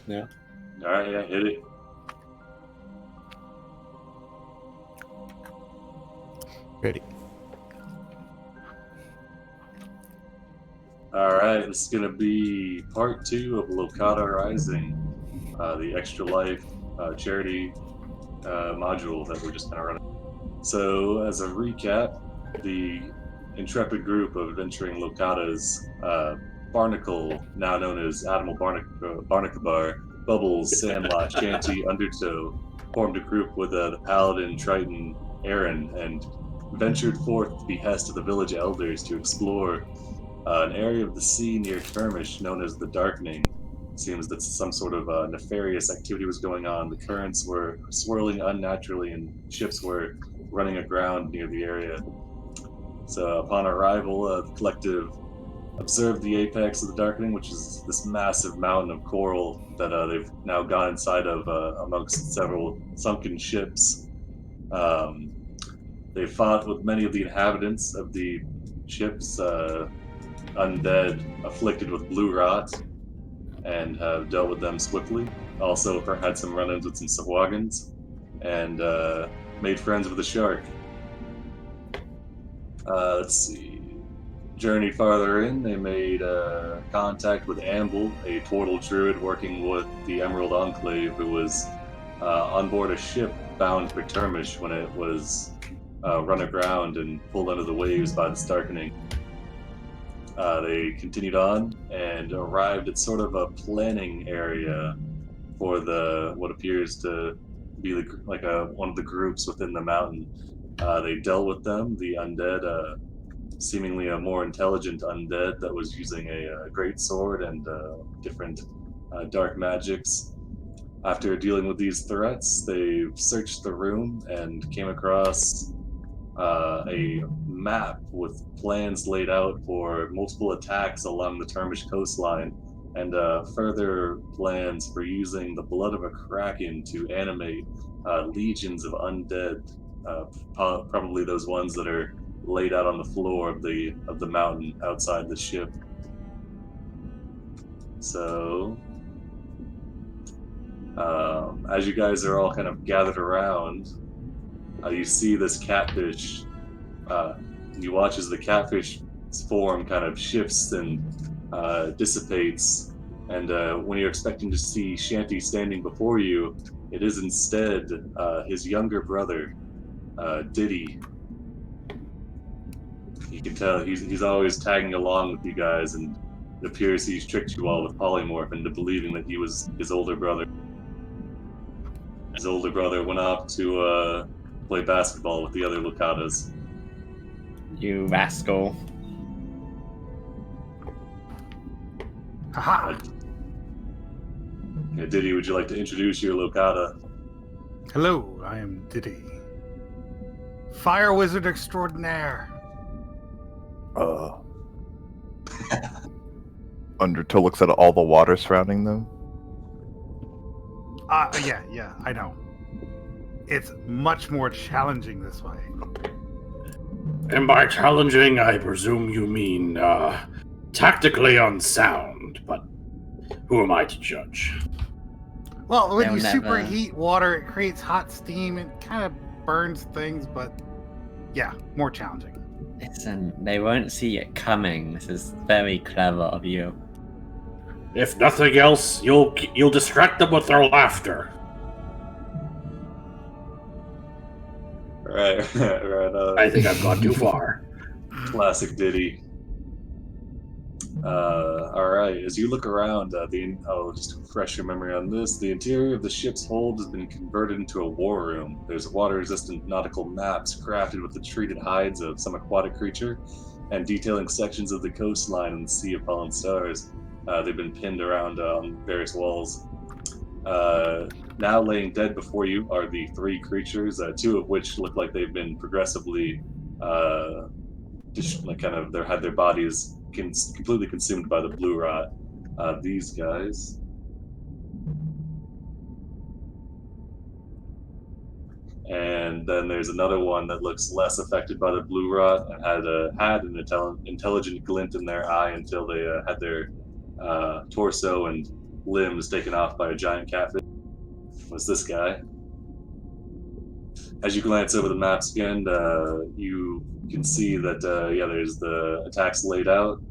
Yeah. All right, yeah, hit it. Ready. All right, this is going to be part 2 of Locathah Rising, the Extra Life charity module that we're just kind of running. So, as a recap, the intrepid group of adventuring Locathah's Barnacle, now known as Admiral Barnacabar, Bubbles, Sandlot, Shanty, Undertow, formed a group with the Paladin, Triton, Aaron, and ventured forth at the behest of the village elders to explore an area of the sea near Kermish known as the Darkening. It seems that some sort of nefarious activity was going on. The currents were swirling unnaturally, and ships were running aground near the area. So, upon arrival, the collective observed the apex of the Darkening, which is this massive mountain of coral that they've now gone inside of amongst several sunken ships. They fought with many of the inhabitants of the ships, undead afflicted with blue rot, and have dealt with them swiftly. Also had some run-ins with some Sawagans, and made friends with a shark. Let's see. Journeyed farther in, they made contact with Amble, a portal druid working with the Emerald Enclave, who was on board a ship bound for Termish when it was run aground and pulled under the waves by the Darkening. They continued on and arrived at sort of a planning area for what appears to be one of the groups within the mountain. They dealt with them, the undead, seemingly a more intelligent undead that was using a great sword and different dark magics. After dealing with these threats, they searched the room and came across a map with plans laid out for multiple attacks along the Termish coastline, and further plans for using the blood of a kraken to animate legions of undead, probably those ones that are laid out on the floor of the mountain outside the ship. So, as you guys are all kind of gathered around, you see this catfish. You watch as the catfish form kind of shifts and dissipates, and when you're expecting to see Shanty standing before you, it is instead his younger brother, Diddy. You can tell he's always tagging along with you guys, and it appears he's tricked you all with polymorph into believing that he was his older brother. His older brother went off to play basketball with the other Locathahs. You rascal. Haha! Diddy, would you like to introduce your Locathah? Hello, I am Diddy. Fire Wizard Extraordinaire. Undertow looks at all the water surrounding them. Yeah, I know. It's much more challenging this way. And by challenging, I presume you mean tactically unsound, but who am I to judge? Well, when They'll you never- superheat water, it creates hot steam. It kind of burns things, but yeah, more challenging. Listen, they won't see it coming. This is very clever of you. If nothing else, you'll distract them with their laughter. Right. I think I've gone too far. Classic Diddy. All right. As you look around, just to refresh your memory on this, the interior of the ship's hold has been converted into a war room. There's water-resistant nautical maps crafted with the treated hides of some aquatic creature, and detailing sections of the coastline and the Sea of Fallen Stars. They've been pinned around on various walls. Now laying dead before you are the 3 creatures, 2 of which look like they've been progressively had their bodies completely consumed by the blue rot. These guys. And then there's another one that looks less affected by the blue rot and had an intelligent glint in their eye until they had their torso and limbs taken off by a giant catfish was this guy. As you glance over the maps again, you can see that there's the attacks laid out,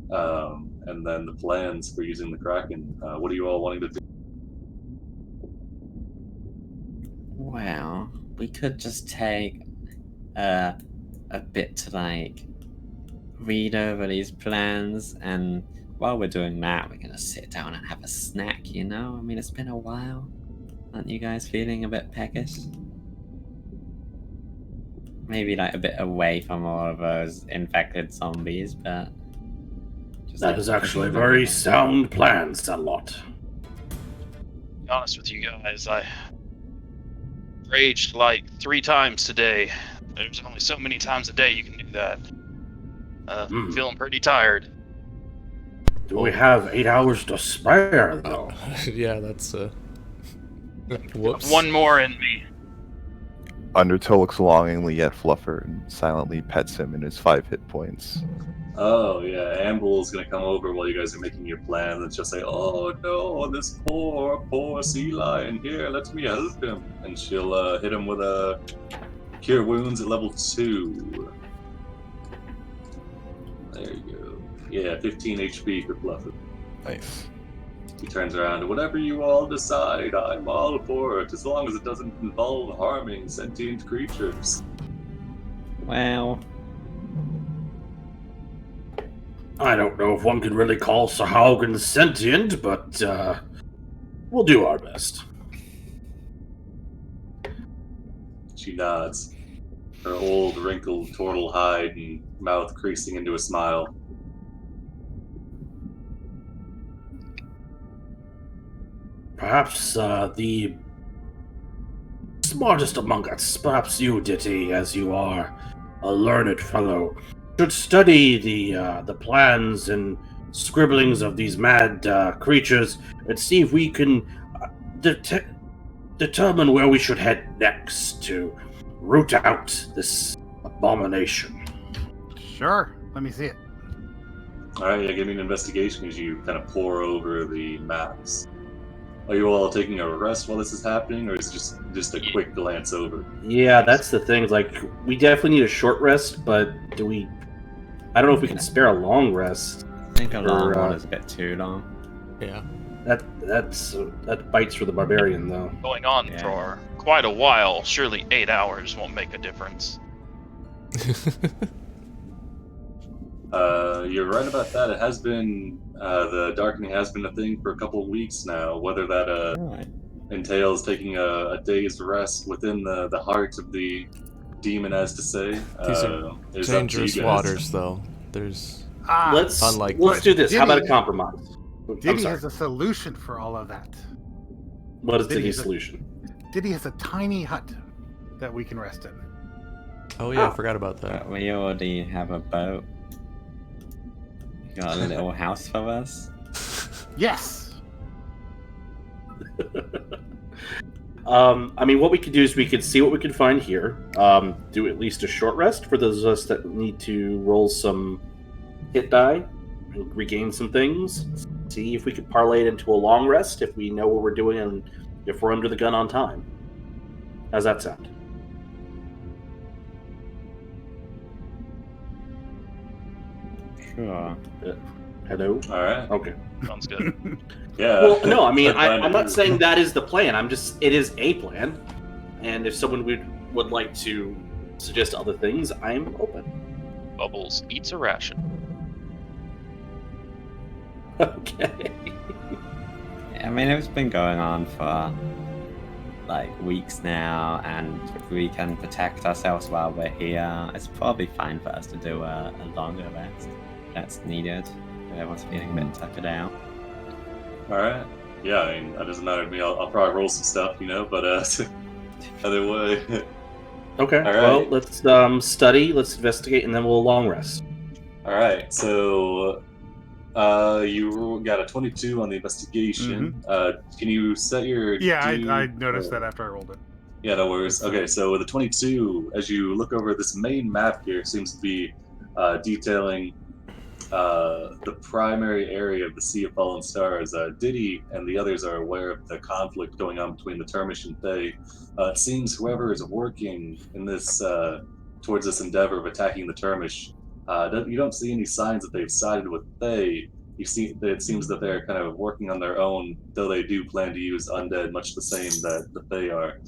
and then the plans for using the Kraken. What are you all wanting to do? Well, we could just take a bit to like read over these plans, and while we're doing that, we're gonna sit down and have a snack. You know, I mean, it's been a while. Aren't you guys feeling a bit peckish? Maybe like a bit away from all of those infected zombies, but just That is actually a very sound plan, Sandlot. To be honest with you guys, I raged like 3 times today. There's only so many times a day you can do that. Feeling pretty tired. Do we have 8 hours to spare, though? Yeah, that's whoops. One more in me. Undertow looks longingly at Fluffer and silently pets him in his 5 hit points. Oh yeah, Amble's gonna come over while you guys are making your plan and just say, "Oh no, this poor sea lion. Here, let me help him." And she'll hit him with a cure wounds at level 2. There you go. Yeah, 15 HP for Fluffer. Nice. He turns around. Whatever you all decide, I'm all for it, as long as it doesn't involve harming sentient creatures. Well, I don't know if one could really call Sahaugen sentient, but we'll do our best. She nods, her old wrinkled turtle hide and mouth creasing into a smile. Perhaps the smartest among us, perhaps you, Ditty, as you are a learned fellow, should study the plans and scribblings of these mad creatures and see if we can determine where we should head next to root out this abomination. Sure. Let me see it. Alright, yeah, give me an investigation as you kind of pore over the maps. Are you all taking a rest while this is happening, or is it just a quick glance over? Yeah, that's the thing. Like, we definitely need a short rest, but I don't know if we can spare a long rest. I think a long one is a bit too long. Yeah. That bites for the barbarian, though. Going on for quite a while. Surely 8 hours won't make a difference. You're right about that. It has been, the darkening has been a thing for a couple of weeks now. Whether that entails taking a day's rest within the heart of the demon, as to say, These are is dangerous up to you guys. waters, though. There's Let's unlikely. do this. How about a compromise? I'm Diddy sorry. has a solution for all of that. What is Diddy Diddy's has a- solution? Diddy has a tiny hut that we can rest in. Oh yeah, I forgot about that. But we already have a boat. You got a little house for us? Yes. I mean, what we could do is we could see what we can find here. Do at least a short rest for those of us that need to roll some hit die and regain some things. See if we could parlay it into a long rest if we know what we're doing and if we're under the gun on time. How's that sound? Sure. Hello? Alright. Okay. Sounds good. Yeah. Well, no, I mean, That's fine I'm to not do. saying that is the plan. It is a plan. And if someone would like to suggest other things, I'm open. Bubbles eats a ration. Okay. I mean, it's been going on for like weeks now, and if we can protect ourselves while we're here, it's probably fine for us to do a longer rest. That's needed. Everyone's feeling a bit tuckered out. Alright. Yeah, I mean, that doesn't matter to me. I'll probably roll some stuff, but either way. Okay. All right. Well, let's study, let's investigate, and then we'll long rest. Alright, so you got a 22 on the investigation. Can you set your... Yeah, I noticed that after I rolled it. Yeah, no worries. Okay, so with the 22, as you look over this main map here, seems to be detailing the primary area of the Sea of Fallen Stars. Diddy and the others are aware of the conflict going on between the Termish and Thay. It seems whoever is working in this towards this endeavor of attacking the Termish, you don't see any signs that they've sided with Thay. You see that it seems that they're kind of working on their own, though they do plan to use undead, much the same that the Thay are.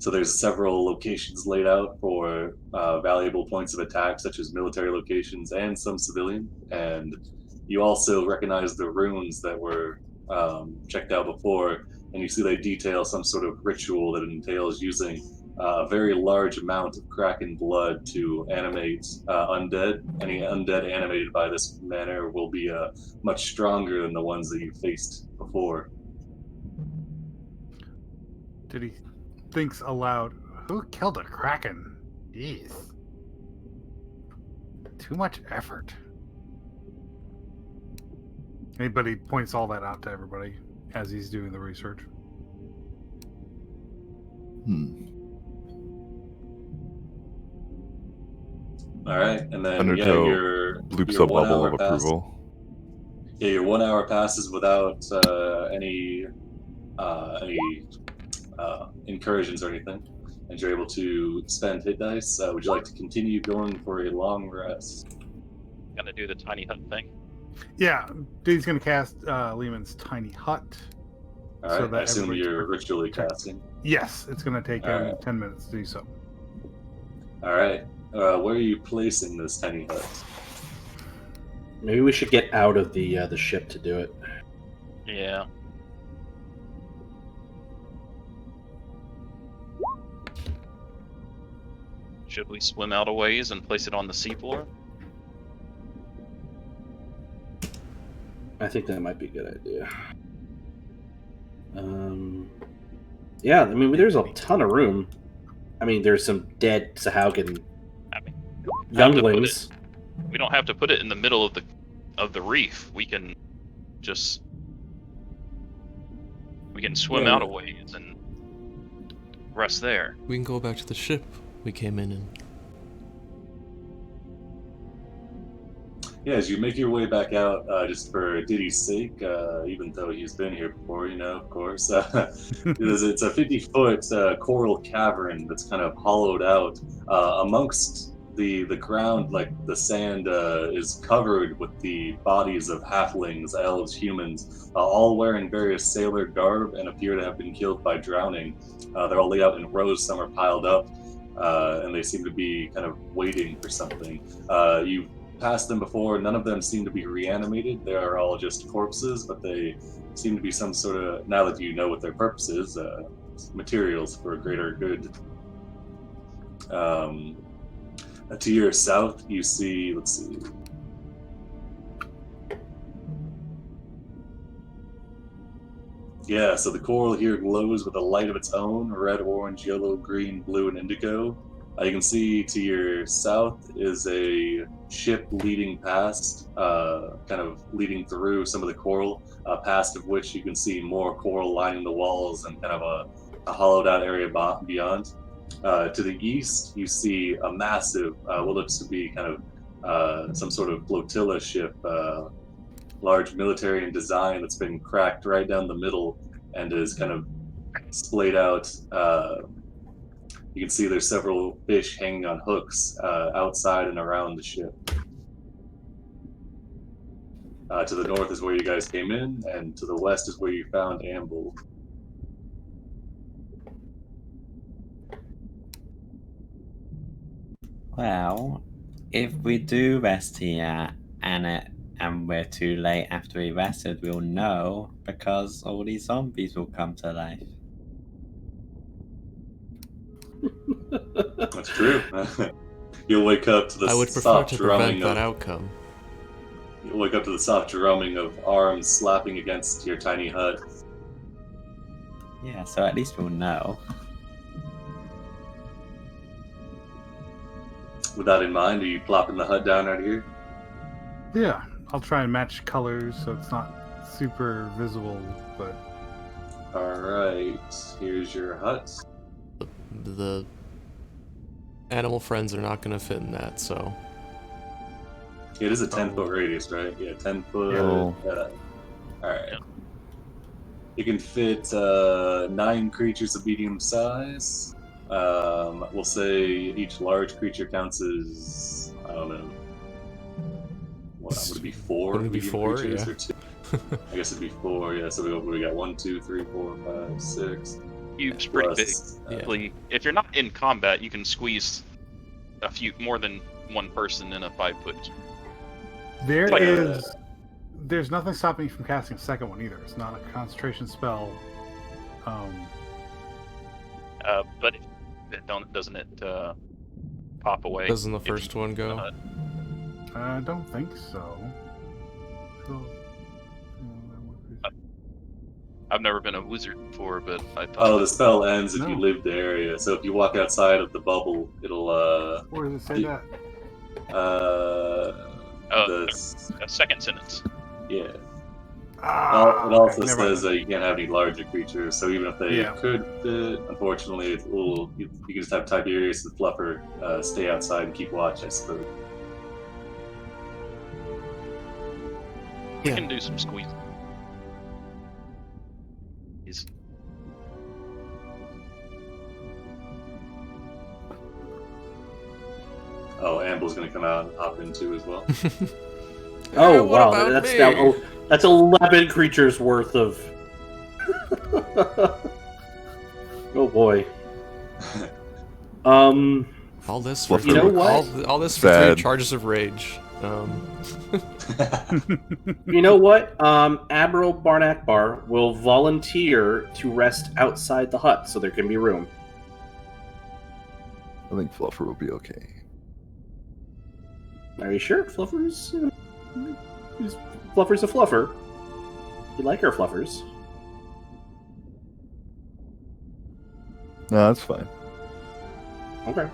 So there's several locations laid out for valuable points of attack, such as military locations and some civilian. And you also recognize the runes that were checked out before, and you see they detail some sort of ritual that entails using a very large amount of kraken blood to animate undead. Any undead animated by this manner will be much stronger than the ones that you faced before. Did he thinks aloud, who killed a kraken? Jeez. Too much effort. Anybody points all that out to everybody as he's doing the research. All right, and then Undertow your bloops your a 1 bubble hour of pass- approval. Yeah, your 1 hour passes without any incursions or anything, and you're able to spend hit dice. Would you like to continue going for a long rest? Gonna do the tiny hut thing. Yeah, dude's gonna cast Lehman's tiny hut. All right, So that I assume everybody's you're ritually protected. casting. Yes, it's gonna take him Alright. 10 minutes to do so. All right, where are you placing this tiny hut? Maybe we should get out of the ship to do it. Yeah. Should we swim out a ways and place it on the seafloor? I think that might be a good idea. Yeah, I mean, there's a ton of room. I mean, there's some dead Sahaugen I mean, younglings. we don't have to put it in the middle of the reef. We can just swim Yeah. out a ways and rest there. We can go back to the ship we came in. Yeah, as you make your way back out, just for Diddy's sake, even though he's been here before, of course, it's a 50-foot coral cavern that's kind of hollowed out amongst the ground. Like the sand is covered with the bodies of halflings, elves, humans, all wearing various sailor garb and appear to have been killed by drowning. They're all laid out in rows. Some are piled up, and they seem to be kind of waiting for something. You've passed them before. None of them seem to be reanimated. They are all just corpses, but they seem to be some sort of, now that you know what their purpose is, materials for a greater good. To your south, you see, let's see. Yeah, so the coral here glows with a light of its own, red, orange, yellow, green, blue, and indigo. You can see to your south is a ship leading past, kind of leading through some of the coral, past of which you can see more coral lining the walls and kind of a hollowed out area beyond. To the east, you see a massive, what looks to be kind of some sort of flotilla ship, large military in design that's been cracked right down the middle and is kind of splayed out. You can see there's several fish hanging on hooks outside and around the ship. To the north is where you guys came in, and to the west is where you found Amble. Well, if we do rest here and we're too late after we rested, we'll know because all these zombies will come to life. That's true. You'll wake up to the I would prefer soft to drumming prevent that of outcome. you'll wake up to the soft drumming of arms slapping against your tiny hut. Yeah, so at least we'll know. With that in mind, are you plopping the hut down out here? Yeah, I'll try and match colors so it's not super visible, but Alright, here's your hut. The animal friends are not going to fit in that, so It is a 10-foot radius, right? Yeah, 10 foot. Oh. Alright. Yep. You can fit 9 creatures of medium size. We'll say each large creature counts as, I don't know. What would it be? 4 Wouldn't it be medium 4? creatures Yeah. or 2? I guess it'd be 4. Yeah. So we got 1, 2, 3, 4, 5, 6. Cube's pretty big. Plus, Actually, if you're not in combat, you can squeeze a few more than one person in a 5-foot cube. There's nothing stopping you from casting a second one either. It's not a concentration spell. But doesn't it pop away? Doesn't the if first you- one go? I don't think so. I've never been a wizard before, but I thought. Oh, the spell ends if you No. leave the area. So if you walk outside of the bubble, it'll Where does it say that? A second sentence. Yeah. It Okay, also never says mind. that you can't have any larger creatures, so even if they Yeah. could fit, unfortunately, it's a little, you can just have Tiberius and Fluffer stay outside and keep watch, I suppose. We Yeah. can do some squeeze. Oh, Amble's gonna come out and hop in too as well. Oh what wow, about that's me? now that's 11 creatures worth of. Oh boy. All this for You know what? all this for Sad. 3 charges of rage. You know what? Admiral Barnakbar will volunteer to rest outside the hut, so there can be room. I think Fluffer will be okay. Are you sure? Fluffer's Fluffer's a fluffer. We like our fluffers. No, that's fine. Okay.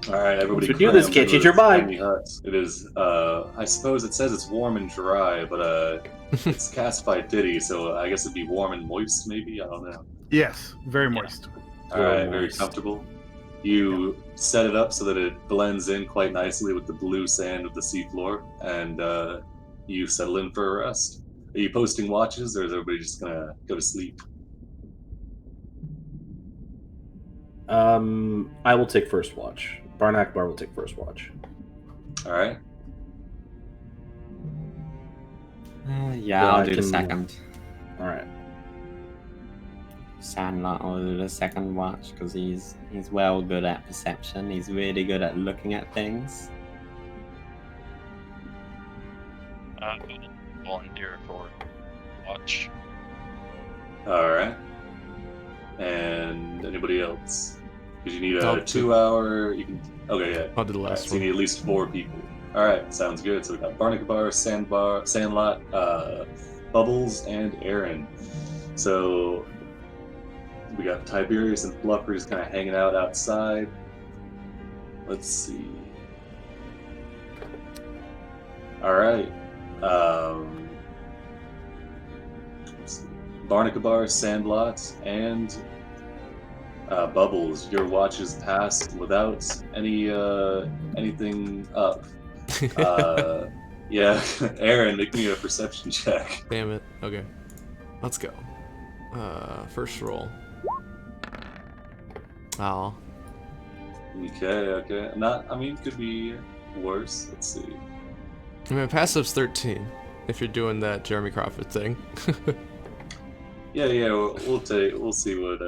Alright, everybody. If we do this, cram can't into change your this mind. tiny hut. It is, I suppose it says it's warm and dry, but it's cast by Diddy, so I guess it'd be warm and moist, maybe? I don't know. Yes, very moist. Alright, very moist. comfortable. You set it up so that it blends in quite nicely with the blue sand of the seafloor, and you settle in for a rest. Are you posting watches, or is everybody just gonna go to sleep? I will take first watch. Barnakbar will take first watch. Alright. Yeah, Well, I'll I do the can- second. All right. Sandlot will do the second watch because he's well good at perception. He's really good at looking at things. Volunteer for watch. Alright. And anybody else? Because you need a I'll do- 2-hour. You can. Okay, yeah. I'll do the Alright, last so you one. need at least 4 people. Alright, sounds good. So we got Barnakabar, Sandlot, Bubbles, and Aaron. So we got Tiberius and Fluffer just kind of hanging out outside. Let's see. Alright. Let's see. Barnakabar, Sandlot, and Bubbles, your watches passed without any anything up. Yeah, Aaron, make me a perception check. Damn it. Okay. Let's go. First roll. Oh. Okay. I mean, could be worse. Let's see. I mean, passive's 13. If you're doing that Jeremy Crawford thing. Yeah. We'll see what.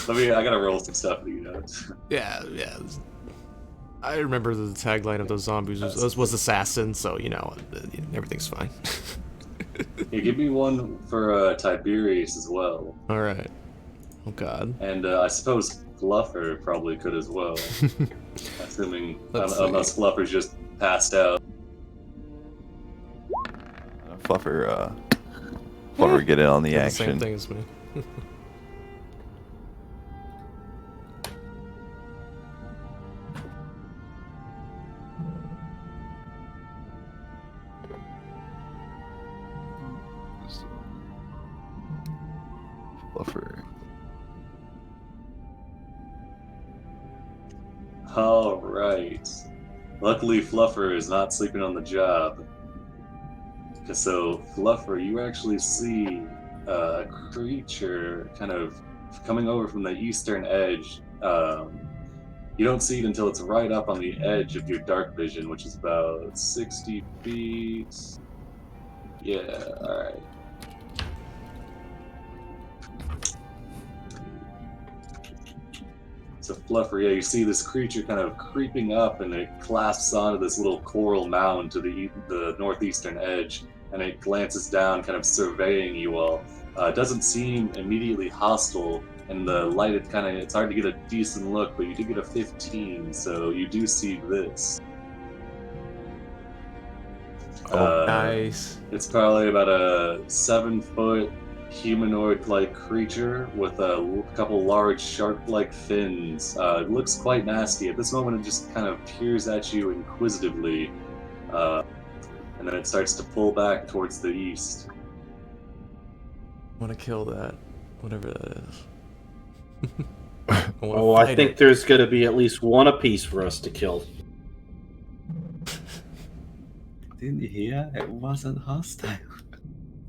I gotta roll some stuff to you guys. Yeah. I remember the tagline of those zombies was assassin, so you know everything's fine. Yeah, give me one for Tiberius as well, All right. Oh God. and I suppose Fluffer probably could as well, assuming Let's see. unless Fluffer's just passed out. Fluffer get in on the Did the action. same thing as me. Fluffer. All right. Luckily, Fluffer is not sleeping on the job. So, Fluffer, you actually see a creature kind of coming over from the eastern edge. You don't see it until it's right up on the edge of your dark vision, which is about 60 feet. Yeah, alright. So Fluffer, yeah, you see this creature kind of creeping up, and it clasps onto this little coral mound to the northeastern edge, and it glances down, kind of surveying you all. It doesn't seem immediately hostile, and the light, it's hard to get a decent look, but you do get a 15, so you do see this. Nice. It's probably about a 7-foot humanoid-like creature with a couple large shark-like fins. It looks quite nasty. At this moment, it just kind of peers at you inquisitively, and then it starts to pull back towards the east. I want to kill that, whatever that is. I think there's going to be at least one apiece for us to kill. Didn't you hear? It wasn't hostile.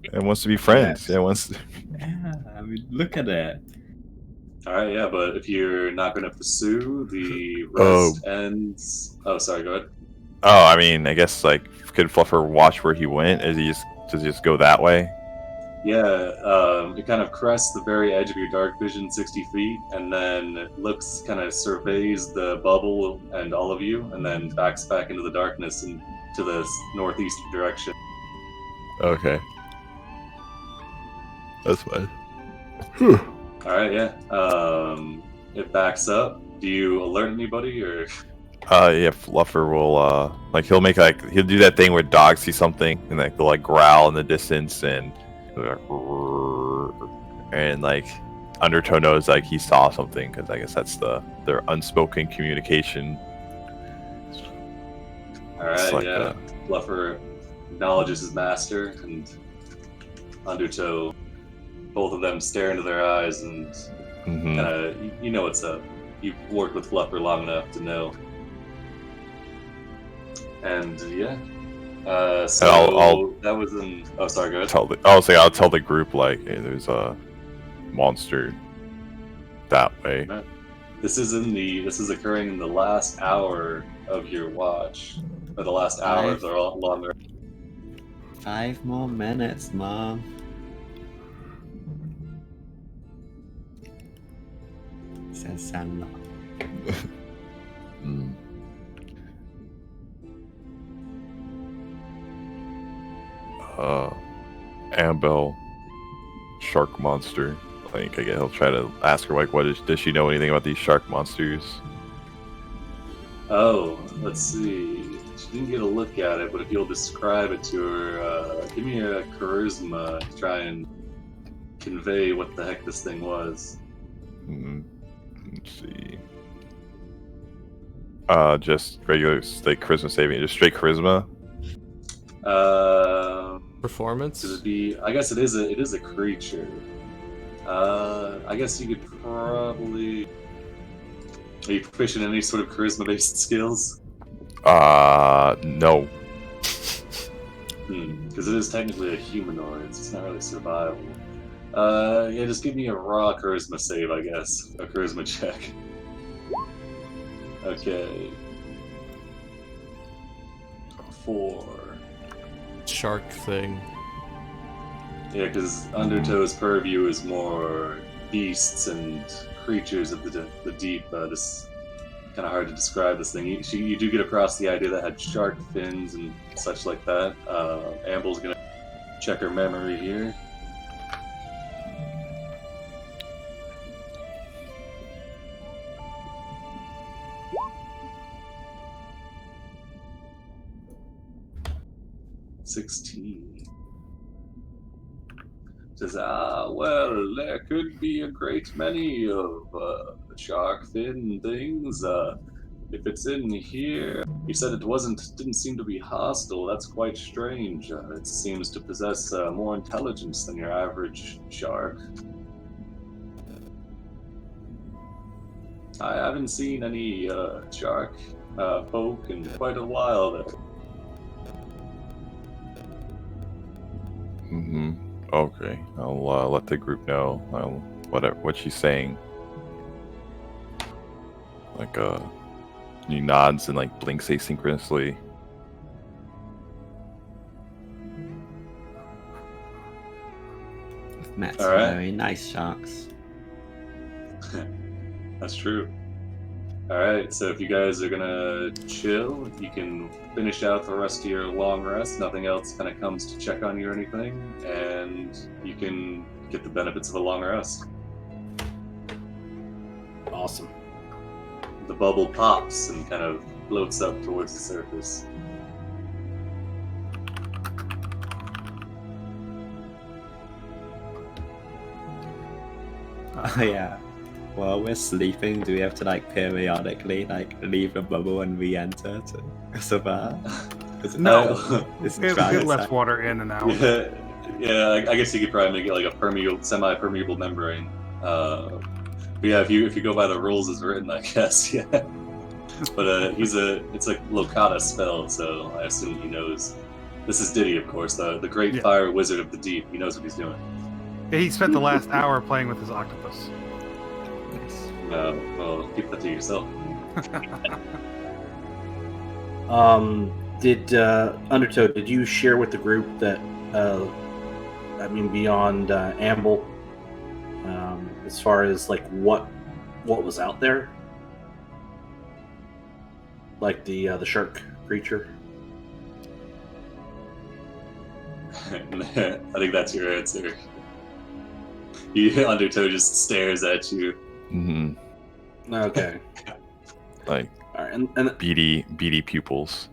It wants to be friends. Yeah. It wants to... Yeah, I mean, look at it. Alright, yeah, but if you're not going to pursue, the rest ends... Oh, sorry, go ahead. Oh, I mean, I guess, like, could Fluffer watch where he went? Does he just go that way? Yeah, it kind of crests the very edge of your dark vision 60 feet, and then looks, kind of surveys the bubble and all of you, and then backs back into the darkness and to the northeast direction. Okay. That's fine. Alright, yeah. It backs up. Do you alert anybody, or...? Yeah, Fluffer will, he'll do that thing where dogs see something, and, like, they'll, like, growl in the distance, and Undertow knows, like, he saw something, because I guess that's their unspoken communication. Alright, like yeah. Fluffer acknowledges his master, and Undertow, both of them stare into their eyes, and you know what's up. You've worked with Fluffer long enough to know. And yeah, that was in. Oh, sorry, go ahead. I'll tell the group, like, hey, there's a monster that way. This is occurring in the last hour of your watch, or the last hour of the longer. 5 more minutes, Mom. Says Sam. Annabelle, shark monster. I guess he'll try to ask her, like, does she know anything about these shark monsters? Oh, let's see. She didn't get a look at it, but if you'll describe it to her, give me a charisma to try and convey what the heck this thing was. Let's see. Just regular, like, charisma saving, just straight charisma. Performance. I guess it is a creature. I guess you could probably. Are you proficient in any sort of charisma-based skills? No. Because it is technically a humanoid, so it's not really survival. Yeah, just give me a raw charisma save, I guess. A charisma check. Okay. 4. Shark thing. Yeah, because Undertow's purview is more beasts and creatures of the deep. This kind of hard to describe this thing. You do get across the idea that it had shark fins and such like that. Amble's gonna check her memory here. Says, well, there could be a great many of shark fin things. If it's in here, you said it didn't seem to be hostile. That's quite strange. It seems to possess more intelligence than your average shark. I haven't seen any shark folk in quite a while there. Mm-hmm. Okay, I'll let the group know what she's saying. Like he nods and like blinks asynchronously. I've met All some right. very nice sharks. That's true. Alright, so if you guys are gonna chill, you can finish out the rest of your long rest. Nothing else kind of comes to check on you or anything, and you can get the benefits of a long rest. Awesome. The bubble pops and kind of floats up towards the surface. Oh yeah. While we're sleeping, do we have to like periodically like leave the bubble and re-enter to survive? No. It's It dry lets outside. water in and out. Yeah, I guess you could probably make it like a semi-permeable membrane. But yeah, if you go by the rules as written, I guess, yeah. But it's a Locathah spell, so I assume he knows. This is Diddy, of course, the great Yeah. fire wizard of the deep. He knows what he's doing. He spent the last hour playing with his octopus. Nice. Well, keep that to yourself. Did Undertow, did you share with the group that beyond Amble, as far as like what was out there? Like the shark creature? I think that's your answer. Undertow just stares at you. Mm-hmm. Okay. Like All right, and beady pupils.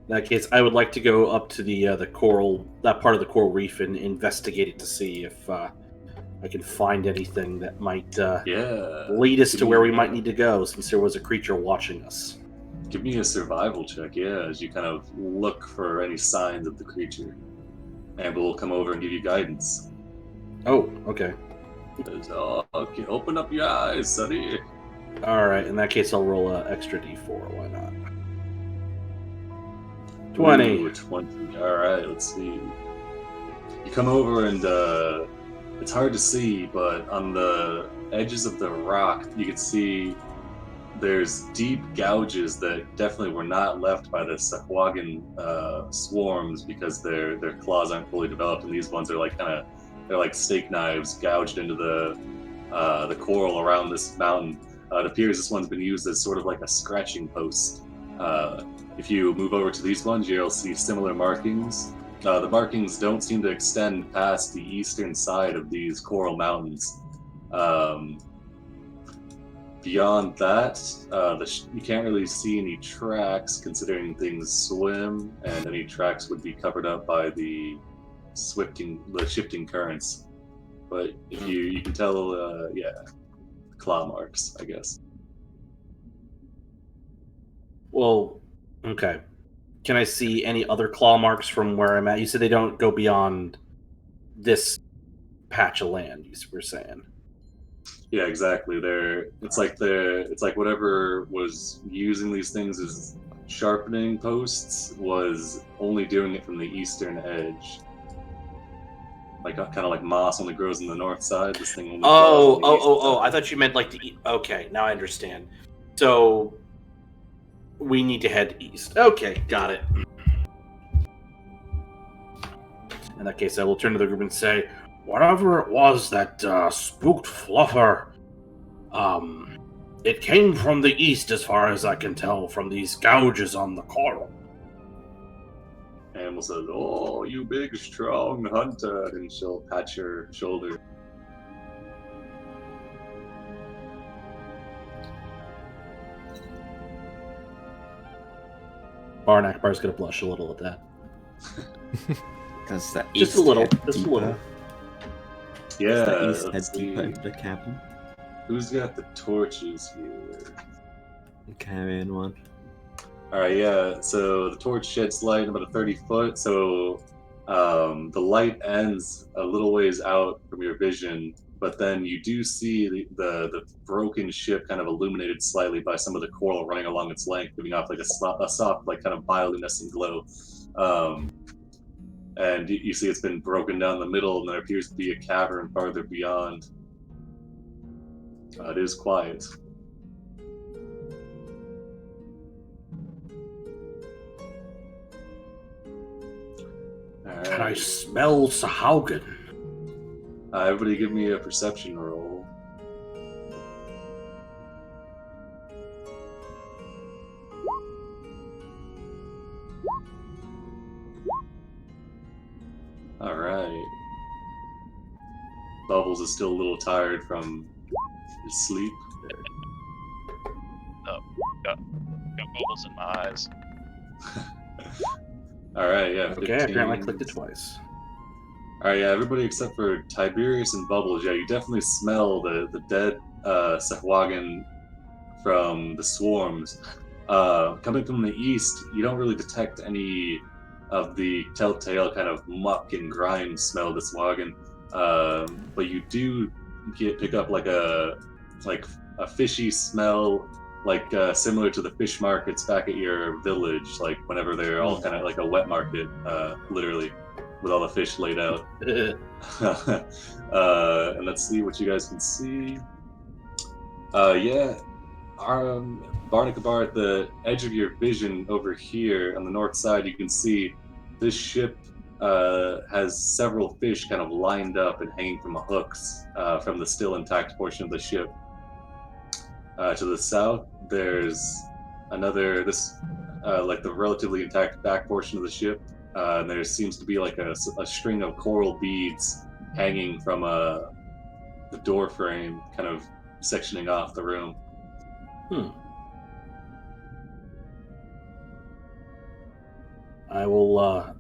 in that case, I would like to go up to the coral, that part of the coral reef, and investigate it to see if I can find anything that might Yeah. lead us to where we might need to go, since there was a creature watching us. Give me a survival check, yeah, as you kind of look for any signs of the creature. Amber will come over and give you guidance. Oh, okay. Says, "Oh, okay, open up your eyes, sonny." All right. In that case, I'll roll an extra d4. Why not? 20. Ooh, 20. All right, let's see. You come over and it's hard to see, but on the edges of the rock, you can see there's deep gouges that definitely were not left by the Sahuagin swarms because their claws aren't fully developed, and these ones are like they're like steak knives gouged into the coral around this mountain. It appears this one's been used as sort of like a scratching post. If you move over to these ones, you'll see similar markings. The markings don't seem to extend past the eastern side of these coral mountains. Beyond that, you can't really see any tracks, considering things swim, and any tracks would be covered up by the shifting currents. But if you can tell, claw marks, I guess. Well, okay. Can I see any other claw marks from where I'm at? You said they don't go beyond this patch of land, you were saying. Yeah, exactly. It's like whatever was using these things as sharpening posts was only doing it from the eastern edge. Like kind of like moss only grows on the north side. This thing only grows on the east side. I thought you meant like okay, now I understand. So we need to head east. Okay, got it. In that case, I will turn to the group and say, whatever it was that spooked Fluffer, it came from the east as far as I can tell from these gouges on the coral. Amel says, "Oh, you big, strong hunter," and she'll pat your shoulder. Barn Akbar's gonna blush a little at that. Does that Just a little. Just a little. Yeah, Does that let's east head deeper see. into the cabin? Who's got the torches here? Carrying one. Alright, yeah, so the torch sheds light about a 30 foot, so the light ends a little ways out from your vision, but then you do see the broken ship kind of illuminated slightly by some of the coral running along its length, giving off like a soft, like kind of bioluminescent glow. And you see it's been broken down the middle, and there appears to be a cavern farther beyond. It is quiet. Can I smell Sahaugen? Everybody give me a perception roll. Alright. Bubbles is still a little tired from his sleep. Oh, got bubbles in my eyes. Alright, yeah. 15. Okay, apparently I clicked it twice. Alright, yeah, everybody except for Tiberius and Bubbles, yeah, you definitely smell the dead Sahwagan from the swarms. Coming from the east, you don't really detect any of the telltale kind of muck and grime smell of the Sahwagan, but you do pick up like a fishy smell, like similar to the fish markets back at your village, like whenever they're all kind of like a wet market, literally, with all the fish laid out. And let's see what you guys can see. Yeah, Barnacabar, at the edge of your vision over here on the north side, you can see this ship has several fish kind of lined up and hanging from hooks from the still intact portion of the ship. To the south, there's another, like the relatively intact back portion of the ship. And there seems to be like a string of coral beads hanging from the door frame, kind of sectioning off the room. I will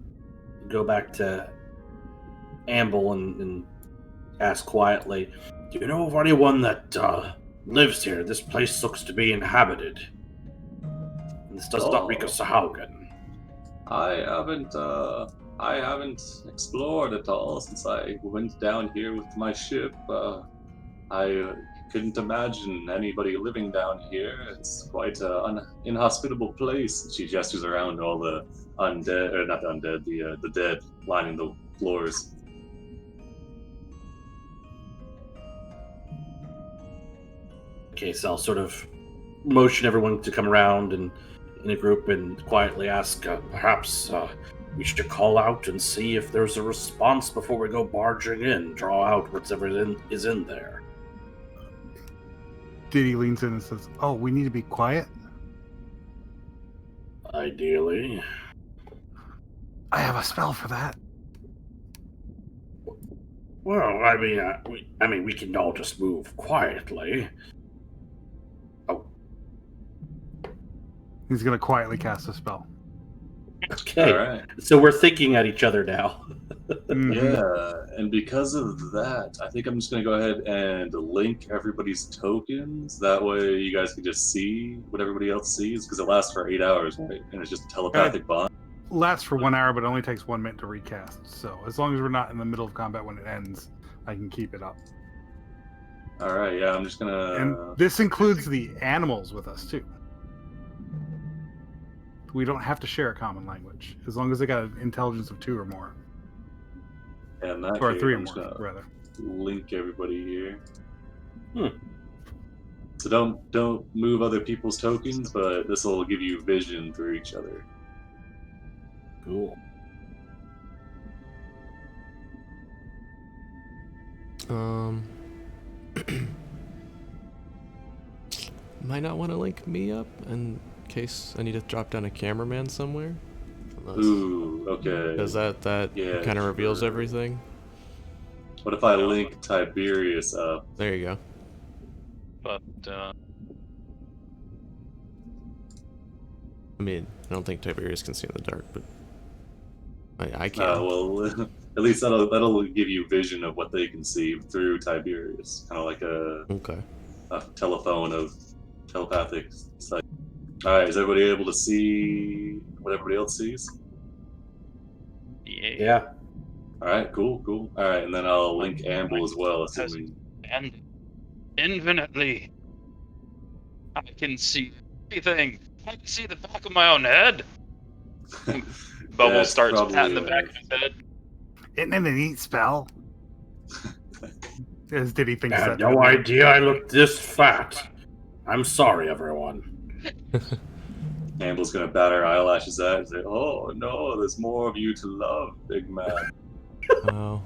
go back to Amble and ask quietly, do you know of anyone that lives here? This place looks to be inhabited. And this does not reek of Sahaugen. I haven't explored at all since I went down here with my ship. I couldn't imagine anybody living down here. It's quite an inhospitable place. She gestures around all the undead, or not the undead, the dead lining the floors. Okay, so I'll sort of motion everyone to come around and in a group and quietly ask, perhaps we should call out and see if there's a response before we go barging in, draw out whatever is in there. Diddy leans in and says, "Oh, we need to be quiet." Ideally. I have a spell for that. Well, I mean, we can all just move quietly. Oh, He's going to quietly cast a spell. okay. All right. So we're thinking at each other now. Yeah, and because of that, I think I'm just going to go ahead and link everybody's tokens. That way you guys can just see what everybody else sees, because it lasts for 8 hours, right? And it's just a telepathic bond. Lasts for 1 hour, but it only takes 1 minute to recast. So as long as we're not in the middle of combat when it ends, I can keep it up. All right, yeah, I'm just going to... And this includes the animals with us, too. We don't have to share a common language, as long as they got an intelligence of 2 or more. In that Or case, 3 or I'm just more, gonna rather. link everybody here. So don't move other people's tokens, but this will give you vision through each other. Cool. Might not want to link me up in case I need to drop down a cameraman somewhere. Ooh, okay. Because that Yeah, kind of reveals sure. everything. What if I link Tiberius up? There you go. But I mean, I don't think Tiberius can see in the dark, but I can. Well, at least that'll give you vision of what they can see through Tiberius, kind of like Okay. a telephone of telepathic sight. All right, is everybody able to see what everybody else sees? yeah. Yeah. All right, cool. All right, and then I'll link Amble as well, assuming. And infinitely, I can see everything. I can see the back of my own head. Bubble it's starts probably, patting the back of his head. Isn't it a neat spell? As Diddy thinks I that. had no idea I looked this fat. I'm sorry, everyone. Amble's gonna bat her eyelashes out and say, "Oh no, there's more of you to love, big man." Wow.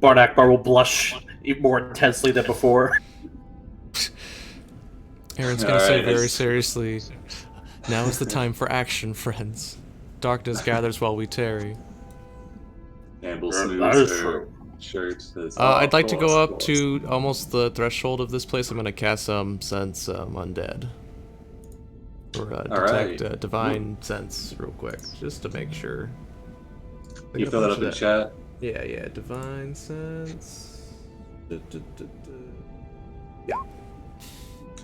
Bard Akbar will blush even more intensely than before. Aaron's gonna All say right, very it's- seriously, now is the time for action, friends. Darkness gathers while we tarry. Amble That smooths is her true. shirt. Says, I'd like to of go up course." to almost the threshold of this place. I'm gonna cast some sense undead. Or detect right. divine sense real quick, just to make sure. You fill that up in chat. Yeah, divine sense.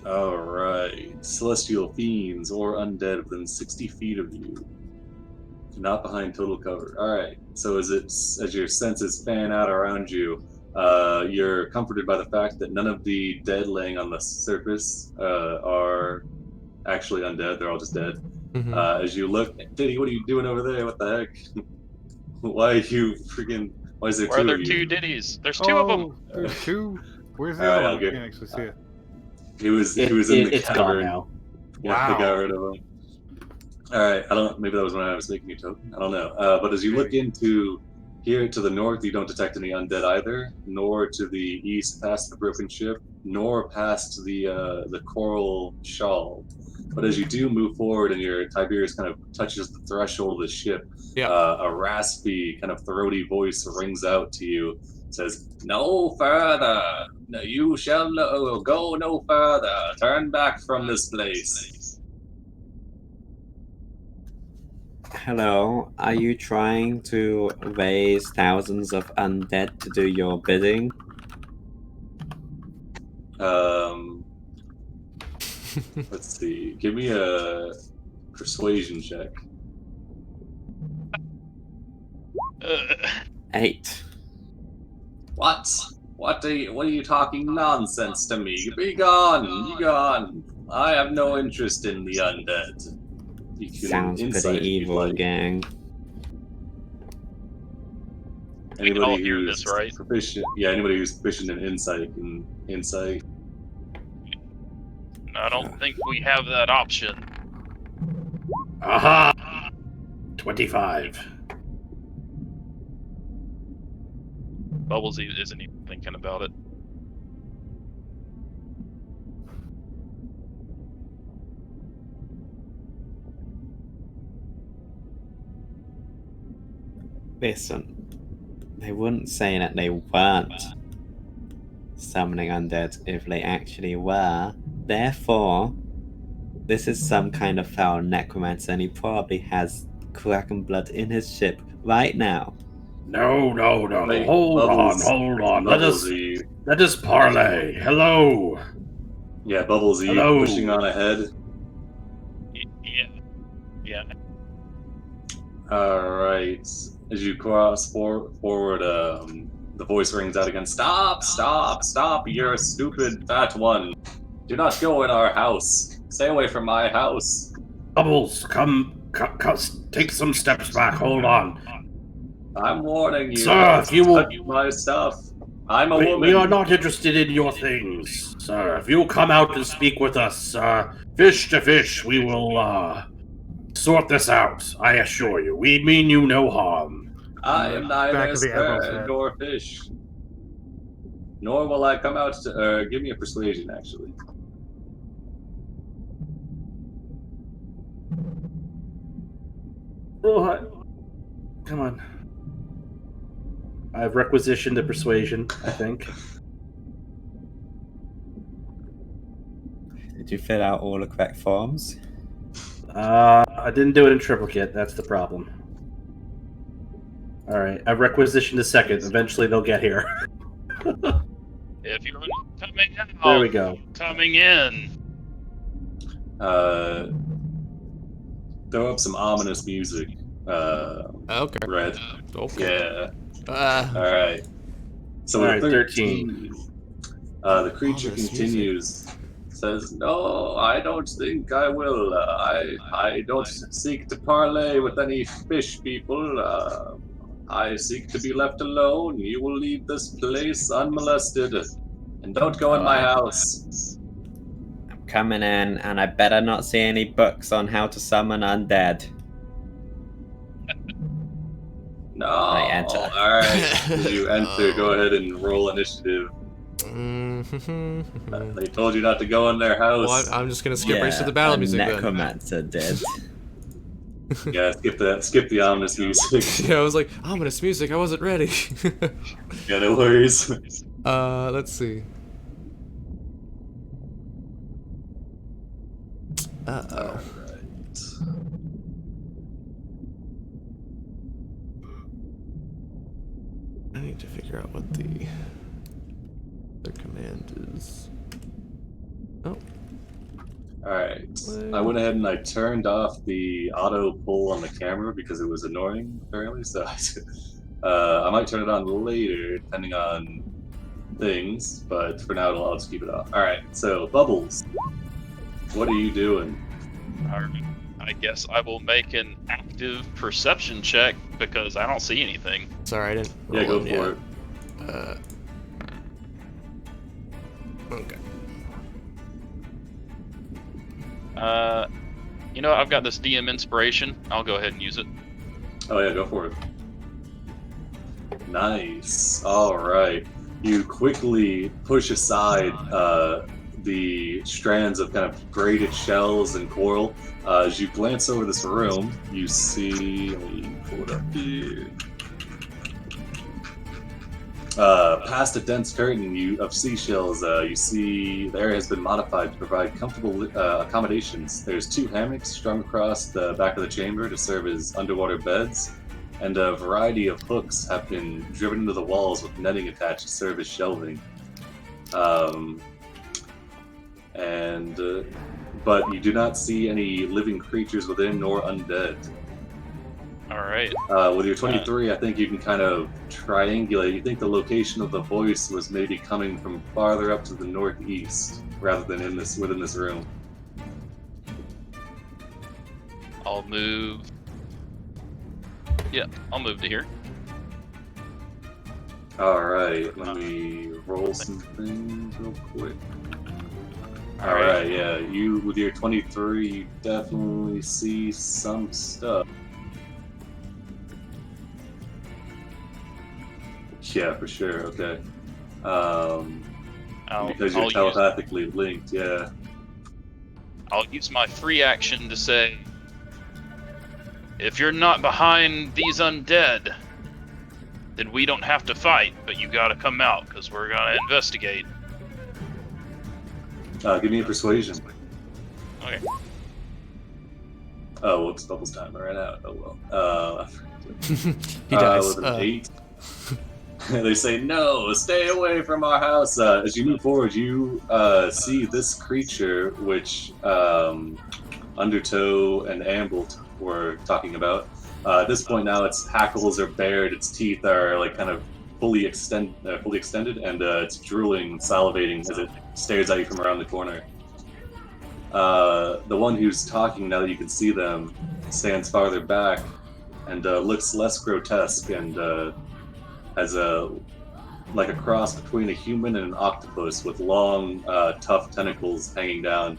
All right, celestial fiends or undead within 60 feet of you, not behind total cover. All right. So as your senses fan out around you, you're comforted by the fact that none of the dead laying on the surface are actually undead. They're all just dead. Mhm. As you look, Diddy, what are you doing over there? What the heck? Why are you freaking? Why is there Where are two there of two you? Ditties? There's two of them. Oh, there's two. Where's the Alright, other I'll one? get- I can't actually see it. He was in the It's gone cavern. now. Yeah, they got Wow. rid of him. All right, I don't. Maybe that was when I was making you token. I don't know. But as you look into here to the north, you don't detect any undead either, nor to the east past the broken ship, nor past the coral shawl. But as you do move forward, and your Tiberius kind of touches the threshold of the ship, Yeah. a raspy, kind of throaty voice rings out to you. It says, "No further. No, you shall go no further. Turn back from this place." Hello, are you trying to raise thousands of undead to do your bidding? Let's see. Give me a persuasion check. 8. What? What are you talking nonsense to me? Be gone! Be gone! I have no interest in the undead. You can Sounds insight pretty if you'd evil, like. gang. We can all Anybody hear who's this, right? proficient, yeah, anybody who's proficient in insight can insight. I don't think we have that option. Aha! 25. Bubbles isn't even thinking about it. Listen, they wouldn't say that they weren't summoning undead if they actually were. Therefore, this is some kind of foul necromancer, and he probably has Kraken blood in his ship right now. No. Wait, Hold Bubbles- on. Let us Bubblesy. parlay. Hello. Yeah, Bubblesy Hello. pushing on ahead. Yeah. Alright. As you cross forward, the voice rings out again. Stop! You're a stupid fat one. Do not go in our house. Stay away from my house. Bubbles, come, take some steps back. Hold on. I'm warning you. Sir, if you will- touch my stuff. I'm a woman. We are not interested in your things, sir. If you'll come out and speak with us, fish to fish, we will, sort this out. I assure you. We mean you no harm. I am Back neither of the Admiral's square head. nor fish. Nor will I come out to. Give me a persuasion, actually. Roll high. Come on. I've requisitioned the persuasion, I think. Did you fill out all the correct forms? I didn't do it in triplicate. That's the problem. All right, I've requisitioned a second. Eventually, they'll get here. If you're coming out, There we go. coming in. Throw up some ominous music. Okay. Red. Okay. Yeah. All right. So All with right, 13, the creature Ominous continues. Says, "No, I don't think I will. I don't seek to parley with any fish people. I seek to be left alone. You will leave this place unmolested, and don't go in my house." I'm coming in, and I better not see any books on how to summon undead. No. I enter. All right. As you enter, go ahead and roll initiative. They told you not to go in their house. Well, I'm just gonna skip right to the battle music then. Necromancer did. Yeah, skip the ominous music. Yeah, I was like, ominous music. I wasn't ready. Yeah, no worries. Let's see. Uh-oh. I need to figure out what their command is. Oh. Alright. I went ahead and I turned off the auto pull on the camera because it was annoying, apparently, so I might turn it on later, depending on things, but for now I'll just keep it off. Alright, so Bubbles. What are you doing? I guess I will make an active perception check because I don't see anything. Sorry, I didn't. Yeah, go roll for it. Okay. You know, I've got this DM inspiration. I'll go ahead and use it. Oh yeah, go for it. Nice. Alright. You quickly push aside the strands of kind of braided shells and coral. As you glance over this room, you see... Let me pull it up here. Past a dense curtain of seashells, you see the area has been modified to provide comfortable accommodations. There's 2 hammocks strung across the back of the chamber to serve as underwater beds, and a variety of hooks have been driven into the walls with netting attached to serve as shelving. But you do not see any living creatures within nor undead. Alright. With your 23, I think you can kind of triangulate. You think the location of the voice was maybe coming from farther up to the northeast, rather than within this room. I'll move. Yeah, I'll move to here. Alright, let me roll some things real quick. All right. Alright, yeah, you, with your 23, you definitely see some stuff. Yeah, for sure, okay. Because you're telepathically linked, yeah. I'll use my free action to say, if you're not behind these undead, then we don't have to fight, but you gotta come out, because we're gonna investigate. Give me a persuasion. Okay. Oh, whoops, Bubbles time ran out. Oh well. He dies. With an 8. They say, no, stay away from our house. As you move forward, you see this creature, which Undertow and Amble were talking about. At this point now, its hackles are bared, its teeth are like kind of fully extended, and it's drooling, salivating as it stares at you from around the corner. The one who's talking, now that you can see them, stands farther back and looks less grotesque and has a cross between a human and an octopus with long, tough tentacles hanging down.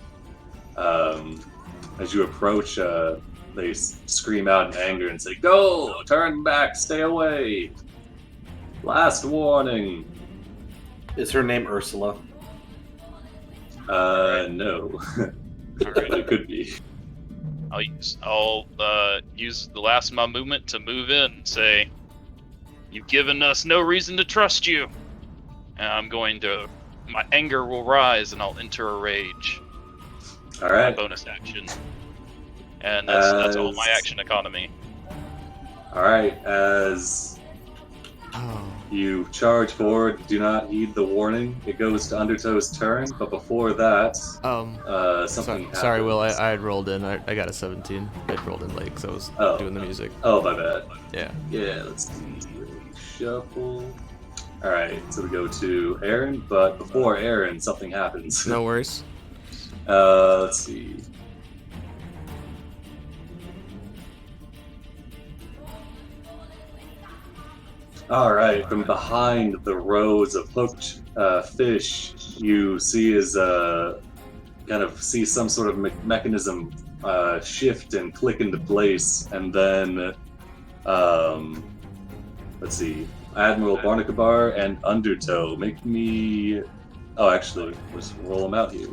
As you approach, they scream out in anger and say, "Go! Turn back! Stay away! Last warning!" Is her name Ursula? No. Alright. It could be. I'll use the last of my movement to move in and say, "You've given us no reason to trust you." And my anger will rise and I'll enter a rage. Alright. Bonus action. And that's all my action economy. Alright, as Oh. You charge forward, do not heed the warning. It goes to Undertow's turn, but before that, something happens. Sorry, Will, I had rolled in. I got a 17. I'd rolled in late because I was doing the music. Oh, my bad. Yeah. Yeah, let's see. Shuffle. Alright, so we go to Aaron, but before Aaron, something happens. No worries. Let's see. Alright, from behind the rows of hooked fish, you see see some sort of mechanism shift and click into place, and then let's see, Admiral Barnacabar and Undertow, make me... Oh, actually, let's roll them out here.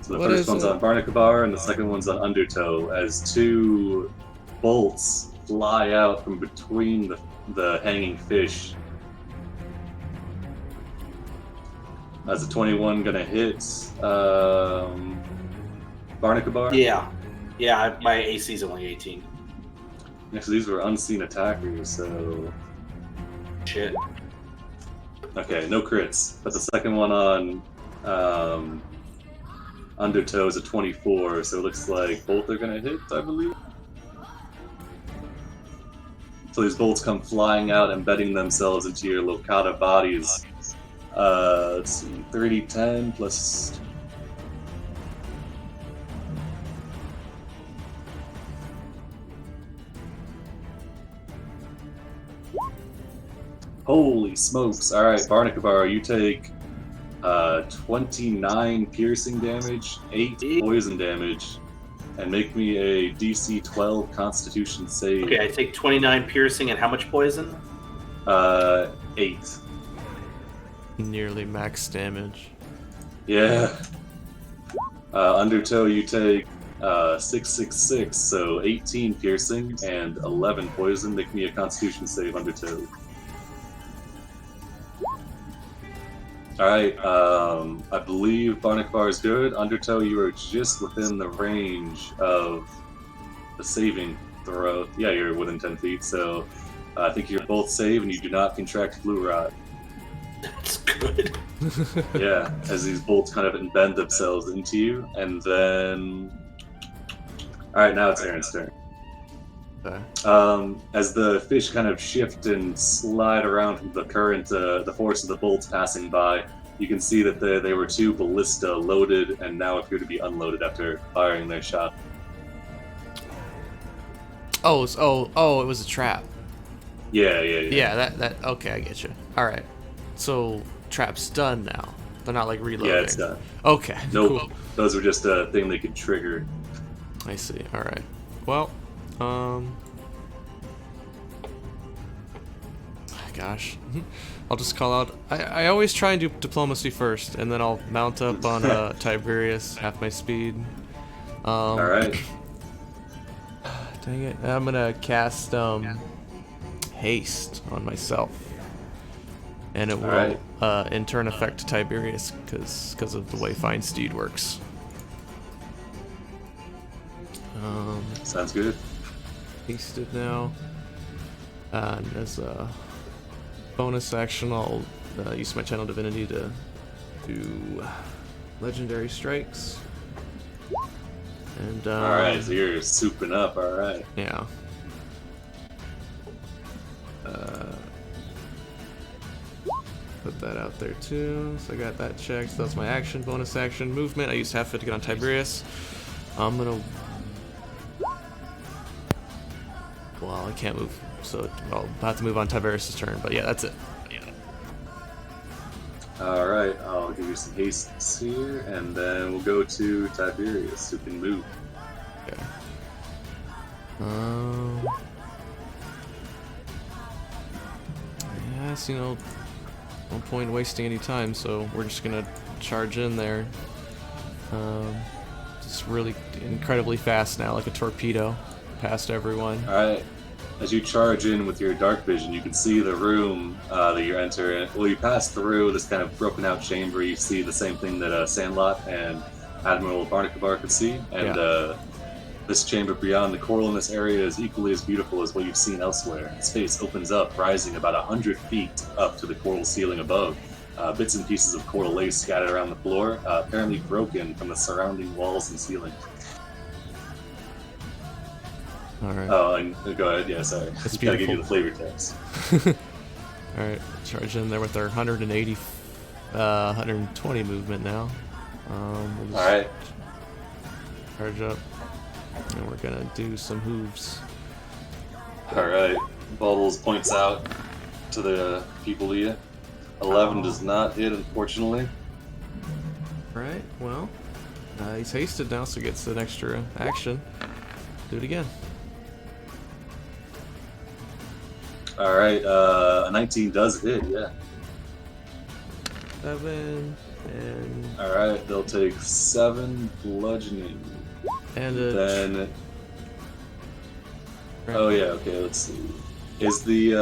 So the first one's on Barnacabar, and the second one's on Undertow, as two bolts fly out from between the hanging fish. As a 21 gonna hit Barnacabar? Yeah, my AC's only 18. Next, these were unseen attackers, so... Shit. Okay, no crits. But the second one on Undertow is a 24, so it looks like both are gonna hit, I believe. So these bolts come flying out, embedding themselves into your Locathah bodies. Let's see, 30-10 plus... Holy smokes. Alright, Barnacabar, you take 29 piercing damage, 8 poison damage, and make me a DC 12 Constitution save. Okay, I take 29 piercing and how much poison? 8. Nearly max damage. Yeah. Undertow, you take 666, so 18 piercing and 11 poison. Make me a Constitution save, Undertow. Alright, I believe Barnacabar is good. Undertow, you are just within the range of the saving throw. Yeah, you're within 10 feet, so I think you're both saved and you do not contract blue rot. That's good. Yeah, as these bolts kind of embed themselves into you, and then... Alright, now it's Aaron's turn. As the fish kind of shift and slide around from the current, the force of the bolts passing by, you can see that they were two ballista loaded and now appear to be unloaded after firing their shot. Oh, it was a trap. Yeah. Yeah, that okay, I get you. All right, so trap's done now. They're not like reloading. Yeah, it's done. Okay. Nope. Cool. Those were just a thing they could trigger. I see. All right. Well, gosh, I'll just call out. I always try and do diplomacy first, and then I'll mount up on Tiberius, half my speed. All right. Dang it! I'm gonna cast haste on myself, and it will in turn affect Tiberius because of the way Fine Steed works. Sounds good. Hasted now, and as a bonus action, I'll use my Channel Divinity to do legendary strikes. And all right, so you're souping up. All right. Yeah. Put that out there too. So I got that checked. So that's my action, bonus action, movement. I used half of it to get on Tiberius. I'm gonna. Well, I can't move, so I'll have to move on Tiberius' turn. But yeah, that's it. All right, I'll give you some hastes here, and then we'll go to Tiberius, who can move. Okay. Yeah, so, no point wasting any time, so we're just gonna charge in there. Just really incredibly fast now, like a torpedo, past everyone. All right. As you charge in with your dark vision, you can see the room that you're entering. Well, you pass through this kind of broken out chamber. You see the same thing that Sandlot and Admiral Barnacabar could see. And the This chamber beyond the coral in this area is equally as beautiful as what you've seen elsewhere. Space opens up, rising about 100 feet up to the coral ceiling above. Bits and pieces of coral lace scattered around the floor, apparently broken from the surrounding walls and ceiling. Alright. Oh, and go ahead. Yeah, sorry. It's Gotta give beautiful. you the flavor text. Alright, charge in there with our 120 movement now. We'll just Alright. charge up. And we're gonna do some hooves. Alright. Bubbles points out to the people here. 11 does not hit, unfortunately. Alright, well, he's hasted now, so he gets an extra action. Do it again. Alright, a 19 does hit, yeah. 7 and Alright, they'll take 7 bludgeoning. a Then. Oh, yeah, okay, let's see. Is the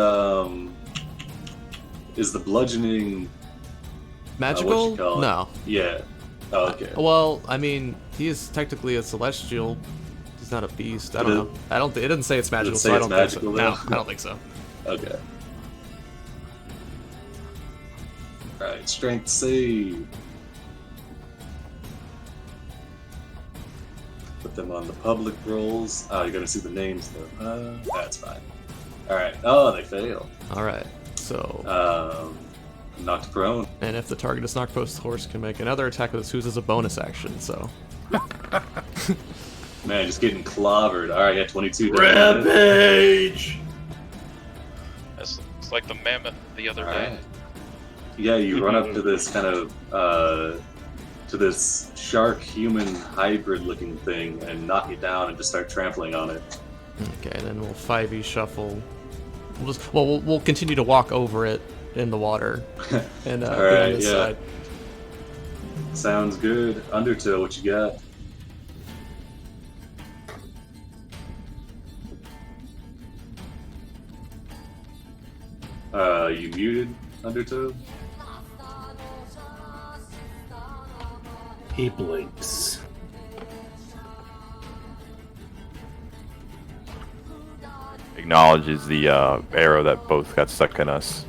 bludgeoning magical? call it? No. Yeah. Oh, okay. Well, I mean, he is technically a celestial. He's not a beast. I don't know. It doesn't say it's magical, say so I it's don't think magical, so. though? No, I don't think so. Okay. Alright, strength save. Put them on the public rolls. Oh, you're gonna see the names though. That's fine. Alright. Oh, they fail. Alright, so. Knocked prone. And if the target is knocked post, the horse can make another attack with its hooves as a bonus action, so. Man, just getting clobbered. Alright, yeah, 22. Rampage! It's like the mammoth the other day. Alright. Yeah, you run up to this kind of, to this shark-human hybrid-looking thing and knock it down and just start trampling on it. Okay, then we'll 5e shuffle. We'll continue to walk over it in the water and be on this side. Sounds good. Undertow, what you got? You muted, Undertow? He blinks. Acknowledges the arrow that both got stuck in us.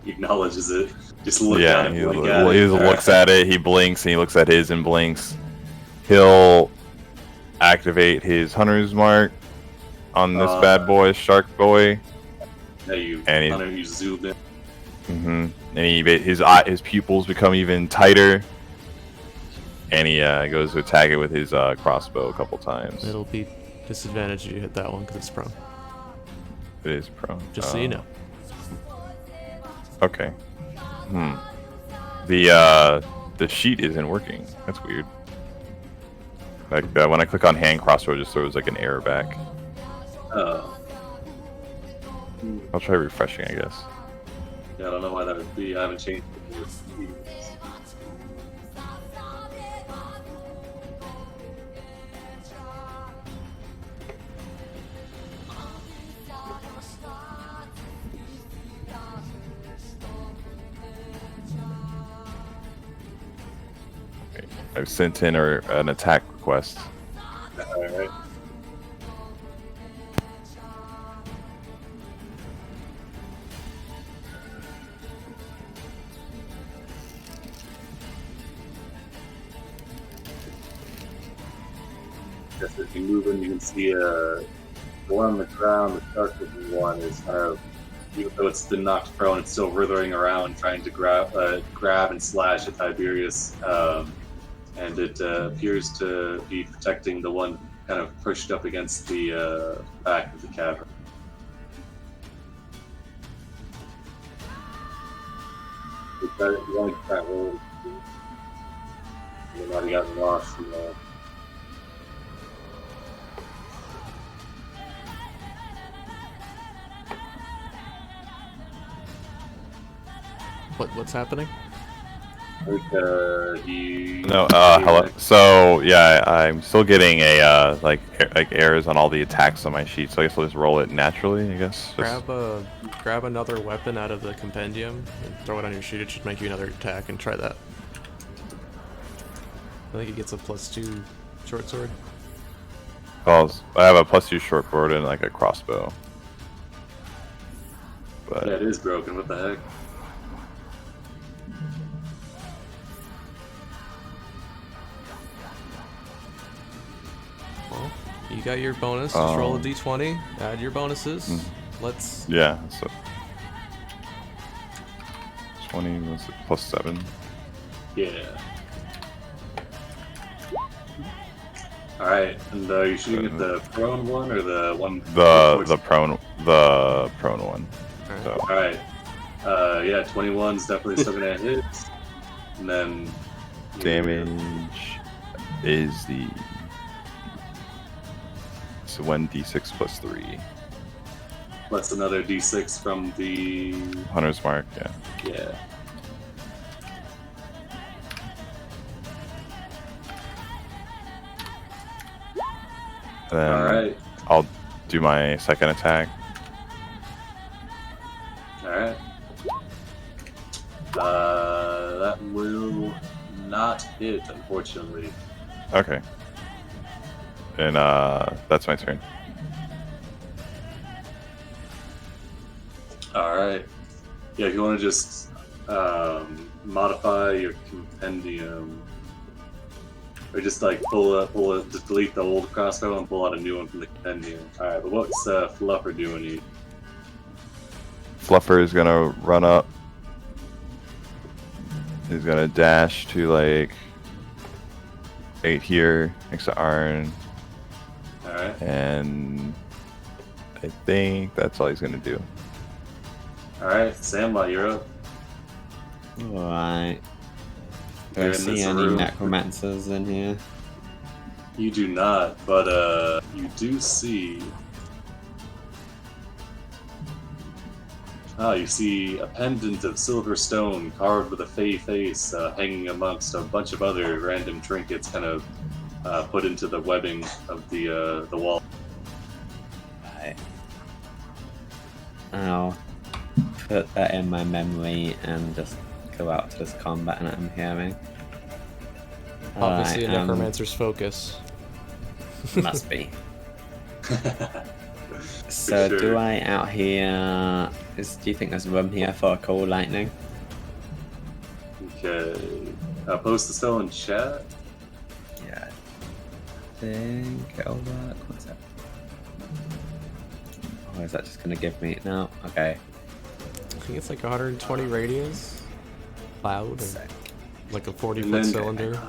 He acknowledges it. Just look Yeah, at he, it. Blink at it. he looks at it, he blinks, and he looks at his and blinks. He'll activate his hunter's mark on this bad boy, shark boy. Yeah, you zoomed in. And his pupils become even tighter, and he goes to attack it with his crossbow a couple times. It'll be disadvantage if you hit that one because it's prone. It is prone. Just so you know. Okay. The sheet isn't working. That's weird. Like when I click on hand crossbow, it just throws like an error back. Oh. I'll try refreshing, I guess. Yeah, I don't know why that would be. I haven't changed it. Okay. I've sent in an attack request. Alright. Just as you move in, you can see the one on the ground, the shark looking one is kind of, even though it's been knocked prone, it's still writhing around trying to grab and slash at Tiberius. And it appears to be protecting the one kind of pushed up against the back of the cavern. You only got rolled. You've already gotten lost. What's happening? No, hello. So yeah, I'm still getting a like errors on all the attacks on my sheet. So I guess I'll just roll it naturally. I guess. Grab another weapon out of the compendium and throw it on your sheet. It should make you another attack, and try that. I think he gets a +2 short sword. Calls. I have a +2 short board and like a crossbow. But Yeah, it is broken. What the heck? Well, you got your bonus. Just roll a d20. Add your bonuses. Let's. yeah, so 20 was it +7. Yeah. Alright, and you shooting at the prone one or the one? The prone one. Alright. So Alright. Yeah, 21's definitely still gonna hit. And then damage is it's 1d6 +3. plus another d6 from the Hunter's Mark, yeah. yeah. And then Alright. I'll do my second attack. Alright. That will not hit, unfortunately. Okay. And that's my turn. Alright. Yeah, if you want to just modify your compendium, or just like just delete the old crossbow and pull out a new one from the compendium. Alright, but what's Fluffer doing? Fluffer is gonna run up. He's gonna dash to like 8 here next to Arn. Alright. And I think that's all he's gonna do. Alright, Sandlot, you're up. Alright. Do You're I in see this any room. necromancers in here? You do not, but you do see. You see a pendant of silver stone carved with a fey face hanging amongst a bunch of other random trinkets, kind of put into the webbing of the wall. Right. I'll put that in my memory and just go out to this combat that I'm hearing. Obviously, a Alright, necromancer's focus. must be. So sure. do I out here? Do you think there's room here for a cold lightning? Okay. Post the spell in chat. Yeah. I think it'll work. What's that? Or is that just gonna give me no? Okay. I think it's like 120 radius. Cloud. Sick. Like a 40-foot And then- cylinder.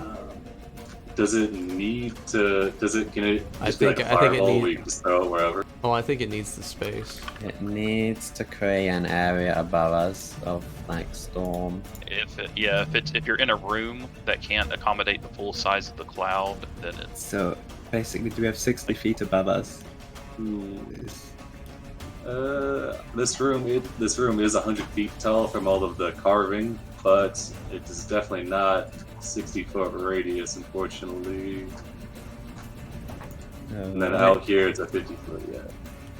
Does it need to? Can it I just be like think- a I think it fireball need- where you can just throw it wherever? Oh, I think it needs the space. It needs to create an area above us of like storm. If you're in a room that can't accommodate the full size of the cloud, then it's So basically, do we have 60 feet above us? This room is 100 feet tall from all of the carving, but it is definitely not 60-foot radius, unfortunately. And then out here, it's a 50-foot. Yeah.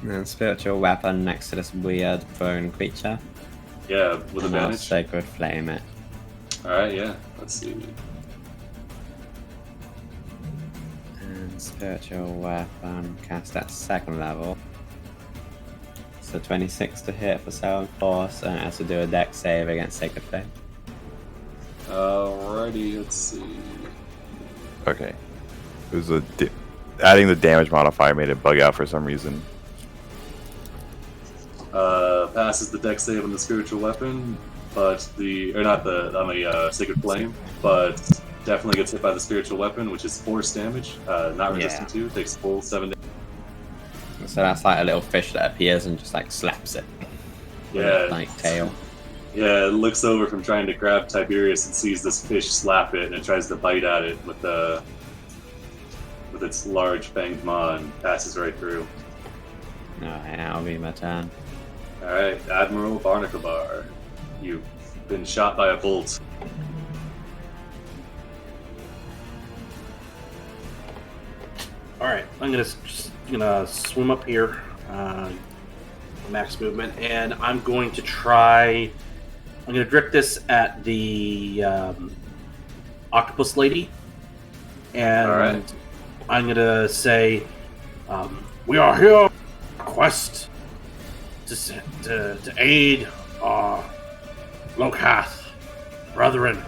And then spiritual weapon next to this weird prone creature. Yeah, with And I'll advantage. sacred flame it. All right, yeah. Let's see. And spiritual weapon cast at 2nd level. So 26 to hit for 7 force, and it has to do a dex save against sacred flame. Alrighty, let's see. Okay. It was adding the damage modifier made it bug out for some reason. Passes the dex save on the spiritual weapon, but on the sacred flame, but definitely gets hit by the spiritual weapon, which is force damage, not resistant to. Takes full 7 damage. So that's like a little fish that appears and just like slaps it. With its, Yeah, like tail. yeah. It looks over from trying to grab Tiberius and sees this fish slap it, and it tries to bite at it with its large fanged maw and passes right through. Alright, that'll be my turn. All right, Admiral Barnacabar, you've been shot by a bolt. All right, I'm gonna swim up here, max movement, and I'm going to try. I'm gonna direct this at the octopus lady, and Alright. I'm gonna say, we are here on a quest to aid our Locathah brethren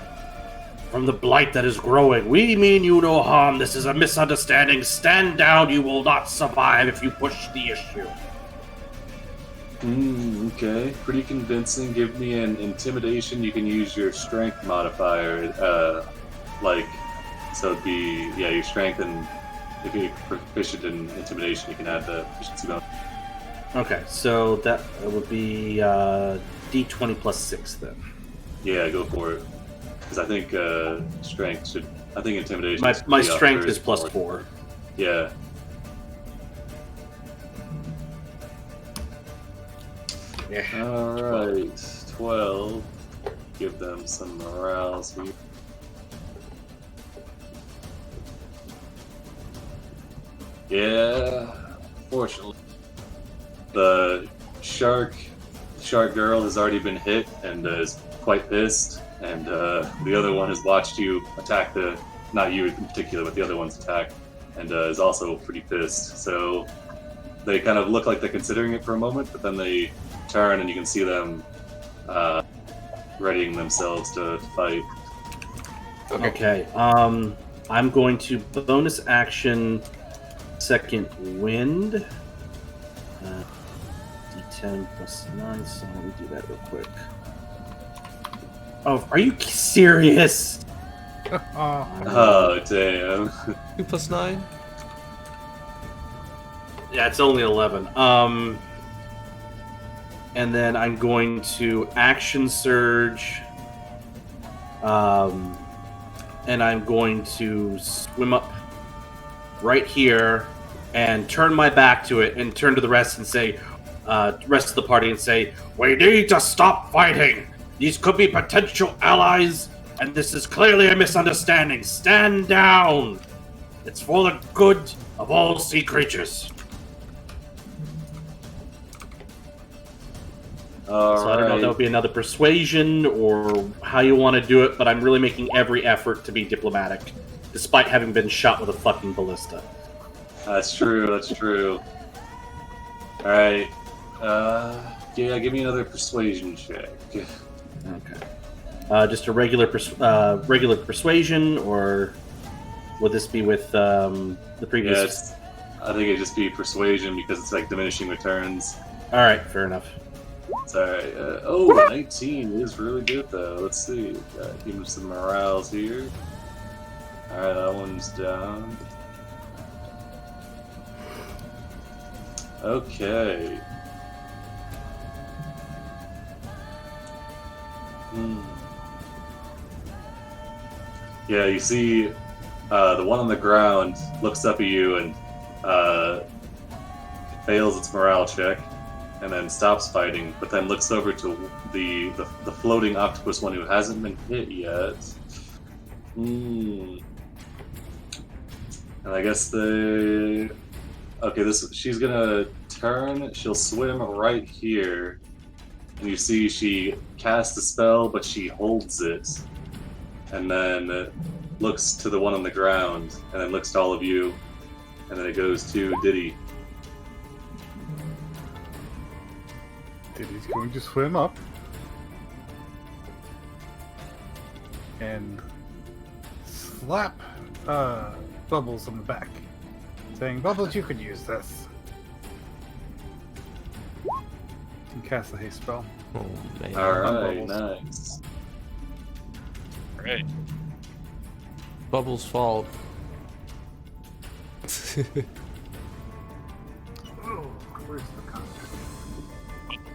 from the blight that is growing. We mean you no harm. This is a misunderstanding. Stand down. You will not survive if you push the issue. Okay, pretty convincing. Give me an intimidation. You can use your strength modifier, so it'd be, your strength, and if you're proficient in intimidation, you can add the proficiency bonus. Okay, so that would be D20 plus 6 then. Yeah, go for it. Because I think strength should, I think intimidation. My strength is plus 4. Yeah. Yeah. Alright, 12. Give them some morale. Yeah, fortunately. The shark girl has already been hit and is quite pissed, and the other one has watched you attack not you in particular, but the other one's attack, and is also pretty pissed. So they kind of look like they're considering it for a moment, but then they turn and you can see them readying themselves to fight. Okay. I'm going to bonus action second wind. D10 plus 9, so let me do that real quick. Oh, are you serious? Oh, damn. 2 plus 9? Yeah, it's only 11. And then I'm going to action surge. And I'm going to swim up right here and turn my back to it and turn to the rest and say, rest of the party and say, we need to stop fighting. These could be potential allies, and this is clearly a misunderstanding. Stand down. It's for the good of all sea creatures. So I don't know if that would be another persuasion or how you want to do it, but I'm really making every effort to be diplomatic, despite having been shot with a fucking ballista. That's true. Alright. Give me another persuasion check. Okay. Just a regular persuasion, or would this be with the previous? Yes. I think it'd just be persuasion because it's like diminishing returns. Alright, fair enough. It's alright. 19 is really good though. Let's see. Give him some morales here. Alright, that one's down. Okay. Yeah, you see the one on the ground looks up at you and fails its morale check and then stops fighting, but then looks over to the floating octopus one who hasn't been hit yet. And I guess she's gonna turn, she'll swim right here. And you see she casts a spell, but she holds it. And then looks to the one on the ground, and then looks to all of you. And then it goes to Diddy. Diddy's going to swim up and slap Bubbles on the back, saying, "Bubbles, you could use this." And cast the haste spell. Oh, man. Alright, Bubbles. nice. Great. Bubbles' fault. Oh, where's the contact?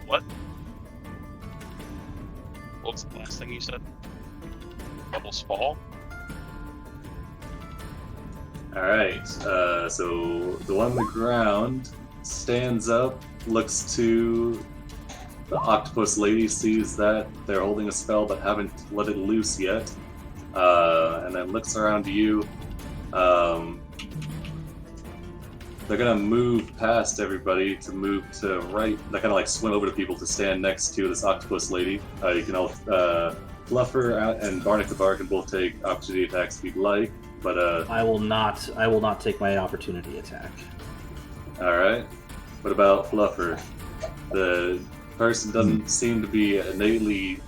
What? What was the last thing you said? Bubbles fall? Alright, so the one on the ground stands up, looks to the octopus lady, sees that they're holding a spell but haven't let it loose yet, and then looks around to you. They're gonna move past everybody to move to right. They kind of like swim over to people to stand next to this octopus lady. You can all Fluffer and Barnacle Bar can both take opportunity attacks if you'd like. But I will not take my opportunity attack. all right. What about Fluffer? The person doesn't seem to be innately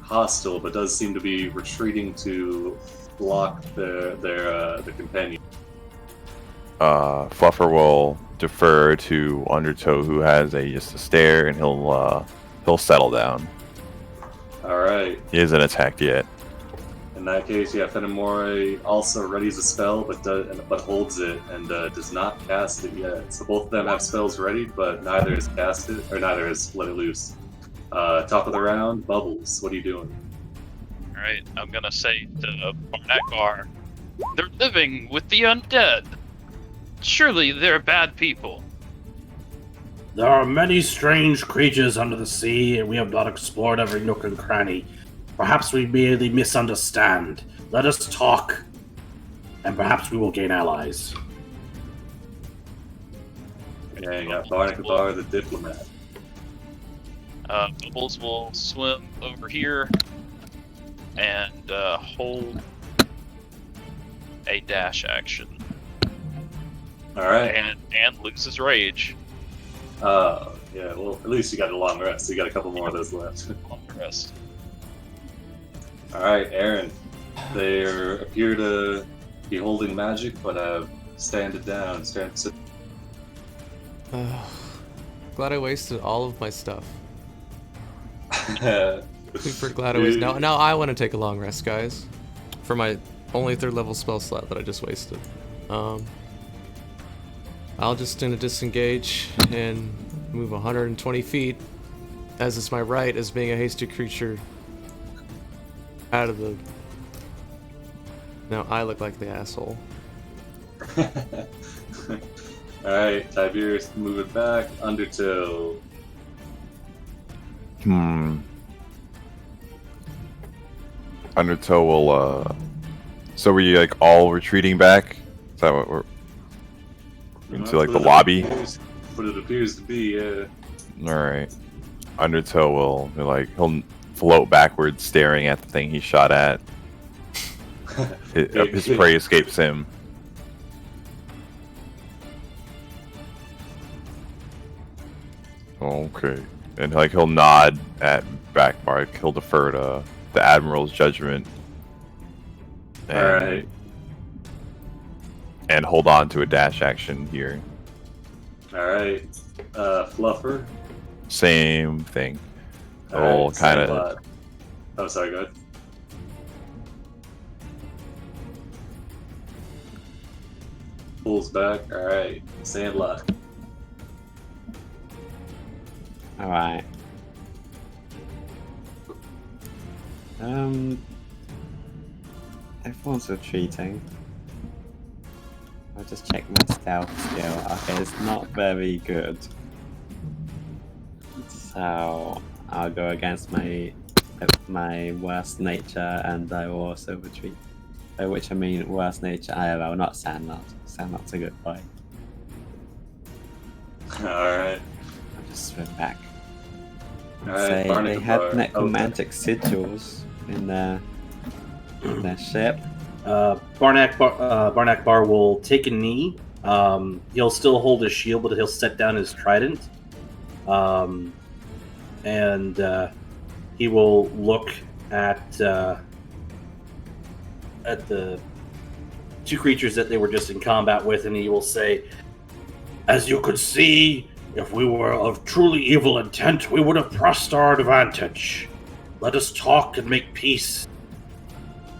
hostile, but does seem to be retreating to block their companion. Fluffer will defer to Undertow, who has just a stare, and he'll settle down. All right. He hasn't attacked yet. In that case, yeah, Fenimore also readies a spell, but holds it and does not cast it yet. So both of them have spells ready, but neither has cast it, or neither has let it loose. Top of the round, Bubbles. What are you doing? All right, I'm gonna say to Barnack, they're living with the undead. Surely they're bad people. There are many strange creatures under the sea, and we have not explored every nook and cranny. Perhaps we merely misunderstand. Let us talk, and perhaps we will gain allies. Yeah, you got Barnack the diplomat. Bubbles will swim over here and hold a dash action. All right. And loses rage. Yeah, well, at least you got a long rest. You got a couple more of those left. Long rest. All right, Aaron. They appear to be holding magic, but have standed down. Glad I wasted all of my stuff. Yeah. Super glad I wasted. Now I want to take a long rest, guys. For my only 3rd level spell slot that I just wasted. I'll just disengage and move 120 feet, as is my right as being a hasty creature. Out of the. Now I look like the asshole. Alright, Tiberius moving back. Undertow. Undertow will. So were you all retreating back? Is that what we're into the lobby? What it appears to be, yeah. Alright. Undertow will he'll float backwards, staring at the thing he shot at. His prey escapes him. Okay. And he'll nod at Backmark. He'll defer to the Admiral's judgment. Alright. And hold on to a dash action here. Alright. Fluffer. Same thing. All kind of. Oh, sorry, go ahead. Pulls back. Alright. Sandlot. Alright. Everyone's retreating. I'll just check my stealth skill. Okay, it's not very good. So I'll go against my worst nature, and I will also retreat. By which I mean worst nature IRL, not Sandlot. Sandlot's a good boy. Alright. I'll just swim back. Alright, Say they had necromantic sigils in their ship. Barnack Bar will take a knee. He'll still hold his shield, but he'll set down his trident. And he will look at the 2 creatures that they were just in combat with, and he will say, "As you could see, if we were of truly evil intent, we would have pressed our advantage. Let us talk and make peace,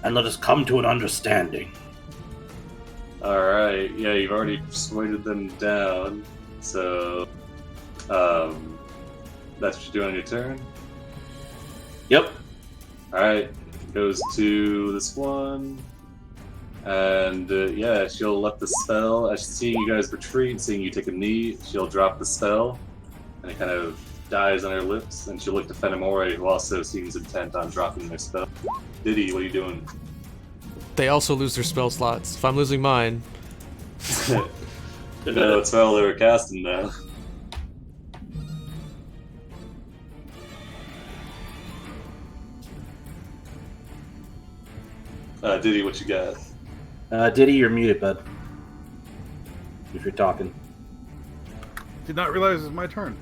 and let us come to an understanding." Alright, yeah, you've already persuaded them down, so that's what you do on your turn? Yep. Alright, goes to this one, and yeah, she'll let the spell, as seeing you guys retreat, seeing you take a knee, she'll drop the spell, and it kind of dies on her lips, and she'll look to Fenimore, who also seems intent on dropping their spell. Diddy, what are you doing? They also lose their spell slots. If I'm losing mine. Didn't know what spell they were casting now. Diddy, what you got? Diddy, you're muted, bud. If you're talking. Did not realize it was my turn.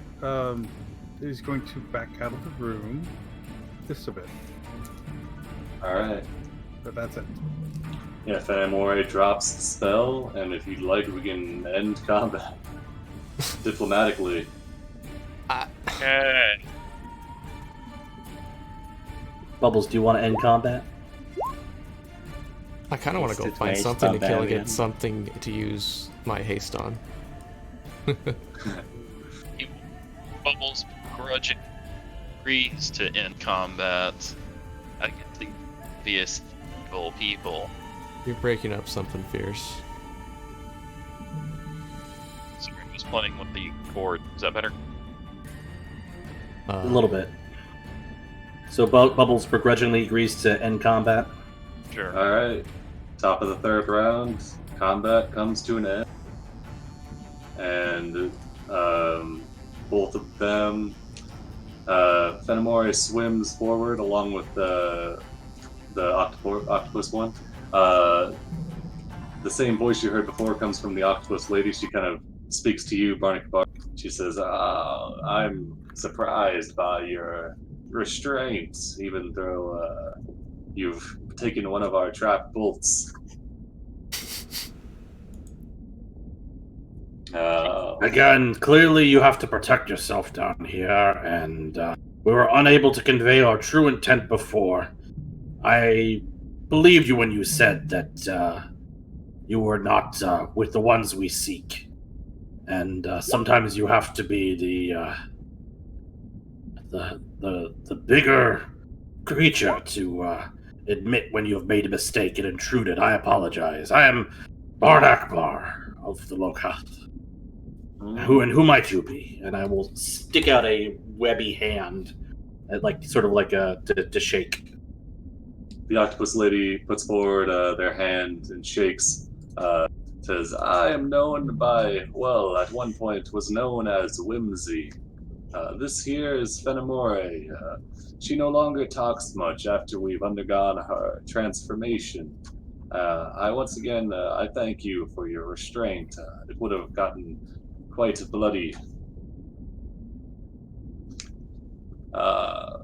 He's going to back out of the room just a bit. Alright. But that's it. Yeah, Fenimore drops the spell, and if you'd like, we can end combat. Diplomatically. Okay. Bubbles, do you want to end combat? I kind of want to go Wasted find waste something to kill and barbarian. get something to use my haste on. Bubbles begrudging agrees to end combat against the obvious evil people. You're breaking up something fierce. Sorry, I was playing with the chord. Is that better? A little bit. So Bubbles begrudgingly agrees to end combat. Sure. Alright. Top of the third round, combat comes to an end. And both of them, Fenimore swims forward along with the octopus one. The same voice you heard before comes from the octopus lady. She kind of speaks to you, Barnacle. She says, I'm surprised by your restraints, even though you've taken one of our trap bolts. Again, clearly you have to protect yourself down here, and we were unable to convey our true intent before. I believed you when you said that you were not with the ones we seek. And sometimes you have to be the bigger creature to admit when you have made a mistake and intruded. I apologize. I am Bard Akbar of the Locathah. Who might you be? And I will stick out a webby hand, sort of like to shake. The octopus lady puts forward their hand and shakes. Says, I am known by, well, at one point was known as Whimsy. This here is Fenimore. She no longer talks much after we've undergone her transformation. I once again, I thank you for your restraint. It would have gotten quite bloody.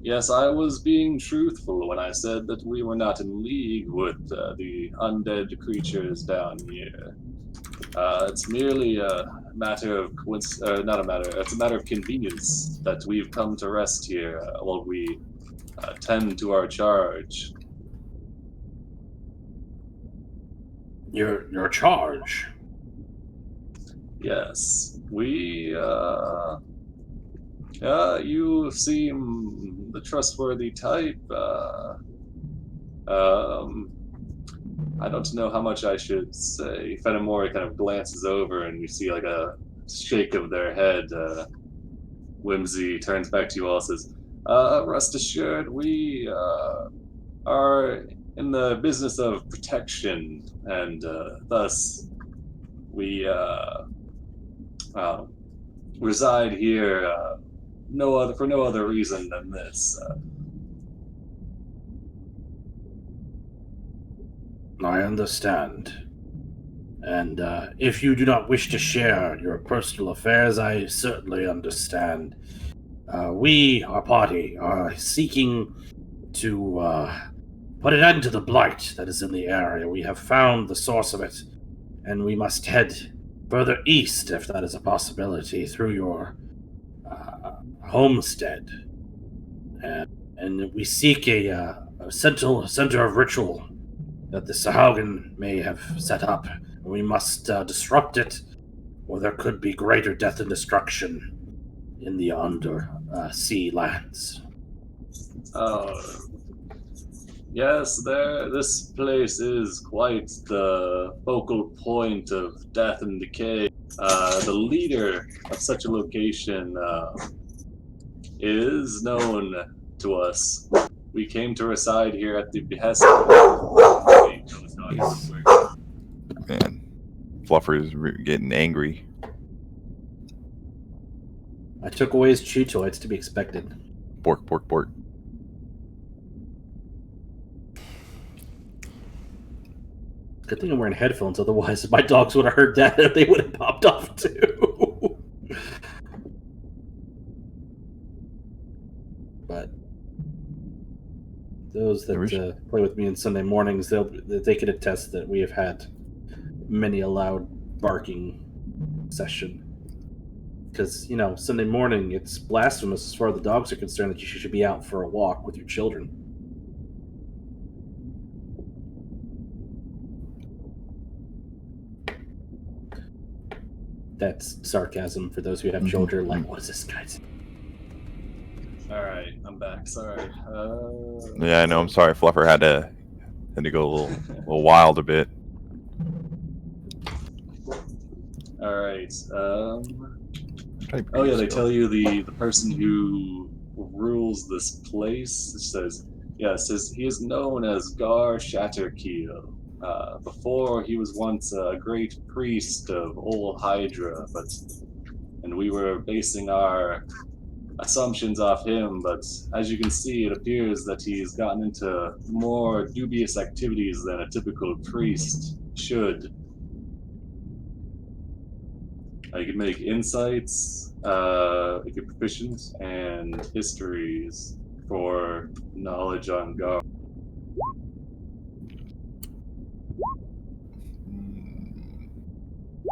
Yes, I was being truthful when I said that we were not in league with the undead creatures down here. It's merely a matter of it's a matter of convenience that we've come to rest here while we tend to our charge. Your charge? Yes, we, you seem the trustworthy type. I don't know how much I should say. Fenimore kind of glances over and you see like a shake of their head. Whimsy turns back to you all and says, rest assured, we are in the business of protection, and thus we reside here for no other reason than this. I understand. And if you do not wish to share your personal affairs, I certainly understand. We, our party, are seeking to put an end to the blight that is in the area. We have found the source of it, and we must head further east, if that is a possibility, through your homestead. And we seek a center of ritual that the Sahaugen may have set up. We must disrupt it, or there could be greater death and destruction in the undersea lands. Yes, this place is quite the focal point of death and decay. The leader of such a location is known to us. We came to reside here at the behest of... Man, Fluffer's getting angry. I took away his chew toy. It's to be expected. Bork, bork, bork. Good thing I'm wearing headphones, otherwise my dogs would have heard that and they would have popped off too. But those that play with me on Sunday mornings, they can attest that we have had many a loud barking session. Because, Sunday morning, it's blasphemous as far as the dogs are concerned that you should be out for a walk with your children. That's sarcasm for those who have children. Like, what is this guy saying? Alright, I'm back. Sorry. Yeah, I know. I'm sorry. Fluffer had to go a little wild a bit. Alright. Oh yeah, they tell you the person who rules this place says he is known as Gar Shatterkeel. Before he was once a great priest of Ol Hydra, and we were basing our assumptions off him, but as you can see, it appears that he's gotten into more dubious activities than a typical priest should. You can make insights, you can proficient, and histories for knowledge on Gar.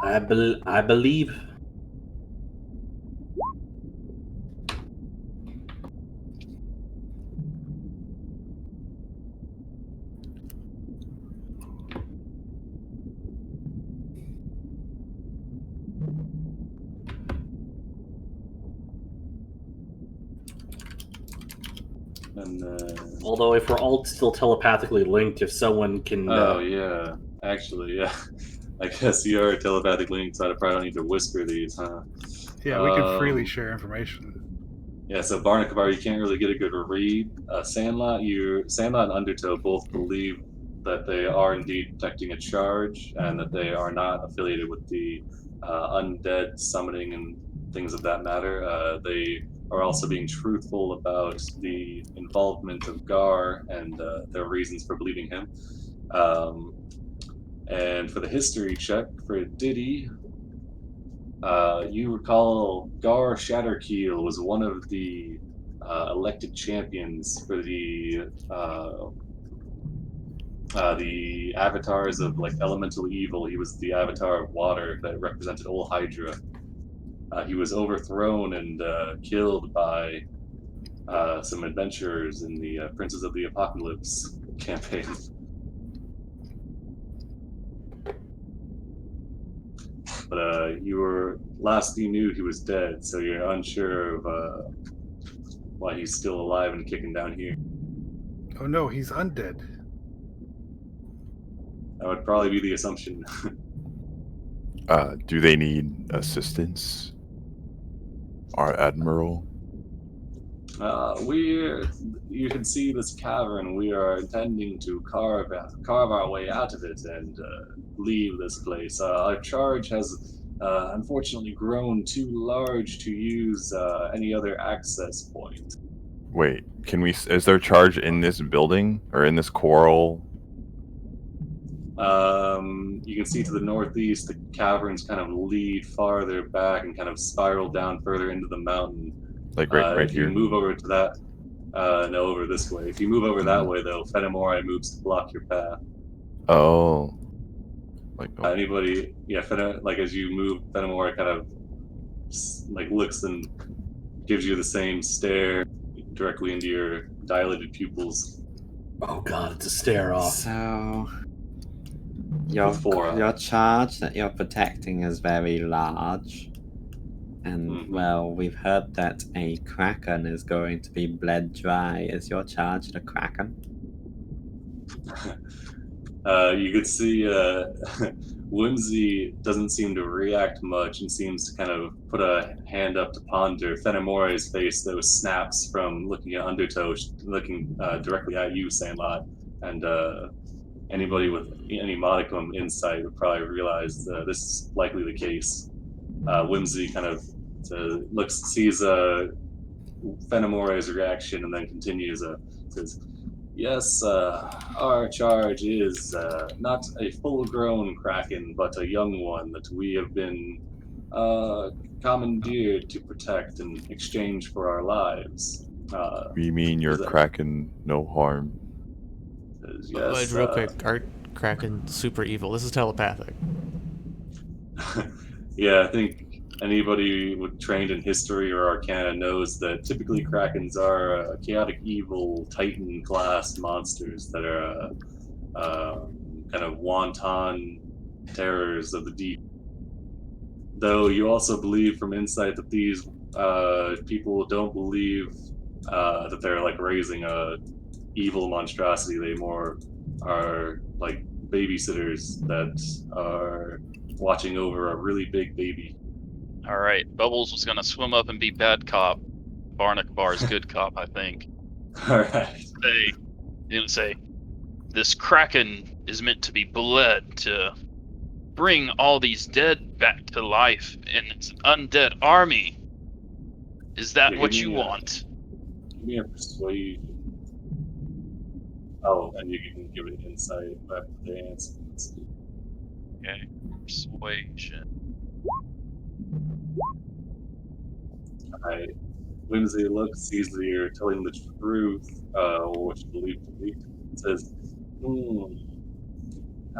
I believe. Although if we're all still telepathically linked, if someone can... Oh, yeah. Actually, yeah. I guess you are telepathically linked, so I probably don't need to whisper these, huh? Yeah, we can freely share information. Yeah, so Barnacabar, you can't really get a good read. Sandlot and Undertow both believe that they are indeed detecting a charge, and that they are not affiliated with the undead summoning and things of that matter. They are also being truthful about the involvement of Gar and their reasons for believing him. And for the history check, for Diddy, you recall Gar Shatterkeel was one of the elected champions for the avatars of elemental evil. He was the avatar of water that represented Ol Hydra. He was overthrown and killed by some adventurers in the Princes of the Apocalypse campaign. But last you knew he was dead, so you're unsure of why he's still alive and kicking down here. Oh no, he's undead. That would probably be the assumption. Do they need assistance? Our Admiral? You can see this cavern. We are intending to carve our way out of it and leave this place. Our charge has unfortunately grown too large to use any other access point. Wait, is there charge in this building or in this coral? You can see to the northeast, the caverns kind of lead farther back and kind of spiral down further into the mountain. Like right if here? you move over to that, no, over this way. If you move over that way, though, Fenimore moves to block your path. Oh. Anybody, as you move, Fenimore kind of looks and gives you the same stare directly into your dilated pupils. Oh god, it's a stare off. So your charge that you're protecting is very large. And, well, we've heard that a kraken is going to be bled dry. Is your charge the kraken? You could see Whimsy doesn't seem to react much and seems to kind of put a hand up to ponder. Fenimore's face, though, snaps from looking at Undertow, looking directly at you, Sandlot. And anybody with any modicum insight would probably realize this is likely the case. Whimsy kind of sees Fenimore's reaction and then continues, says, Yes, our charge is not a full-grown kraken, but a young one that we have been commandeered to protect in exchange for our lives. We mean you're Is that- Kraken, no harm. Yes. Real quick, are Kraken super evil? This is telepathic. Yeah, I think anybody trained in history or arcana knows that typically krakens are chaotic evil titan class monsters that are kind of wanton terrors of the deep. Though you also believe from insight that these people don't believe that they're like raising a evil monstrosity. They more are like babysitters that are watching over a really big baby. All right, Bubbles was gonna swim up and be bad cop. Barnack Bar's good cop, I think. All right. They didn't say this kraken is meant to be bled to bring all these dead back to life, and it's an undead army. Is that Yeah, what give you me want? Give me a persuasion. Oh, and you can give it insight after the answer. Let's see. Okay, persuasion. Alright. Whimsy looks, sees that you're telling the truth, or what you believe to be. Says,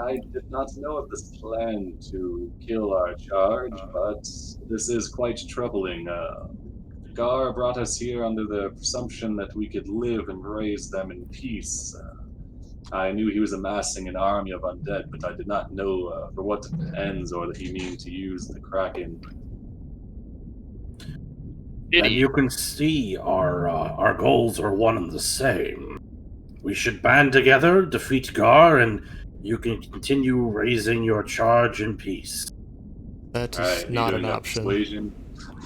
I did not know of this plan to kill our charge, but this is quite troubling. Gar brought us here under the presumption that we could live and raise them in peace. I knew he was amassing an army of undead, but I did not know for what ends or that he meant to use the Kraken. And you can see our goals are one and the same. We should band together, defeat Gar, and you can continue raising your charge in peace. That is Alright, you not doing an a option. persuasion?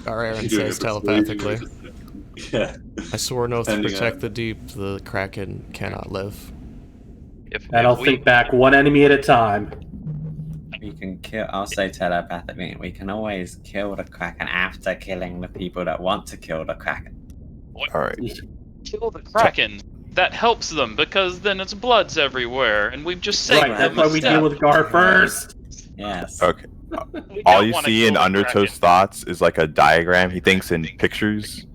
Our Aaron You doing a says persuasion telepathically. or just yeah. I swore an oath to Depending protect on- the deep. The Kraken cannot live. And I'll think back one enemy at a time. We can kill. I'll say telepathically. We can always kill the Kraken after killing the people that want to kill the Kraken. All right. Kill the kraken. That helps them because then it's bloods everywhere, and we've just saved Right, that's them why a we step. deal with Gar first. Yes. Okay. We All don't you wanna see in kill the Undertow's kraken. thoughts is like a diagram. He thinks in pictures.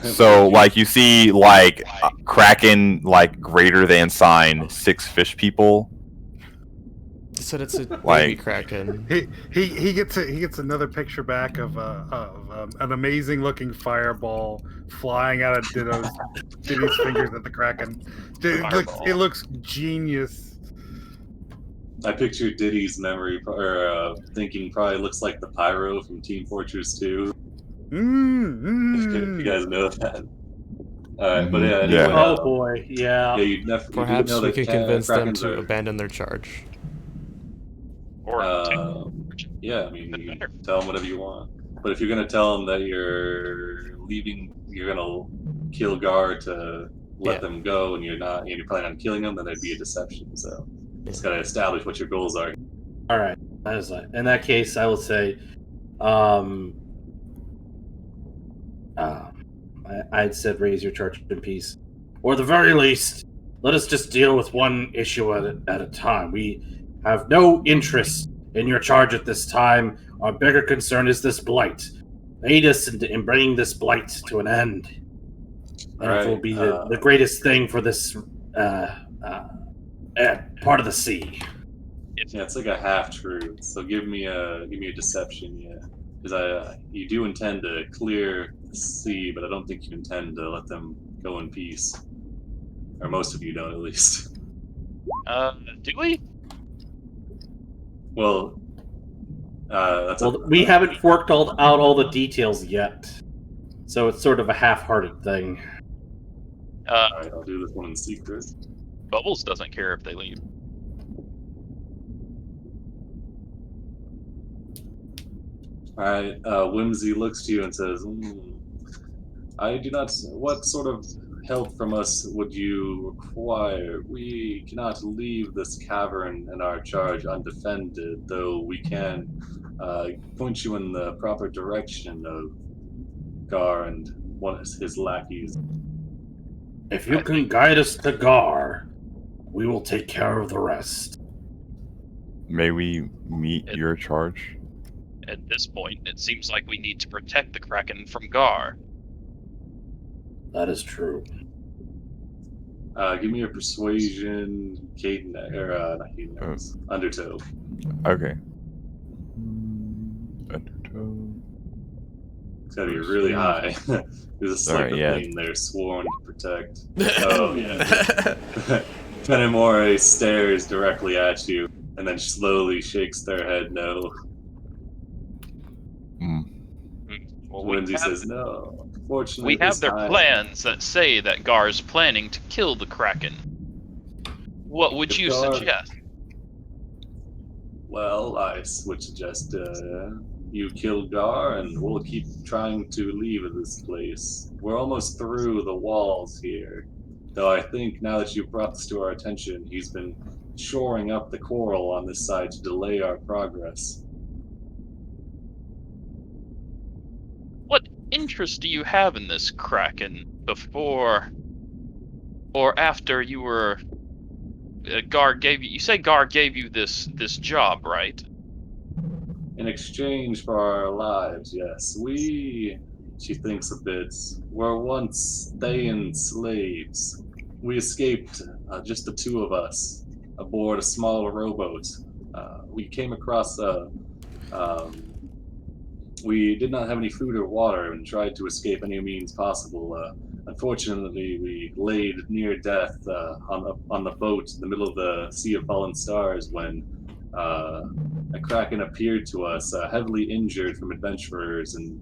So like you see like Kraken like greater than sign 6 fish people. He said it's a baby Like- Kraken. He gets another picture back of an amazing looking fireball flying out of Diddy's fingers at the Kraken. It looks genius. I picture Diddy's memory or thinking probably looks like the pyro from Team Fortress 2. If you guys know that. Alright, but yeah, anyway. Yeah. Oh boy, yeah. Yeah, you do Perhaps know we that can convince them Krakens to are- abandon their charge. Or yeah, I mean, you can tell them whatever you want. But if you're gonna tell them that you're leaving, you're gonna kill Gar to let Yeah. them go, and you're not, and you're planning on killing them, then that'd be a deception. So, just gotta establish what your goals are. All right. In that case, I will say, I'd said raise your charge in peace, or at the very least, let us just deal with one issue at a time. We have no interest in your charge at this time. Our bigger concern is this blight. Aid us in bringing this blight to an end, and it will be the greatest thing for this part of the sea. Yeah, it's like a half truth. So give me a deception, yeah, because you do intend to clear the sea, but I don't think you intend to let them go in peace, or most of you don't, at least. do we? Well, We haven't worked out all the details yet, so it's sort of a half-hearted thing. Alright, I'll do this one in secret. Bubbles doesn't care if they leave. Alright, Whimsy looks to you and says, I do not. What sort of help from us would you require? We cannot leave this cavern and our charge undefended, though we can point you in the proper direction of Gar and one of his lackeys. If you can guide us to Gar, we will take care of the rest. May we meet your charge? At this point, it seems like we need to protect the Kraken from Gar. That is true. Give me a persuasion, Caden, or not Caden, Undertow. Okay. Undertow. It's gotta be really high. There's a Alright, slight yeah. thing they're sworn to protect. Oh yeah. Fenimore stares directly at you and then slowly shakes their head no. Well, Whimsy says no. Fortunately, we have this their time, plans that say that Gar's planning to kill the Kraken. What would If you Gar- suggest? Well, I would suggest you kill Gar and we'll keep trying to leave this place. We're almost through the walls here. Though I think now that you've brought this to our attention, he's been shoring up the coral on this side to delay our progress. What interest do you have in this Kraken before or after you were Gar gave you? You say Gar gave you this job, right? In exchange for our lives, yes. She thinks a bit, were once Thayan slaves. We escaped, just the two of us, aboard a small rowboat. We came across we did not have any food or water and tried to escape any means possible. Unfortunately, we laid near death on the boat in the middle of the Sea of Fallen Stars when a kraken appeared to us, heavily injured from adventurers and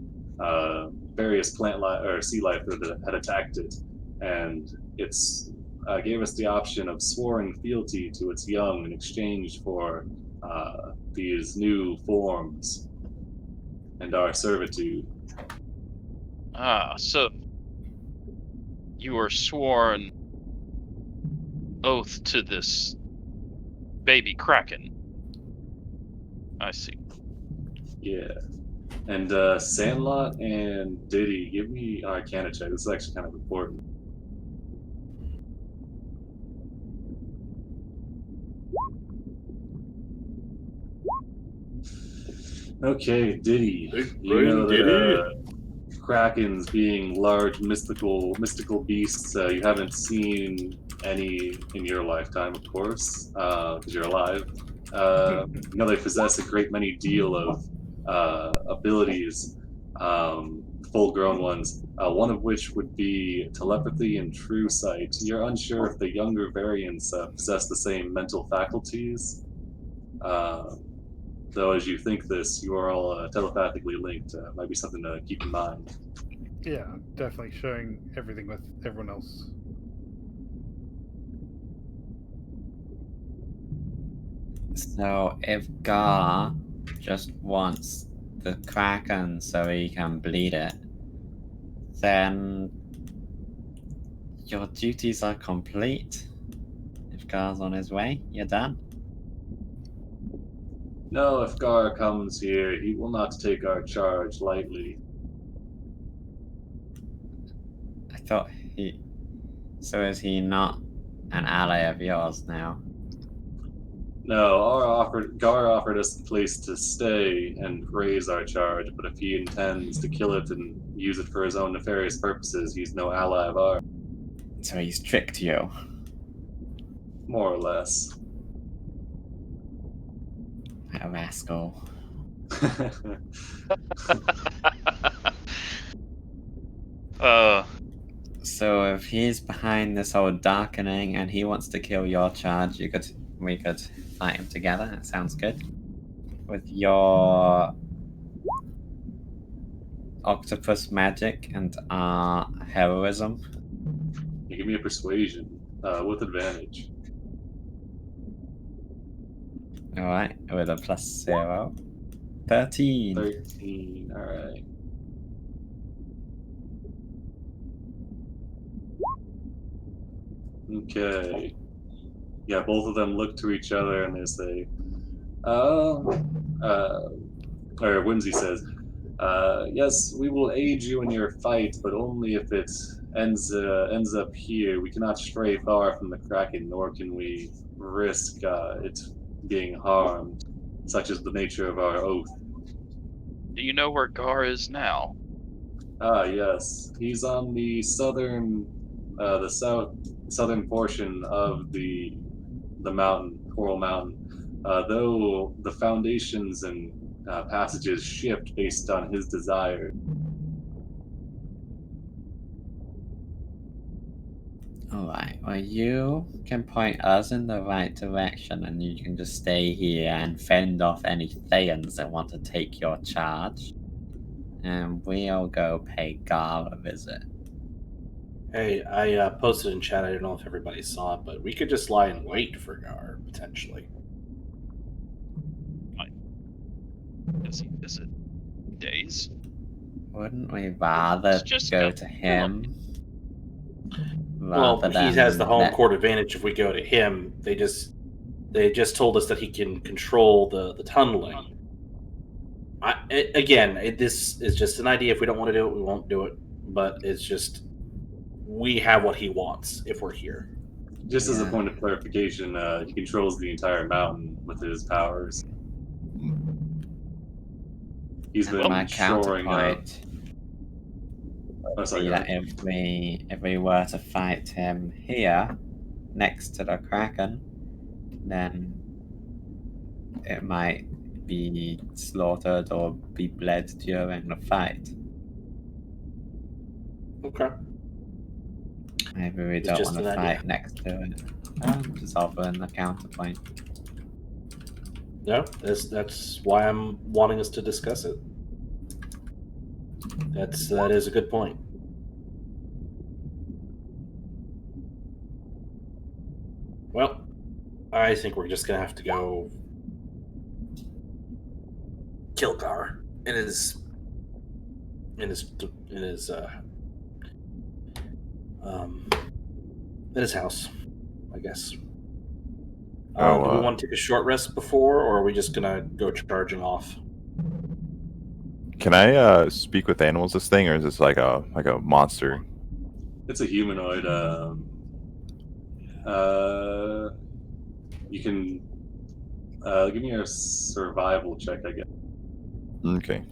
various plant life or sea life that had attacked it, and it's gave us the option of sworn fealty to its young in exchange for these new forms and our servitude. Ah, so you were sworn oath to this baby Kraken. I see. Yeah. And Sandlot and Diddy, give me Arcana check. This is actually kind of important. Okay, Diddy. You know that Krakens being large mystical beasts, you haven't seen any in your lifetime, of course, because you're alive. You know they possess a great many deal of abilities, full-grown ones. One of which would be telepathy and true sight. You're unsure if the younger variants possess the same mental faculties. Though as you think this, you are all telepathically linked. Might be something to keep in mind. Yeah, definitely sharing everything with everyone else. So if Gar just wants the Kraken so he can bleed it, then your duties are complete. If Gar's on his way, you're done. No, if Gar comes here, he will not take our charge lightly. I thought he... So is he not an ally of yours now? No, Gar offered us a place to stay and raise our charge, but if he intends to kill it and use it for his own nefarious purposes, he's no ally of ours. So he's tricked you. More or less. A rascal. So if he's behind this whole darkening and he wants to kill your charge, we could fight him together. That sounds good. With your octopus magic and heroism. You give me a persuasion with advantage. Alright, with a +0. 13. 13, alright. Okay. Yeah, both of them look to each other and they say, or Whimsy says, Yes, we will aid you in your fight, but only if it ends up here. We cannot stray far from the Kraken, nor can we risk it being harmed. Such is the nature of our oath. Do you know where Gar is now? Ah, yes. He's on the southern, southern portion of the mountain, Coral Mountain. Though the foundations and passages shift based on his desire. Alright, well, you can point us in the right direction, and you can just stay here and fend off any Thayans that want to take your charge. And we'll go pay Gar a visit. Hey, I posted in chat. I don't know if everybody saw it, but we could just lie in wait for Gar potentially. Does he visit days? Wouldn't we rather Just go go to him? Well, rather he has the than home let- court advantage if we go to him. They just told us that he can control the tunneling. This is just an idea. If we don't want to do it, we won't do it. But it's just we have what he wants if we're here. Just as a Yeah. point of clarification, he controls the entire mountain with his powers. He's And been my shoring up. counterpoint Oh, sorry, be go that ahead. if we were to fight him here, next to the Kraken, then it might be slaughtered or be bled during the fight. Okay. Maybe we It's don't just want to an fight idea. next to it. I'm just offering the counterpoint. No, that's why I'm wanting us to discuss it. That is a good point. Well, I think we're just gonna have to go kill Gar in his house, I guess. Do we want to take a short rest before, or are we just gonna go charging off? Can I speak with animals? This thing, or is this like a monster? It's a humanoid. You can give me a survival check, I guess. Okay.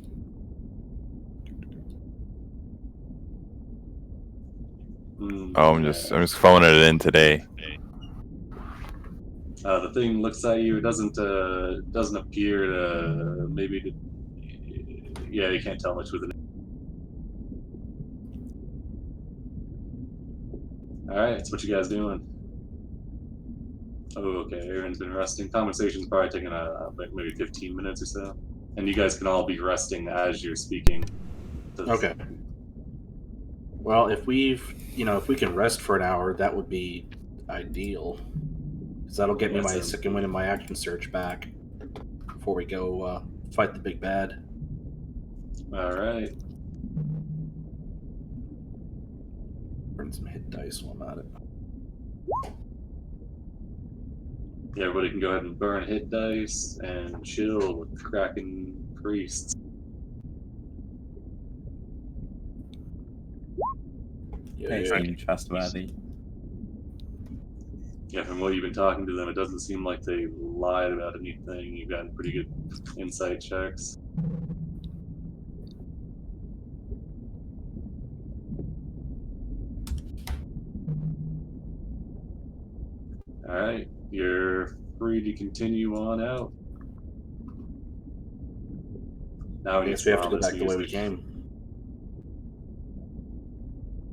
Oh, I'm just phoning it in today. The thing looks at you. It doesn't appear to maybe. Yeah, you can't tell much with it. All right, so what you guys doing? Oh, okay. Aaron's been resting. Conversation's probably taking maybe 15 minutes or so, and you guys can all be resting as you're speaking. Okay. Well, if we can rest for an hour, that would be ideal. Because that'll get me my second win in my action search back before we go fight the big bad. All right. Burn some hit dice while I'm at it. Yeah, everybody can go ahead and burn hit dice and chill with the Kraken priests. They seem trustworthy. Yeah, from what you've been talking to them, it doesn't seem like they lied about anything. You've gotten pretty good insight checks. Alright, you're free to continue on out. Now I guess we have to go back the way we came.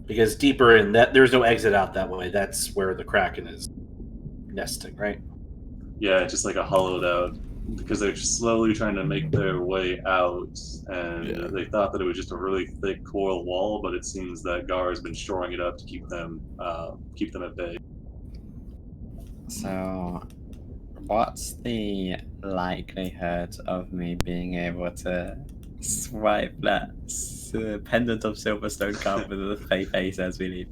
Because deeper in that, there's no exit out that way. That's where the Kraken is nesting, right? Yeah, just like a hollowed out. Because they're slowly trying to make their way out, and they thought that it was just a really thick coral wall, but it seems that Gar has been shoring it up to keep them at bay. So, what's the likelihood of me being able to swipe that pendant of Silverstone cup with a fake face as we leave?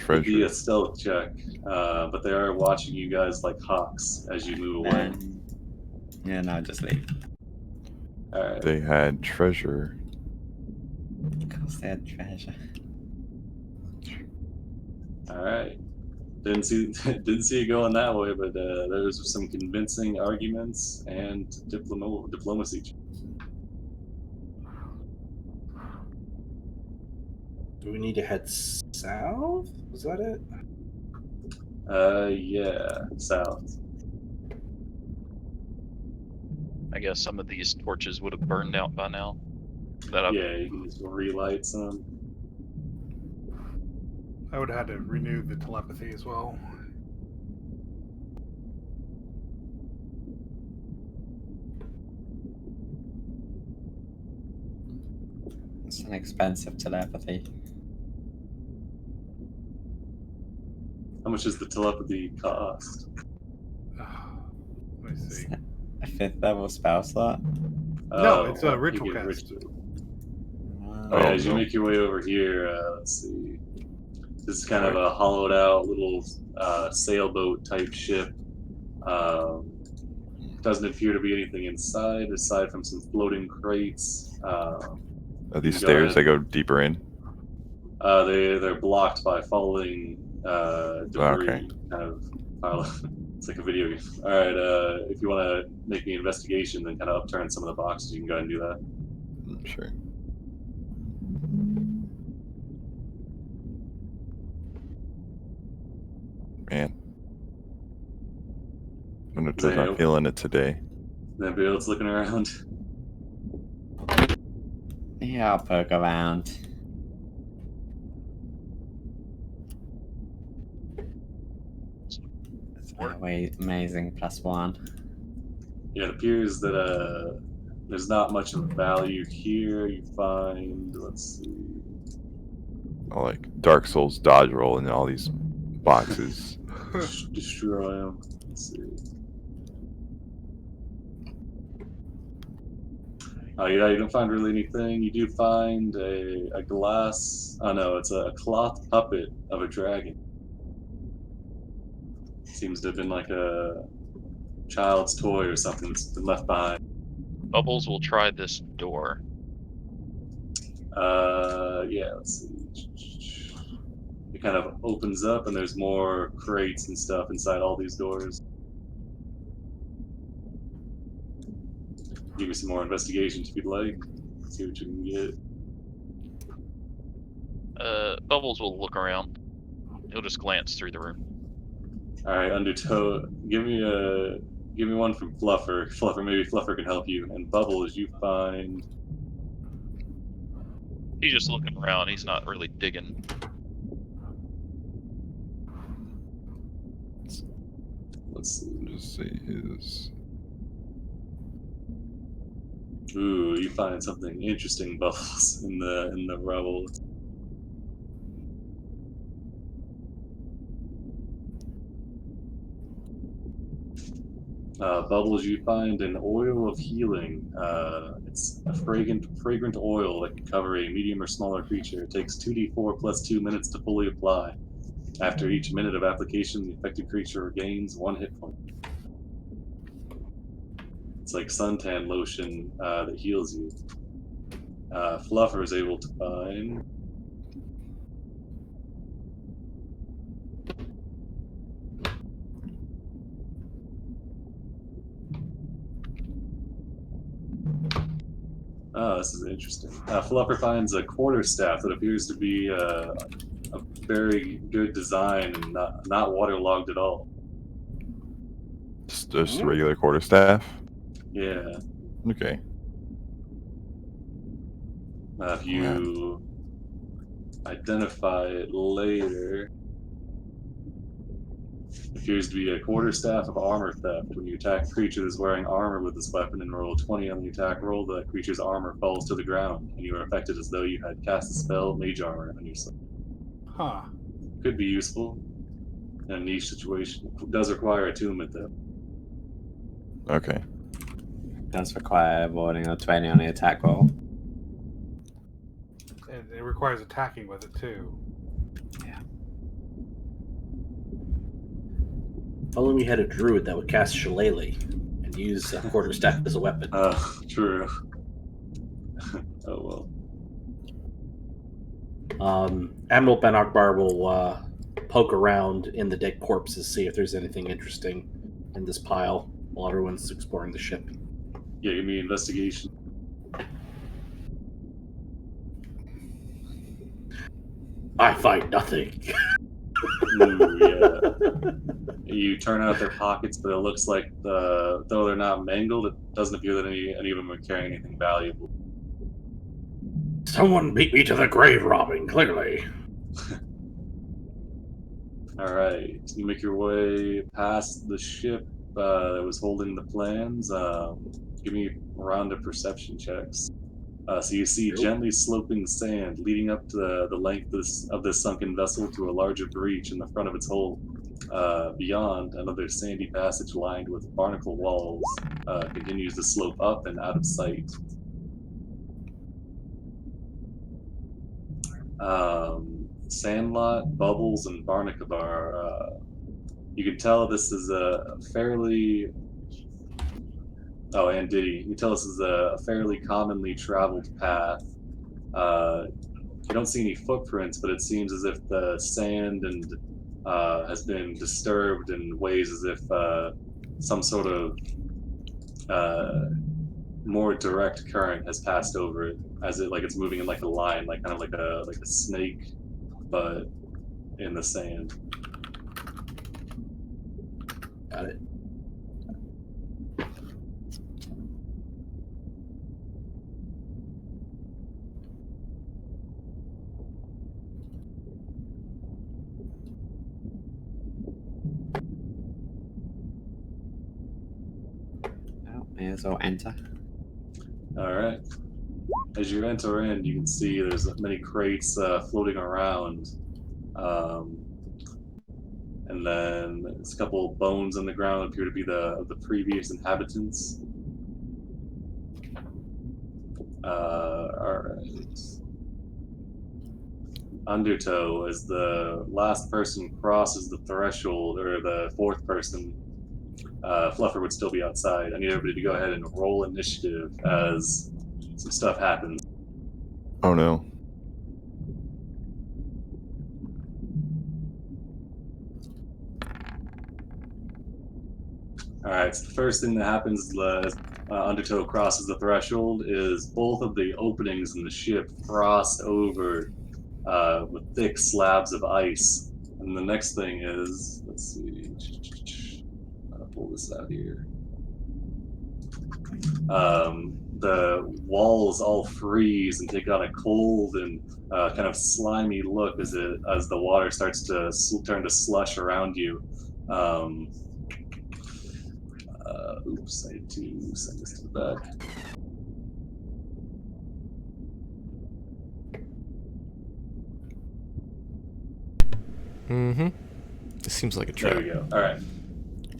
It'd be a stealth check, but they are watching you guys like hawks as you move away. Yeah, no, just leave. Alright. They had treasure. Of course they had treasure. Alright. Didn't see it going that way, but there's some convincing arguments and diplomacy. Do we need to head south? Is that it? Yeah, south. I guess some of these torches would have burned out by now. Yeah, you can just relight some. I would have had to renew the telepathy as well. It's an expensive telepathy. How much does the telepathy cost? Let me see. A 5th level spell slot? No, it's a you ritual get cast. Oh, yeah, as you no. make your way over here, let's see. This is kind of a hollowed out little sailboat type ship. Doesn't appear to be anything inside aside from some floating crates. Are these Go stairs ahead. that go deeper in? They're blocked by falling debris. Okay. Kind of pile. It's like a video game. All right. If you want to make the investigation, then kind of upturn some of the boxes, you can go ahead and do that. Sure. Man. I'm just Damn. not feeling it today. Anybody else looking around? Yeah, I'll poke around. It's amazing +1. Yeah, it appears that there's not much of value here. You find, let's see. I like Dark Souls dodge roll in all these boxes. Destroy them. Let's see. You don't find really anything. You do find a glass. Oh no, it's a cloth puppet of a dragon. Seems to have been like a child's toy or something that's been left behind. Bubbles will try this door. Yeah, let's see. It kind of opens up and there's more crates and stuff inside all these doors. Give you some more investigations if you'd like. See what you can get. Bubbles will look around. He'll just glance through the room. All right, Undertow, give me one from Fluffer. Fluffer, maybe Fluffer can help you. And Bubbles, you find. He's just looking around. He's not really digging. Let's see. Just see his. Ooh, you find something interesting, Bubbles, in the rubble. Bubbles, you find an oil of healing. It's a fragrant oil that can cover a medium or smaller creature. It takes 2d4 plus 2 minutes to fully apply. After each minute of application, the affected creature regains 1 hit point. It's like suntan lotion that heals you. Fluffer is able to find. Oh, this is interesting. Fluffer finds a quarterstaff that appears to be a very good design and not waterlogged at all. Just a regular quarterstaff? Yeah. Okay. If you identify it later, it appears to be a quarterstaff of armor theft. When you attack a creature that's wearing armor with this weapon and roll 20 on the attack roll, the creature's armor falls to the ground, and you are affected as though you had cast a spell, mage armor, on yourself. Huh. Could be useful in a niche situation. It does require attunement, though. Okay. Does require avoiding a 20 on the attack roll. And it requires attacking with it too. Yeah. If only we had a druid that would cast Shillelagh and use a quarterstaff as a weapon. True. Oh well. Admiral Ben Akbar will poke around in the dead corpses, see if there's anything interesting in this pile while everyone's exploring the ship. Yeah, give me investigation. I find nothing. Ooh, yeah. You turn out their pockets, but it looks like though they're not mangled, it doesn't appear that any of them are carrying anything valuable. Someone beat me to the grave robbing, clearly. Alright, you make your way past the ship that was holding the plans. Give me a round of perception checks. So you see gently sloping sand leading up to the length of this sunken vessel to a larger breach in the front of its hull. Beyond, another sandy passage lined with barnacle walls continues to slope up and out of sight. Sandlot, Bubbles, and Barnacabar. You can tell this is a fairly... Oh, and Diddy. You can tell this is a fairly commonly traveled path. You don't see any footprints, but it seems as if the sand and has been disturbed in ways as if some sort of more direct current has passed over it, as it like it's moving in like a line, like kind of like a snake, but in the sand. Got it. Well, may as well enter. Alright. As you enter in, you can see there's many crates floating around. And then there's a couple of bones on the ground that appear to be the previous inhabitants. Alright. Undertow, as the last person crosses the threshold, or the fourth person, Fluffer would still be outside. I need everybody to go ahead and roll initiative as some stuff happens. Oh no. Alright, so the first thing that happens as Undertow crosses the threshold is both of the openings in the ship frost over with thick slabs of ice. And the next thing is, let's see, I'll pull this out here. The walls all freeze and take on a cold and kind of slimy look as the water starts to turn to slush around you. Oops, I need to send this to the back. Mm-hmm. It seems like a trap. There we go. All right.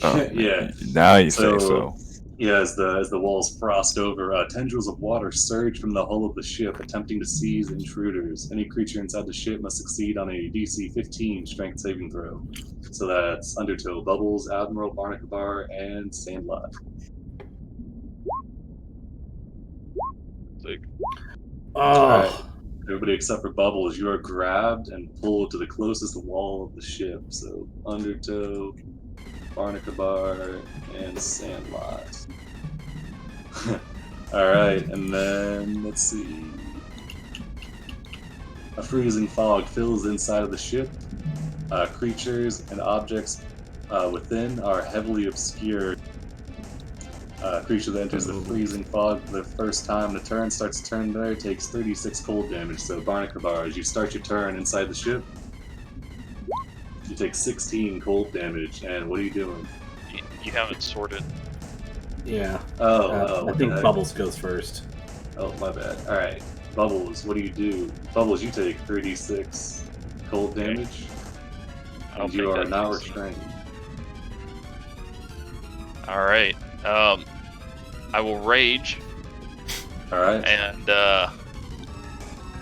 Oh, Yeah. Now you say so. Yeah, as the walls frost over, tendrils of water surge from the hull of the ship, attempting to seize intruders. Any creature inside the ship must succeed on a DC 15 strength saving throw. So that's Undertow, Bubbles, Admiral, Barnacabar, and Sandlot. Alright. Everybody except for Bubbles, you are grabbed and pulled to the closest wall of the ship. So Undertow, Barnacabar, and Sandlot. Alright, and then let's see. A freezing fog fills inside of the ship. Creatures and objects within are heavily obscured. Creature that enters the freezing fog for the first time in a turn starts to turn there, takes 36 cold damage. So Barnacabar, as you start your turn inside the ship, you take 16 cold damage. And what are you doing? You haven't sorted. Yeah. I I think Bubbles goes first. Oh, my bad. Alright. Bubbles, what do you do? Bubbles, you take 36 cold damage. And you are not restrained. Alright. I will rage. Alright. And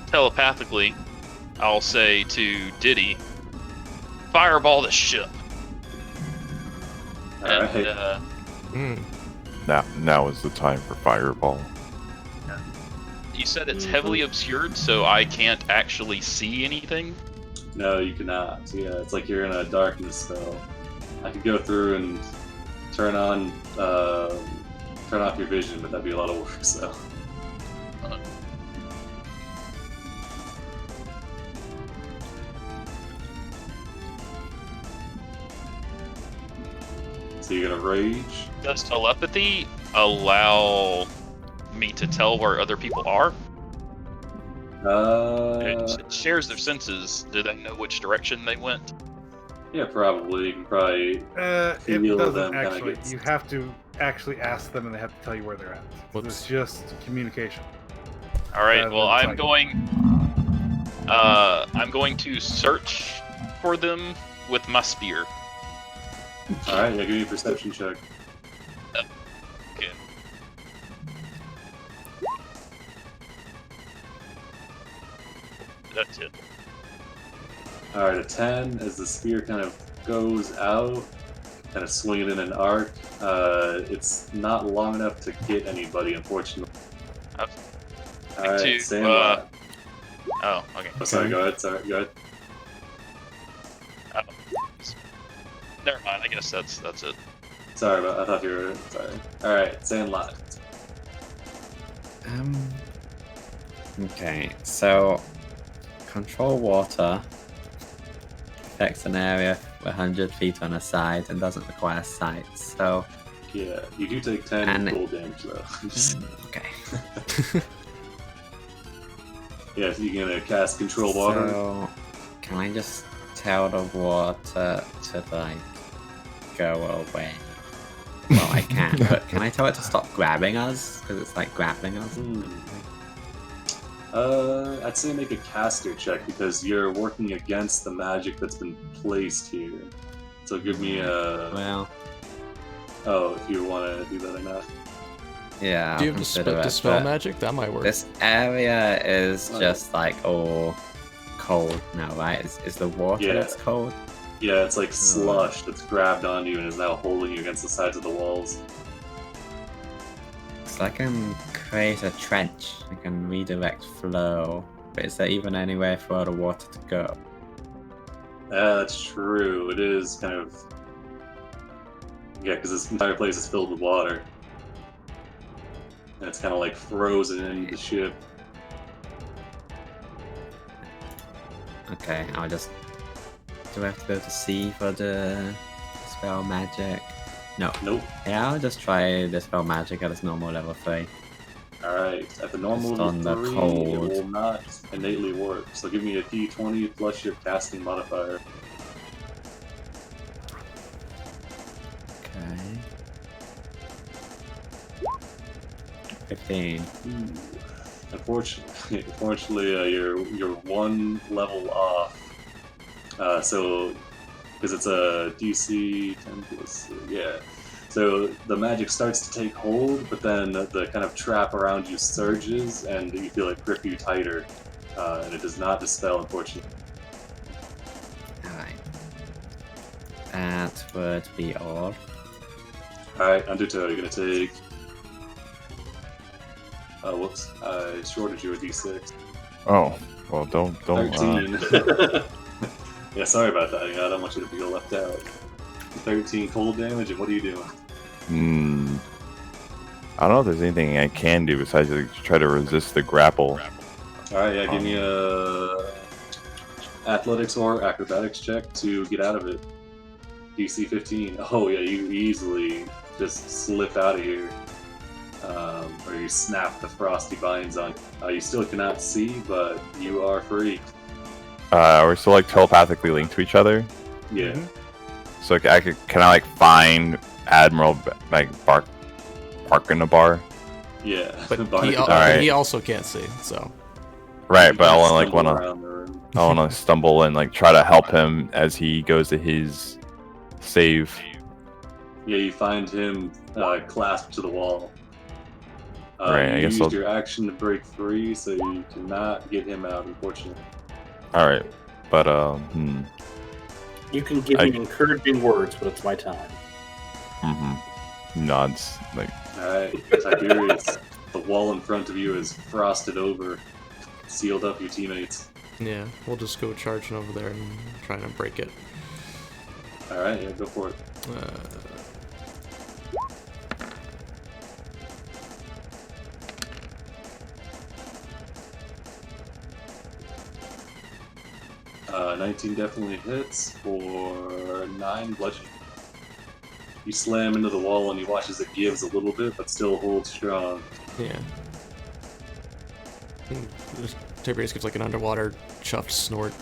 telepathically, I'll say to Diddy, fireball the ship. Alright. And Now is the time for fireball. You said it's heavily obscured, so I can't actually see anything? No, you cannot. Yeah, it's like you're in a darkness spell. I could go through and turn off your vision, but that'd be a lot of work. So. So you're gonna rage. Does telepathy allow me to tell where other people are? It shares their senses. Do they know which direction they went? Yeah, probably. You can probably It feel doesn't them kind of actually. get. You have to actually ask them, and they have to tell you where they're at. Whoops. It's just communication. All right. Rather Well, than I'm psychic. going to search for them with my spear. All right, yeah, give me a perception check. Okay. That's it. All right, a 10 as the spear kind of goes out, kind of swinging in an arc. It's not long enough to get anybody, unfortunately. All right, Sandlot. Oh, okay. Oh, sorry, go ahead. Sorry, go ahead. Never mind. I guess that's it. Sorry I thought you were. Sorry. All right, Sandlot. Okay, so control water affects an area 100 feet on a side and doesn't require sight. So Yeah, you do take 10 And- cold damage though. okay. Yeah, so you're gonna cast control water. So can I just tell the water to like go away? Well, I can, but can I tell it to stop grabbing us? Because it's like grappling us. I'd say make a caster check because you're working against the magic that's been placed here. So give me a. Well, Oh, if you want to do that or not. yeah. Do you I'll have consider it, dispel but magic? That might work. This area is Oh. just like all cold now, right? Is the water Yeah. that's cold? Yeah, it's like slush that's grabbed onto you and is now holding you against the sides of the walls. So I can create a trench. I can redirect flow. But is there even anywhere for the water to go? That's true. It is kind of. Yeah, because this entire place is filled with water. And it's kind of like frozen in the ship. Okay, I'll just. Do I have to go to sea for the spell magic? No. Nope. Yeah, I'll just try the spell magic at its normal level 3. Alright, at the normal Just on the level 3, cold. it will not innately work. So give me a d20 plus your casting modifier. Okay. 15. Unfortunately, you're one level off. So, because it's a DC 10 plus, yeah. So the magic starts to take hold, but then the kind of trap around you surges, and you feel it grip you tighter, and it does not dispel, unfortunately. Alright. That would be all. All right, Undertow, you're gonna take. Whoops! I shorted you a d6. Oh, well, don't. 13. Yeah, sorry about that. I don't want you to feel left out. 13 cold damage, and what are you doing? I don't know if there's anything I can do besides like, try to resist the grapple. All right, yeah, give me a athletics or acrobatics check to get out of it. DC 15. Oh yeah, you easily just slip out of here, or you snap the frosty binds on. You still cannot see, but you are free. We're still like telepathically linked to each other. Yeah. So like, can I like find Admiral like park in a bar? Yeah. But Barnacle. he also can't see, so. Right, but I You want to stumble around the room. I want to stumble and like try to help him as he goes to his save. Yeah, you find him clasped to the wall. Right, I you guess used I'll- your action to break free, so you cannot get him out, unfortunately. All right, but You can give me encouraging words, but it's my time. nods like Alright, Tiberius. the wall in front of you is frosted over, sealed up your teammates. Yeah, we'll just go charging over there and trying to break it. Alright, yeah, go for it. 19 definitely hits for 9 bludgeoning. You slam into the wall and you watch as it gives a little bit, but still holds strong. Yeah. Tiberius gives like an underwater chuffed snort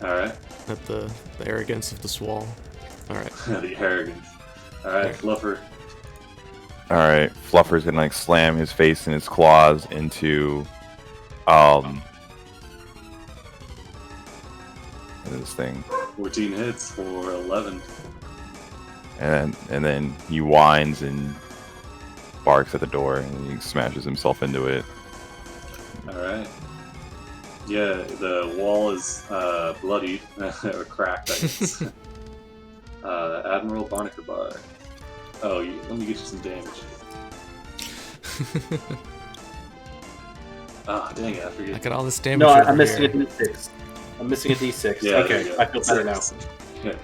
Alright. at the arrogance of this wall. Alright. The arrogance. Alright, Fluffer. Alright, Fluffer's gonna like slam his face and his claws into this thing. 14 hits for 11. And then he whines and barks at the door and he smashes himself into it. Alright. Yeah, the wall is bloodied, or cracked, I guess. Admiral Barnacabar. Oh, let me get you some damage. Ah, dang it, I forget. I got all this damage. No, over I'm missing here. a D6. I'm missing a D6. Yeah, okay, I feel better now. Yeah.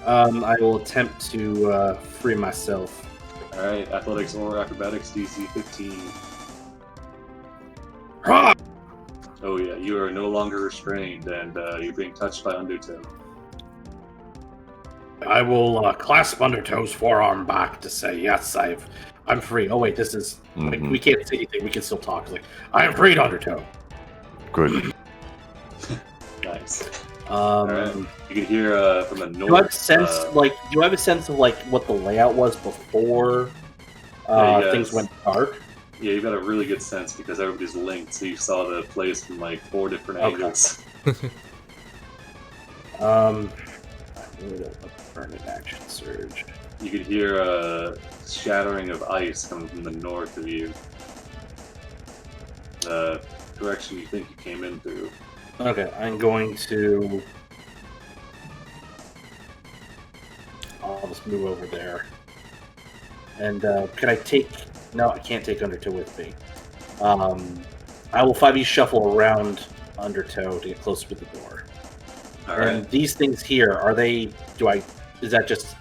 I will attempt to free myself. Alright, athletics or acrobatics, DC 15. Ah! Oh yeah, you are no longer restrained, and you're being touched by Undertow. I will clasp Undertow's forearm back to say, yes, I'm free. Oh wait, this is like, we can't say anything. We can still talk. Like, I am freed, Undertow. Good. Nice. Alright. You can hear from the north. Do I have a sense, do I have a sense of like what the layout was before things went dark? Yeah, you've got a really good sense because everybody's linked, so you saw the place from like 4 different angles. I really don't want to burn an action surge. You could hear a shattering of ice coming from the north of you. The direction you think you came in through. Okay, I'm going to... I'll just move over there. And can I take... No, I can't take Undertow with me. I will 5e shuffle around Undertow to get closer to the door. And these things here, are they... Is that just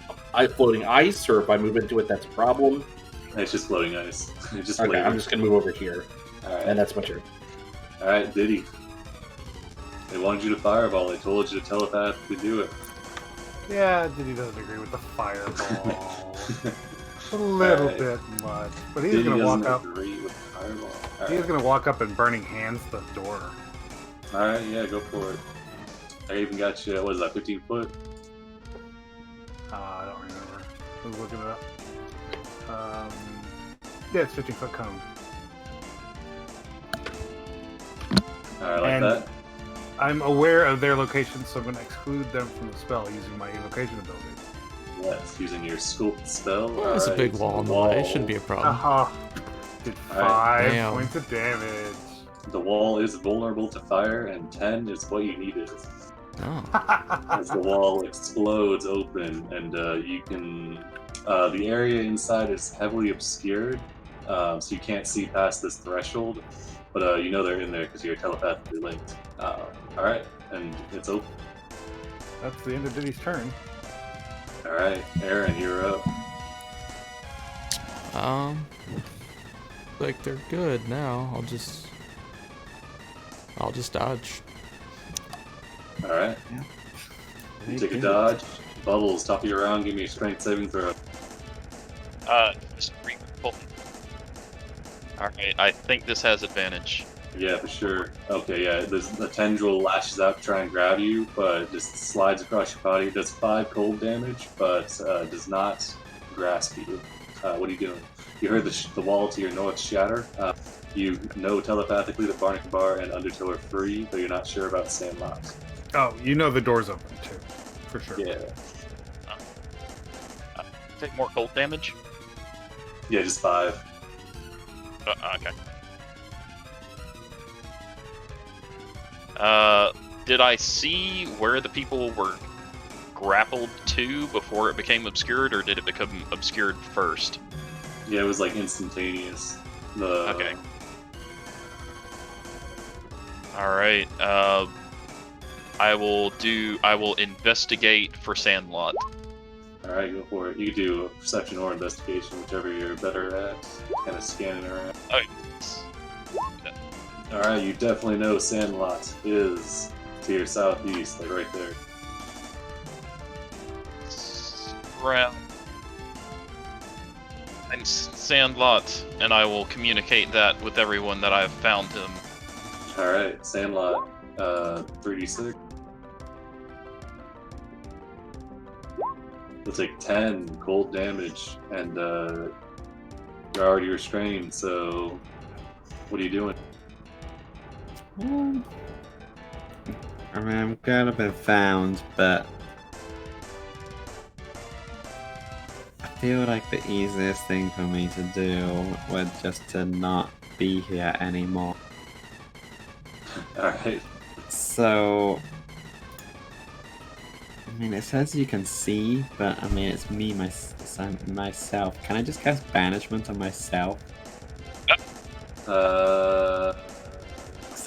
floating ice, or if I move into it, that's a problem? It's just floating ice. It's just okay, I'm just going to move over here. And that's my turn. Alright, Diddy. They wanted you to fireball. They told you to telepathically do it. Yeah, Diddy doesn't agree with the fireball. A little bit much. But he's going to walk up. Agree with the fireball. He's going to walk up and burning hands the door. Alright, yeah, go for it. I even got you, what is that, 15 foot? I don't remember. I was looking it up. Yeah, it's 15 foot cone. Alright, like that. I'm aware of their location, so I'm going to exclude them from the spell using my evocation ability. Yes, using your sculpt spell. Well, there's a big wall in the way. It shouldn't be a problem. Did 5 points of damage. The wall is vulnerable to fire, and 10 is what you needed. Oh. As the wall explodes open, and you can... the area inside is heavily obscured, so you can't see past this threshold, but you know they're in there because you're telepathically linked. Alright, and it's open. That's the end of Diddy's turn. Alright, Aaron, you're up. Like they're good now. I'll just dodge. Alright. Yeah. You take a dodge. Bubbles, top of your round, give me a strength saving throw. Just re-pull. Alright, I think this has advantage. Yeah, for sure. Okay, yeah, the tendril lashes out to try and grab you, but just slides across your body. It does 5 cold damage, but does not grasp you. What are you doing? You heard the wall to your north shatter. You know telepathically that Barnacabar and Undertow are free, but you're not sure about Sandlock. Oh, you know the door's open, too. For sure. Yeah. Take more cold damage? Yeah, just 5. Okay. Did I see where the people were grappled to before it became obscured, or did it become obscured first? Yeah, it was like instantaneous. Okay. Alright, I will investigate for Sandlot. Alright, go for it. You can do perception or investigation, whichever you're better at. Kind of scanning around. Alright, you definitely know Sandlot is to your southeast, like right there. Around. I'm Sandlot, and I will communicate that with everyone that I've found him. Alright, Sandlot, 3d6. You'll take 10 cold damage, and you're already restrained, so what are you doing? I mean, I'm gonna be found, but I feel like the easiest thing for me to do would just to not be here anymore. Alright. So, I mean, it says you can see, but I mean, it's me, myself. Can I just cast banishment on myself? Because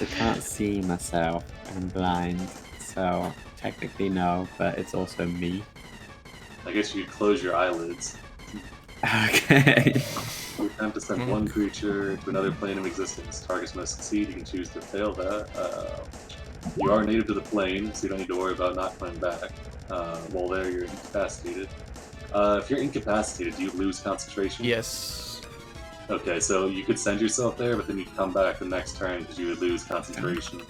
I can't see myself. I'm blind, so technically no, but it's also me. I guess you could close your eyelids. Okay. You attempt to send one creature to another plane of existence. Targets must succeed. You can choose to fail that. You are native to the plane, so you don't need to worry about not coming back. While there, you're incapacitated. If you're incapacitated, do you lose concentration? Yes. Okay, so you could send yourself there, but then you'd come back the next turn because you would lose concentration.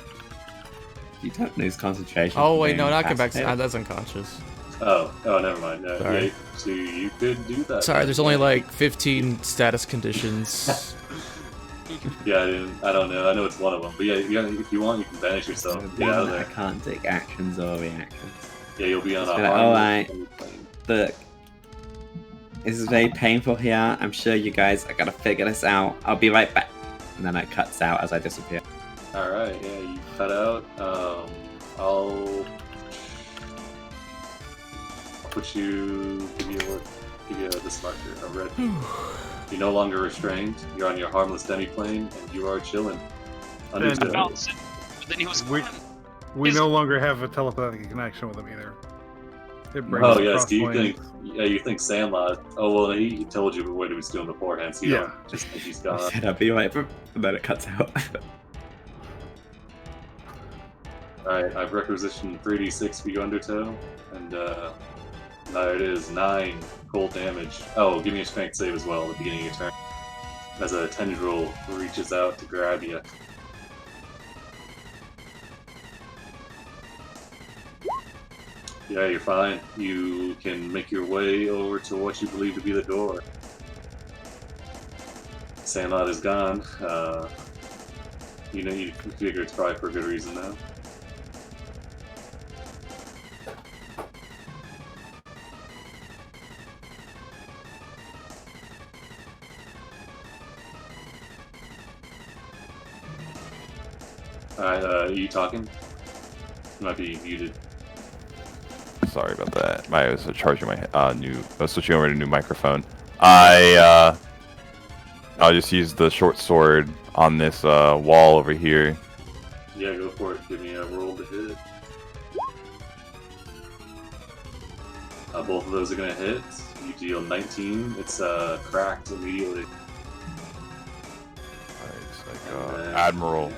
You don't lose concentration. Oh from wait, being no, not come back. incapacitated. That's unconscious. Oh, never mind. Sorry. Yeah, so you could do that. Sorry, there's only like 15 status conditions. Yeah, I don't know. I know it's one of them. But yeah, if you want, you can banish yourself. So Get out of I there. can't take actions or reactions. Yeah, you'll be on Just a be like, harmless alright. plane. Look, this is very painful here. I'm sure you guys are gonna figure this out. I'll be right back. And then it cuts out as I disappear. Alright, yeah, you cut out. I'll put you, give you this marker, a red. You're no longer restrained. You're on your harmless demi-plane, and you are chilling. Understood. But then he was We- gone. We no longer have a telepathic connection with him either. It brings Oh us yes, across do you planes. think? Yeah, you think Sandlot? Oh well, he told you what he was doing beforehand, so you Yeah. don't just think he's I gone. said I'll be right back. And then it cuts out. Alright, I've requisitioned 3d6 for you, Undertow, and there it is, 9 cold damage. Oh, give me a strength save as well at the beginning of your turn. As a tendril reaches out to grab you. Yeah, you're fine. You can make your way over to what you believe to be the door. Sandlot is gone. You figure it's probably for a good reason now. Alright, are you talking? You might be muted. Sorry about that. I was charging my switching over to a new microphone. I'll just use the short sword on this wall over here. Yeah, go for it. Give me a roll to hit. Both of those are gonna hit. You deal 19. It's cracked immediately. It's like And then- Admiral.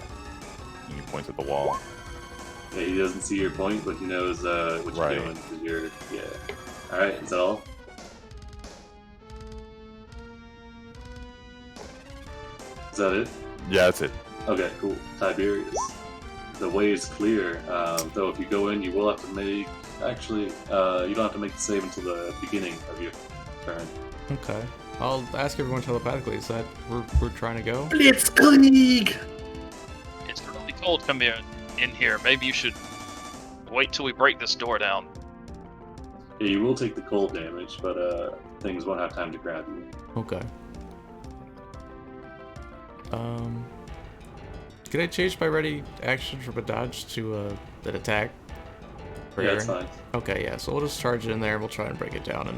And he points at the wall. Yeah, he doesn't see your point, but he knows what you're Right. doing. 'Cause you're, yeah. Alright, is that all? Is that it? Yeah, that's it. Okay, cool. Tiberius. The way is clear, though if you go in, you will have to make... Actually, you don't have to make the save until the beginning of your turn. Okay. I'll ask everyone telepathically. Is that we're trying to go? Blitzkrieg! It's really cold in here. Maybe you should wait till we break this door down. Yeah, you will take the cold damage, but things won't have time to grab you. Okay. Can I change my ready action from a dodge to an attack? Yeah, that's fine. Okay, yeah. So we'll just charge it in there. We'll try and break it down in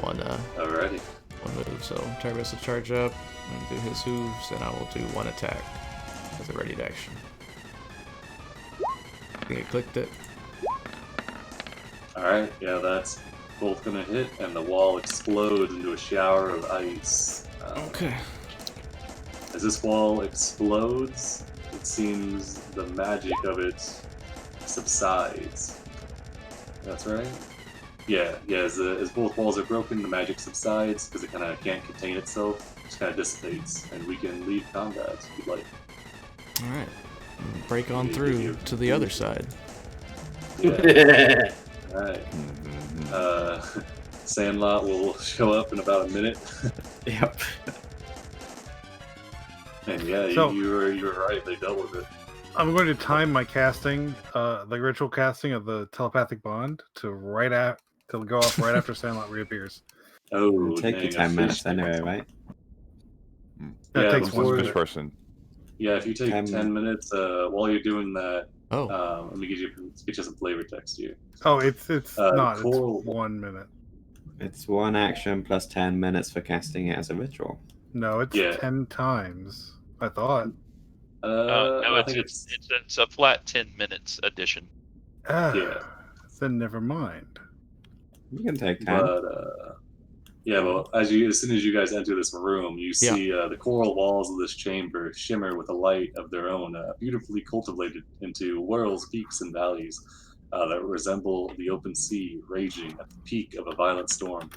one Alrighty. move. So Tyrus will charge up and do his hooves, and I will do one attack as a ready to action. I think I clicked it. Alright, yeah, that's both gonna hit, and the wall explodes into a shower of ice. Okay. As this wall explodes, it seems the magic of it subsides. That's right? Yeah, as both walls are broken, the magic subsides because it kind of can't contain itself. It just kind of dissipates, and we can leave combat if you'd like. Alright. Break on through to the other side. Yeah. Alright. Sandlot will show up in about a minute. Yep. And yeah, So- you were right, they dealt with it. I'm going to time my casting, the ritual casting of the telepathic bond to go off right after Sandlot reappears. Oh, It'll take you dang, 10 a minutes fish. anyway, right? That Yeah, takes before- one Fish minute. person. Yeah, if you take 10 minutes, while you're doing that, Oh. let me get you some flavor text here. Oh, it's not. coral- It's 1 minute. It's one action plus 10 minutes for casting it as a ritual. No, it's Yeah. 10 times. I thought. No, I think it's a flat 10 minutes addition. Yeah. Then never mind. You can take 10. But yeah, well, as soon as you guys enter this room, you see the coral walls of this chamber shimmer with a light of their own, beautifully cultivated into whirls, peaks, and valleys that resemble the open sea raging at the peak of a violent storm.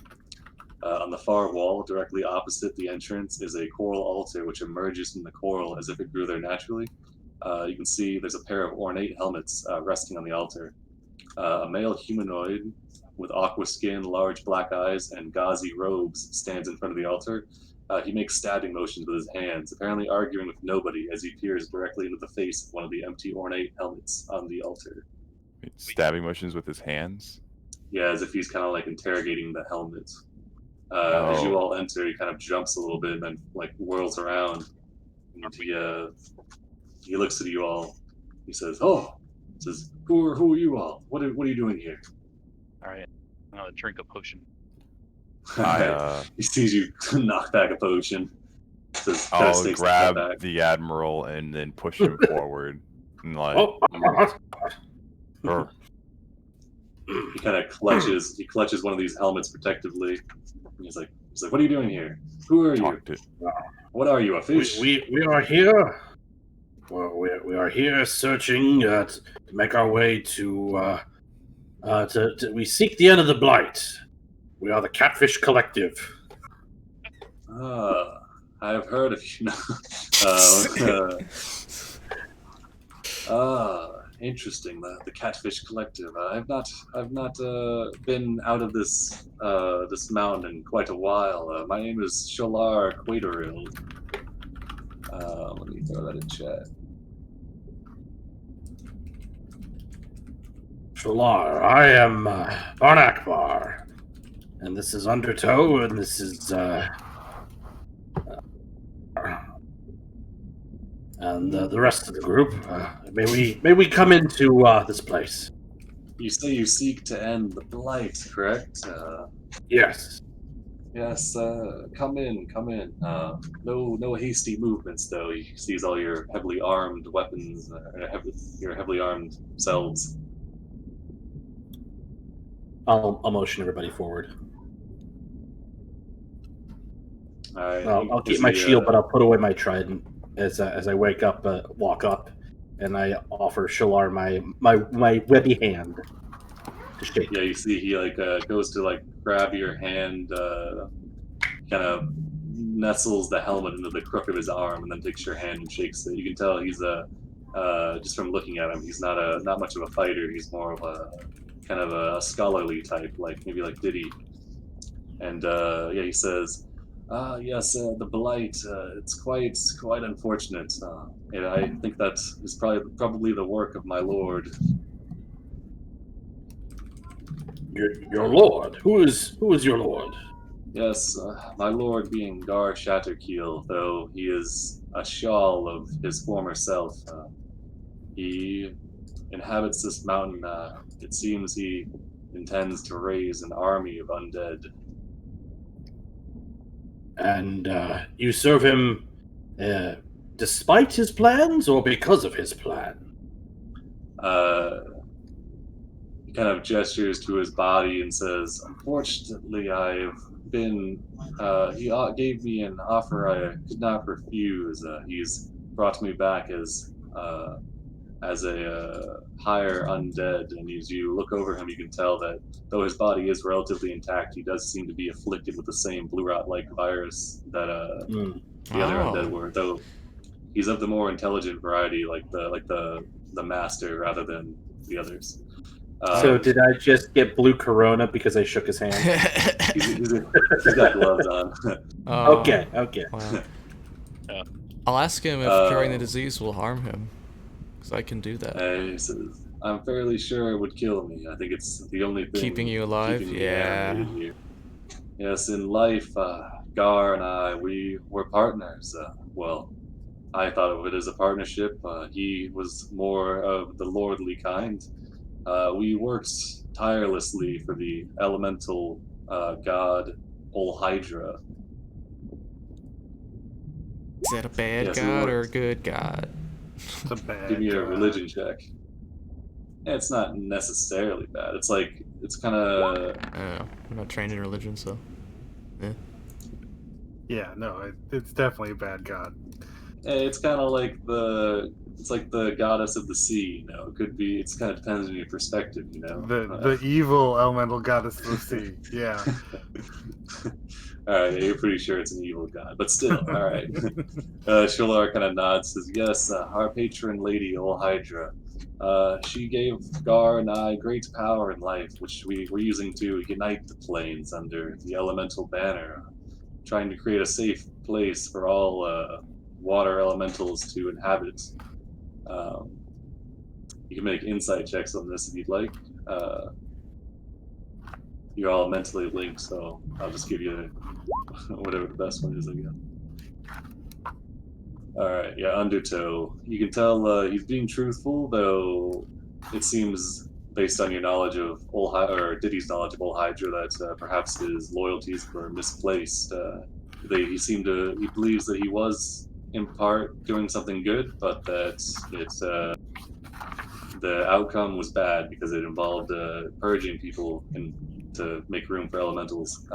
On the far wall, directly opposite the entrance, is a coral altar which emerges from the coral as if it grew there naturally. You can see there's a pair of ornate helmets resting on the altar. A male humanoid with aqua skin, large black eyes, and gauzy robes stands in front of the altar. He makes stabbing motions with his hands, apparently arguing with nobody as he peers directly into the face of one of the empty ornate helmets on the altar. Stabbing motions with his hands. Yeah, as if he's kind of like interrogating the helmet. As you Oh. all enter, he kind of jumps a little bit and then like whirls around. And he looks at you all. He says, "Oh," says, "Who are you all? What are you doing here?" All right, I'm gonna drink a potion. He sees you knock back a potion. Says, kinda I'll takes a step grab back. the admiral and then push him forward. And like, "Grr." He kind of clutches. He clutches one of these helmets protectively. And he's like, "What are you doing here? Who are you? Talk to What are you? A fish?" We are here. Well, we are here searching to make our way to we seek the end of the blight. We are the Catfish Collective. I've heard of you. Interesting. The Catfish Collective. I've not been out of this mountain in quite a while. My name is Sholar Quateril. Let me throw that in chat. Shalar, I am Barnakbar, and this is Undertow, and this is and the rest of the group. May we come into this place? You say you seek to end the blight, correct? Yes. Yes, come in. No hasty movements, though. He sees all your heavily armed weapons, your heavily armed selves. I'll motion everybody forward. Alright, I'll keep my shield, but I'll put away my trident as I walk up, and I offer Shalar my webby hand to shake. Yeah, you see he goes to grab your hand, kind of nestles the helmet into the crook of his arm, and then takes your hand and shakes it. You can tell he's just from looking at him, he's not much of a fighter. He's more of a kind of a scholarly type, maybe like Diddy. And he says, yes, the blight. It's quite unfortunate. And I think that is probably the work of my lord. Your lord. Who is your lord? Yes, my lord being Gar Shatterkeel, though he is a shawl of his former self. He inhabits this mountain. It seems he intends to raise an army of undead. And you serve him despite his plans or because of his plan? He kind of gestures to his body and says, "Unfortunately, I've been. He gave me an offer I could not refuse. He's brought me back as a higher undead, and as you look over him, you can tell that though his body is relatively intact, he does seem to be afflicted with the same blue rot-like virus that the other undead were. Though he's of the more intelligent variety, like the master, rather than the others." So did I just get blue corona because I shook his hand? He's got gloves on. Okay. Wow. Yeah. I'll ask him if curing the disease will harm him, because I can do that. He says, "I'm fairly sure it would kill me. I think it's the only thing Keeping you alive? keeping me Yeah. animated here." Yes, in life, Gar and I, we were partners. Well, I thought of it as a partnership. He was more of the lordly kind. We worked tirelessly for the elemental god Ol Hydra. Is that a bad Yes, it god or a works. good god? It's a bad Give me a god. religion check. It's not necessarily bad. It's kind of. I don't know. I'm not trained in religion, so. Yeah, no, it's definitely a bad god. It's kind of like it's like the goddess of the sea. You know, it could be. It's kind of depends on your perspective. You know, The evil elemental goddess of the sea. Yeah. All right, you're pretty sure it's an evil god, but still, all right. Sholar kind of nods, says, "Yes, our patron lady, Ol Hydra. She gave Gar and I great power in life, which we were using to unite the planes under the elemental banner, trying to create a safe place for all water elementals to inhabit. You can make insight checks on this if you'd like. You're all mentally linked, so I'll just give you whatever the best one is, I guess." Alright, yeah, Undertow. You can tell he's being truthful, though it seems, based on your knowledge of Diddy's knowledge of Ol Hydra, that perhaps his loyalties were misplaced. He believes that he was, in part, doing something good, but that the outcome was bad because it involved purging people to make room for elementals.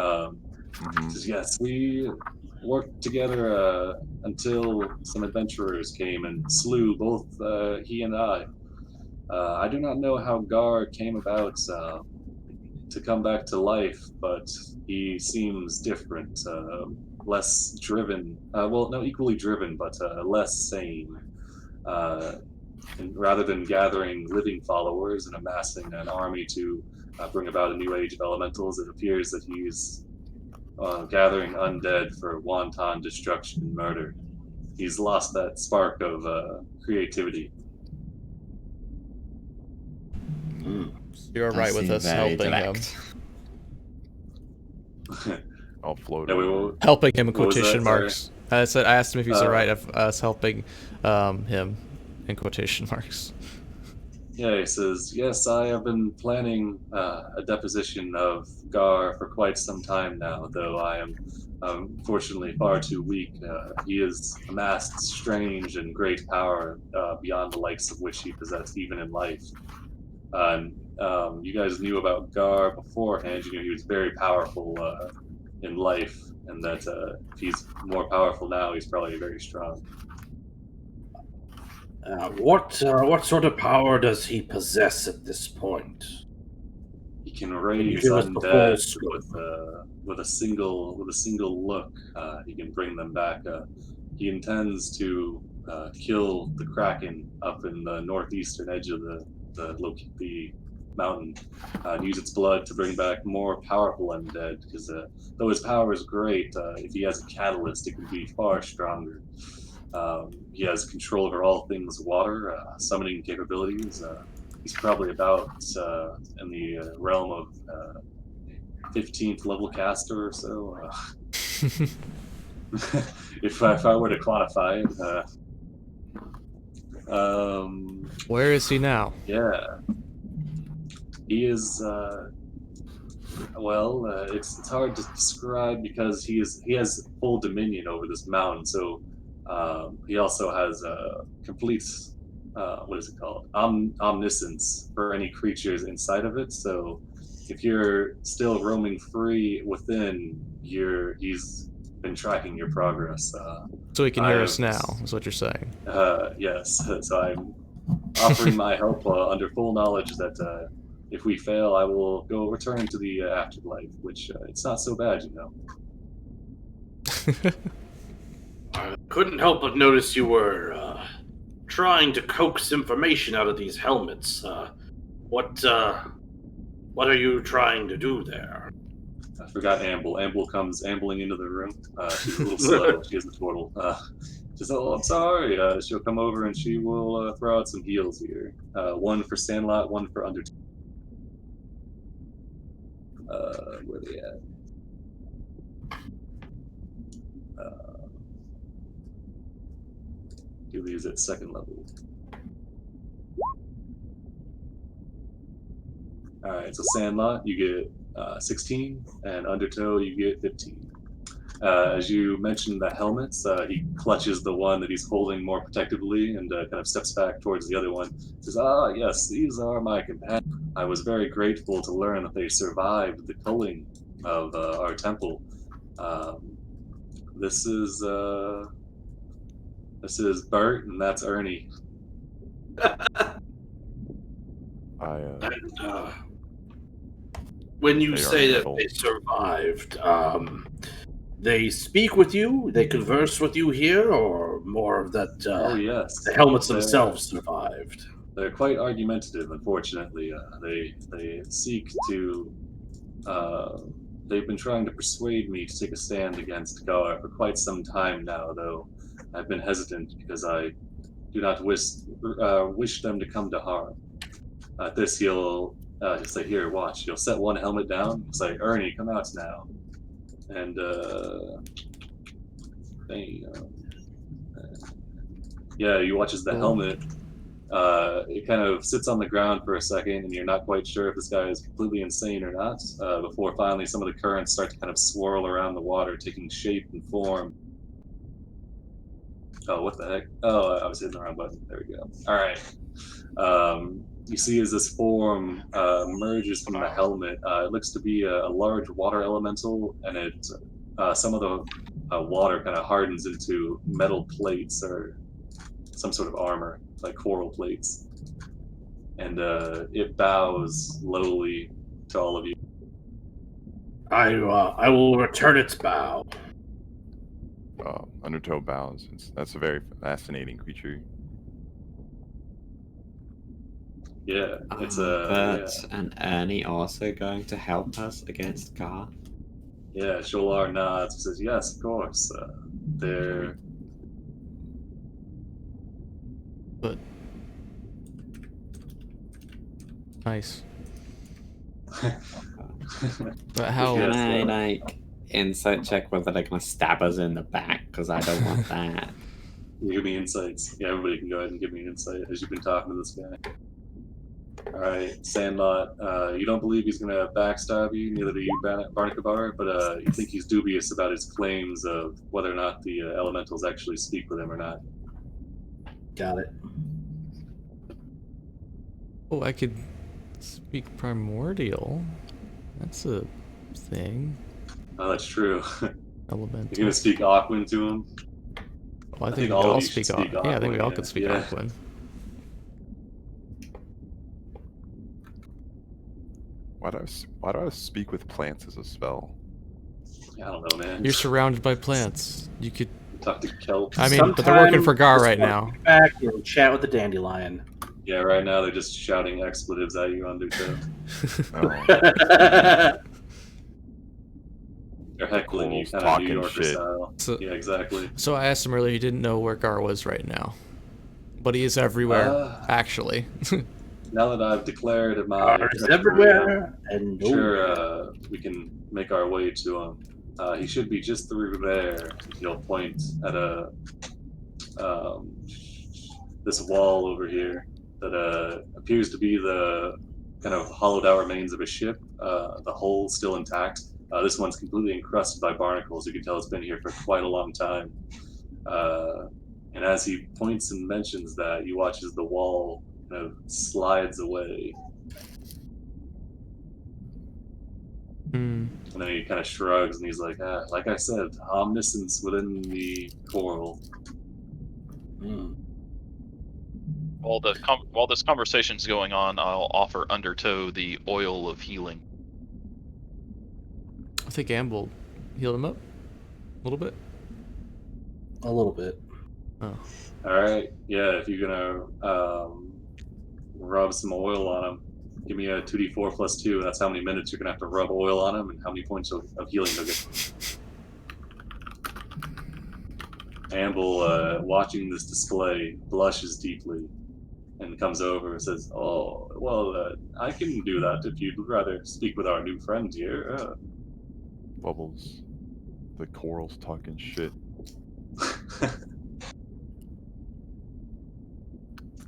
Says, "Yes, we worked together until some adventurers came and slew both he and I. I do not know how Gar came about to come back to life, but he seems different, less driven. Equally driven, but less sane. And rather than gathering living followers and amassing an army to bring about a new age of elementals, it appears that he's gathering undead for wanton destruction and murder. He's lost that spark of creativity." You're right with us helping him. I'll float. Yeah, we will. Helping him in What was that? quotation Sorry. marks. I asked him if he's alright of us helping him in quotation marks. Yeah, he says, "Yes, I have been planning a deposition of Gar for quite some time now, though I am fortunately far too weak. He has amassed strange and great power beyond the likes of which he possessed even in life. You guys knew about Gar beforehand. You knew he was very powerful in life, and that if he's more powerful now, he's probably very strong." What sort of power does he possess at this point? He can raise give us the full undead scope. with a single look. He can bring them back. He intends to kill the Kraken up in the northeastern edge of the mountain, and use its blood to bring back more powerful undead. Because though his power is great, if he has a catalyst, it can be far stronger. He has control over all things water, summoning capabilities. He's probably about in the realm of 15th level caster or so. If I were to quantify it. Where is he now? Yeah. He is, it's hard to describe because he has full dominion over this mountain. So he also has a complete, what is it called? Omniscience for any creatures inside of it. So if you're still roaming free within, he's been tracking your progress. So he can hear us now, is what you're saying. Yes. So I'm offering my help under full knowledge that if we fail, I will go return to the afterlife, which it's not so bad, you know. I couldn't help but notice you were trying to coax information out of these helmets. What are you trying to do there? I forgot Amble. Amble comes ambling into the room. She's a little slow. She isn't total. She's I'm sorry. She'll come over and she will throw out some heals here. One for Sandlot, one for Undertale. Where are they at? Do these at second level. Alright, so Sandlot, you get 16, and Undertow, you get 15. As you mentioned the helmets, he clutches the one that he's holding more protectively and kind of steps back towards the other one. Says, yes, these are my companions. I was very grateful to learn that they survived the culling of our temple. This is Bert, and that's Ernie. When you say that they survived, they speak with you, they converse with you here, or more of that? Oh yes, the helmets themselves survived. They're quite argumentative, unfortunately. They seek to. They've been trying to persuade me to take a stand against Gar for quite some time now, though I've been hesitant because I do not wish them to come to harm. At this, he'll say, "Here, watch." He'll set one helmet down. He'll say, "Ernie, come out now." And he watches the helmet. It kind of sits on the ground for a second, and you're not quite sure if this guy is completely insane or not, before finally some of the currents start to kind of swirl around the water, taking shape and form. Oh, what the heck? Oh, I was hitting the wrong button. There we go. All right. You see as this form emerges from the helmet, it looks to be a large water elemental, and some of the water kind of hardens into metal plates or some sort of armor, like coral plates. And it bows lowly to all of you. I will return its bow. Undertow bows. That's a very fascinating creature. Yeah, it's Bert and Ernie also going to help us against Gar? Yeah, Sholar nods and says, "Yes, of course. They're." But nice. But how? Can I insight check whether they're gonna stab us in the back? Because I don't want that. Give me insights. Yeah, everybody can go ahead and give me an insight as you've been talking to this guy. All right, Sandlot. You don't believe he's gonna backstab you, neither do you, Barnacabar, but you think he's dubious about his claims of whether or not the elementals actually speak with him or not. Got it. Oh, I could speak primordial. That's a thing. Oh, that's true. Elemental. You're gonna speak Aquan to him? Well, I think we all speak Aquan. Yeah, I think we all could speak Aquan. Why do I speak with plants as a spell? I don't know, man. You're surrounded by plants. You could talk to kelp. I mean, but they're working for Gar right now. Back and chat with the dandelion. Yeah, right now they're just shouting expletives at you on their toe. They're heckling you, kind of New Yorker style. So, yeah, exactly. So I asked him earlier. He didn't know where Gar was right now, but he is everywhere, actually. Now that I've declared my everywhere, and sure, we can make our way to him. He should be just through there. He'll point at this wall over here. that appears to be the kind of hollowed out remains of a ship. The hull still intact. This one's completely encrusted by barnacles. You can tell it's been here for quite a long time. And as he points and mentions that, you watch as the wall kind of slides away. Hmm. And then he kind of shrugs and he's like, like I said, omniscience within the coral. While this conversation's going on, I'll offer Undertow the oil of healing. I think Amble healed him up a little bit. A little bit. Oh. Alright, yeah, if you're gonna rub some oil on him, give me a 2d4 plus 2. That's how many minutes you're gonna have to rub oil on him and how many points of healing he'll get. Amble, watching this display, blushes deeply and comes over and says, "Oh, well, I can do that if you'd rather speak with our new friend here." Bubbles. The coral's talking shit.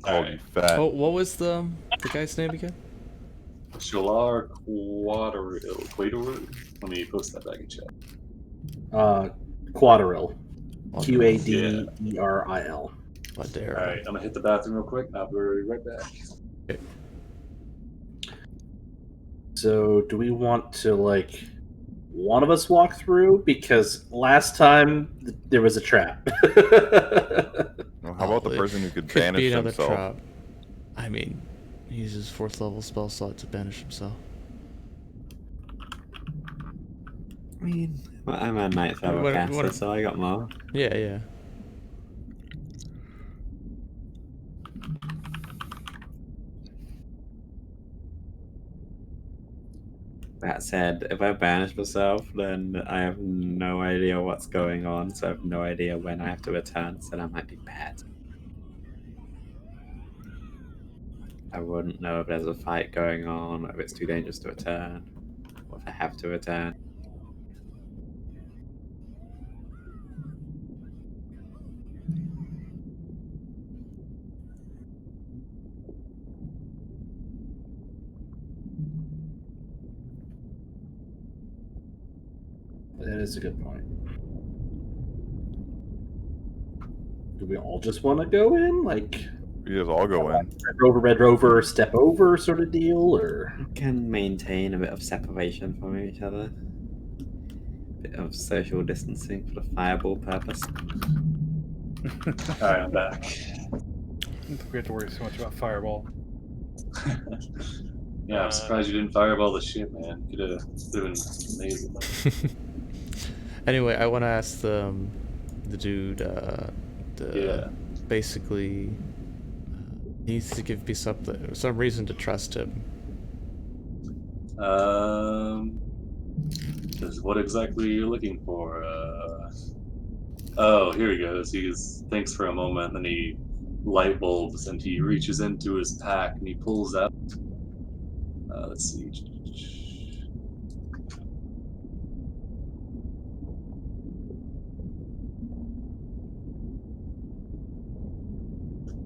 Called you fat. Oh, what was the guy's name again? Shalar Quateril. Let me post that back in chat. Quadril. Quaderil. Alright, I'm gonna hit the bathroom real quick. I'll be right back. Okay. So, do we want to, like, one of us walk through? Because last time there was a trap. Well, how about the person who could banish be another himself? trap. I mean, he uses 4th level spell slot to banish himself. I mean, well, I'm a 9th level caster, so I got more. Yeah. That said, if I banish myself, then I have no idea what's going on, so I have no idea when I have to return, so that might be bad. I wouldn't know if there's a fight going on, or if it's too dangerous to return, or if I have to return. That is a good point. Do we all just want to go in? Like, We just all go in. Red Rover, step over sort of deal? Or We can maintain a bit of separation from each other. A bit of social distancing for the fireball purpose. Alright, I'm back. I don't think we have to worry so much about fireball. Yeah, I'm surprised you didn't fireball the ship, man. Could have been amazing. Anyway, I want to ask the dude. Basically, he needs to give me some reason to trust him. What exactly are you looking for? Oh, here he goes. He thinks for a moment, then he light bulbs, and he reaches into his pack and he pulls out. Let's see.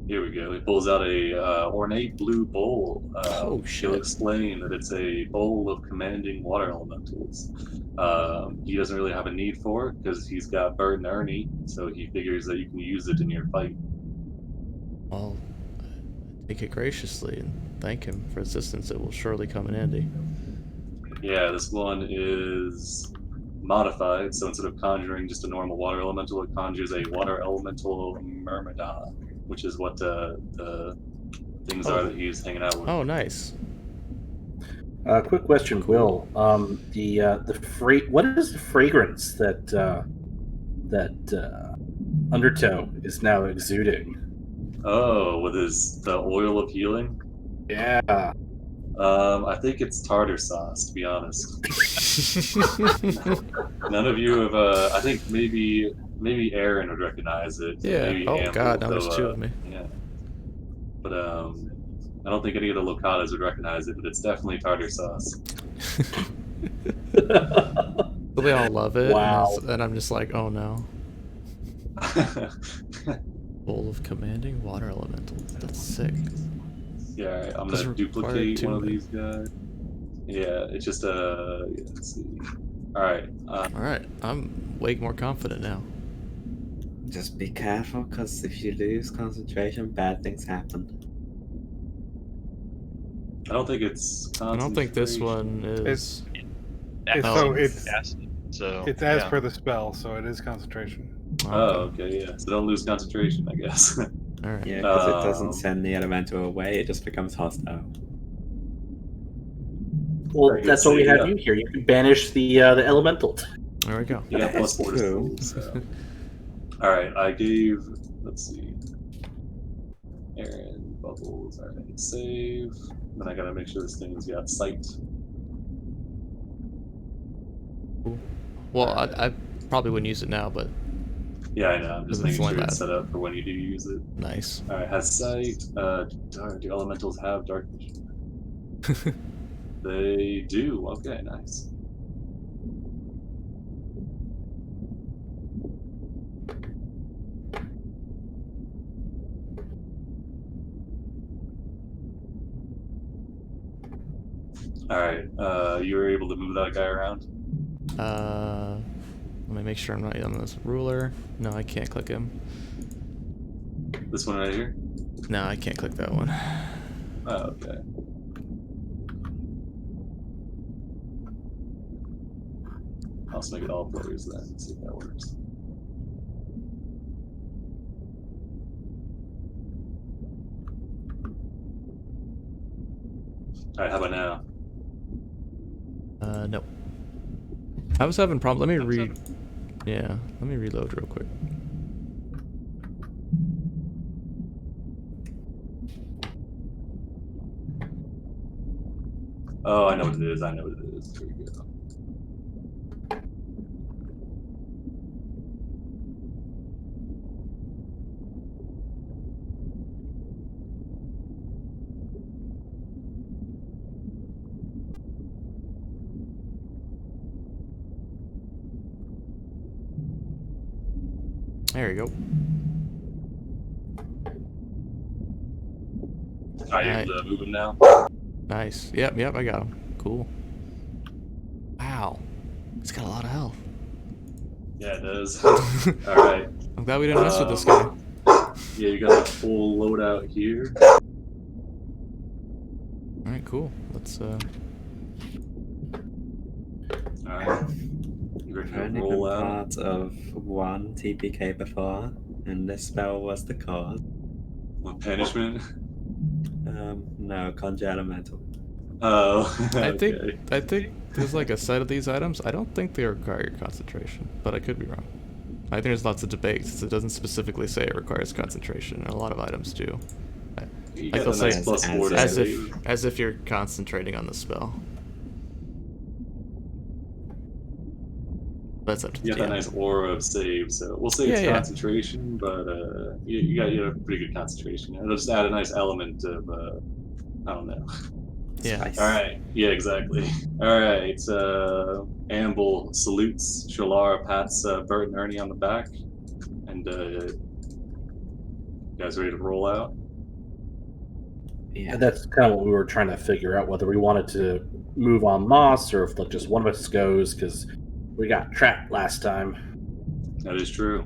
Here we go. He pulls out a ornate blue bowl. Oh, shit. He'll explain that it's a bowl of commanding water elementals. He doesn't really have a need for it because he's got Bert and Ernie, so he figures that you can use it in your fight. Well, take it graciously and thank him for assistance. It will surely come in handy. Yeah, this one is modified, so instead of conjuring just a normal water elemental, it conjures a water elemental myrmidon, which is what the things are that he's hanging out with. Oh, nice. Quick question, Will. What is the fragrance that Undertow is now exuding? Oh, with the oil of healing? Yeah. I think it's tartar sauce, to be honest. None of you have. I think maybe Aaron would recognize it. Yeah. Maybe Oh Amble, God, now though, there's two of me. Yeah. But I don't think any of the Locathahs would recognize it. But it's definitely tartar sauce. They all love it. Wow. And I'm just like, oh no. Bowl of commanding water elemental. That's sick. Yeah, all right, I'm Does gonna it require duplicate one of attunement? these guys. Yeah, it's just yeah, let's see. All right. Alright, I'm way more confident now. Just be careful, because if you lose concentration, bad things happen. I don't think it's I don't think this one It's- is. It's Oh. so it's acid. So it's as yeah. per the spell, so it is concentration. Oh, okay, yeah. So don't lose concentration, I guess. Alright. Yeah, because it doesn't Um, send the elemental away, it just becomes hostile. Well, Very good, that's why so we you have got- you here. You can banish the elemental. There we go. You got That's +4 to true. school, so. Alright, I gave, let's see. Aaron, bubbles, alright, save. Then I gotta make sure this thing's got sight. Well, I probably wouldn't use it now, but Yeah, I know, I'm just It's making like sure it's that. set up for when you do use it. nice. Alright, has sight. Darn, do elementals have dark vision? They do, okay, nice. Alright, you were able to move that guy around? Let me make sure I'm not on this ruler. No, I can't click him. This one right here? No, I can't click that one. Oh, okay. I'll just make it all players then and see if that works. Alright, how about now? Nope. I was having problems. Let me Yeah, let me reload real quick. Oh, I know what it is. I know what it is. Here we go. There you go. Are you Alright. able to move him now? Nice. Yep, I got him. Cool. Wow. He's got a lot of health. Yeah, it does. Alright. I'm glad we didn't mess with this guy. Yeah, you got a full loadout here. Alright, cool. Let's Alright. You ready I've to only roll been out? part of one TPK before, and this spell was the cause. What, punishment? No, conjure elemental. Oh, I okay. think there's like a set of these items. I don't think they require your concentration, but I could be wrong. I think there's lots of debates. It doesn't specifically say it requires concentration, and a lot of items do. You Like got they'll a say nice +4 to as save. if you're concentrating on the spell. That's up to the You got that DM. nice aura of save, so we'll say it's Yeah. concentration, but you got pretty good concentration. It'll just add a nice element of I don't know. Yeah. Spice. All right, yeah, exactly. All right, Amble salutes Shalar, pats Bert and Ernie on the back, and you guys ready to roll out? Yeah. And that's kind of what we were trying to figure out, whether we wanted to move on Moss or if like just one of us goes, because we got trapped last time. That is true.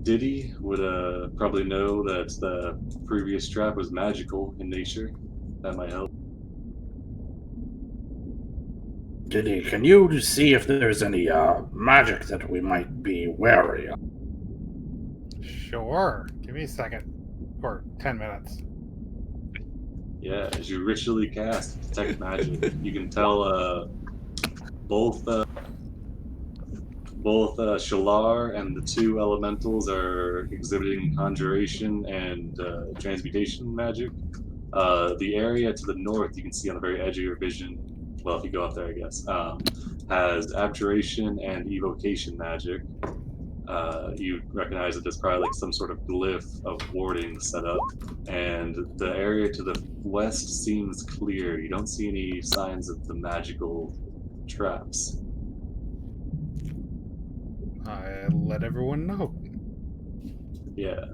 Diddy would probably know that the previous trap was magical in nature. That might help. Diddy, can you see if there's any magic that we might be wary of? Sure. Give me a second. Or 10 minutes. Yeah, as you ritually cast detect magic, you can tell both Shalar and the two elementals are exhibiting conjuration and transmutation magic. The area to the north, you can see on the very edge of your vision, well, if you go up there, I guess, has abjuration and evocation magic. You recognize that there's probably like some sort of glyph of warding set up, and the area to the west seems clear. You don't see any signs of the magical traps. I let everyone know. Yeah.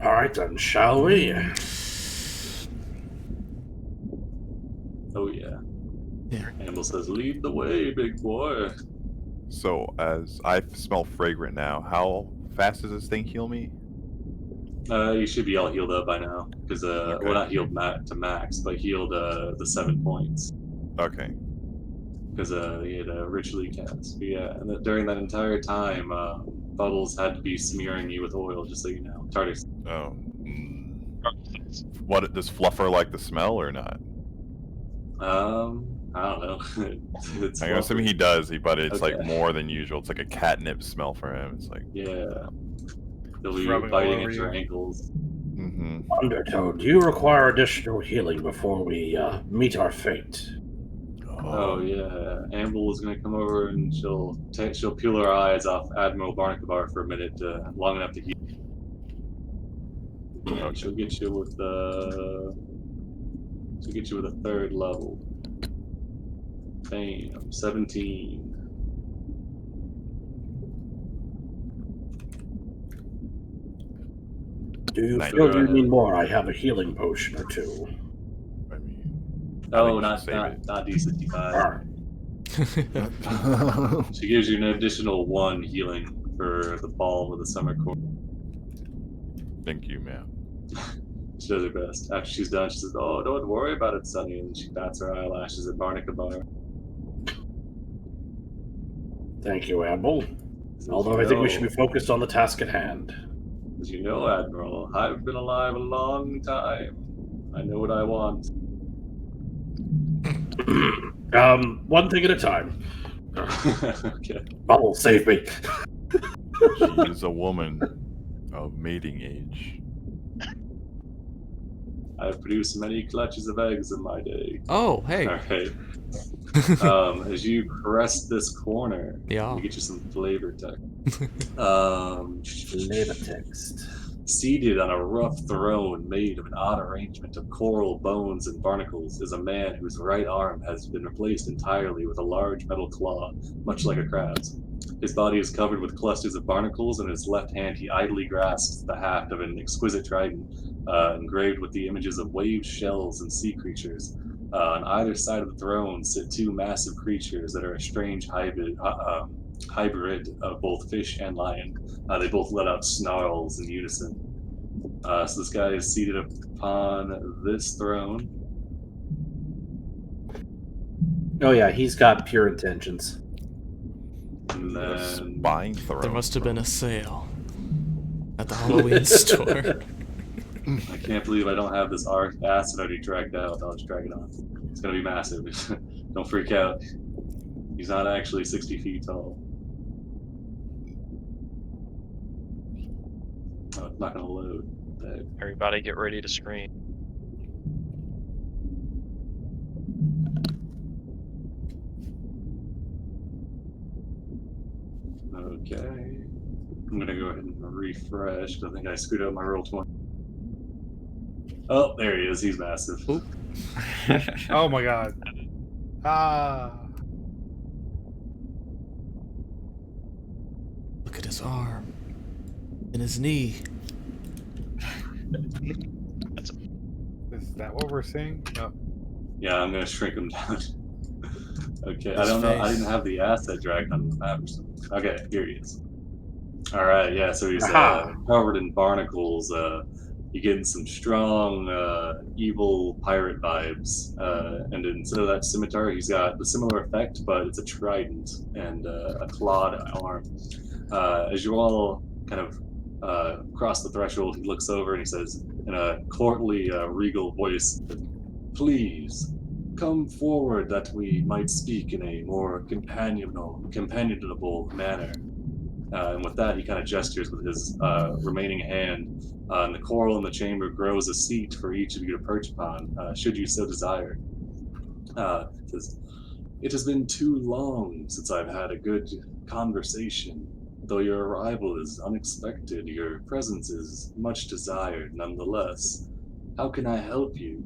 All right then, shall we? Oh yeah. Yeah. Amble says, "Lead the way, big boy." So, as I smell fragrant now, how fast does this thing heal me? You should be all healed up by now, because Okay. well, not healed to max, but healed the 7 points, Okay. because he had ritually cast. But yeah, and during that entire time, Bubbles had to be smearing you with oil, just so you know. Tardic. Oh. What, does Fluffer like the smell or not? I don't know. It's I'm assuming he lovely. does, but it's like Okay. more than usual. It's like a catnip smell for him. It's like, Yeah. He'll be Rubbing all biting over at your you. ankles. mm-hmm. Undertow, do you require additional healing before we meet our fate? Oh yeah, Amble is gonna come over and she'll peel her eyes off Admiral Barnacabar for a minute, long enough to heal. Yeah, Okay. she'll get you with a 3rd level. Bam, 17. Do you Nice. feel you need more? I have a healing potion or two. I mean, I Oh, think you not should save it. D65. Alright. She gives you an additional 1 healing for the ball with the summer core. Thank you, ma'am. She does her best. After she's done, she says, "Oh, don't worry about it, Sonny," and she bats her eyelashes at Barnacabar. Thank you, Amble. Although I think we should be focused on the task at hand. As you know, Admiral, I've been alive a long time. I know what I want. One thing at a time. Okay. Bubble, save me. She is a woman of mating age. I've produced many clutches of eggs in my day. Oh, hey. Alright. As you press this corner, Yeah. let me get you some flavor text. Flavor text. Seated on a rough throne made of an odd arrangement of coral, bones, and barnacles is a man whose right arm has been replaced entirely with a large metal claw, much like a crab's. His body is covered with clusters of barnacles, and in his left hand he idly grasps the haft of an exquisite trident, engraved with the images of wave shells and sea creatures. On either side of the throne sit 2 massive creatures that are a strange hybrid of both fish and lion. They both let out snarls in unison. So this guy is seated upon this throne. Oh yeah, he's got pure intentions. And A then spine throne. There must have been a sale at the Halloween store. I can't believe I don't have this acid already dragged out. I'll just drag it on. It's gonna be massive. Don't freak out. He's not actually 60 feet tall. Oh, it's not gonna load. Everybody get ready to scream. Okay. I'm gonna go ahead and refresh, because I think I screwed up my Roll20. Oh, there he is. He's massive. Oop. Oh my god. Ah. Look at his arm and his knee. Is that what we're seeing? No. Yeah, I'm gonna shrink him down. Okay, I His don't know. I face. didn't have the asset dragged on the map or something. Okay, here he is. All right, yeah. So he's Aha. covered in barnacles. You're getting some strong evil pirate vibes. And instead of that scimitar, he's got the similar effect, but it's a trident and a clawed arm. As you all kind of cross the threshold, he looks over and he says, in a courtly, regal voice, "Please, come forward that we might speak in a more companionable manner." And with that, he kind of gestures with his remaining hand, and the coral in the chamber grows a seat for each of you to perch upon, should you so desire. It says, "It has been too long since I've had a good conversation. Though your arrival is unexpected, your presence is much desired nonetheless. How can I help you?"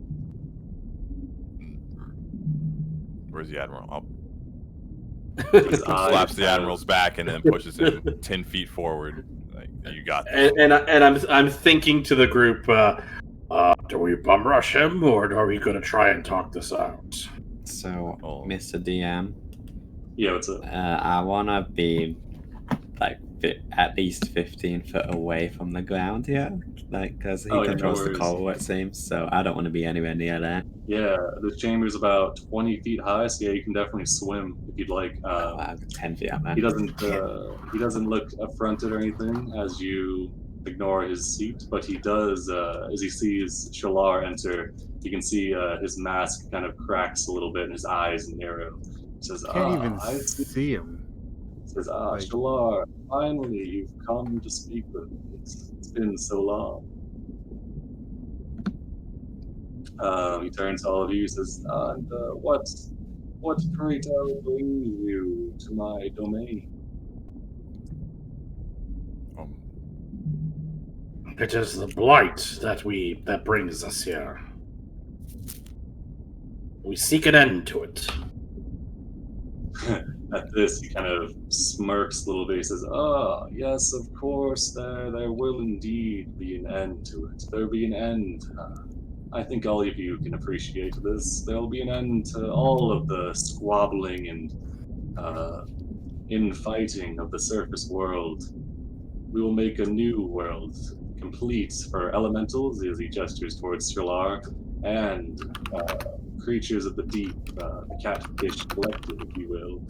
Where's the Admiral? Oh, His eyes slaps the kind of- Admiral's back and then pushes him 10 feet forward. Like, you got this. And I'm thinking to the group, do we bum rush him, or are we going to try and talk this out? So, Oh. Mr. DM, Yeah, what's up? I want to be like at least 15 foot away from the ground here, like because he Oh, yeah, no controls the worries. coral, it seems. So I don't want to be anywhere near that. Yeah, the chamber's about 20 feet high, so yeah, you can definitely swim if you'd like. Wow, 10 feet up there. He doesn't look affronted or anything as you ignore his seat, but he does as he sees Shalar enter. You can see his mask kind of cracks a little bit, and his eyes narrow. He says, Can't even I see. see him. He says, Like- Shalar, finally you've come to speak with me. It's been so long. He turns to all of you. He says, and what pray tell brings you to my domain? It is the blight that brings us here. We seek an end to it. At this, he kind of smirks a little bit. He says, yes, of course, there will indeed be an end to it. There'll be an end. I think all of you can appreciate this. There'll be an end to all of the squabbling and infighting of the surface world. We will make a new world, complete for elementals, as he gestures towards Shalar, and creatures of the deep, the catfish collective, if you will.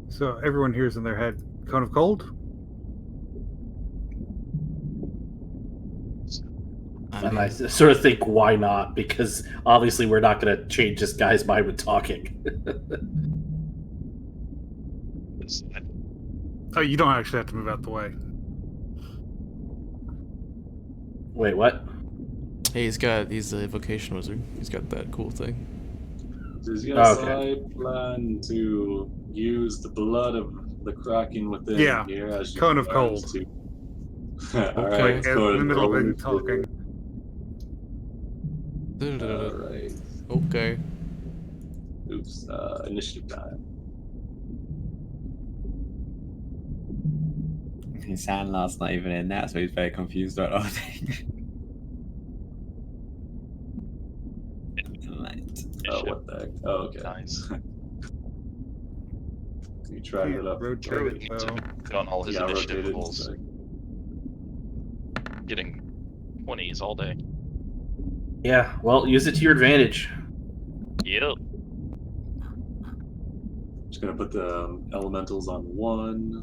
So everyone hears in their head, Cone of Cold? And I sort of think, why not? Because obviously we're not going to change this guy's mind with talking. Oh, you don't actually have to move out the way. Wait, what? Hey, he's a evocation wizard. He's got that cool thing. Says, yes, Okay. I plan to use the blood of the Kraken within Yeah, here as you Cone of learn Cold. to. Okay. Alright, Like, in the middle of him talking. Alright. Okay. Oops, initiative time. His Sandlar's not even in that, so he's very confused about all things. Right. Oh, what the heck? Oh, okay. Nice. You tried it up. Rotate Druid it, needs though. to put on all his Yeah, initiative rotated. rolls. Getting 20s all day. Yeah, well, use it to your advantage. Yep. Just gonna put the elementals on 1.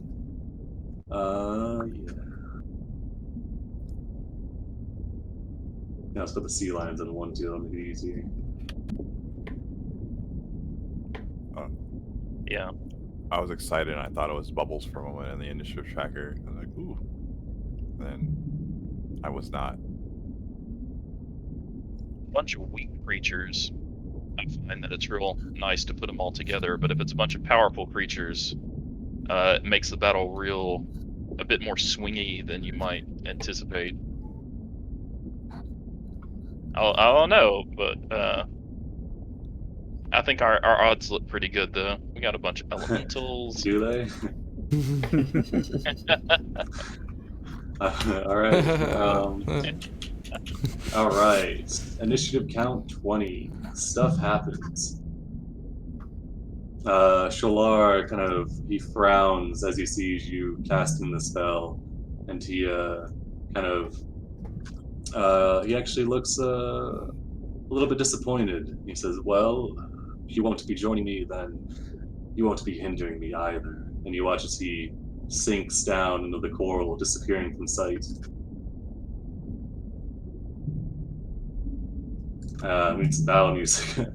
Yeah. Yeah, let's put the sea lions on 1 too. That'll make it easier. Yeah. I was excited and I thought it was bubbles for a moment in the initiative tracker. I was like, ooh. Then I was not. Bunch of weak creatures. I find that it's real nice to put them all together, but if it's a bunch of powerful creatures, it makes the battle a bit more swingy than you might anticipate. I don't know, but I think our odds look pretty good, though. We got a bunch of elementals. Do they? Alright. Alright. Initiative count 20. Stuff happens. Shalar he frowns as he sees you casting the spell, and he he actually looks a little bit disappointed. He says, well, if you won't be joining me, then you won't be hindering me either. And you watch as he sinks down into the coral, disappearing from sight. It's battle music.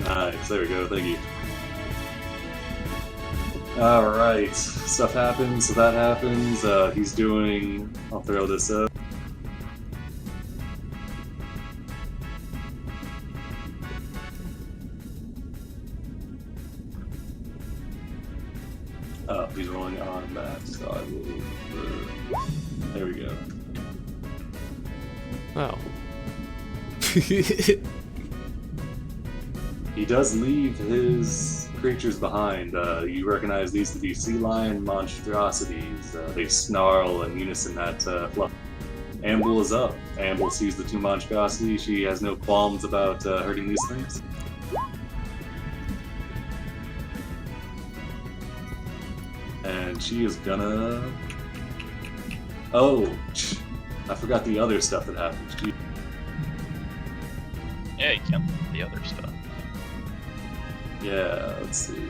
Nice, there we go, thank you. Alright, stuff happens, so that happens. He's doing... I'll throw this up. He's rolling on that, so I will... there we go. Oh. He does leave his creatures behind. You recognize these to be sea lion monstrosities. They snarl in unison at Fluff. Amble is up. Amble sees the two monstrosities. She has no qualms about hurting these things. And she is gonna... Oh, I forgot the other stuff that happens. Yeah, you can't the other stuff. Yeah, let's see.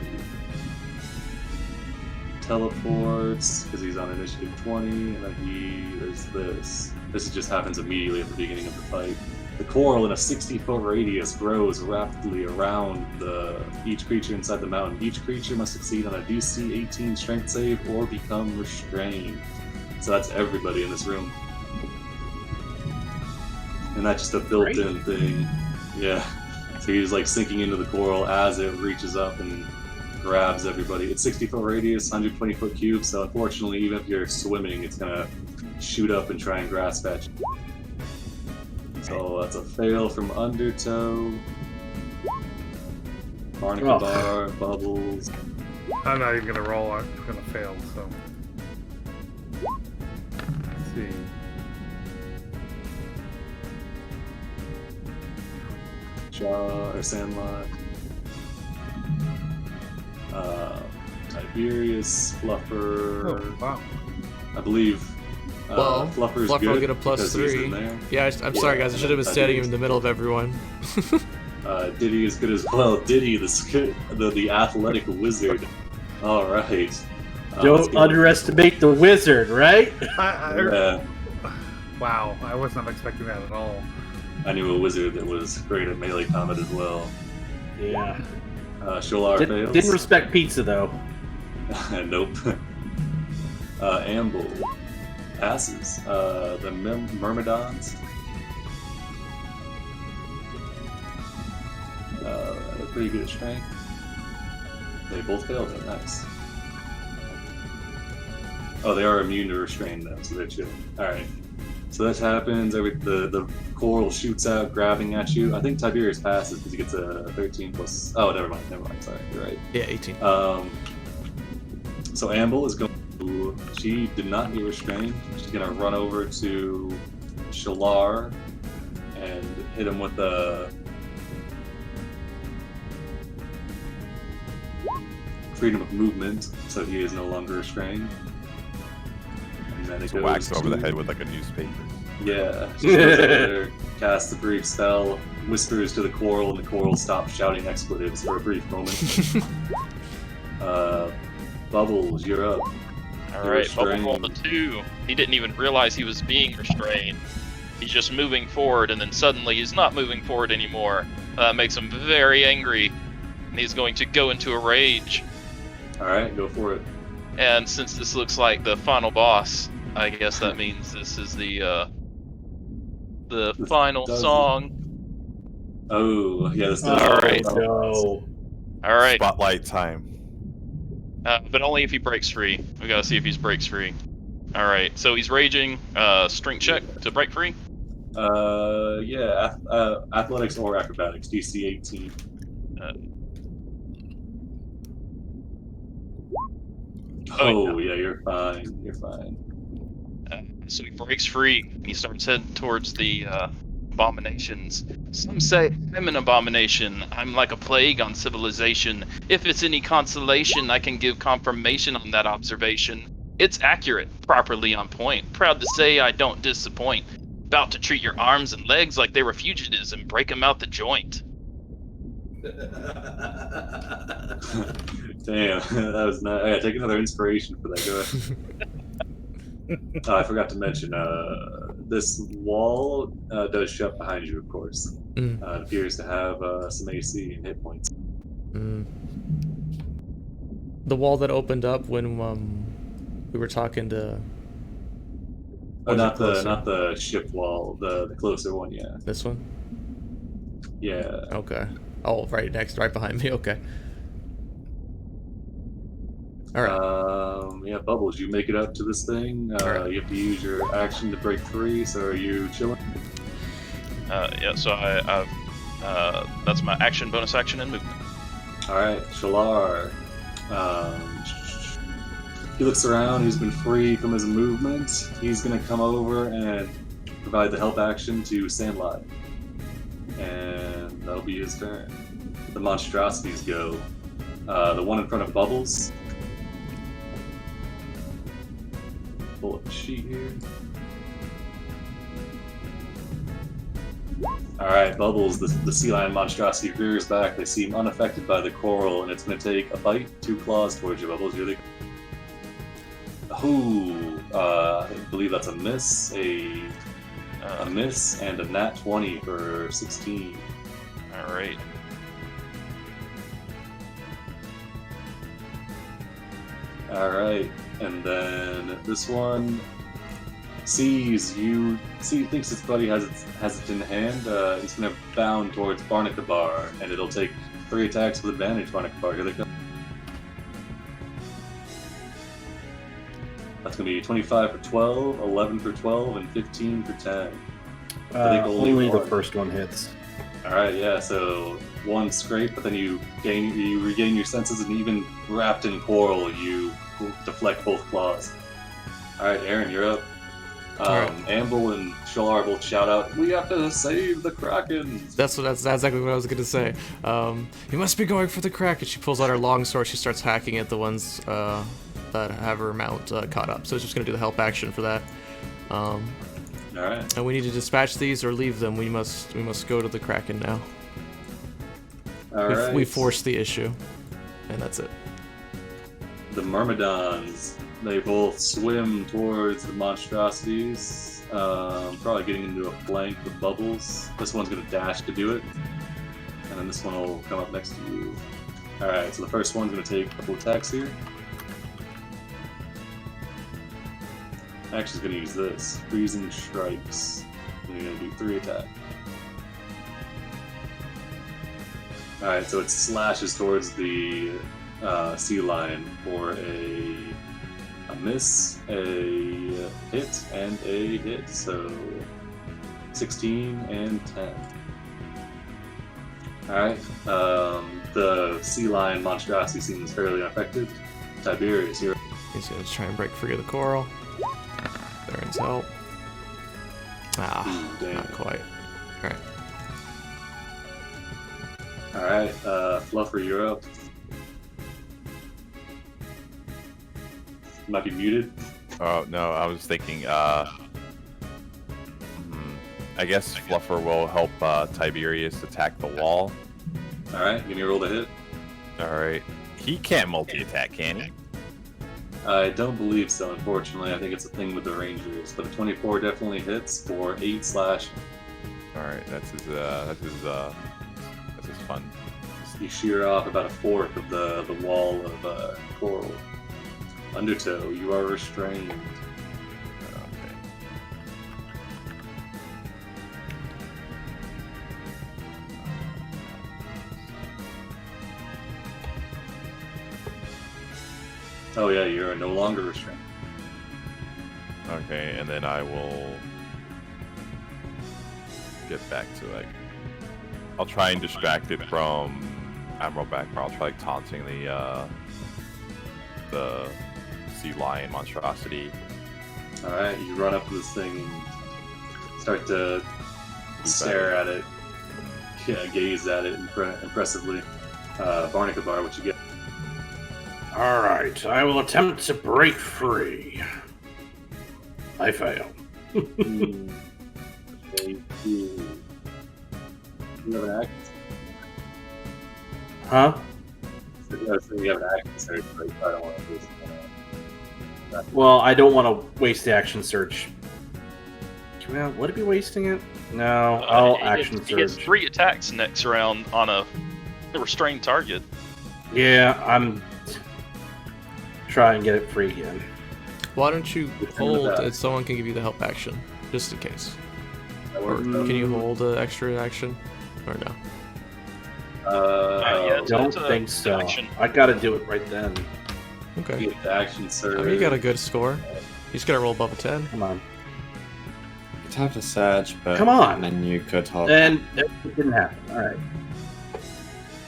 Teleports, because he's on initiative 20, and then there's this. This just happens immediately at the beginning of the fight. The coral in a 60-foot radius grows rapidly around each creature inside the mountain. Each creature must succeed on a DC 18 strength save or become restrained. So that's everybody in this room. And that's just a built-in thing. Yeah. So he's like sinking into the coral as it reaches up and grabs everybody. It's 60-foot radius, 120-foot cube, so unfortunately, even if you're swimming, it's gonna shoot up and try and grasp at you. So that's a fail from Undertow. Barnacle Bar, Bubbles. I'm not even gonna roll. I'm gonna fail. So let's see. Jaw or Sandlot. Tiberius, Fluffer. Oh, wow. I believe. Well, Fluffer's Fluffer good will get a plus because he's 3. in there. Yeah, I'm sorry guys, I should have been standing in the middle of everyone. Diddy is good as well. Diddy, the athletic wizard. All right. Don't underestimate the wizard, right? Yeah, Wow, I was not expecting that at all. I knew a wizard that was great at melee combat as well. Yeah. Sholar fails. Didn't respect pizza though. Nope. Amble passes. The Myrmidons. They're pretty good at strength. They both failed it. Nice. Oh, they are immune to restrain though, so they're chill. Alright. So this happens. The coral shoots out, grabbing at you. I think Tiberius passes because he gets a 13 plus. Oh, never mind. Sorry, you're right. Yeah, 18. So Amble is going to. She did not get restrained. She's going to run over to Shalar and hit him with the freedom of movement, so he is no longer restrained. And then it Just whacks over the head with like a newspaper. Yeah, she goes over there, casts a brief spell, whispers to the coral, and the coral stops shouting expletives for a brief moment. Bubbles, you're up. Alright, Bubble rolled a 2. He didn't even realize he was being restrained. He's just moving forward, and then suddenly he's not moving forward anymore. That makes him very angry, and he's going to go into a rage. Alright, go for it. And since this looks like the final boss, I guess that means this is the final song. Oh, yeah, this does. Alright. No. Alright, Spotlight time. but only if he breaks free. We gotta see if he breaks free. Alright, so he's raging. Strength check to break free. Yeah, athletics or acrobatics, DC 18. Oh, yeah, you're fine. You're fine. So he breaks free, and he starts heading towards the abominations. Some say I'm an abomination. I'm like a plague on civilization. If it's any consolation, I can give confirmation on that observation. It's accurate, properly on point. Proud to say I don't disappoint. About to treat your arms and legs like they were fugitives and break them out the joint. Damn, that was nice. Yeah, take another inspiration for that. Go ahead. I forgot to mention, this wall does shut behind you, of course. It appears to have some AC and hit points. The wall that opened up when we were talking to. Oh, not the ship wall, the closer one, yeah. This one? Yeah. Okay. Oh, right behind me. Okay. All right. Yeah, Bubbles, you make it up to this thing. Right. You have to use your action to break free. So are you chilling? Yeah. So I've that's my action, bonus action, and movement. Alright, Shalar. He looks around, he's been free from his movement. He's gonna come over and provide the help action to Sandlot. And that'll be his turn. The monstrosities go. The one in front of Bubbles. Pull up the sheet here. Alright, Bubbles, the sea lion monstrosity rears back. They seem unaffected by the coral, and it's going to take a bite, 2 claws towards you, Bubbles. Here they go. Ooh, I believe that's a miss, a miss, and a nat 20 for 16. Alright. Alright, and then this one thinks its buddy has it in hand. He's gonna bound towards Barnacabar, and it'll take 3 attacks with advantage. Barnacabar, here they come. That's gonna be 25 for 12, 11 for 12, and 15 for 10. I think Only the one. first one hits. Alright, yeah, so 1 scrape, but then you regain your senses, and even wrapped in coral, you deflect both claws. Alright, Aaron, you're up. Amble and Shalar both shout out, "We have to save the Kraken!" That's exactly what I was gonna say. You must be going for the Kraken. She pulls out her long sword. She starts hacking at the ones that have her mount caught up. So it's just gonna do the help action for that. Alright. And we need to dispatch these or leave them. We must go to the Kraken now. Alright. We force the issue, and that's it. The Myrmidons, they both swim towards the monstrosities, probably getting into a flank with Bubbles. This one's going to dash to do it, and then this one will come up next to you. Alright, so the first one's going to take a couple attacks here. Actually, going to use this. Freezing Strikes. And you're going to do 3 attacks. Alright, so it slashes towards the sea lion for a miss, a hit, and a hit. So 16 and 10. Alright, the sea lion monstrosity seems fairly unaffected. Tiberius, you're He's gonna try and break free of the coral. Baron's help. damn. Not quite. Alright. Alright, Fluffer, you're up. You might be muted. Oh, no, I was thinking, I guess Fluffer will help Tiberius attack the wall. Alright, give me a roll to hit. Alright. He can't multi-attack, can he? I don't believe so, unfortunately. I think it's a thing with the Rangers. But a 24 definitely hits for 8 slash. Alright, that's his fun. You shear off about a fourth of the wall of coral. Undertow, you are restrained. Okay. Oh yeah, you're no longer restrained. Okay, and then I will get back to like. I'll try and distract it from Admiral Backbar. I'll try taunting the sea lion monstrosity. Alright, you run up to this thing and start to stare at it. Yeah, gaze at it impressively. Barnacabar, what you get? Alright, I will attempt to break free. I fail. Okay, you have an action? Huh? I was saying you have an action search, but I don't want to do it. Well, I don't want to waste the action search. Would it be wasting it? No, I'll action He gets search. 3 attacks next round on a restrained target. Yeah, I'm try and get it free again. Why don't you Defend hold that. and someone can give you the help action, just in case. That works. Can you hold an extra action, or no? Yeah, it's Don't a think so. action. I gotta do it right then. Okay. You get the action search. I mean, you got a good score. You just gotta roll above a 10. Come on. You'd have to search, but Come on. then you could hold. And it didn't happen. Alright.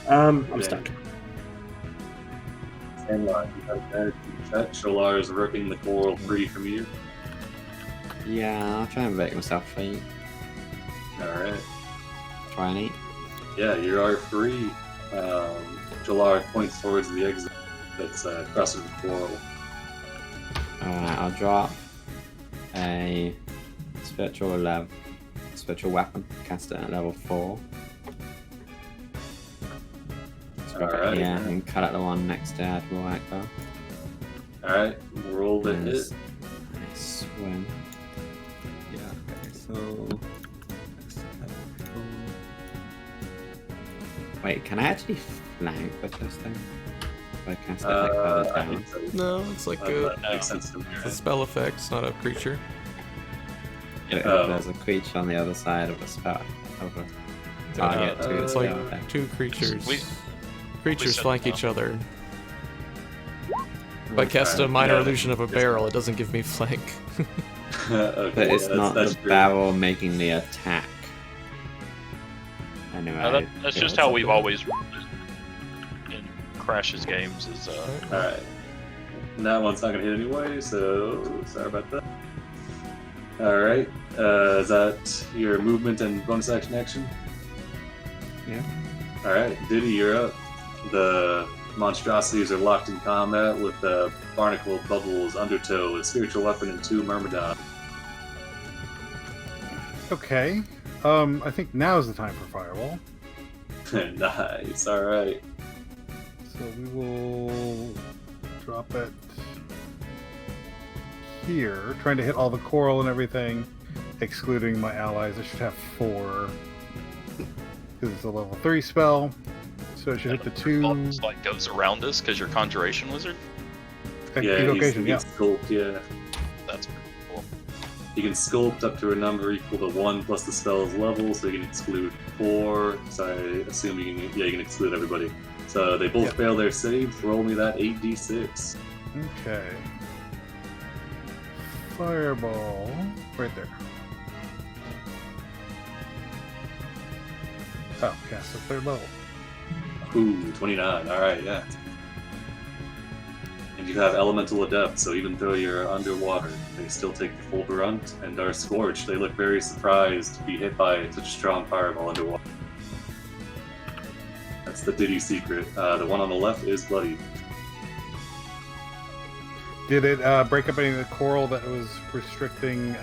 I'm Okay. stuck. And you have a check. Sholar is ripping the coral free from you. Yeah, I'll try and make myself free. Alright. 20. Yeah, you are free. Sholar points towards the exit that's crosses the coral. Alright, I'll drop a spiritual weapon, cast it at level 4. Alright. Yeah, and cut out the one next to Admiral Akbar. Alright, roll the hit. Nice. Nice swim. Yeah, okay, so. Wait, can I actually flank with this thing? If I cast it like further I down? think so. No, it's like a, That makes sense to me. it's a spell effect. It's not a creature. But Oh. there's a creature on the other side of a spell. Of a target to It's the like spell effect. two creatures. We Creatures said flank no. each other. If I cast a minor illusion of a barrel, it doesn't give me flank. Okay, But it's yeah, not that's the true. barrel making the attack. Anyway. That's Yeah, just that's how we've okay. always run it in Crash's games. Is Alright. That one's not gonna hit anyway, so sorry about that. Alright. Is that your movement and bonus action? Yeah. Alright, Diddy, you're up. The monstrosities are locked in combat with the barnacle, bubbles, undertow, a spiritual weapon, and 2 myrmidon. Okay. I think now's the time for Firewall. Nice, alright. So we will drop it here, trying to hit all the coral and everything, excluding my allies. I should have 4. Because it's a level 3 spell. So it should hit the 2. It's like goes around us because you're Conjuration Wizard. Evocation, yeah. Sculpt, yeah. That's pretty cool. You can sculpt up to a number equal to 1 plus the spell's level, so you can exclude 4. So I assume you can exclude everybody. So they both Yep. fail their saves. Roll me that 8d6. Okay. Fireball. Right there. Oh, cast at 3rd level. Ooh, 29. Alright, yeah. And you have Elemental Adept, so even though you're underwater, they still take the full brunt and are scorched. They look very surprised to be hit by such a strong fireball underwater. That's the Diddy secret. The one on the left is bloody. Did it break up any of the coral that was restricting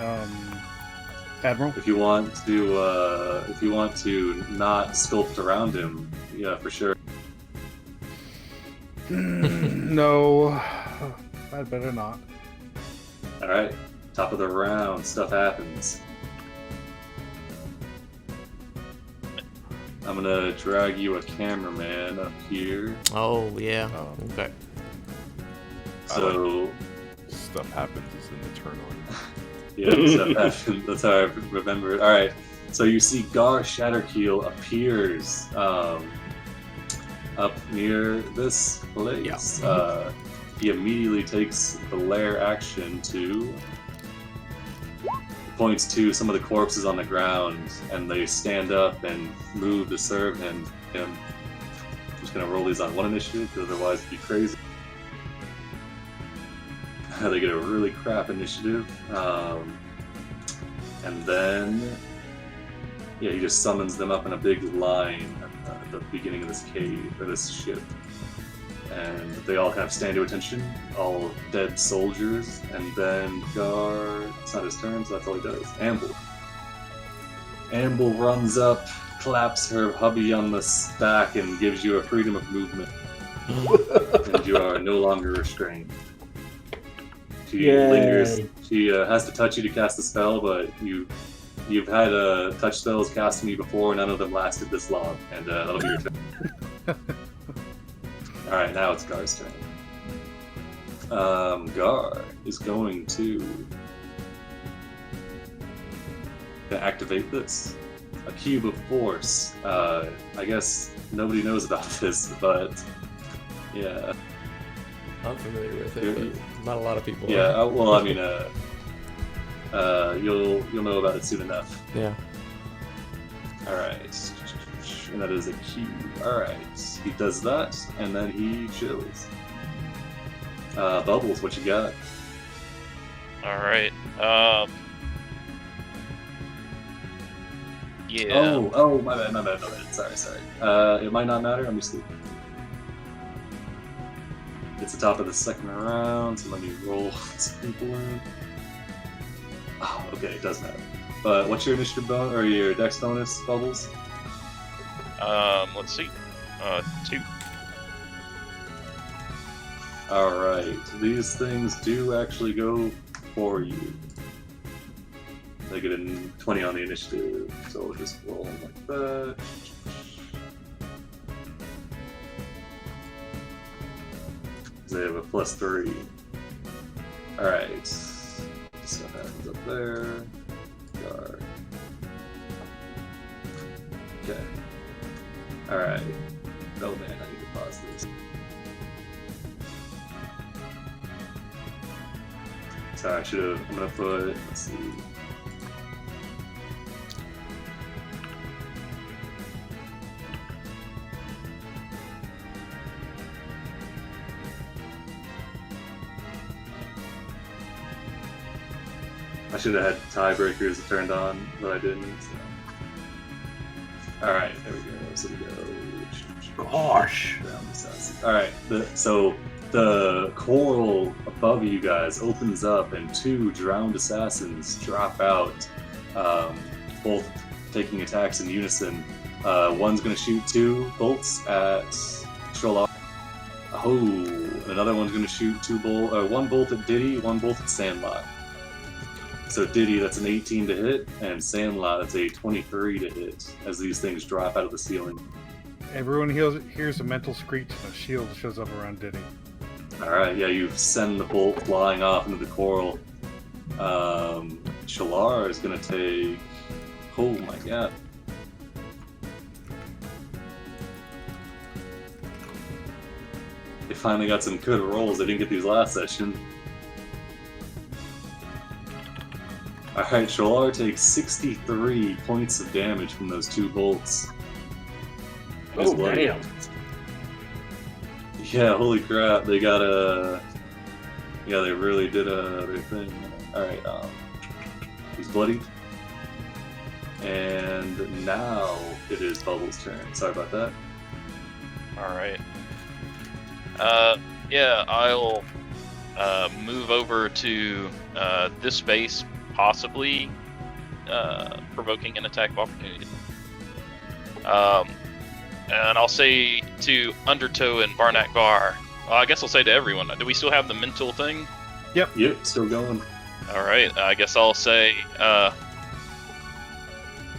Admiral? If you want to not sculpt around him, yeah, for sure. No. I'd better not. Alright, top of the round, stuff happens. I'm gonna drag you a cameraman up here. Oh yeah. Okay. So, Stuff happens is in the turn order. yeah, stuff happens. That's how I remember it. Alright, so you see Gar Shatterkeel appears up near this place. He immediately takes the lair action to points to some of the corpses on the ground, and they stand up and move to serve him. I'm just gonna roll these on 1 initiative, because otherwise it'd be crazy. They get a really crap initiative, and then he just summons them up in a big line at the beginning of this cave or this ship. And they all kind of stand to attention, all dead soldiers, and then Gar, it's not his turn, so that's all he does. Amble runs up, claps her hubby on the back, and gives you a freedom of movement. And you are no longer restrained. She lingers, she has to touch you to cast the spell, but you've had touch spells cast on you before, none of them lasted this long, and that'll be your turn. Alright, now it's Gar's turn. Gar is going to activate this. A cube of force. I guess nobody knows about this, but yeah. I'm familiar with it, but not a lot of people Yeah, are. well, I mean, you'll know about it soon enough. Yeah. Alright. And that is a cube. Alright. He does that, and then he chills. Bubbles, what you got? All right. Yeah. Oh, my bad. Sorry. It might not matter. Let me see. It's the top of the second round, so let me roll some people in. Oh, okay, it does matter. But what's your initiative bonus or your dex bonus, Bubbles? Let's see. 2. Alright, these things do actually go for you. They get a 20 on the initiative, so we'll just roll them like that. They have a +3. Alright. Stuff happens up there. Dark. Okay. Alright. Oh man, I need to pause this. Sorry, I'm gonna put, let's see. I should have had tiebreakers turned on, but I didn't. So. Alright, there we go. So we go. Gosh. Alright, so the coral above you guys opens up and 2 drowned assassins drop out, both taking attacks in unison. One's going to shoot 2 bolts at Strolar. Oh, and another one's going to shoot 1 bolt at Diddy, 1 bolt at Sandlot. So Diddy, that's an 18 to hit, and Sandlot, that's a 23 to hit, as these things drop out of the ceiling. Everyone hears a mental screech and a shield shows up around Diddy. Alright, yeah, you send the bolt flying off into the coral. Shalar is going to take... Oh my god. They finally got some good rolls. They didn't get these last session. Alright, Shalar takes 63 points of damage from those 2 bolts. Oh, damn. Yeah, holy crap, they got a... Yeah, they really did their thing. Alright, he's bloodied. And now it is Bubbles' turn. Sorry about that. Alright. Yeah, I'll move over to this space, possibly provoking an attack of opportunity. And I'll say to Undertow and Barnack Gar, I guess I'll say to everyone, do we still have the mental thing? Yep, still going. Alright, I guess I'll say,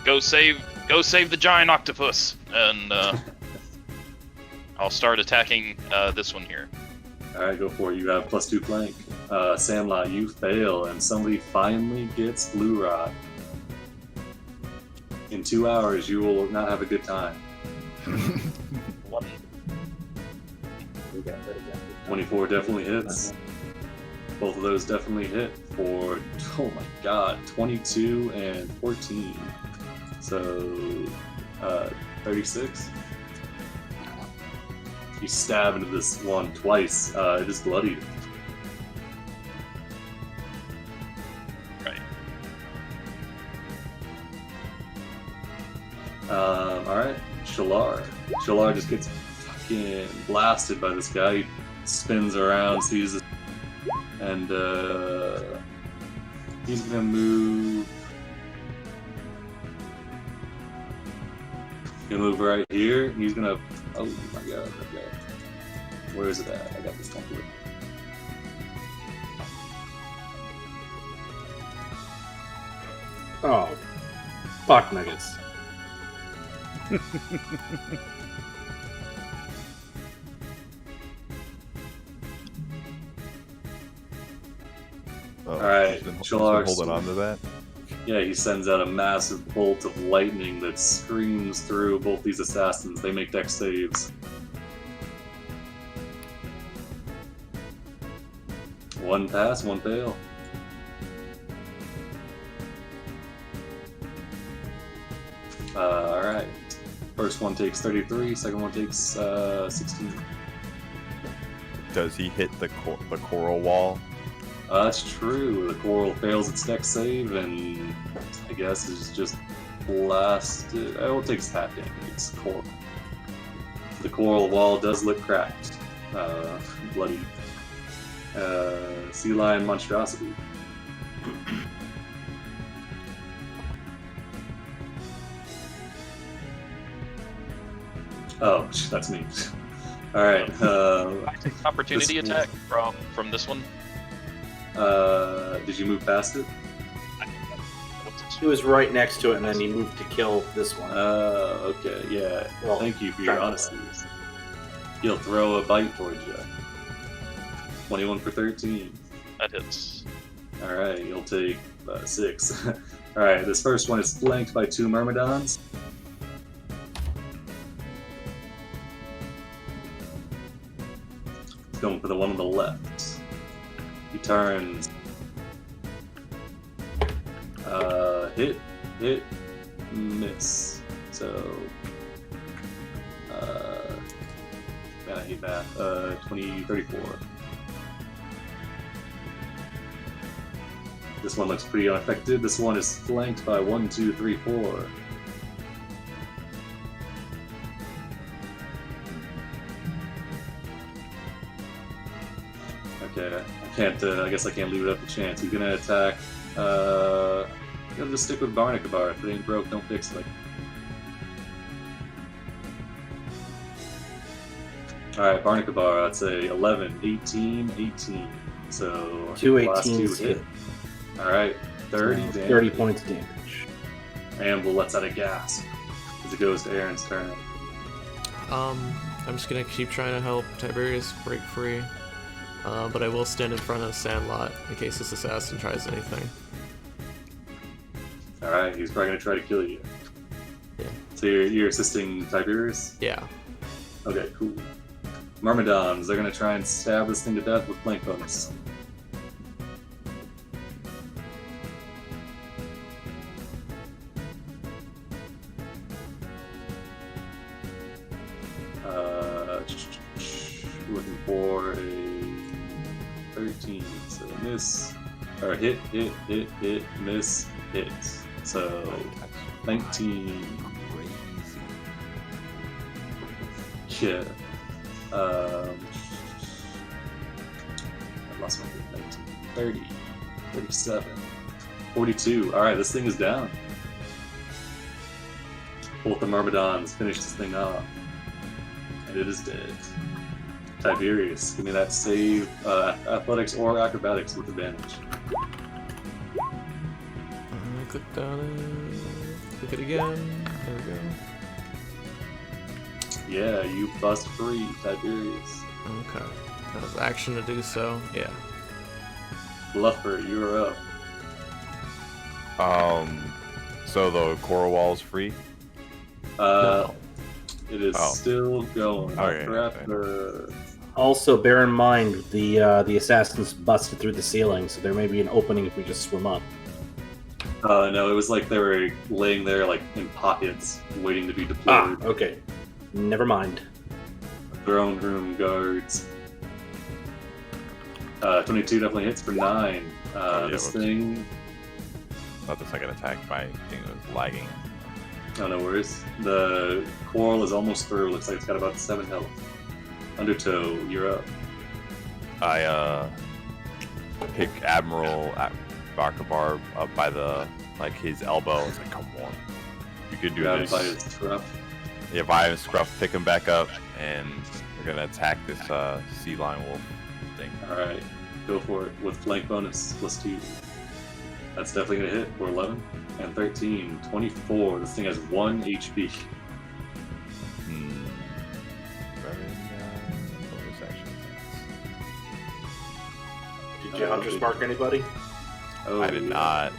go save the giant octopus, and I'll start attacking this one here. Alright, go for it. You have +2 flank. Sandlot, you fail, and somebody finally gets Blue Rod. In 2 hours, you will not have a good time. 24 definitely hits. Both of those definitely hit for, oh my god, 22 and 14. So, 36. You stab into this one twice. It is bloodied. Right. Alright, Shalar. Shalar just gets fucking blasted by this guy. He spins around, sees it, and he's gonna move. He'll move right here. He's gonna. Oh my god! Okay. Where is it at? I got this template. Oh, fuck nuggets. Alright, Shalar holding on to that. Yeah, he sends out a massive bolt of lightning that screams through both these assassins. They make dex saves. One pass, one fail. Alright. First one takes 33, second one takes 16. does he hit the coral wall? That's true. The coral fails its dex save, and I guess is just blasted. It takes half damage. It's coral. The coral wall does look cracked, bloody. Sea lion monstrosity. Oh, that's me. All right. Opportunity attack from this one. Did you move past it? He was right next to it, and then he moved to kill this one. Okay, yeah. Well, thank you for your honesty. He'll throw a bite towards you. 21 for 13. That hits. Alright, you'll take 6. Alright, this first one is flanked by 2 myrmidons. He's going for the one on the left. He turns. Hit, miss. So, I hate math. 20, 34. This one looks pretty unaffected. This one is flanked by 1, 2, 3, 4. Okay, I can't. I guess I can't leave it up to chance. He's gonna attack. Gonna just stick with Barnacabar. If it ain't broke, don't fix it. Alright, Barnacabar, I'd say 11, 18, 18. So, Two last 18s two hit. Alright, 30 damage. 30 points of damage. Amble lets out a gasp as it goes to Aaron's turn. I'm just gonna keep trying to help Tiberius break free. But I will stand in front of Sandlot in case this assassin tries anything. Alright, he's probably gonna try to kill you. Yeah. So you're assisting Tiberius? Yeah. Okay, cool. Myrmidons, they're gonna try and stab this thing to death with flank bonus. Looking for a 13, so miss, or hit, miss, hit. So 19. Yeah. I lost my 19. 30, 37, 42. All right, this thing is down. Both the Myrmidons finish this thing off, and it is dead. Tiberius, give me that save, athletics or acrobatics with advantage. Click on it. Click it again. There we go. Yeah, you bust free, Tiberius. Okay. That was action to do so. Yeah. Bluffer, you're up. So the coral wall is free? No. It is still going. Okay, Crap, the... Also, bear in mind the assassins busted through the ceiling, so there may be an opening if we just swim up. No, it was like they were laying there like in pockets, waiting to be deployed. Okay. Never mind. Throne room guards. 22 definitely hits for 9. This thing... Not the second attack, my thing was lagging. Oh, no worries. The coral is almost through. Looks like it's got about 7 health. Undertow, you're up. I pick Admiral Barkabar up by his elbow. It's like, come on, you could do Grab this. by his scruff. Yeah, by his scruff, pick him back up, and we're gonna attack this sea lion wolf thing. Alright, go for it. With flank bonus, +2. That's definitely gonna hit for 11. And 13, 24. This thing has 1 HP. Bonus action. Did you Hunter's Mark anybody? Oh, I did not.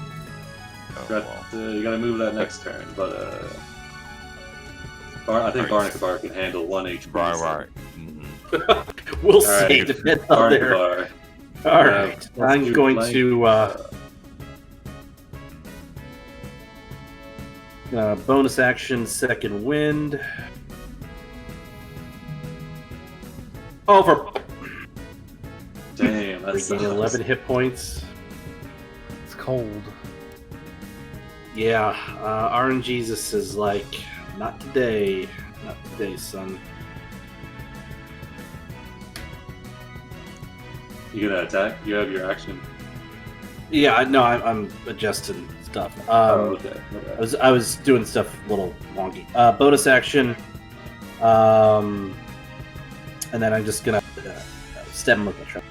Oh, well. You gotta move that next turn, but I think Barnacabar can handle 1 HP. Barnacabar. We'll All see. right, Depends on there. Barnacabar. All right. I'm do going flank. to bonus action, second wind. Oh, Regain 11 hit points. It's cold. Yeah, RNGesus is like, not today, son. You gonna attack? You have your action. Yeah, no, I'm adjusting stuff. Okay. I was doing stuff a little wonky. Bonus action, and then I'm just gonna stem with my trap.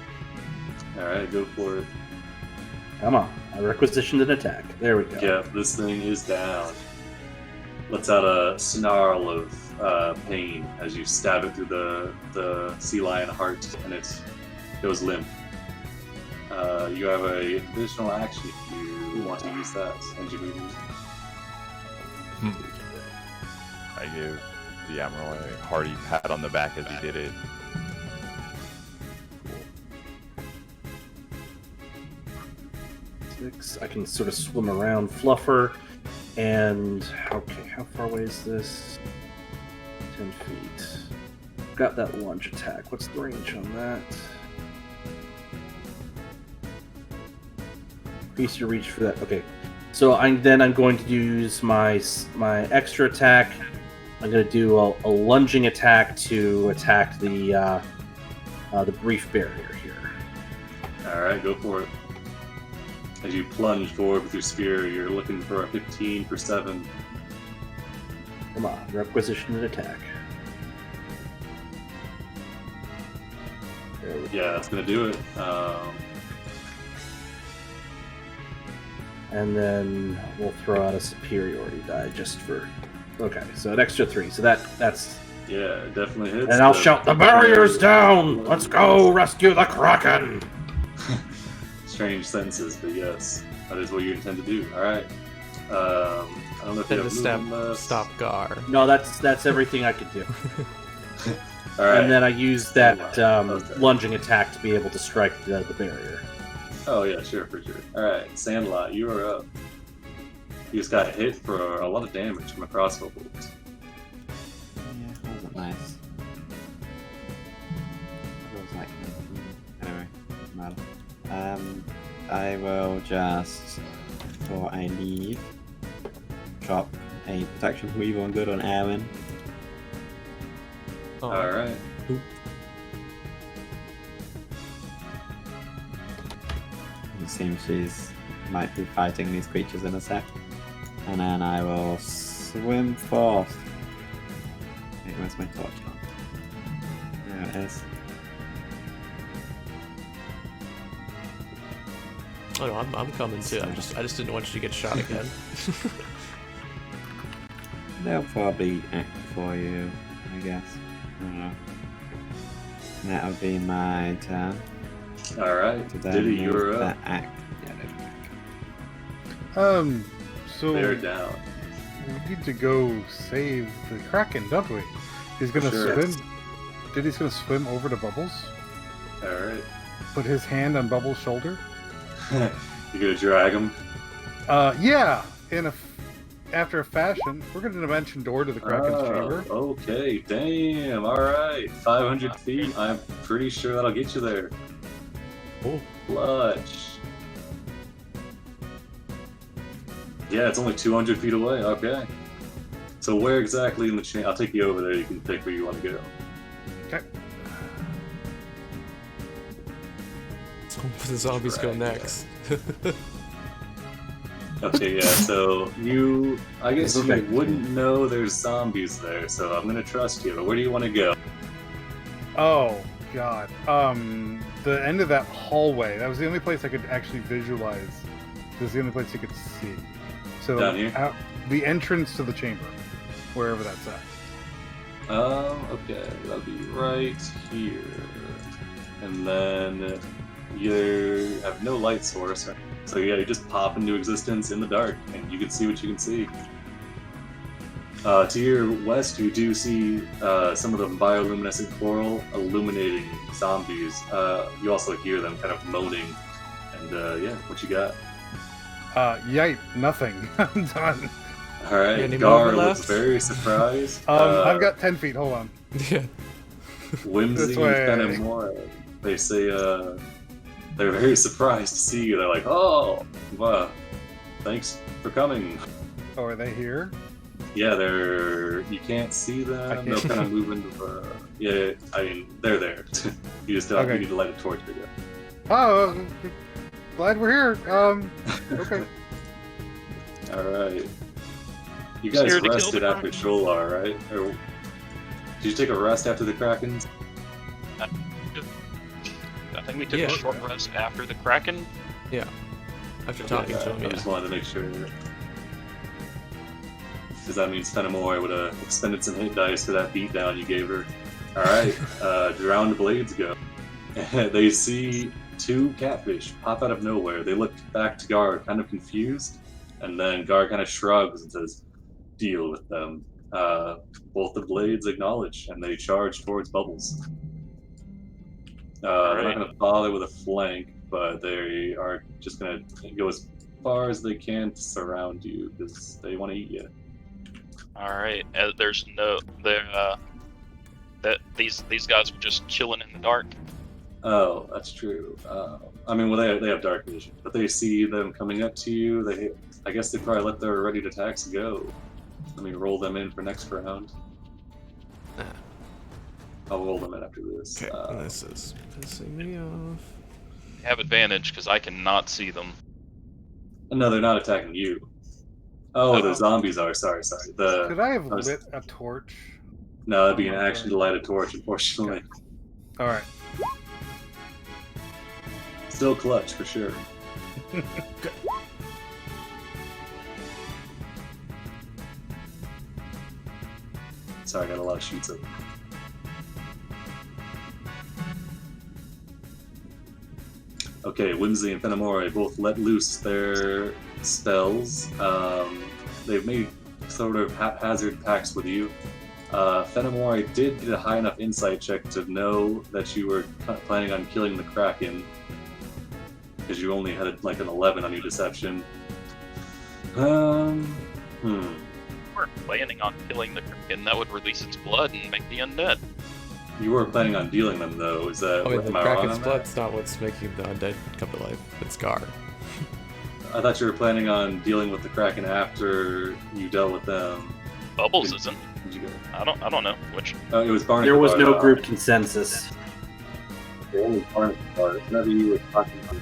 All right, go for it. Come on, I requisitioned an attack. There we go. Yeah, this thing is down. Lets out a snarl of pain as you stab it through the sea lion heart, and it goes limp. You have a additional action if you want to use that. And you move. I give the Admiral a hearty pat on the back as he did it. I can sort of swim around Fluffer, and okay, how far away is this? 10 feet. Got that lunge attack. What's the range on that? Increase your reach for that. Okay, so I'm going to use my extra attack. I'm going to do a lunging attack to attack the brief barrier here. All right, go for it. As you plunge forward with your spear, you're looking for a 15 for 7. Come on, requisition an attack. There we go. Yeah, that's gonna do it. And then we'll throw out a superiority die just for. Okay, so an extra 3. So that's. Yeah, it definitely hits. And I'll shout, "The barrier's down! Let's go rescue the Kraken!" Strange sentences, but yes, that is what you intend to do. All right. I don't know if you And have the movement left. stop Gar. No, that's everything I could do. All right. And then I use that Okay. lunging attack to be able to strike the barrier. Oh yeah, sure, for sure. All right, Sandlot, you are up. You just got hit for a lot of damage from a crossbow bolt. Yeah, that wasn't nice. That was like anyway, doesn't matter. I will just, before I leave, drop a protection weave on good on Aaron. Oh, All right. It seems she's might be fighting these creatures in a sec. And then I will swim forth. Okay, where's my torch on? There it is. oh no, I'm coming too. I just didn't want you to get shot again. They'll probably act for you, I guess. I don't know. And that'll be my turn. All right. So then Diddy, you're that up. act. Yeah, they're back. So They're down. we need to go save the Kraken, don't we? He's gonna Sure. swim. Diddy's gonna swim over to Bubbles, All right. put his hand on Bubbles' shoulder. You gonna drag him? Yeah, after a fashion, we're gonna dimension door to the Kraken's chamber. Okay, damn. All right, 500 feet. I'm pretty sure that'll get you there. Oh, Clutch. Yeah, it's only 200 feet away. Okay. So where exactly in the chain? I'll take you over there. You can pick where you want to go. Okay. the zombies go Right, next. Okay, yeah. So I guess you Perfect. wouldn't know there's zombies there. So I'm gonna trust you. But where do you want to go? Oh God. The end of that hallway. That was the only place I could actually visualize. This is the only place you could see. So Down here? the entrance to the chamber, wherever that's at. Okay, that'll be right here. And then you have no light source, right? So yeah, you just pop into existence in the dark, and you can see what you can see. To your west, you do see some of the bioluminescent coral illuminating zombies. You also hear them kind of moaning. And yeah, what you got? Yipe, nothing. I'm done. All right, Any Gar movement looks left? very surprised. I've got 10 feet. Hold on. Yeah. Whimsy This is way. kind of more. They say they're very surprised to see you. They're like, "Oh, wow, thanks for coming." Oh, are they here? Yeah, you can't see them. They'll kind of move into the. Yeah, I mean, they're there. You just Okay. you need to light a torch. Again. Oh, glad we're here. Okay. All right. You guys Scared to kill rested the after Sholar, right? Or did you take a rest after the Krakens? I think we took Yeah. a short rest after the Kraken. Yeah. After talking to him, I yeah. just wanted to make sure. Because that means Fenimore would have expended some hit dice for that beatdown you gave her. Alright, drowned blades go. They see two catfish pop out of nowhere. They look back to Gar, kind of confused, and then Gar kind of shrugs and says, "Deal with them." Both the blades acknowledge, and they charge towards Bubbles. They're not going to bother with a flank, but they are just going to go as far as they can to surround you, because they want to eat you. All right. There's no that these guys were just chilling in the dark. Oh, that's true. I mean, well, they have dark vision, but they see them coming up to you. I guess they probably let their ready to attacks go. Let me roll them in for next round. I'll roll them in after this. Okay, this is pissing me off. I have advantage because I cannot see them. No, they're not attacking you. Oh, the zombies are. Sorry. Could I have lit a torch? No, that'd be an action to light a torch, unfortunately. All right. Still clutch, for sure. Sorry, I got a lot of sheets open. Okay, Whimsy and Fenimore both let loose their spells. They've made sort of haphazard pacts with you. Fenimore did get a high enough insight check to know that you were planning on killing the Kraken, because you only had like an 11 on your deception. We're planning on killing the Kraken. That would release its blood and make the undead. You were planning on dealing them, though. Is that I mean, the am I wrong Kraken's on that? blood's not what's making the undead come to life. It's Gar. I thought you were planning on dealing with the Kraken after you dealt with them. Bubbles isn't. Did you go? I don't know which. Oh, it was Barnacle. There was no Bar. group consensus. The only Barnacle Bar. Whenever you were talking about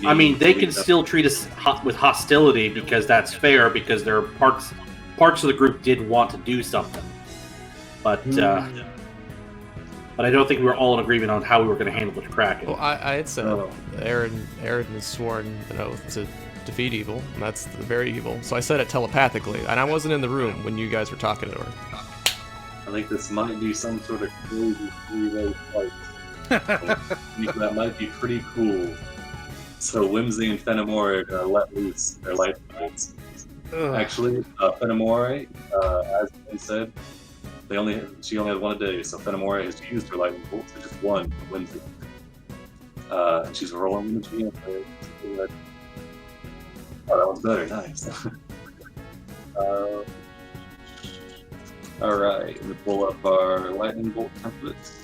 I mean, they can still treat us with hostility because that's fair, because there are parts of the group did want to do something, but I don't think we were all in agreement on how we were going to handle the Kraken. Well, I had said Oh. Aaron has sworn an oath to defeat evil, and that's the very evil. So I said it telepathically, and I wasn't in the room when you guys were talking to her. I think this might be some sort of crazy three-way fight. That might be pretty cool. So Whimsy and Fenimore are gonna let loose their light blades. Actually, Fenimore, as Ben said, she only had one a day, so Fenimore has used her lightning bolt, so just one for Whimsy. And she's rolling the GM. Oh, that one's better. Nice. Alright, we pull up our lightning bolt templates.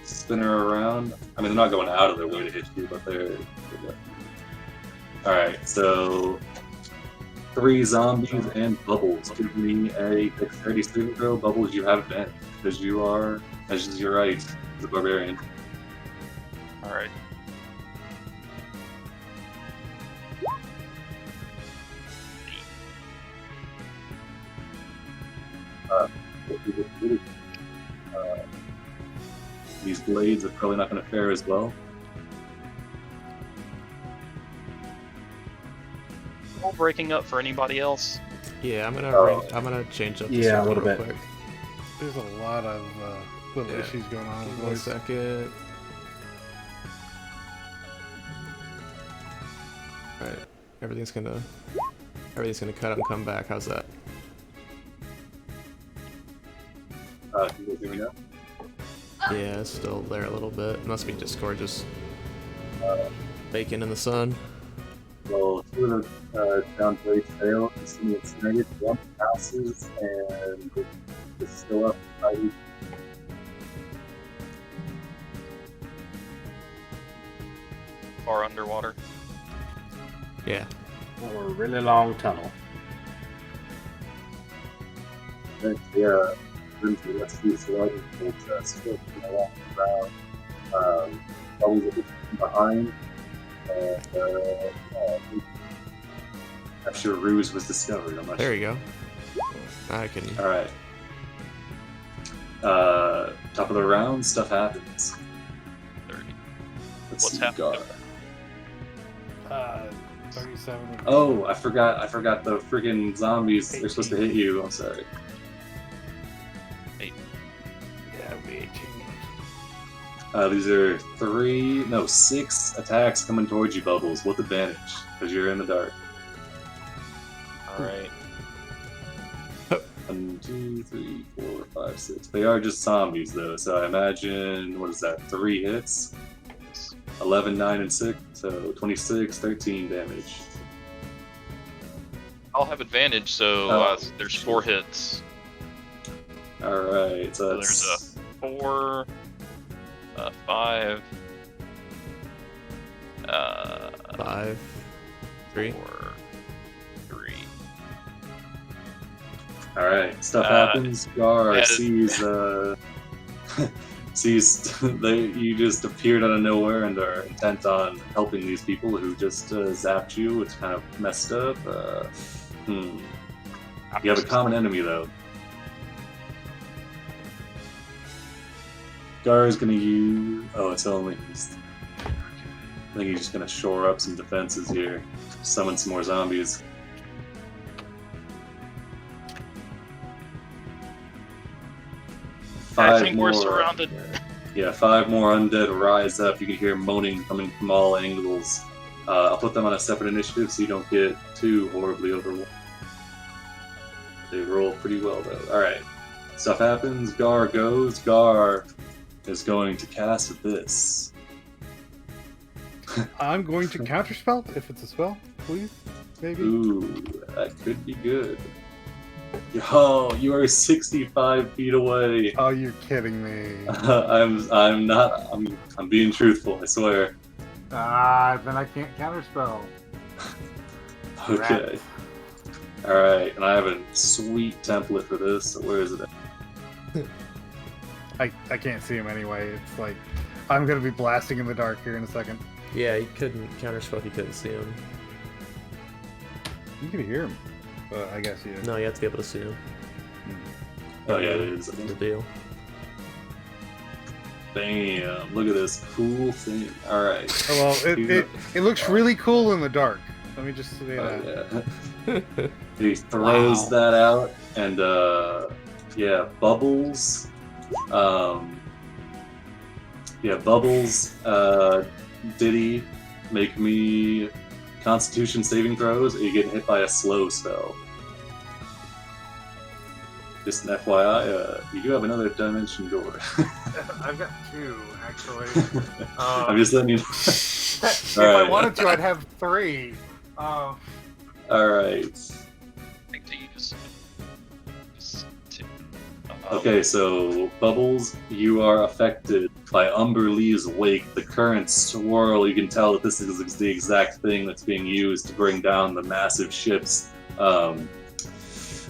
Spin her around. I mean, they're not going out of their way to hit you, but they're good. Alright, so 3 zombies and Bubbles. Give me a dexterity saving throw. Bubbles, you have advantage because you're right, the barbarian. All right. These blades are probably not going to fare as well. All breaking up for anybody else. Yeah, I'm gonna change up. The Yeah, a circle little real bit. quick. There's a lot of little Yeah. issues going on. Give me 1 second. All right, everything's gonna cut and come back. How's that? Can you guys hear me now? Yeah, it's still there a little bit. It must be Discord just baking in the sun. Well, 2 of the down blades fail. You see it's negative 1 passes, and it's still up. far underwater? Yeah. Or a really long tunnel. Yeah, let's do sliding strip along the ground. Always a bit behind. I'm sure Ruse was discovered. I'm not There sure. you go. I can. All right. Top of the round, stuff happens. 30. Let's What's see, happening? Gar. 37. Oh, I forgot the freaking zombies. They're supposed to hit you. I'm sorry. Yeah, it'll be 18. These are 6 attacks coming towards you, Bubbles, with advantage, because you're in the dark. Alright. 1, 2, 3, 4, 5, 6. They are just zombies, though, so I imagine, what is that, 3 hits? 11, 9, and 6, so 26, 13 damage. I'll have advantage, so there's 4 hits. Alright, so So that's... there's a 4, 5, 5, 3. 4, 3. Alright, stuff happens. Gar yeah, sees you just appeared out of nowhere and are intent on helping these people who just zapped you. It's kind of messed up. You have a common enemy though. Gar is gonna use. Oh, it's only. I think he's just gonna shore up some defenses here. Summon some more zombies. I think we're surrounded. Yeah, 5 more undead rise up. You can hear moaning coming from all angles. I'll put them on a separate initiative so you don't get too horribly overwhelmed. They roll pretty well though. Alright. Stuff happens. Gar goes. Gar is going to cast this. I'm going to counterspell if it's a spell, please. Maybe. Ooh, that could be good. Yo, you are 65 feet away. Oh, you're kidding me. I'm not. I'm being truthful. I swear. Then I can't counterspell. Okay. All right, and I have a sweet template for this. So where is it? I can't see him anyway. It's like I'm gonna be blasting in the dark here in a second. Yeah, you couldn't counterspell if you couldn't see him. You can hear him, but I guess you. No, you have to be able to see him. Oh yeah, it is. The deal. Bam! Look at this cool thing. All right. Oh, well, it looks really cool in the dark. Let me just say that. Oh, yeah. He throws that out, and yeah, Bubbles. Yeah, Bubbles. Diddy, make me Constitution saving throws, or you're getting hit by a slow spell. Just an FYI, you do have another dimension door. I've got 2 actually. I'm just letting you know. If All I right. wanted to, I'd have 3. All right. I think to use. Okay, so Bubbles, you are affected by Umberlee's wake. The currents swirl. You can tell that this is the exact thing that's being used to bring down the massive ships. On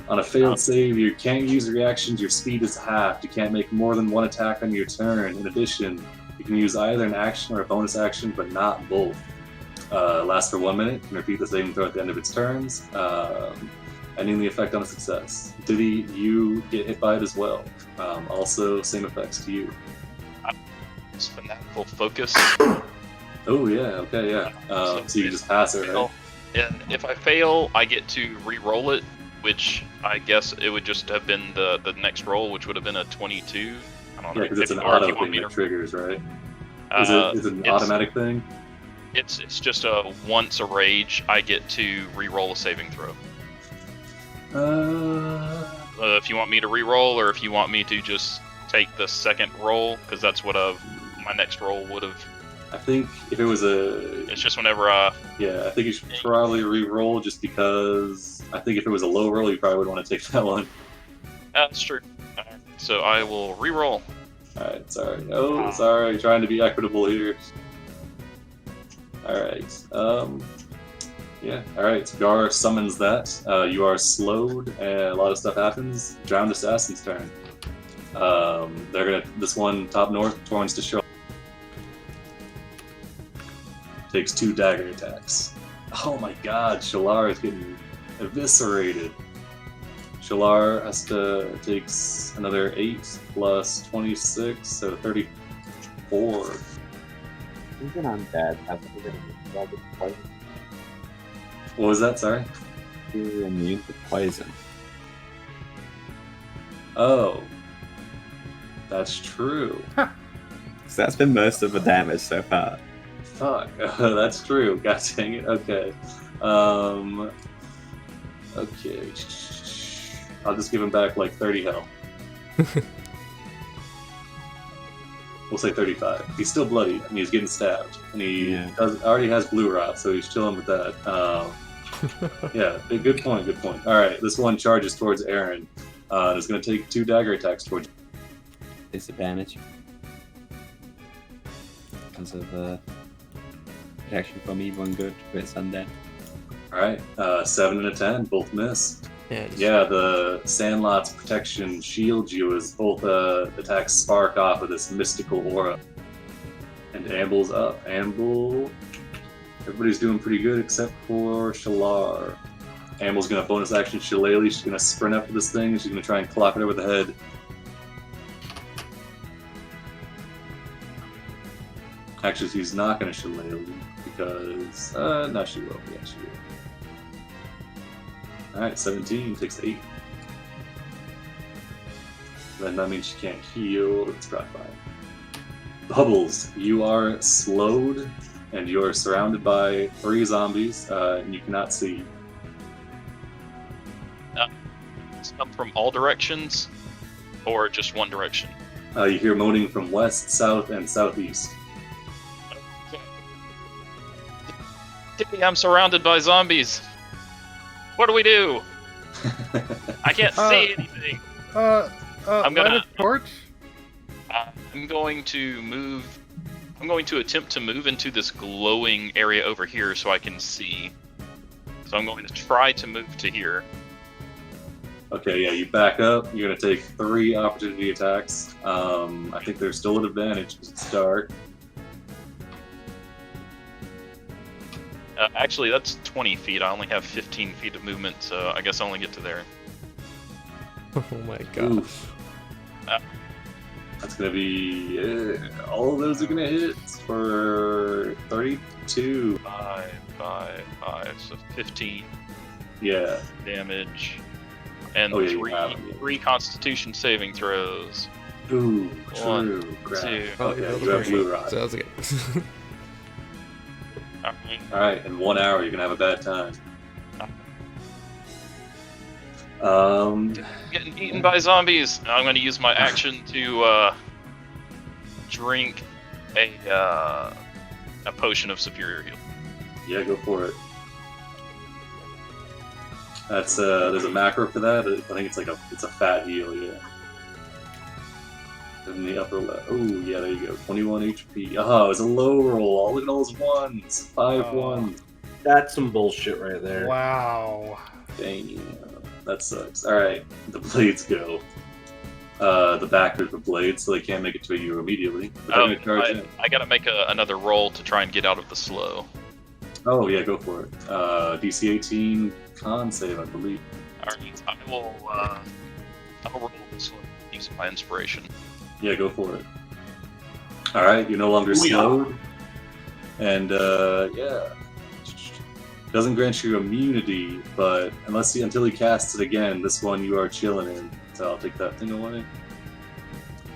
a failed save, you can't use reactions. Your speed is halved. You can't make more than 1 attack on your turn. In addition, you can use either an action or a bonus action, but not both. Lasts for 1 minute. Can repeat the saving throw at the end of its turns. Ending the effect on a success. Diddy, you get hit by it as well. Also, same effects to you. It's fanatical focus. Oh yeah, okay, yeah. So you just pass it, right? And if I fail, I get to re-roll it, which I guess it would just have been the next roll, which would have been a 22. I don't know. Yeah, because it's an or if auto you want thing me that to- triggers, right? Is it an automatic thing? It's just a once a rage, I get to re-roll a saving throw. If you want me to re-roll, or if you want me to just take the second roll, because that's what my next roll would have. I think if it was a... It's just whenever Yeah, I think you should probably re-roll just because I think if it was a low roll, you probably would want to take that one. That's true. Alright, so I will re-roll. Alright, sorry. Oh, sorry, trying to be equitable here. Alright. Yeah, alright. So Gar summons that. You are slowed, and a lot of stuff happens. Drowned Assassin's turn. They're gonna. This one, top north, turns to show. Takes 2 dagger attacks. Oh my god, Shalar is getting eviscerated. Shalar takes another 8 plus 26, so 34. Even undead has to be poison. What was that? Sorry. You're immune to poison. Oh, that's true. So that's been most of the damage so far. Fuck, that's true. God dang it. Okay. Okay. I'll just give him back like 30 health. We'll say 35. He's still bloody, and he's getting stabbed. And he already has blue rot, so he's chilling with that. Yeah, good point, good point. Alright, this one charges towards Aaron. It's going to take 2 dagger attacks towards Disadvantage. Because of protection from evil and good, but it's undead. Alright, 7 and a 10, both miss. Yeah, The Sandlot's protection shields you as both attacks spark off of this mystical aura. And Amble's up. Amble... Everybody's doing pretty good except for Shalar. Amble's going to bonus action Shillelagh. She's going to sprint up to this thing and she's going to try and clock it over the head. Actually, she's not going to Shillelagh because... no, she will. Yeah, she will. Alright, 17 takes 8. Then that means she can't heal. It's probably fine. Bubbles, you are slowed and you are surrounded by 3 zombies and you cannot see. It's come from all directions or just one direction? You hear moaning from west, south, and southeast. Tippy, I'm surrounded by zombies. What do we do? I can't see anything. I'm light a torch? I'm going to move. I'm going to attempt to move into this glowing area over here so I can see. So I'm going to try to move to here. Okay, yeah, you back up. You're going to take 3 opportunity attacks. I think there's still an advantage because it's dark. Actually, that's 20 feet. I only have 15 feet of movement, so I guess I only get to there. Oh my gosh. Oof. That's going to be... all of those are going to hit for 32. 5, so 15 Yeah. damage. And Oh, yeah, you have 3 Constitution saving throws. Ooh, One, true. Crap. 2. Okay, you have blue rod. So that's good. Alright, in 1 hour you're going to have a bad time. Getting eaten by zombies. I'm going to use my action to drink a potion of superior heal. Yeah, go for it. That's there's a macro for that. I think it's like it's a fat heal, yeah. In the upper left. Oh yeah, there you go. 21 HP. Oh, it's a low roll. Look at all those ones. 5 1. That's some bullshit right there. Wow. Dang, that sucks. All right, the blades go. The back of the blades, so they can't make it to you immediately. But they're gonna charge in. I gotta make another roll to try and get out of the slow. Oh yeah, go for it. DC 18 con save, I believe. Alright, I will roll the slow using my inspiration. Yeah, go for it. All right, you're no longer slowed, and yeah, doesn't grant you immunity, but until he casts it again, this one you are chilling in. So I'll take that thing away.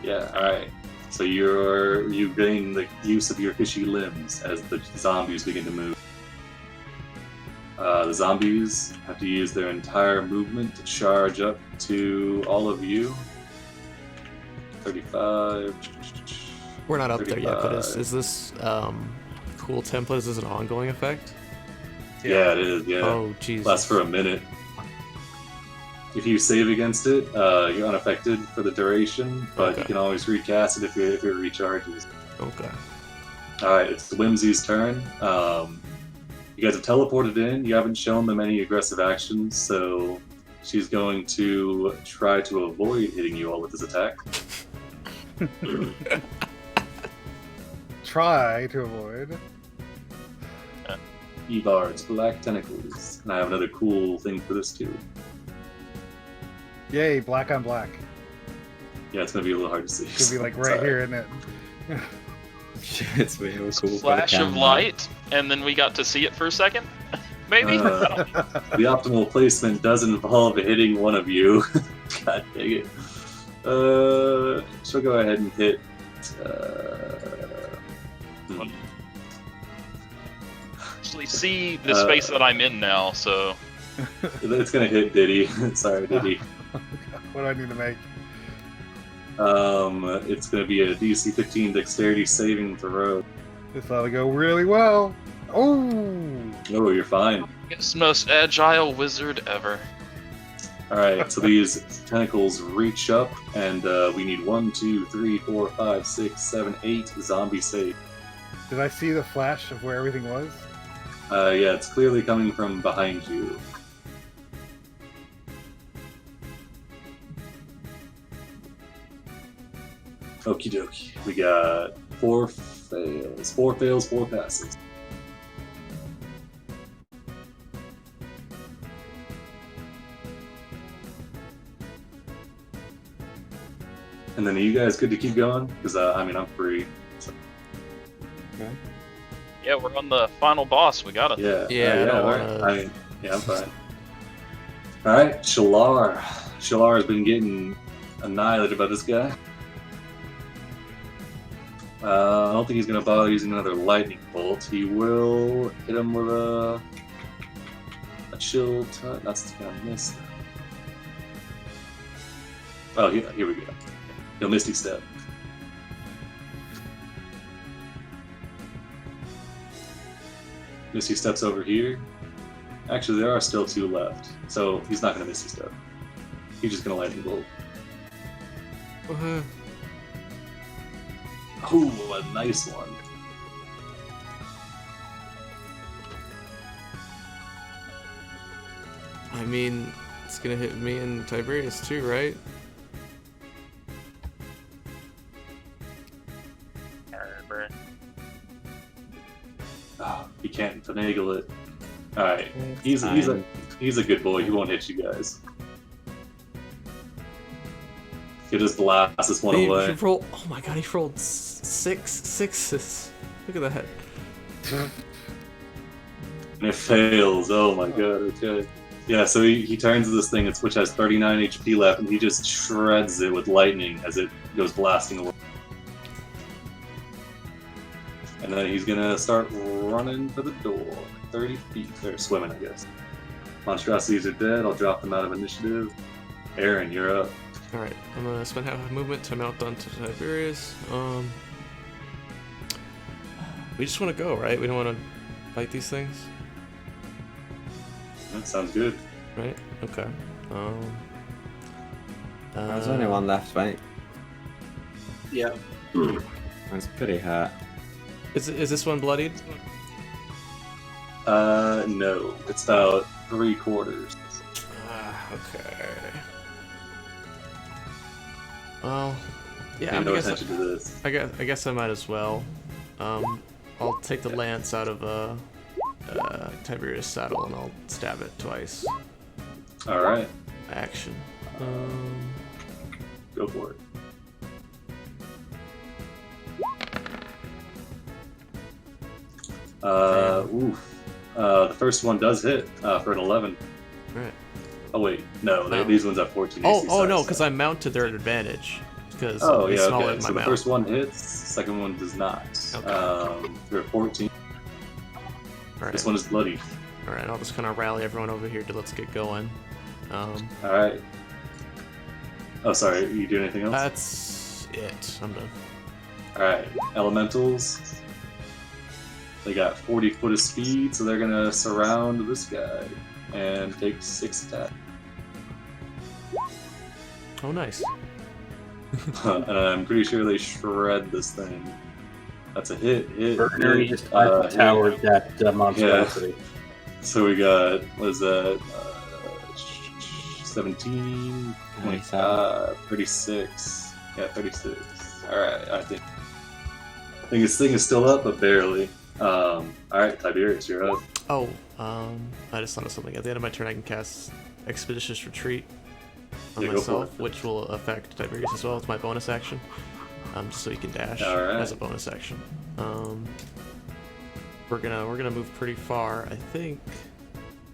Yeah, all right. So you gain the use of your fishy limbs as the zombies begin to move. The zombies have to use their entire movement to charge up to all of you. 35. We're not up there yet, but 35. is this cool template? Is this an ongoing effect? Yeah, it is. Yeah. Oh, Jesus. Lasts for a minute. If you save against it, you're unaffected for the duration, but Okay. you can always recast it if it recharges. Okay. Alright, it's Whimsy's turn. You guys have teleported in. You haven't shown them any aggressive actions, so she's going to try to avoid hitting you all with this attack. Try to avoid. Evard's Black Tentacles. And I have another cool thing for this too. Yay, black on black. Yeah, it's going to be a little hard to see. Could be like right here, isn't it? It's real cool. Flash of light, and then we got to see it for a second? Maybe? The optimal placement does involve hitting one of you. God dang it. She'll go ahead and hit. Actually, see the space that I'm in now, so. It's gonna hit Diddy. Sorry, Diddy. What do I need to make? It's gonna be a DC 15 Dexterity saving throw. This ought to go really well. Oh! Oh, you're fine. It's the most agile wizard ever. Alright, so these tentacles reach up, and we need 1, 2, 3, 4, 5, 6, 7, 8 zombie save. Did I see the flash of where everything was? Yeah, it's clearly coming from behind you. Okie dokie. We got 4 fails. 4 fails, 4 passes. And then are you guys good to keep going? Because, I mean, I'm free. So. Okay. Yeah, we're on the final boss. We got it. Yeah. Yeah, I don't alright. wanna- Yeah, I'm fine. Alright, Shalar. Shalar has been getting annihilated by this guy. I don't think he's going to bother using another lightning bolt. He will hit him with a chill touch. That's going to miss. Oh, here we go. He'll Misty Step. Misty Steps over here. Actually, there are still 2 left, so he's not going to Misty Step. He's just going to Lightning Bolt. Ooh, a nice one. I mean, it's gonna hit me and Tiberius too, right? Oh, he can't finagle it. Alright, he's a good boy. He won't hit you guys. He'll just blast this one He away. rolled, oh my god, he rolled 6 sixes. Look at that. And it fails. Oh my god, okay. Yeah, so he turns to this thing which has 39 HP left, and he just shreds it with lightning as it goes blasting away. And then he's gonna start running for the door. 30 feet. They're swimming, I guess. Monstrosities are dead. I'll drop them out of initiative. Aaron, you're up. Alright, I'm gonna spend half my movement to mount onto Tiberius. We just wanna go, right? We don't wanna fight these things? That sounds good. Right? Okay. There's only one left, right? Yeah. It's pretty hurt. Is this one bloodied? No. It's about 3/4. Okay. Well, yeah, Pay I no guess attention to this. I guess I might as well. I'll take the lance out of Tiberius' saddle and I'll stab it twice. Alright, Action. go for it. The first one does hit for an 11. Alright. Oh wait, no, No. these ones have 14 Oh, AC. oh no, sorry. because I mounted their advantage. Because Oh it's yeah, smaller okay. than So my the mount. first one hits, second one does not. Okay. They're 14. Alright. This one is bloody. Alright, I'll just kind of rally everyone over here to let's get going. Alright. Oh, sorry, you doing anything else? That's it. I'm done. Alright, elementals. They got 40 foot of speed, so they're gonna surround this guy and take 6 attacks. Oh, nice. And I'm pretty sure they shred this thing. That's a hit. Burner just the tower that monstrosity. So we got, what is that? 17, 36. Yeah, 36. Alright, I think this thing is still up, but barely. Alright, Tiberius, you're up. Oh, I just thought of something. At the end of my turn, I can cast Expeditious Retreat on Yeah, go for myself, which will affect Tiberius as well. It's my bonus action. Just so he can dash as a bonus action. We're gonna move pretty far, I think.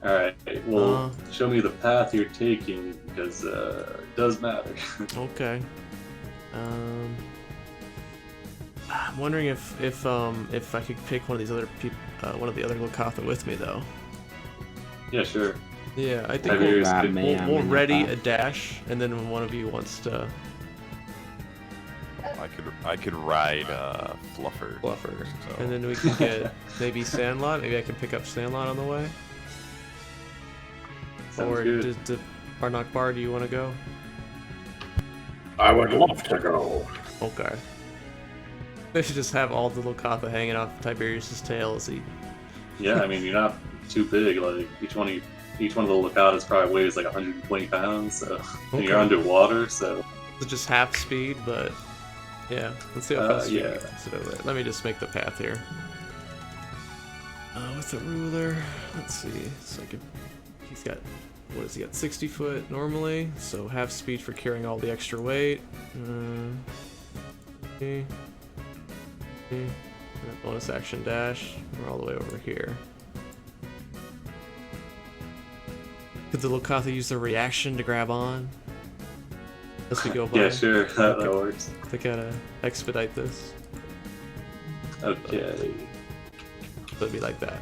Alright, well, show me the path you're taking, because it does matter. Okay. I'm wondering if I could pick one of these other people, one of the other Locathah with me though. Yeah, sure. Yeah, I think we'll ready a dash, and then when one of you wants to. I could ride Fluffer. So. And then we can get maybe Sandlot. Maybe I can pick up Sandlot on the way. Sounds or good. does Barnock Bar, do you want to go? I would love to go. Okay. They should just have all the Locathah hanging off Tiberius' tail as he. Yeah, I mean, you're not too big. Like each one of the Locathahs probably weighs like 120 pounds. So and you're underwater, so. It's just half speed, but yeah. Let's see how fast we yeah. can consider that. Let me just make the path here. With the ruler, let's see. So I could. He's got. What has he got? 60 foot normally, so half speed for carrying all the extra weight. Okay. And a bonus action dash. We're all the way over here. Could the Locathah use the reaction to grab on? As we go by? Yeah, sure. That works. I gotta expedite this. Okay. So it'd be like that.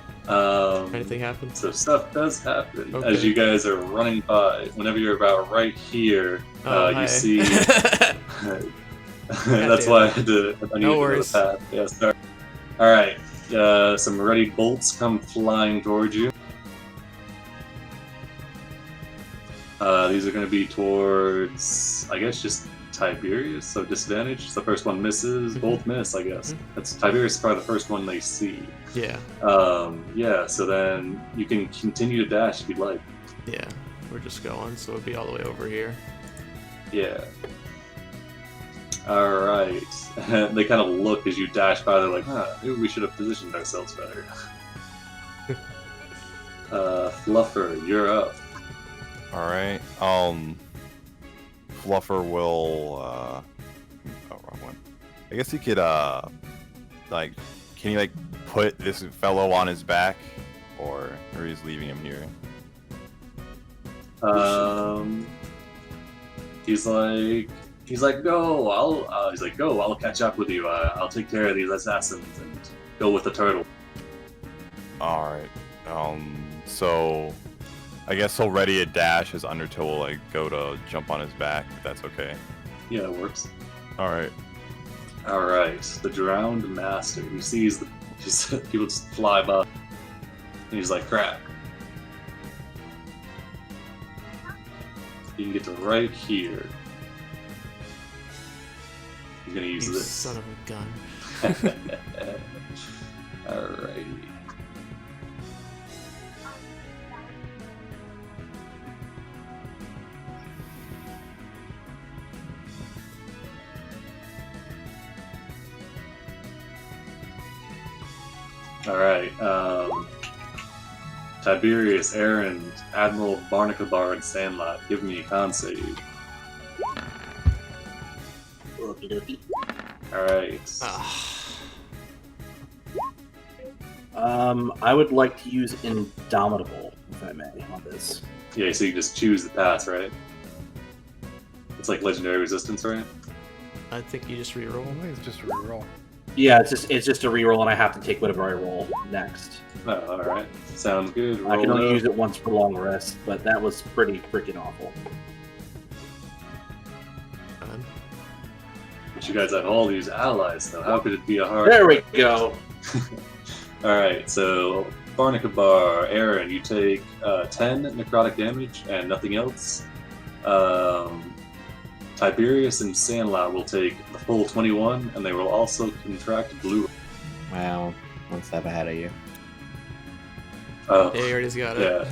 Anything happens? So stuff does happen Okay. as you guys are running by. Whenever you're about right here, Hi. you see. That's why I had to. I needed No to worries. know the path. Yeah, sorry. All right. Some ready bolts come flying towards you. These are going to be towards, I guess, just Tiberius. So disadvantage. So the first one misses. Both miss, I guess. That's Tiberius is probably the first one they see. Yeah. Yeah. So then you can continue to dash if you'd like. Yeah. We're just going, so it'd be all the way over here. Yeah. All right. They kind of look as you dash by. They're like, maybe we should have positioned ourselves better. Fluffer, you're up. All right. Fluffer will. Oh, wrong one. I guess he could. Like, can he put this fellow on his back, or he's leaving him here? He's like, go. I'll catch up with you. I'll take care of these assassins and go with the turtle. All right. So I guess he'll ready a dash as Undertow will go to jump on his back. If that's okay. Yeah, it works. All right. All right. The drowned master. He sees people just fly by, and he's like, crap. You can get to right here. He's gonna use You this. son of a gun. Alrighty. Alright, Tiberius, Aaron, Admiral Barnacabar, and Sandlot, give me a con save. Alright. I would like to use Indomitable, if I may, on this. Yeah, so you just choose the path, right? It's like legendary resistance, right? I think you just reroll. I think it's just a reroll. Yeah, it's just a reroll, and I have to take whatever I roll next. Oh, alright. Sounds good. I can Roll only up. use it once for long rest, but that was pretty freaking awful. But you guys have all these allies, though. How could it be a hard... There we go. Alright, so Barnacabar, Aaron, you take 10 necrotic damage and nothing else. Tiberius and Sandlot will take the full 21, and they will also contract blue. Well, one step ahead of you. Oh, Yeah, he already got it.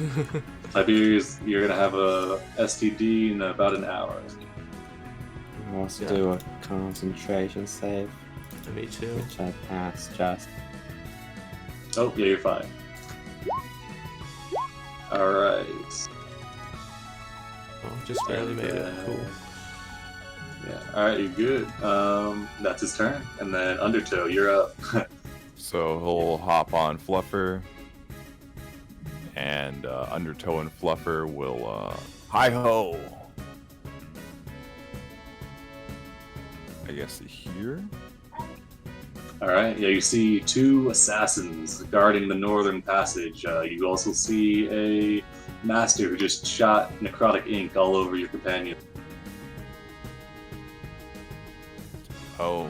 Tiberius, you're gonna have a STD in about an hour. I also Yeah. do a concentration save, Me too. which I passed just. Oh, yeah, you're fine. Alright. Oh, just barely made it. Cool. Yeah, alright, you're good. That's his turn. And then Undertow, you're up. So he'll hop on Fluffer, and Undertow and Fluffer will hi-ho! I guess here? Alright, yeah, you see two assassins guarding the northern passage. You also see a master who just shot necrotic ink all over your companion. Oh,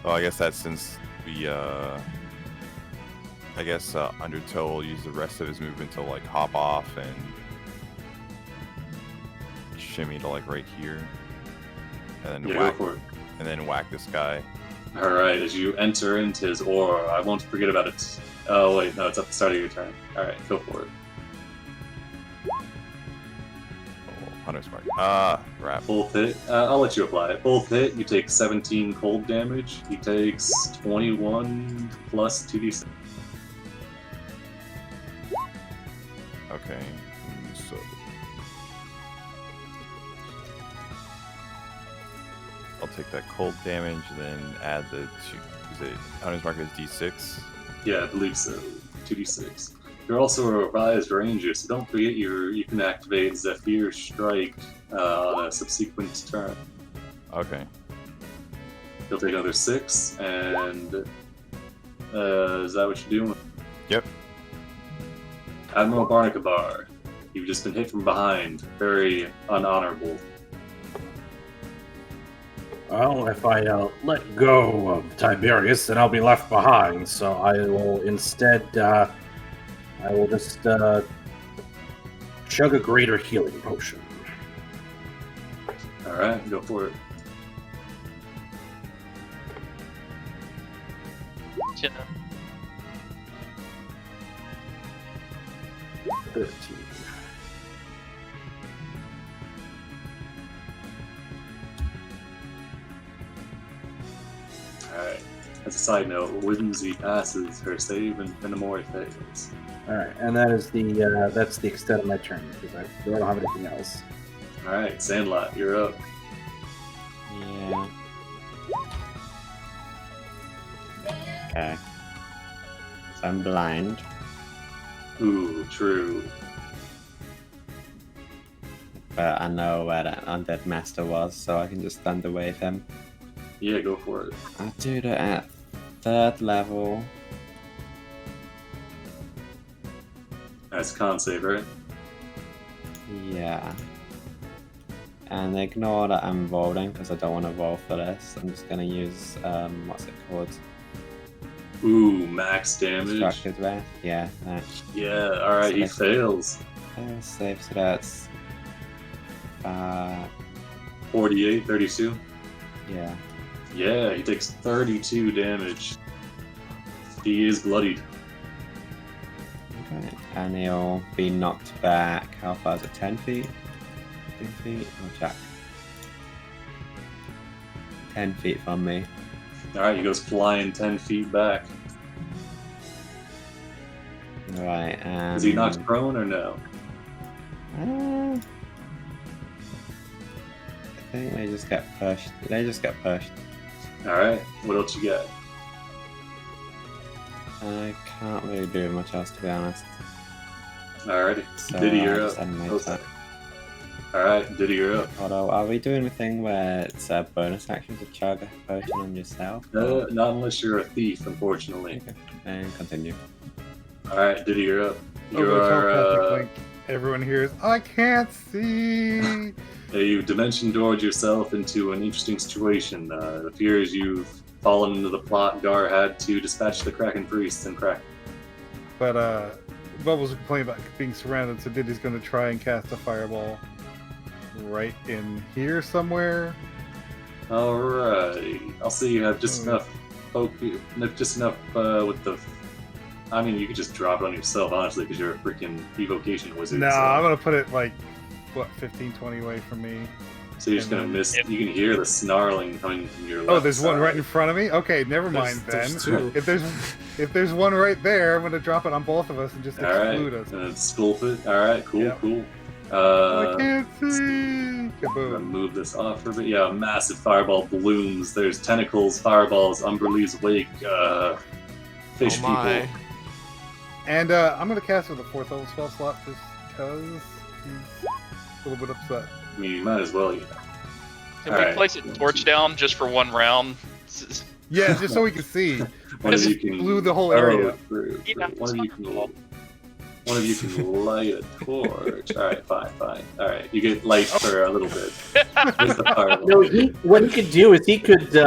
Well, I guess that's since we, I guess Undertow will use the rest of his movement to, like, hop off and shimmy to, like, right here. And then Yeah, whack, go for it. and then whack this guy. Alright, as you enter into his aura, I won't forget about it. Oh, wait, no, it's at the start of your turn. Alright, go for it. Oh, Hunter's Mark. Crap. Both hit. I'll let you apply it. Both hit, you take 17 cold damage. He takes 21 plus 2d6. Okay, so... I'll take that cold damage, then add the two... Is it Hunter's Mark is d6? Yeah, I believe so. 2d6. You're also a revised ranger, so don't forget you can activate Zephyr Strike on a subsequent turn. Okay. You'll take another 6, and is that what you're doing? Yep. Admiral Barnacabar, you've just been hit from behind. Very unhonorable. Well, if I let go of Tiberius, then I'll be left behind. So I will instead, I will just chug a greater healing potion. Alright, go for it. Yeah. 13. Alright. As a side note, Whimsy passes her save and Finamori fails. All right, and that is that's the extent of my turn because I don't have anything else. Alright, Sandlot, you're up. Yeah. Okay. So I'm blind. Ooh, true. But I know where that undead master was, so I can just thunder wave him. Yeah, go for it. I'll do that at 3rd level. That's con save, right? Yeah. And ignore that I'm rolling because I don't want to roll for this. I'm just gonna use what's it called? Ooh, max damage. Destructive Wrath. Yeah. That. Yeah, alright, he fails. Save, so that's 48, 32. yeah. Yeah, he takes 32 damage. He is bloodied. Okay. And he'll be knocked back. How far is it? 10 feet? 10 feet? Oh, Jack. 10 feet from me. Alright, he goes flying 10 feet back. Right, and... Is he knocked prone or no? I think they just get pushed. They just get pushed. Alright, what else you got? I can't really do much else, to be honest. Alrighty, So Diddy, I you're just up. animate Oh, that. Alright, Diddy, you're up. Although, are we doing the thing where it's a bonus action to chug a potion on yourself? Not unless you're a thief, unfortunately. Okay, and continue. Alright, Diddy, you're up. Oh, You're, like everyone hears, I can't see. you've dimension doored yourself into an interesting situation. It appears you've fallen into the plot Gar had to dispatch the Kraken priests and crack. But Bubbles was complaining about being surrounded, so Diddy's going to try and cast a fireball right in here somewhere. Alright, I'll say you have just enough poke you, just enough with the. I mean, you could just drop it on yourself, honestly, because you're a freaking evocation wizard. No, so. I'm gonna put it like, what, 15, 20 away from me. So you're just gonna miss. You can hear the snarling coming from your left Oh, there's side. one right in front of me. Okay, never mind There's then. two. If there's one right there, I'm gonna drop it on both of us and just All right, exclude us. and sculpt it. All right, cool, Yep. cool. I can't see. I'm gonna Kaboom. move this off for a bit. Yeah, a massive fireball blooms. There's tentacles, fireballs, Umberlee's wake, fish Oh my. people. And I'm gonna cast with a 4th level spell slot just because he's a little bit upset. I mean, you might as well. Can we Alright. place a torch down just for one round? Yeah, just so we can see. One of Just you can blew the whole throw area. it through. Yeah, One of you can light a torch. All right, fine. All right, you get light for a little bit. Here's the fireball. No, what he could do is he could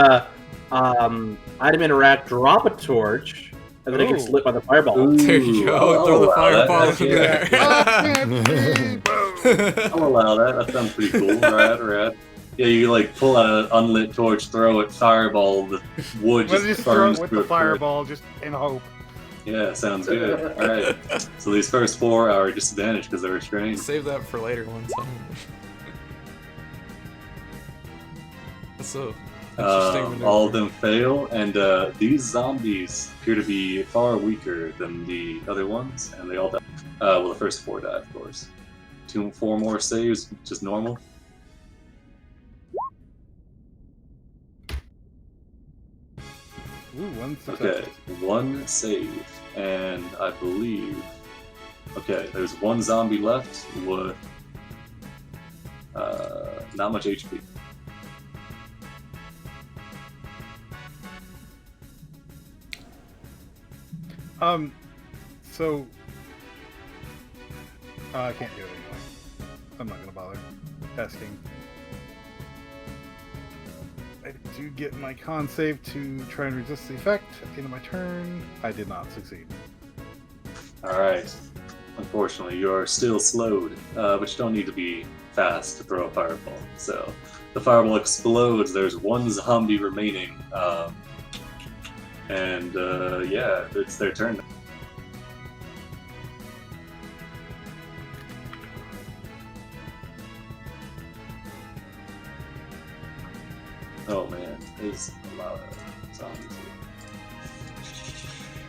item interact, drop a torch, and then it Ooh. gets lit by the fireball. Ooh, There you go. I'll Throw the allow that. fireball in Yeah. Oh, I there. can't see. Boom. I'll allow that. That sounds pretty cool. Rad. Yeah, you like pull out an unlit torch, throw it, fireball, the wood Let's just just throw burns it with through the it. fireball, just in hope. Yeah, sounds good. All right. So these first 4 are disadvantaged because they're restrained. Save that for later ones. That's so interesting. maneuver. All of them fail, and these zombies appear to be far weaker than the other ones, and they all die. Well, the first 4 die, of course. 4 more saves, just normal. Ooh, one success. Okay, 1 save, and I believe. Okay, there's 1 zombie left with not much HP. So I can't do it anyway. I'm not gonna bother asking. I do get my con save to try and resist the effect at the end of my turn. I did not succeed. Alright. Unfortunately, you're still slowed, but you don't need to be fast to throw a fireball. So the fireball explodes, there's 1 zombie remaining, and yeah, it's their turn. Oh man, there's a lot of zombies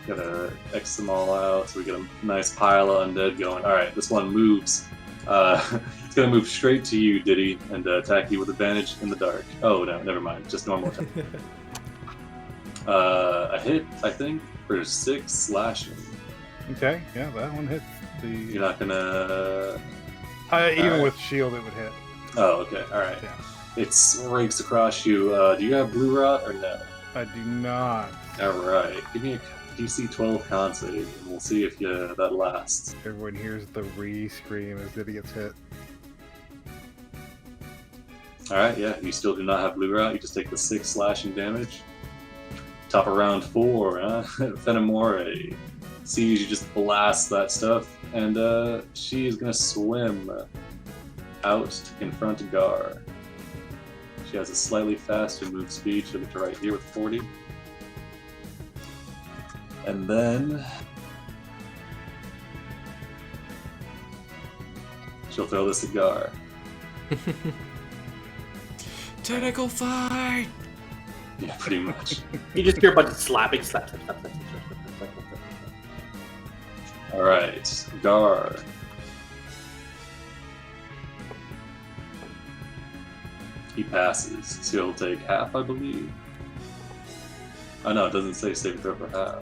here. Gotta X them all out so we get a nice pile of undead going. Alright, this one moves. It's gonna move straight to you, Diddy, and attack you with advantage in the dark. Oh no, never mind, just normal attack. A hit, I think, for 6 slashing. Okay, yeah, that one hits the. You're not gonna. Even Alright. with shield, it would hit. Oh, okay, alright. Yeah. It rakes across you. Do you have blue rot or no? I do not. Alright, give me a DC 12 con save, and we'll see if that lasts. Everyone hears the re-scream as Diddy gets hit. Alright, yeah, you still do not have blue rot. You just take the 6 slashing damage. Top of round 4, huh? Fenimore sees you just blast that stuff, and she's gonna swim out to confront Gar. She has a slightly faster move speed. She'll get to right here with 40. And then she'll throw this at Gar. Tentacle fight! Yeah, pretty much. You just hear a bunch of slapping, slap. Alright, Gar. He passes, so he'll take half, I believe. Oh no, it doesn't say save throw for half.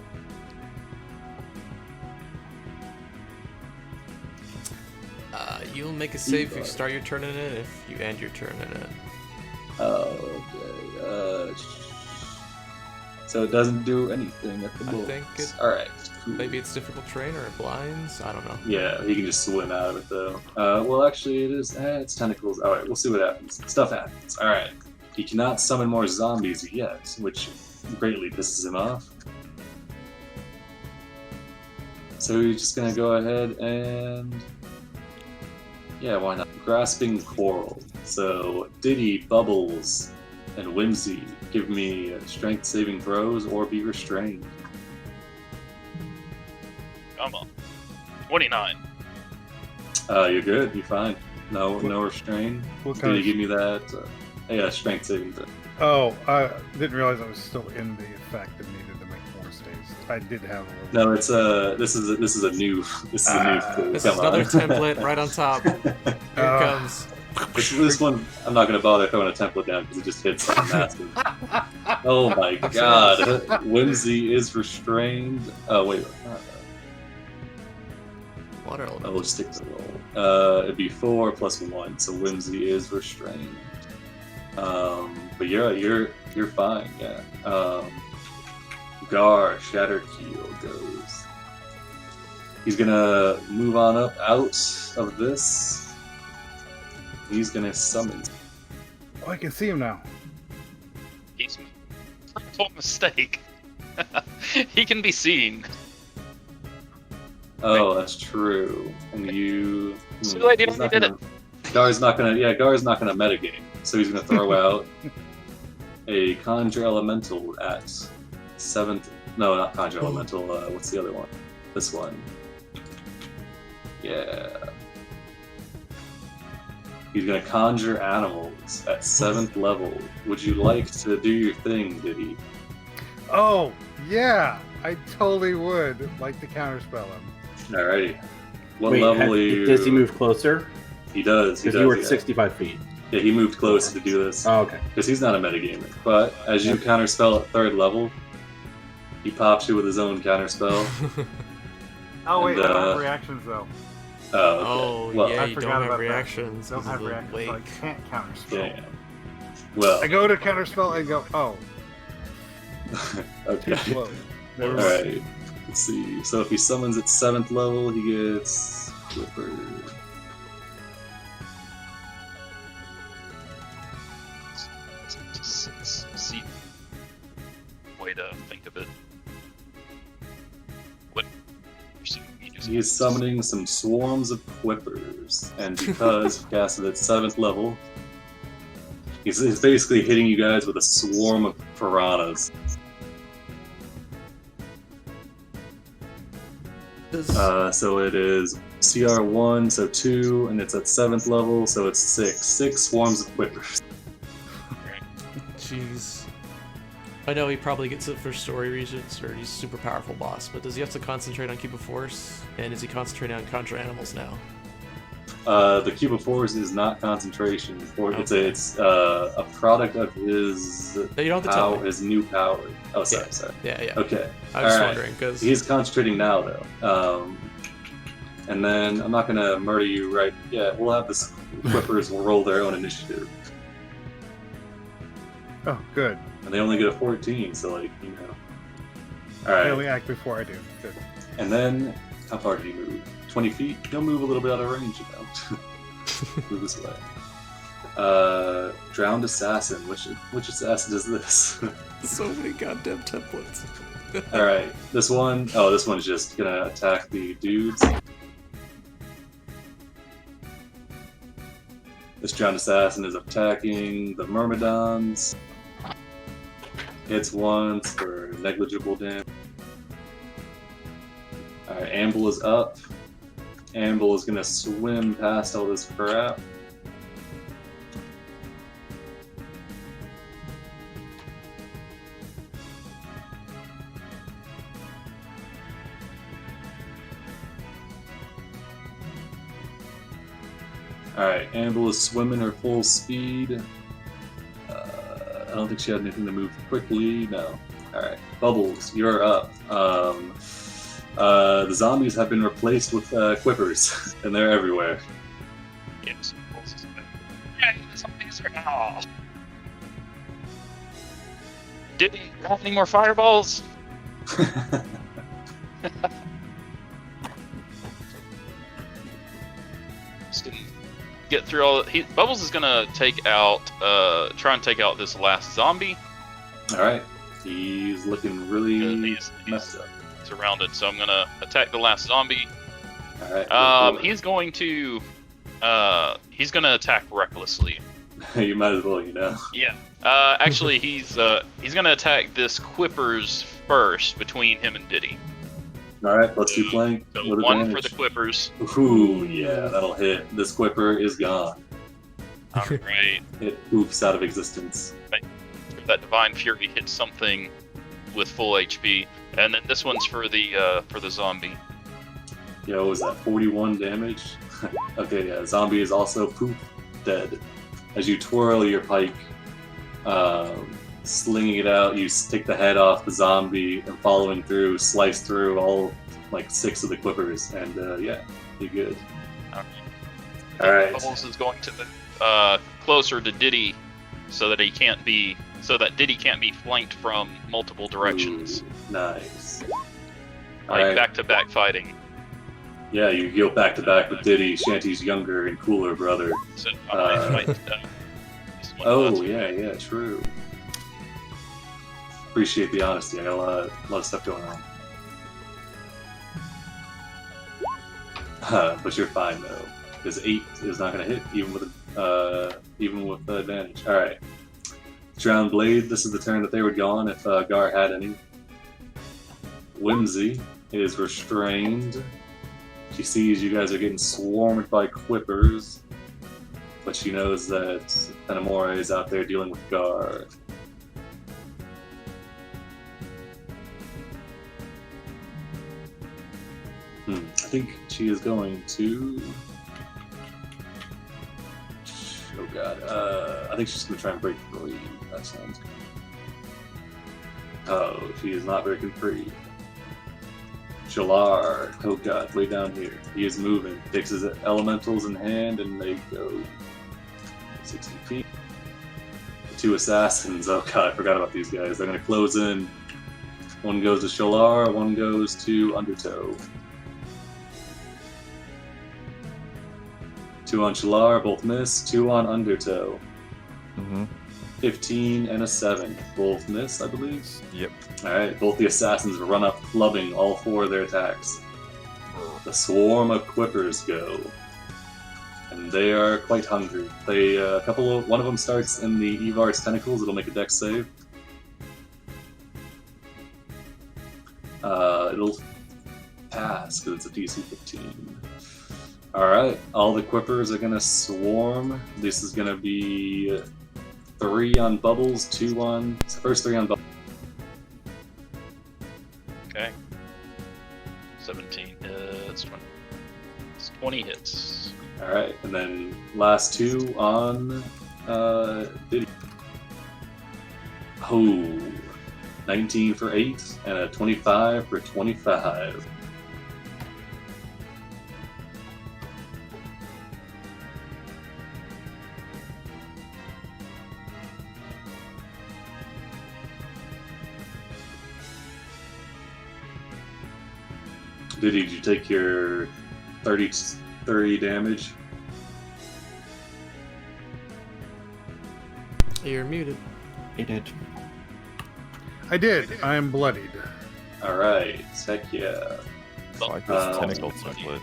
You'll make a save if you start your turn in it, if you end your turn in it. Okay, so it doesn't do anything at the I moment. think it- Alright, cool. Maybe it's difficult terrain or it blinds. I don't know. Yeah, he can just swim out of it though. Well, actually, it is. It's tentacles. All right, we'll see what happens. Stuff happens. All right, he cannot summon more zombies yet, which greatly pisses him off. So he's just gonna go ahead and yeah, why not? Grasping Coral. So Diddy, Bubbles, and Whimsy. Give me strength saving throws or be restrained. Come on. 29. You're good. You're fine. No restrain. What Can kind you of- give me that? Yeah, strength saving throw. Oh, I didn't realize I was still in the effect and needed to make more stays. I did have a little. No, it's this is a new thing. This Come is on. another template right on top. Here it comes. This one, I'm not gonna bother throwing a template down because it just hits something massive. Oh my god, Whimsy is restrained. Oh wait, Water I'll element. stick to roll. It'd be 4 plus 1, so Whimsy is restrained. But you're fine, yeah. Gar, Shattered Keel goes. He's gonna move on up out of this. He's gonna summon. Oh, I can see him now. He's a total mistake. He can be seen. Oh, that's true. And you. It's too late, you he's already not gonna- Gar's not gonna metagame. So he's gonna throw out a Conjure Elemental at 7th. No, not Conjure Elemental. What's the other one? This one. Yeah. He's gonna conjure animals at 7th level. Would you like to do your thing, Diddy? Oh, yeah. I totally would like to counterspell him. Alrighty. What Wait, level are you? does he move closer? He does. He Because does. you were at yeah. 65 feet. Yeah, he moved close to do this Oh, okay. because he's not a metagamer. But as you counterspell at 3rd level, he pops you with his own counterspell. Oh, wait, And, I don't have reactions, though. Oh, okay. Oh, Well, yeah, I you forgot don't have about that. reactions. Don't 'cause have of the reactions, lake. so I can't counterspell. Yeah. Well, I go to counterspell and go, oh, okay. whoa. Never All mind. right. Let's see. So if he summons at 7th level, he gets Whipper. See, way to think of it. What? He is summoning some swarms of Quippers, and because he cast it at 7th level, he's basically hitting you guys with a swarm of piranhas. So it is CR1, so 2, and it's at 7th level, so it's 6. 6 swarms of Quippers. Jeez. I know he probably gets it for story reasons, or he's a super powerful boss, but does he have to concentrate on Cube of Force? And is he concentrating on conjure animals now? The Cube of Force is not concentration. It's a product of his No, you don't have to tell power, me. his new power. Oh, sorry, Yeah. sorry. Yeah. Okay. I was just Alright. wondering, because... He's concentrating now, though. And then I'm not gonna murder you right yet. We'll have the Quippers will roll their own initiative, Oh, good. and they only get a 14. So like, you know. All I right. only act before I do. Good. And then how far do you move? 20 feet. He'll move a little bit out of range, you know. Move this way. Drowned Assassin. Which assassin is this? So many goddamn templates. All right. This one. Oh, this one's just gonna attack the dudes. This Drowned Assassin is attacking the Myrmidons. Hits once for negligible damage. Alright, Amble is up. Amble is gonna swim past all this crap. Alright, Amble is swimming her full speed. I don't think she had anything to move quickly. No. Alright, Bubbles, you're up. The zombies have been replaced with Quippers, and they're everywhere. Yes. Yeah, zombies are now. Did he have any more fireballs? Just didn't get through all. Bubbles is gonna take out, try and take out this last zombie. Alright, he's looking really He's messed up. surrounded, so I'm gonna attack the last zombie. Alright, He's going to attack recklessly. you might as well, you know. Yeah. Actually, he's gonna attack this Quippers first between him and Diddy. All right, let's do flank So with one advantage. for the Quippers. Ooh, yeah, that'll hit. This Quipper is gone. All right. It poofs out of existence. That Divine Fury hits something with full HP, and then this one's for the zombie. Yeah, what was that? 41 damage. Okay, yeah. Zombie is also poof dead. As you twirl your pike, slinging it out, you take the head off the zombie and following through, slice through all like 6 of the Quippers, and yeah, you're good. All right. Bubbles is going to the closer to Diddy, so that Diddy can't be flanked from multiple directions. Ooh, nice. Like Alright. back-to-back fighting. Yeah, you go back to back with Diddy, Shanty's younger and cooler brother. So I fight this one Oh last. yeah, true. Appreciate the honesty. I got a lot of stuff going on. But you're fine though, because 8 is not going to hit even with advantage. All right, Drowned Blade. This is the turn that they would go on if Gar had any. Whimsy is restrained. She sees you guys are getting swarmed by Quippers, but she knows that Fenimore is out there dealing with Gar. I think she is going to. Oh god. I think she's gonna try and break free. That sounds good. Oh, she is not breaking free. Shalar. Oh god, way down here. He is moving. Takes his elementals in hand and they go 60 feet. The 2 assassins. Oh god, I forgot about these guys. They're gonna close in. One goes to Shalar, one goes to Undertow. 2 on Shalar, both miss. 2 on Undertow. 15 and a 7. Both miss, I believe. Yep. Alright, both the assassins run up, clubbing all 4 of their attacks. The swarm of Quippers go. And they are quite hungry. One of them starts in the Evar's tentacles, it'll make a dex save. It'll pass, because it's a DC 15. Alright, all the Quippers are gonna swarm. This is gonna be 3 on Bubbles, 2 on... First 3 on Bubbles. Okay. 17 hits. 20 hits. Alright, and then last 2 on Diddy. Oh, 19 for 8 and a 25 for 25. Did you take your 30 damage? You're muted. He did. I did. I am bloodied. Alright, heck yeah. I like this tentacle template.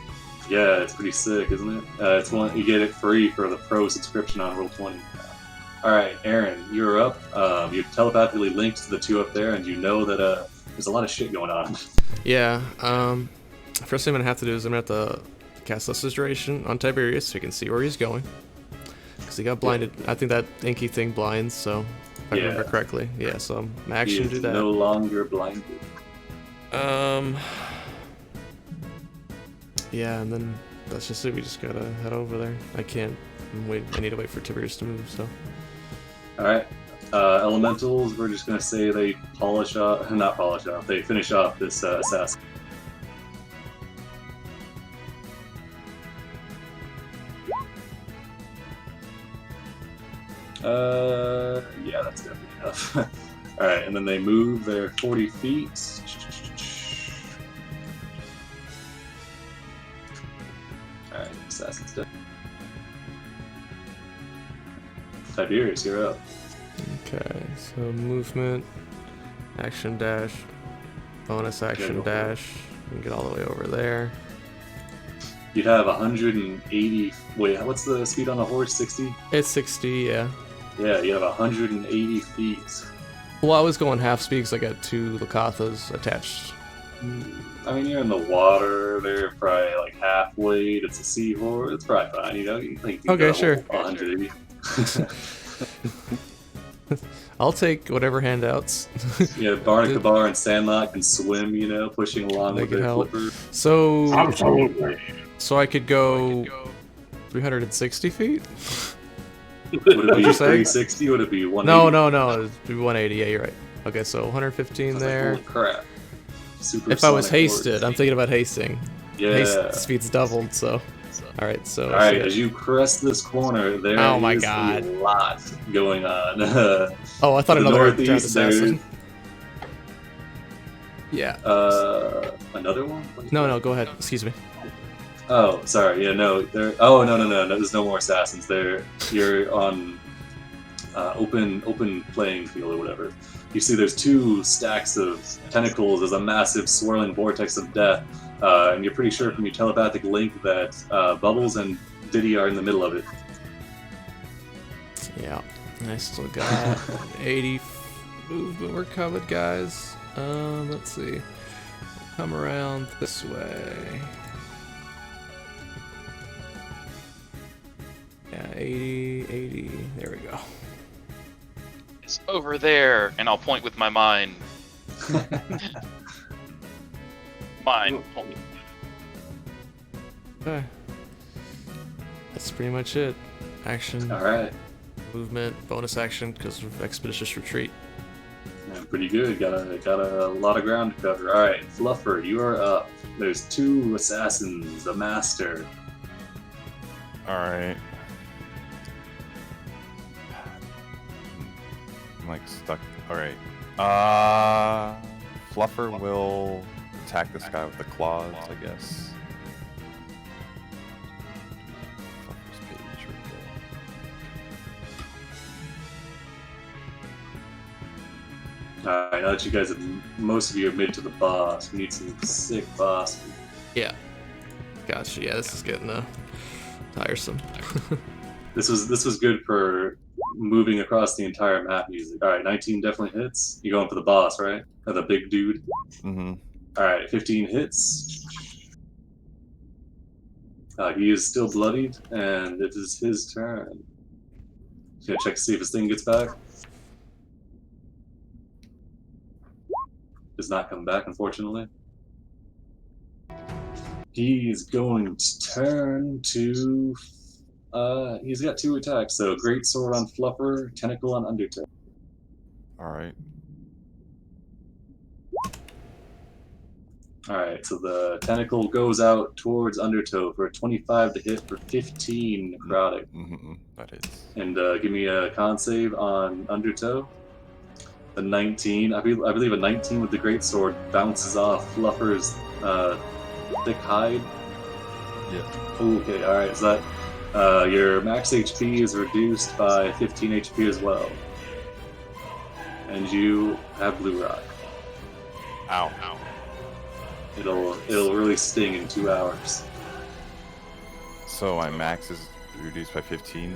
Yeah, it's pretty sick, isn't it? It's one you get it free for the pro subscription on Roll20. Alright, Aaron, you're up. You've telepathically linked to the 2 up there, and you know that there's a lot of shit going on. Yeah. First thing I'm gonna have to do is I'm gonna have to cast Lesser's Duration on Tiberius so he can see where he's going. Because he got blinded. I think that inky thing blinds, so if I remember correctly. Yeah, so I'm actually He do is that. no longer blinded. Yeah, and then that's just it. We just gotta head over there. I can't wait. I need to wait for Tiberius to move. So. Alright. Elementals, we're just gonna say they they finish off this assassin. Yeah, that's gonna be enough. Alright, and then they move their 40 feet. Alright, assassin's dead. Tiberius, you're up. Okay, so movement, action dash, bonus action dash. We can get all the way over there. You'd have 180. Wait, what's the speed on a horse? 60? It's 60, yeah. Yeah, you have 180 feet. Well, I was going half speed because I got 2 Locathahs attached. I mean, you're in the water. They're probably like halfway. It's a seahorse. It's probably fine. You think you Okay, got sure. 180. I'll take whatever handouts. Yeah, Barnacle and Sandlot can swim, pushing along They with can their help. flipper. So, Absolutely. so I could go 360 feet? Would it be you say? 360? Would it be 180? No. It'd be 180. Yeah, you're right. Okay, so 115 I was there. like, holy crap. If I was Supersonic hasted, horse. I'm thinking about hasting. Yeah. Haste speed's doubled, so. Alright, so. All right, shit. as you crest this corner, there Oh my is God. a lot going on. Oh, I thought to the another drowned northeast, assassin. Yeah. Another one? No, go ahead. Excuse me. Oh, sorry. Yeah, no. No. There's no more assassins there. You're on open playing field or whatever. You see, there's 2 stacks of tentacles. There's a massive swirling vortex of death, and you're pretty sure from your telepathic link that Bubbles and Diddy are in the middle of it. Yeah. I still got 80 movement. We're covered, guys. Let's see. Come around this way. Yeah, 80. There we go. It's over there, and I'll point with my mind. Mine. Okay. That's pretty much it. Action, All right. movement, bonus action because of expeditious retreat. Yeah, pretty good. Got a lot of ground to cover. All right, Fluffer, you are up. There's 2 assassins, the master. Alright. I'm like stuck. Alright. Fluffer will attack this guy with the claws, I guess. Fluffer's page right there. All right, now that you guys most of you have made it to the boss, we need some sick boss. Yeah. Gotcha. Yeah, this is getting tiresome. This was good for moving across the entire map music. All right, 19 definitely hits. You going for the boss, right? Or the big dude. Mm-hmm. All right, 15 hits. He is still bloodied, and it is his turn. Just gonna check to see if his thing gets back. Does not come back, unfortunately. He's going to turn to. He's got 2 attacks. So Great Sword on Fluffer, Tentacle on Undertow. Alright. Alright, so the tentacle goes out towards Undertow for a 25 to hit for 15 necrotic. Mm-hmm. That is. And give me a con save on Undertow. A 19. I believe a 19 with the Great Sword bounces off Fluffer's thick hide. Yeah. Okay, alright, so that your max HP is reduced by 15 HP as well. And you have Blue Rock. Ow. It'll really sting in 2 hours. So my max is reduced by 15?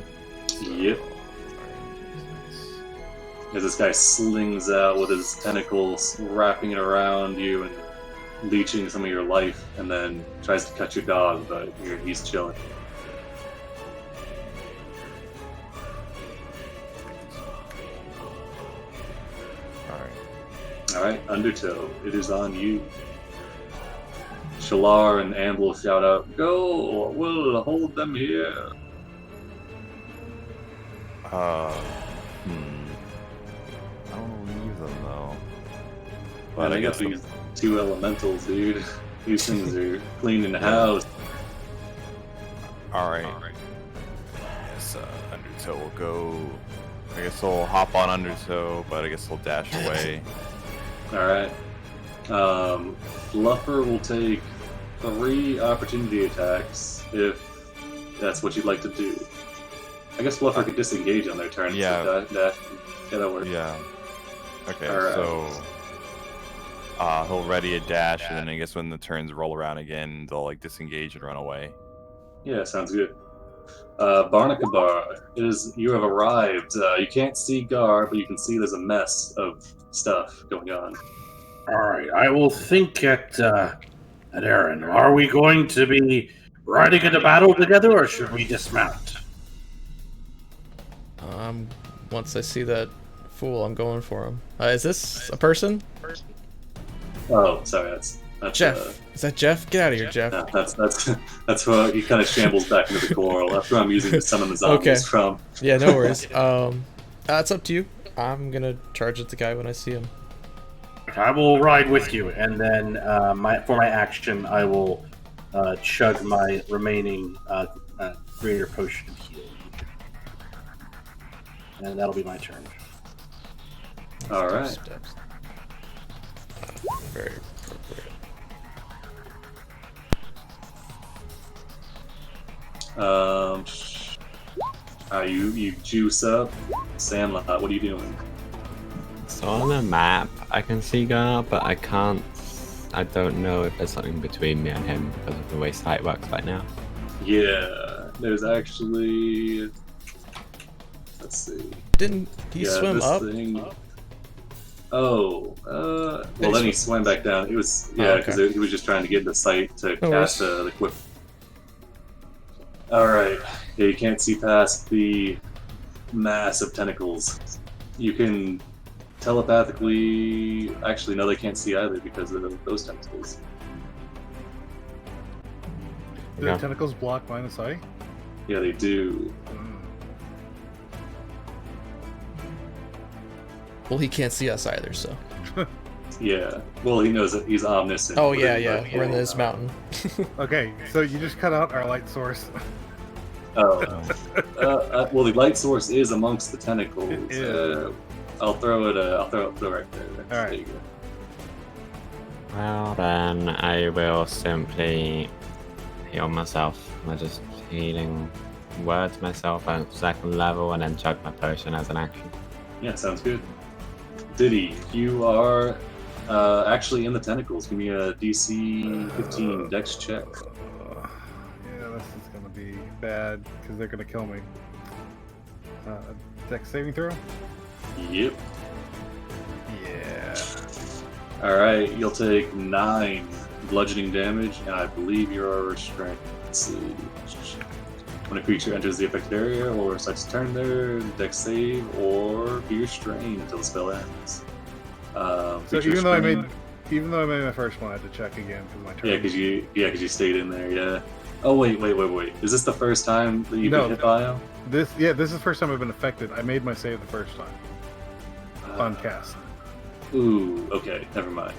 Yep. As this guy slings out with his tentacles, wrapping it around you and leeching some of your life, and then tries to cut your dog, but he's chilling. Alright, Undertow, it is on you. Shalar and Amble shout out, "Go! We'll hold them here!" I don't leave them though. But I got these 2 elementals, dude. These things are cleaning the house. Alright. Yes, Undertow will go. I guess he'll hop on Undertow, but I guess he'll dash away. Alright. Fluffer will take 3 opportunity attacks if that's what you'd like to do. I guess Fluffer could disengage on their turn. Yeah. So that works. Yeah. Okay, Alright. so he'll ready a dash, and then I guess when the turns roll around again, they'll like disengage and run away. Yeah, sounds good. Barnacabar, you have arrived. You can't see Gar, but you can see there's a mess of stuff going on. All right, I will think at Aaron. Are we going to be riding into battle together, or should we dismount? Once I see that fool, I'm going for him. Is this a person? Oh, sorry, that's Jeff. Is that Jeff? Get out of here, Jeff. No, that's where he kind of shambles back into the coral. That's where I'm using to summon the zombies from. Yeah, no worries. It's up to you. I'm gonna charge at the guy when I see him. I will ride with you, and then for my action, I will chug my remaining greater potion of healing, and that'll be my turn. All right. Very appropriate. You juice up. Sandlot, what are you doing? So on the map, I can see Gar, but I can't. I don't know if there's something between me and him because of the way sight works right now. Yeah, there's actually. Let's see. Didn't he swim up? Oh, well then he swam back down. It was because he was just trying to get the sight to cast the whip. All right, yeah, you can't see past the mass of tentacles. You can telepathically. Actually, no, they can't see either because of those tentacles. Do the tentacles block line of sight? Yeah, they do. Well, he can't see us either, so. Yeah. Well, he knows that he's omniscient. Oh, yeah. We're in this mountain. Okay, so you just cut out our light source. Oh. Well, the light source is amongst the tentacles. Yeah. I'll throw it right there. All right. There you go. Well, then I will simply heal myself. I'm just healing words myself at second level and then chug my potion as an action. Yeah, sounds good. Diddy, you are actually in the tentacles. Give me a DC 15 Dex check. Yeah, this is gonna be bad because they're gonna kill me. Dex saving throw? Yep. Yeah. Alright, you'll take 9 bludgeoning damage, and I believe you're restrained. Let's see. When a creature enters the affected area or starts to turn there, Dex save or be restrained until the spell ends. So even though I made my first one, I had to check again for my turn. Yeah, because you stayed in there. Yeah. Oh wait. Is this the first time that you've been hit by him? This is the first time I've been affected. I made my save the first time on cast. Ooh. Okay. Never mind.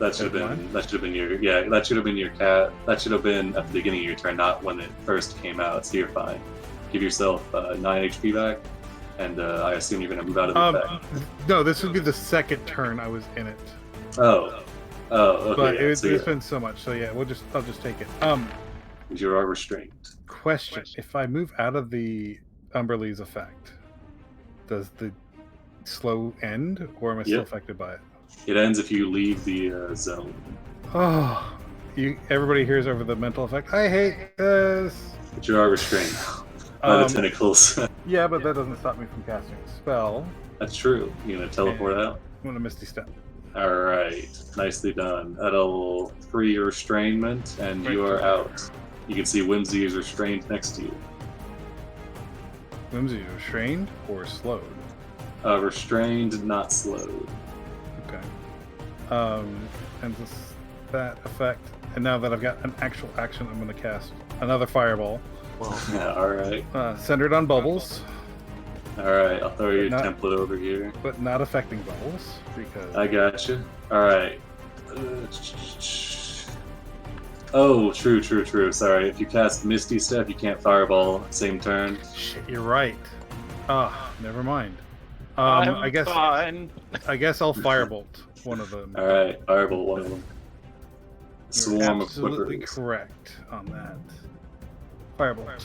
That should have been your cat. That should have been at the beginning of your turn, not when it first came out. So you're fine. Give yourself 9 HP back, and I assume you're gonna move out of the effect. No, this would be the second turn I was in it. Oh. Okay. But it's been so much, so yeah, I'll just take it. You are restrained. Question: if I move out of the Umberlee's effect, does the slow end, or am I still affected by it? It ends if you leave the zone. Oh, everybody hears over the mental effect. I hate this. But you are restrained by the tentacles. Yeah, but that doesn't stop me from casting a spell. That's true. You gonna teleport out? I'm gonna Misty Step. All right, nicely done. That'll free your restrainment, and you are out. You can see Whimsy is restrained next to you. Whimsy is restrained or slowed? Restrained, not slowed. Okay. And that effect. And now that I've got an actual action, I'm going to cast another fireball. Yeah, all right. Centered on bubbles. All right, I'll throw your template over here. But not affecting bubbles because I gotcha. All right. Oh, true. Sorry, if you cast Misty Step, you can't fireball same turn. Shit, you're right. Never mind. I guess I'll firebolt one of them. All right, firebolt one of them. Swarm of absolutely whippers. Correct on that. Firebolt.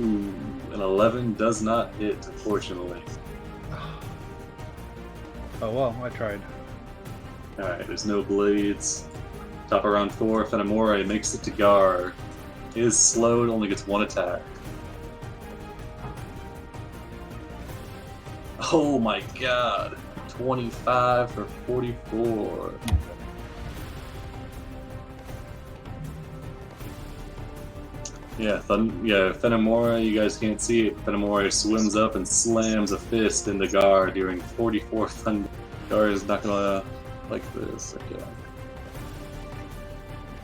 Ooh, an 11 does not hit, unfortunately. Oh well, I tried. All right, there's no blades. Top of round 4, Fenimore makes it to Gar. Is slowed, only gets 1 attack. Oh my god. 25 for 44. Yeah, Fenimora, you guys can't see it. Fenimora swims up and slams a fist into Gar during 44 thunder. Gar is not gonna like this. Okay.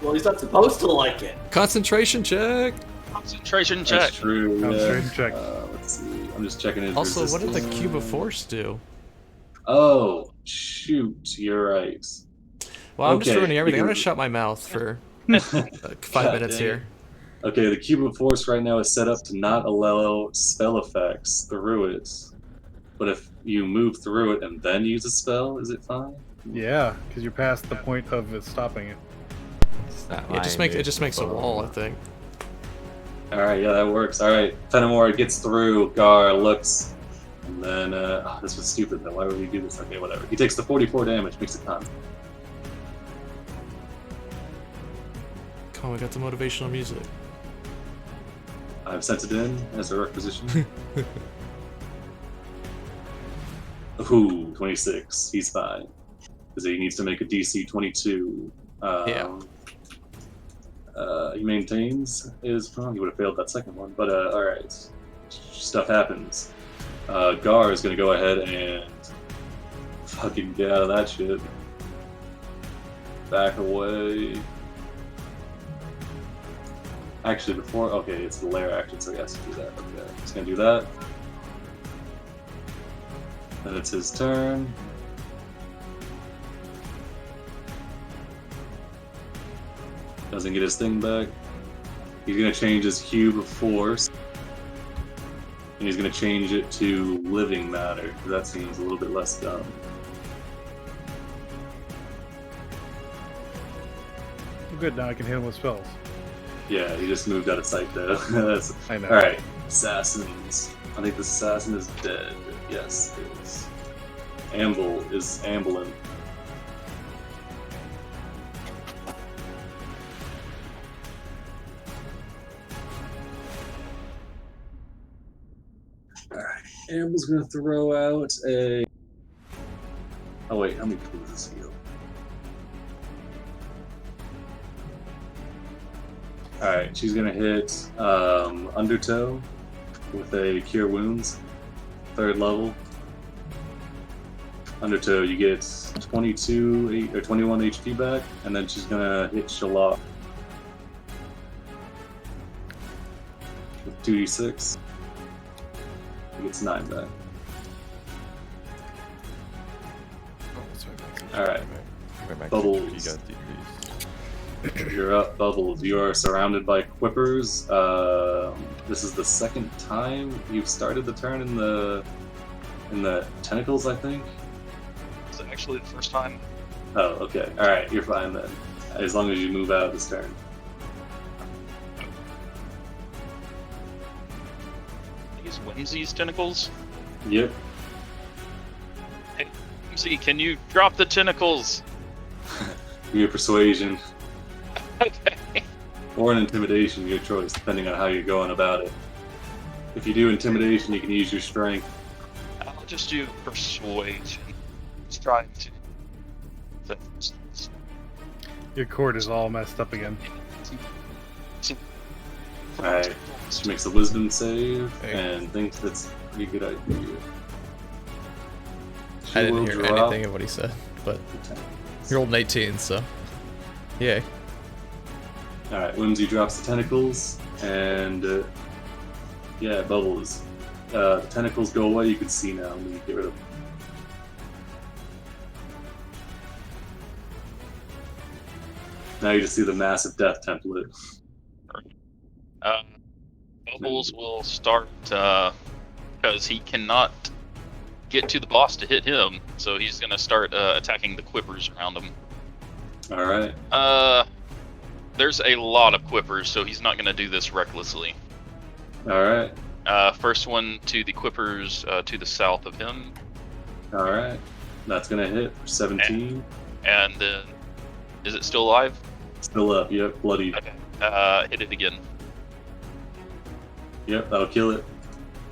Well, he's not supposed to like it. Concentration check. Concentration check. That's true. Concentration check. Let's see. I'm just checking his Also, what did the resistance. cube of force do? Oh, shoot. You're right. Well, I'm just Okay, ruining everything. I'm gonna because- shut my mouth for 5 minutes dang it. here. Okay, the cube of force right now is set up to not allow spell effects through it. But if you move through it and then use a spell, is it fine? Yeah, because you're past the point of it stopping it. Is that Yeah, it just makes a wall. wall, I think. Alright, yeah, that works. Alright, Fenimore gets through, Gar looks, and then, this was stupid though, why would he do this? Okay, whatever. He takes the 44 damage, makes it con. Come on, we got the motivational music. I've sent it in as a requisition. Ooh, 26. He's fine. Because he needs to make a DC 22. Yeah. He maintains his. Well, he would have failed that second one, but alright. Stuff happens. Gar is going to go ahead and fucking get out of that shit. Back away. Actually, before. Okay, it's the lair action, so he has to do that. Okay, he's going to do that. Then it's his turn. Doesn't get his thing back. He's going to change his cube of force. And he's going to change it to living matter, because that seems a little bit less dumb. Good, now I can hit him with spells. Yeah, he just moved out of sight though. That's, I know. alright, assassins. I think the assassin is dead. Yes, it is. Amble is ambling. Alright, Amble's gonna throw out a. Oh, wait, how many people does this heal? Alright, she's gonna hit Undertow with a Cure Wounds, 3rd level. Undertow, you get 21 HP back, and then she's gonna hit Shalot with 2d6. He gets 9 back. Alright. Bubbles. You're up, Bubbles. You are surrounded by quippers. This is the second time you've started the turn in the tentacles, I think. It's actually the first time. Oh, okay. All right, you're fine then. As long as you move out of this turn. These Whimsy's tentacles. Yep. Hey, Whimsy, can you drop the tentacles? Give me a persuasion Okay. or an intimidation, your choice, depending on how you're going about it. If you do intimidation, you can use your strength. I'll just do persuasion. Just trying to. Your cord is all messed up again. Alright. She makes a wisdom save Hey. and thinks that's a pretty good idea. She I didn't will hear drop anything of what he said, but the tentacles. he rolled an 18, so yay. Alright, Whimsy drops the tentacles, and yeah, Bubbles. The tentacles go away, you can see now when you get rid of them. Now you just see the massive death template. Bubbles will start because he cannot get to the boss to hit him, so he's gonna start attacking the quippers around him. Alright. There's a lot of quippers, so he's not gonna do this recklessly. Alright. First one to the quippers to the south of him, Alright. That's gonna hit for 17. and then is it still alive? Still up, yep, bloody. Okay. Hit it again. Yep, that'll kill it.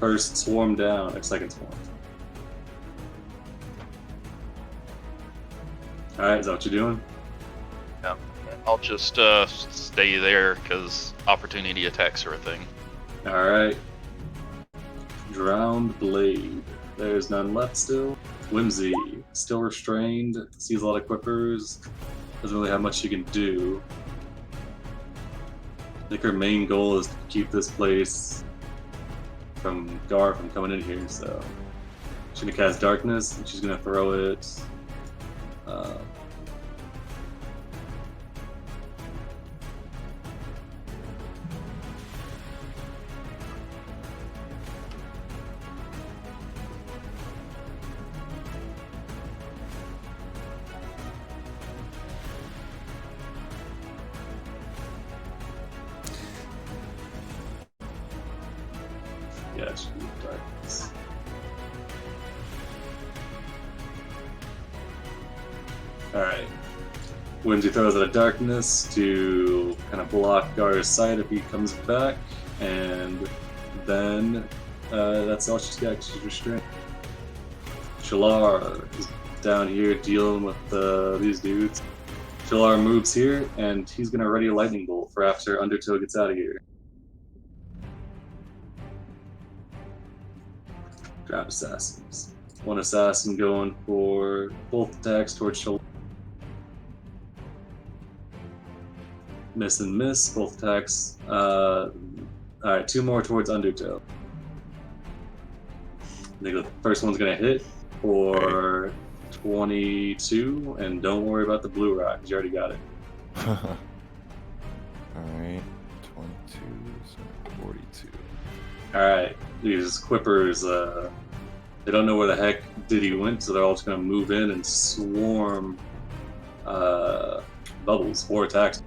First swarm down, or second swarm. All right, is that what you're doing? Yeah. I'll just stay there because opportunity attacks are a thing. All right. Drowned Blade. There's none left still. Whimsy, still restrained. Sees a lot of quippers. Doesn't really have much she can do. I think her main goal is to keep this place from Gar from coming in here, so she's gonna cast Darkness and she's gonna throw it. Yeah, it should be Darkness. Alright. Whimsy throws out a Darkness to kind of block Gar's sight if he comes back, and then that's all she's got. She's restrained. Shalar is down here dealing with these dudes. Shalar moves here, and he's going to ready a Lightning Bolt for after Undertow gets out of here. Grab assassins. One assassin going for both attacks towards Shalar. Miss and miss, both attacks. Alright, two more towards Undertow. I think the first one's going to hit for 22, and don't worry about the blue rock, because you already got it. Alright, 22, so 42. Alright, these quippers, they don't know where the heck Diddy went, so they're all just going to move in and swarm Bubbles. 4 attacks.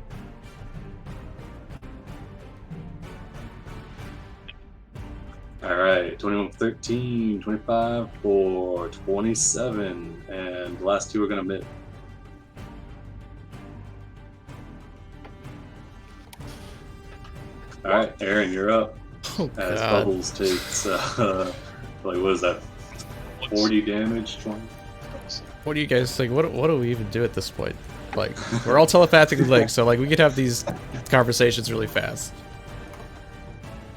Alright, 21 for 13, 25 for 27, and the last two are going to miss. Alright, Aaron, you're up. Oh, As God. Bubbles takes, like, what is that, 40 damage? 20? What do you guys think? What do we even do at this point? Like, we're all telepathically linked, so like we could have these conversations really fast.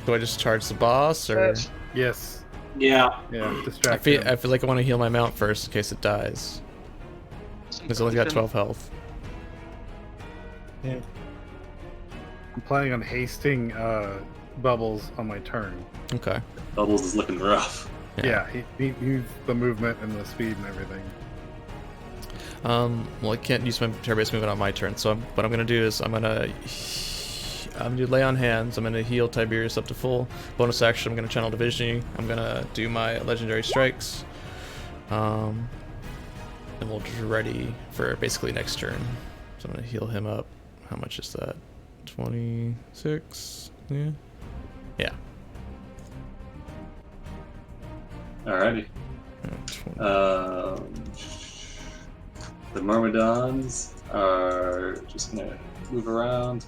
Do I just charge the boss, or Yes. Yeah. Yeah. I Distract feel him. like I want to heal my mount first in case it dies. It's only got 12 health. I'm planning on hasting Bubbles on my turn. Okay. Bubbles is looking rough. Yeah, he needs the movement and the speed and everything. Well, I can't use my terror-based movement on my turn, so what I'm gonna do is I'm gonna do lay on hands. I'm gonna heal Tiberius up to full. Bonus action, I'm gonna channel division. I'm gonna do my legendary strikes. And we'll just ready for basically next turn. So I'm gonna heal him up. How much is that? 26. Yeah. Yeah. Alrighty. 20. The Myrmidons are just gonna move around.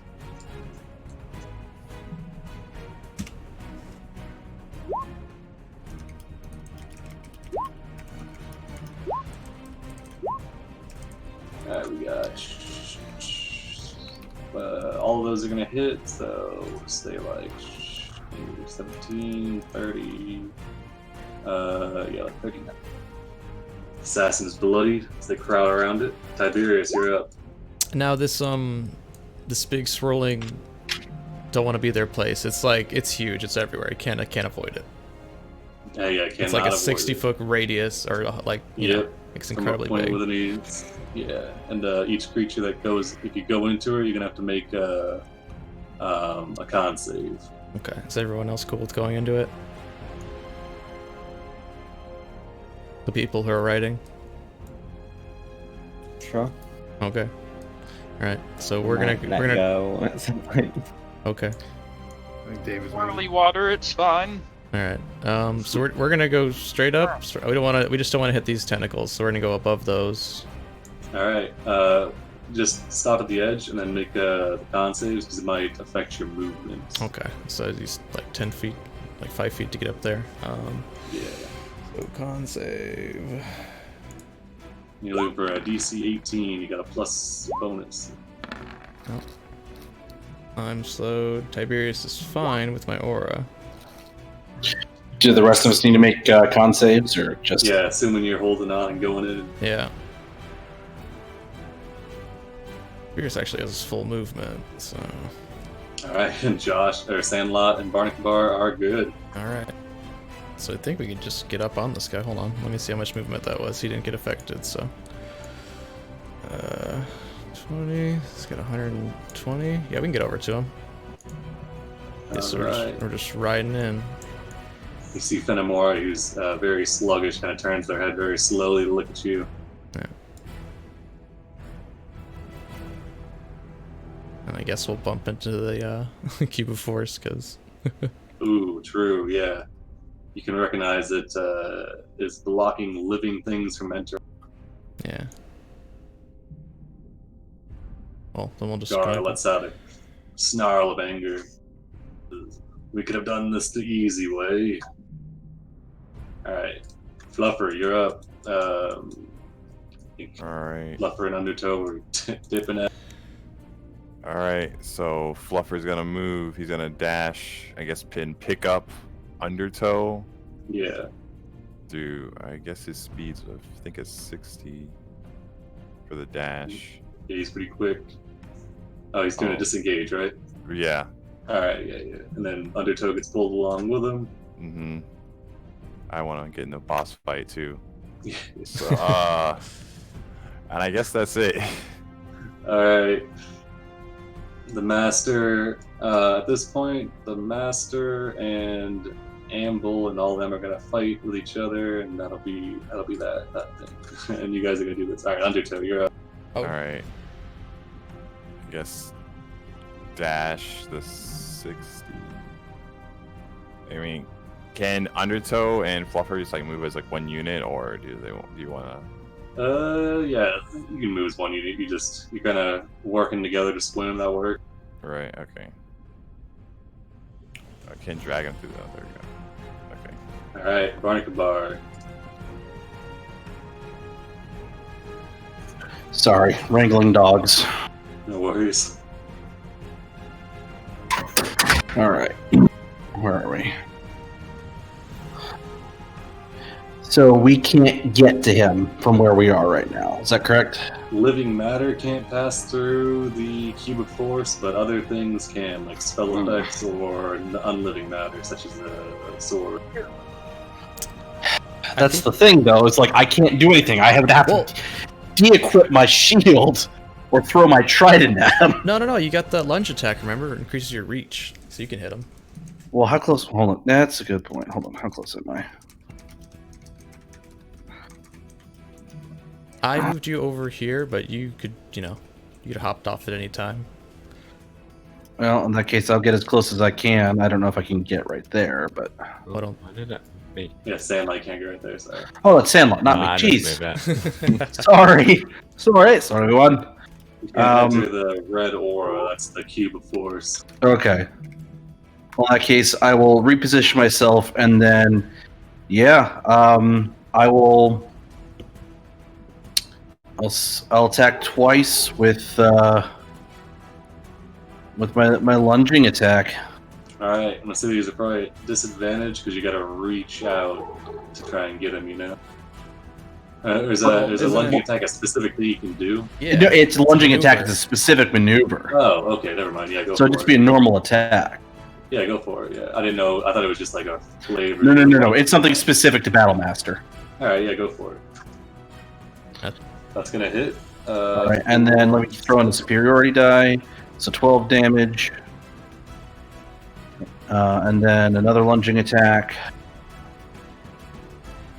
Alright, we got all of those are gonna hit, so we'll stay like 17, 30, yeah, like 39. Assassin's bloodied as they crowd around it. Tiberius, you're up. Now this big swirling don't want to be their place. It's like it's huge. It's everywhere. I can't avoid it. Yeah, I can't. It's like a 60-foot radius, or like you know, it's incredibly big. With yeah, and each creature that goes, if you go into her, you're gonna have to make a con save. Okay, is everyone else cool with going into it? The people who are writing. Sure. Okay. All right. So we're Might gonna let go at some point. Okay. I think Dave is Swirly water, it's fine. All right. So we're gonna go straight up. We don't want to. We just don't want to hit these tentacles. So we're gonna go above those. All right, just stop at the edge and then make the con saves because it might affect your movement. Okay. So he's like 10 feet, like 5 feet to get up there. Yeah. So con save. You're looking for a DC 18. You got a plus bonus. Oh. I'm slowed. Tiberius is fine with my aura. Do the rest of us need to make con saves, or just? Yeah, assuming you're holding on and going in. Yeah. Tiberius actually has full movement, so. All right, and Josh or Sandlot and Barnacle are good. All right. So I think we can just get up on this guy. Hold on. Let me see how much movement that was. He didn't get affected, so. 20. Let's get 120. Yeah, we can get over to him. Yeah, so we're just riding in. You see Fenimore, who's very sluggish, kind of turns their head very slowly to look at you. Yeah. And I guess we'll bump into the Cube of Force, because... Ooh, true, yeah. You can recognize it is blocking living things from entering. Yeah. Well, then we'll just... Gara lets out a snarl of anger. We could have done this the easy way. Alright. Fluffer, you're up. Alright. Fluffer and Undertow are dipping at. Alright, so Fluffer's gonna move. He's gonna dash, I guess, pick up Undertow. Yeah. I guess his speed's, I think it's 60 for the dash. Yeah, he's pretty quick. Oh, he's doing a disengage, right? Yeah. Alright, yeah. And then Undertow gets pulled along with him. Mm-hmm. I want to get in the boss fight too. So, and I guess that's it. Alright. The Master, at this point, the Master and Amble and all of them are gonna fight with each other, and that'll be that thing. And you guys are gonna do this. Alright, Undertow, you're up. Oh. Alright. I guess dash the 60. I mean, can Undertow and Fluffer just like move as like one unit, or do you wanna? Yeah, you can move as one unit. You're kind of working together to swim. That work. Right. Okay. I can drag him through that. There we go. Okay. All right, Barnacle Bar. Sorry, wrangling dogs. No worries. All right, where are we? So we can't get to him from where we are right now. Is that correct? Living matter can't pass through the cube of force, but other things can, like spell effects or unliving matter, such as a sword. That's the thing, though. It's like I can't do anything. I have to de-equip my shield or throw my trident at him. No. You got that lunge attack, remember? It increases your reach, so you can hit him. Well, how close? Hold on. That's a good point. Hold on. How close am I? I moved you over here, but you could, you could have hopped off at any time. Well, in that case, I'll get as close as I can. I don't know if I can get right there, but... Hold on. Why did that? Wait. Yeah, Sandlight can't get right there, sorry. Oh, it's Sandlot, not me. I Jeez. missed my bet. Sorry, everyone. You can't enter the red aura, that's the cube of force. Okay. Well, in that case, I will reposition myself, and then, I will... I'll attack twice with my lunging attack. Alright, I'm gonna say these are probably at disadvantage because you gotta reach out to try and get him, you know? Is a lunging attack a specific thing you can do? Yeah. No, it's a lunging attack. It's a specific maneuver. Oh, okay, never mind. Yeah, go So for it'd just it. be a normal attack. Yeah, go for it. Yeah, I didn't know. I thought it was just like a flavor. No. It's something specific to Battlemaster. Alright, yeah, go for it. That's gonna hit. Alright, and then let me throw in the superiority die. So 12 damage. And then another lunging attack.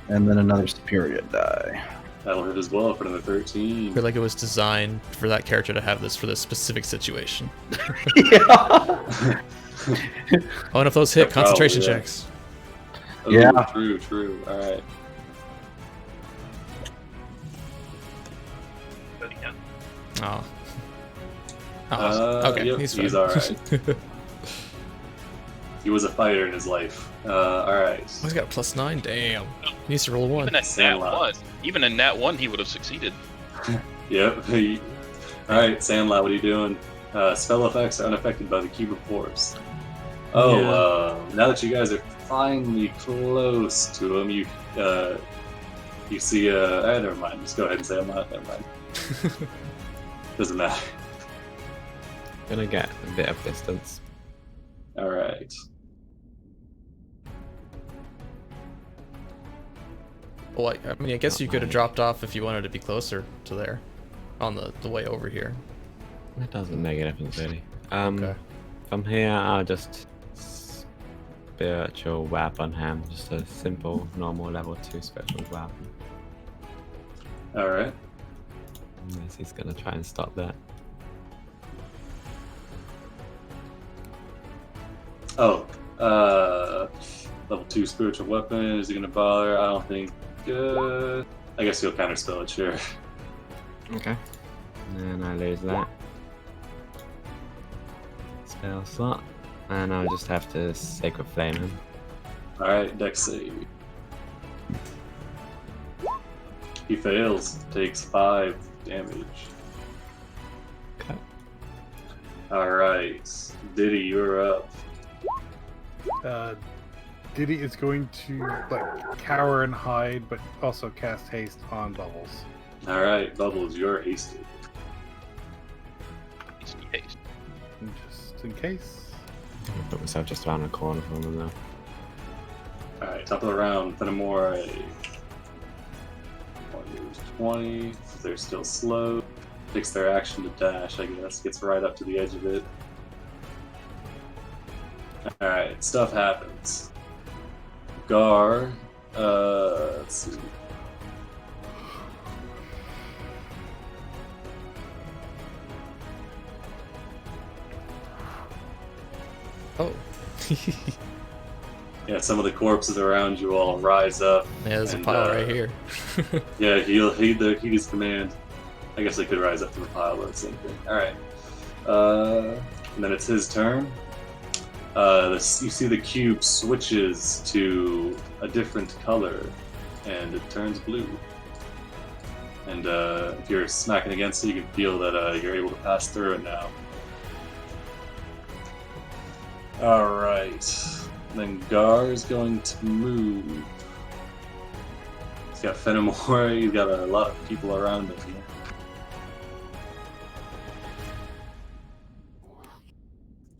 And then another superior die. That'll hit as well for another I 13. feel like it was designed for that character to have this for this specific situation. Yeah. Oh, and if those hit, Yeah, concentration probably, yeah. checks. Ooh, Yeah. True. Alright. Oh. Okay, yep, he's he's fine. alright. He was a fighter in his life. Alright. Oh, he's got a +9? Damn. He needs to roll a 1. Even a Sandlot. even a nat 1, he would have succeeded. Yep. Alright, Sandlot, what are you doing? Spell effects are unaffected by the cube of force. Oh, now that you guys are finally close to him, you see, never mind. Just go ahead and say I'm not. Never mind. Doesn't matter. Gonna get a bit of distance. Alright. Well, I mean, I guess you could have dropped off if you wanted to be closer to there, on the way over here. It doesn't make a difference really. Okay. From here, I'll just spiritual weapon him. Just a simple, normal level 2 spiritual weapon. Alright. Unless he's gonna try and stop that. Oh, level 2 spiritual weapon. Is he gonna bother? I don't think. I guess he'll counterspell it, sure. Okay. And I lose that spell slot, and I'll just have to Sacred Flame him. Alright, dex save. He fails, takes 5 damage. Okay. Alright, Diddy, you're up. Diddy is going to like cower and hide, but also cast haste on Bubbles. Alright, Bubbles, you're hasted. Haste. Just in case. I'll put myself just around the corner from him though. Alright, top of the round, Fenimore. 20. They're still slow. Takes their action to dash, I guess. Gets right up to the edge of it. Alright, stuff happens. Gar, let's see. Oh. Yeah, some of the corpses around you all rise up. Yeah, there's a and, pile right here. Yeah, he'll heed his command. I guess they could rise up to the pile, but same thing. Alright. And then it's his turn. You see the cube switches to a different color, and it turns blue. And if you're smacking against it, you can feel that you're able to pass through it now. Alright. Then Gar's going to move. He's got Fenimore, he's got a lot of people around him here.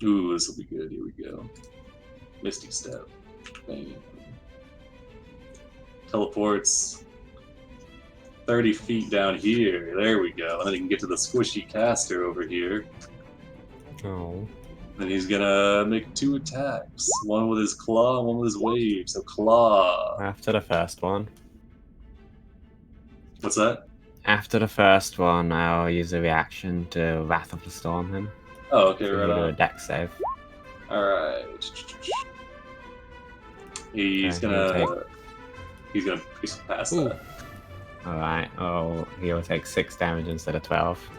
Ooh, this will be good. Here we go. Misty Step. Bam. Teleports 30 feet down here. There we go. And then he can get to the squishy caster over here. Oh. Then he's gonna make 2 attacks. One with his claw, one with his wave. So claw. After the first one. What's that? After the first one, I'll use a reaction to Wrath of the Storm him. Oh, okay, So right you do a on. dex save. Alright. He's Okay, gonna pass Ooh. that. Alright, oh, he'll take 6 damage instead of 12.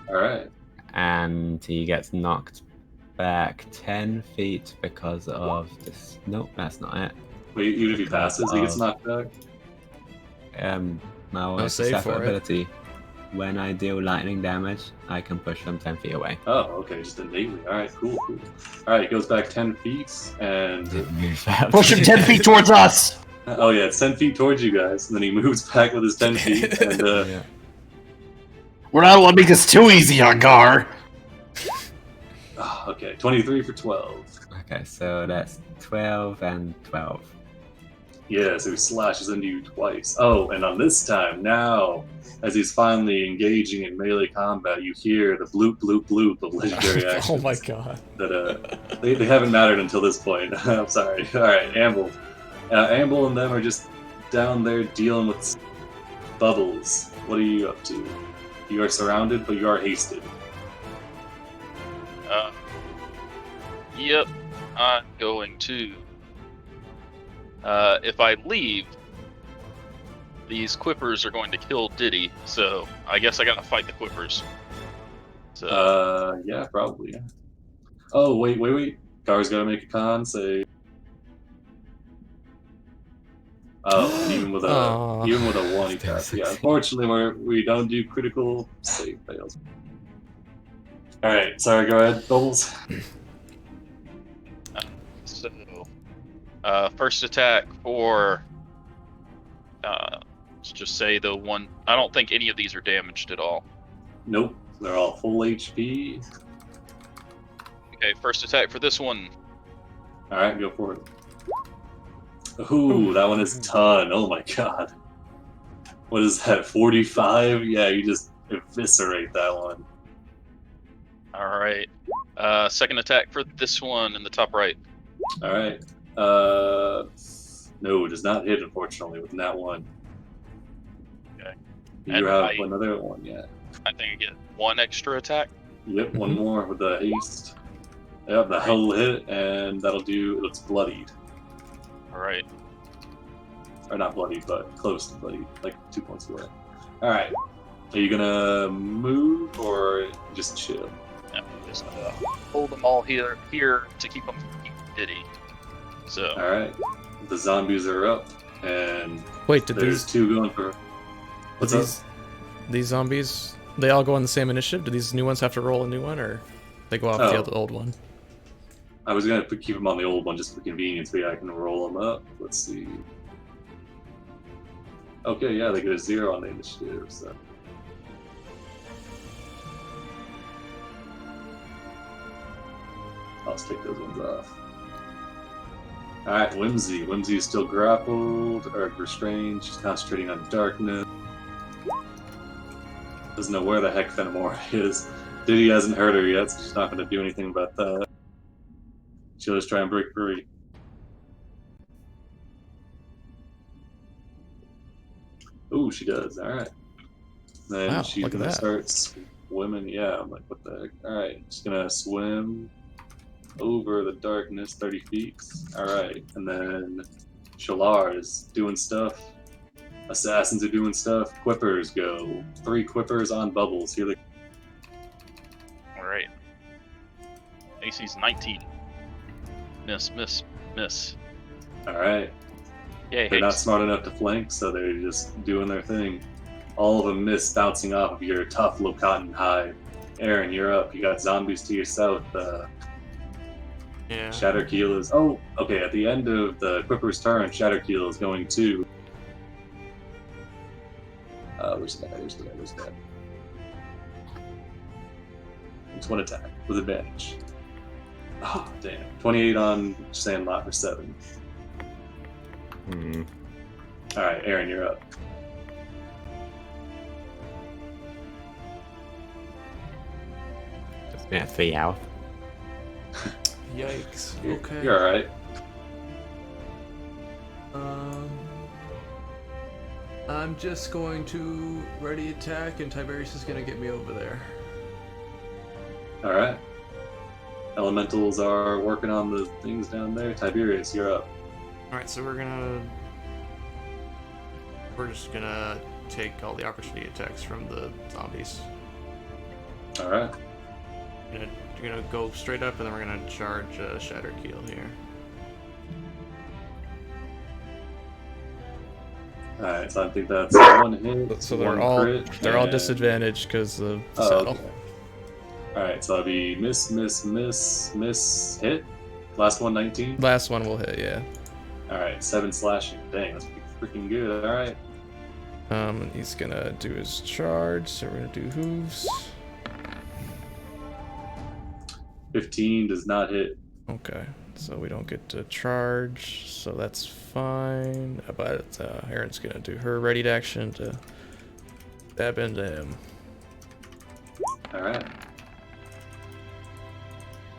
Alright. And he gets knocked back 10 feet because of this. Nope, that's not it. Wait, even if he passes, he gets knocked back? No, No it's a save separate for it. ability. When I deal lightning damage, I can push them 10 feet away. Oh, okay, just innately. Alright, cool. Alright, goes back 10 feet, and... Move that. Push him 10 feet towards us! Oh yeah, it's 10 feet towards you guys, and then he moves back with his 10 feet, and Yeah. We're not going to make this too easy on Gar. okay, 23 for 12. Okay, so that's 12 and 12. Yeah, so he slashes into you twice. Oh, and on this time, now, as he's finally engaging in melee combat, you hear the bloop, bloop, bloop of legendary actions. Oh my god. That they haven't mattered until this point. I'm sorry. Alright, Amble. Amble and them are just down there dealing with bubbles. What are you up to? You are surrounded, but you are hasted. Yep, I'm going to. If I leave, these Quippers are going to kill Diddy, so I guess I gotta fight the Quippers. So, Yeah, probably, yeah. Oh, wait. Gar's gotta make a con, say... Oh, and even with a Aw. 1, he passed. Yeah, unfortunately, we don't do critical save fails. All right, sorry. Go ahead, Bubbles. So, first attack for, let's just say the one. I don't think any of these are damaged at all. Nope, they're all full HP. Okay, first attack for this one. All right, go for it. Ooh, that one is ton. Oh my god. What is that? 45? Yeah, you just eviscerate that one. All right. Second attack for this one in the top right. All right. No, it does not hit, unfortunately, with that one. Okay. You And have another one, yeah. I think I get one extra attack. Yep, one more with the haste. Yep, the hell will hit, and that'll do. It looks bloodied. All right. Or not bloodied, but close to bloodied, like 2 points away. All right. Are you gonna move or just chill? Yeah, just hold them all here to keep them pity. So. All right. The zombies are up, and Wait, did there's these 2 going for. What's up? these zombies? They all go on the same initiative. Do these new ones have to roll a new one, or they go off the old one? I was gonna keep them on the old one just for convenience, but yeah, I can roll them up. Let's see. Okay, yeah, they get a 0 on the initiative. So. I'll just take those ones off. Alright, Whimsy. Whimsy is still grappled, or restrained. She's concentrating on darkness. Doesn't know where the heck Fenimore is. Diddy hasn't hurt her yet, so she's not going to do anything about that. She'll just try and break free. Ooh, she does. Alright. Then Wow, she's look at going to that. start swimming. Yeah, I'm like, what the heck? Alright, she's going to swim over the darkness 30 feet. Alright, and then Shalar is doing stuff. Assassins are doing stuff. Quippers go. 3 quippers on bubbles. Here they All right. AC's 19. Miss, miss, miss. Alright. Yay, They're not haste. smart enough to flank, so they're just doing their thing. All of them miss, bouncing off of your tough Locathah hide. Aaron, you're up. You got zombies to your south. Yeah. Shatterkeel is... Oh, okay, at the end of the Quipper's turn, Shatterkeel is going to... where's the guy? Where's the guy? It's 1 attack with advantage. Oh, damn. 28 on Sandlot for 7. Hmm. Alright, Aaron, you're up. It's been 3 hours. Yikes. You're, Okay. You're alright. I'm just going to ready attack, and Tiberius is going to get me over there. Alright. Elementals are working on the things down there. Tiberius, you're up. Alright, so we're just gonna take all the opportunity attacks from the zombies. Alright. We're gonna go straight up, and then we're gonna charge Shatterkeel here. Alright, so I think that's 1 hit. So 1 they're crit, all and- disadvantaged because of the Oh, saddle. okay. Alright, so that'll be miss, hit. Last one, 19. Last one will hit, yeah. Alright, 7 slashing. Dang, that's freaking good. Alright. And he's gonna do his charge, so we're gonna do hooves. 15 does not hit. Okay, so we don't get to charge, so that's fine. But Erin's gonna do her readied action to stab into him. Alright.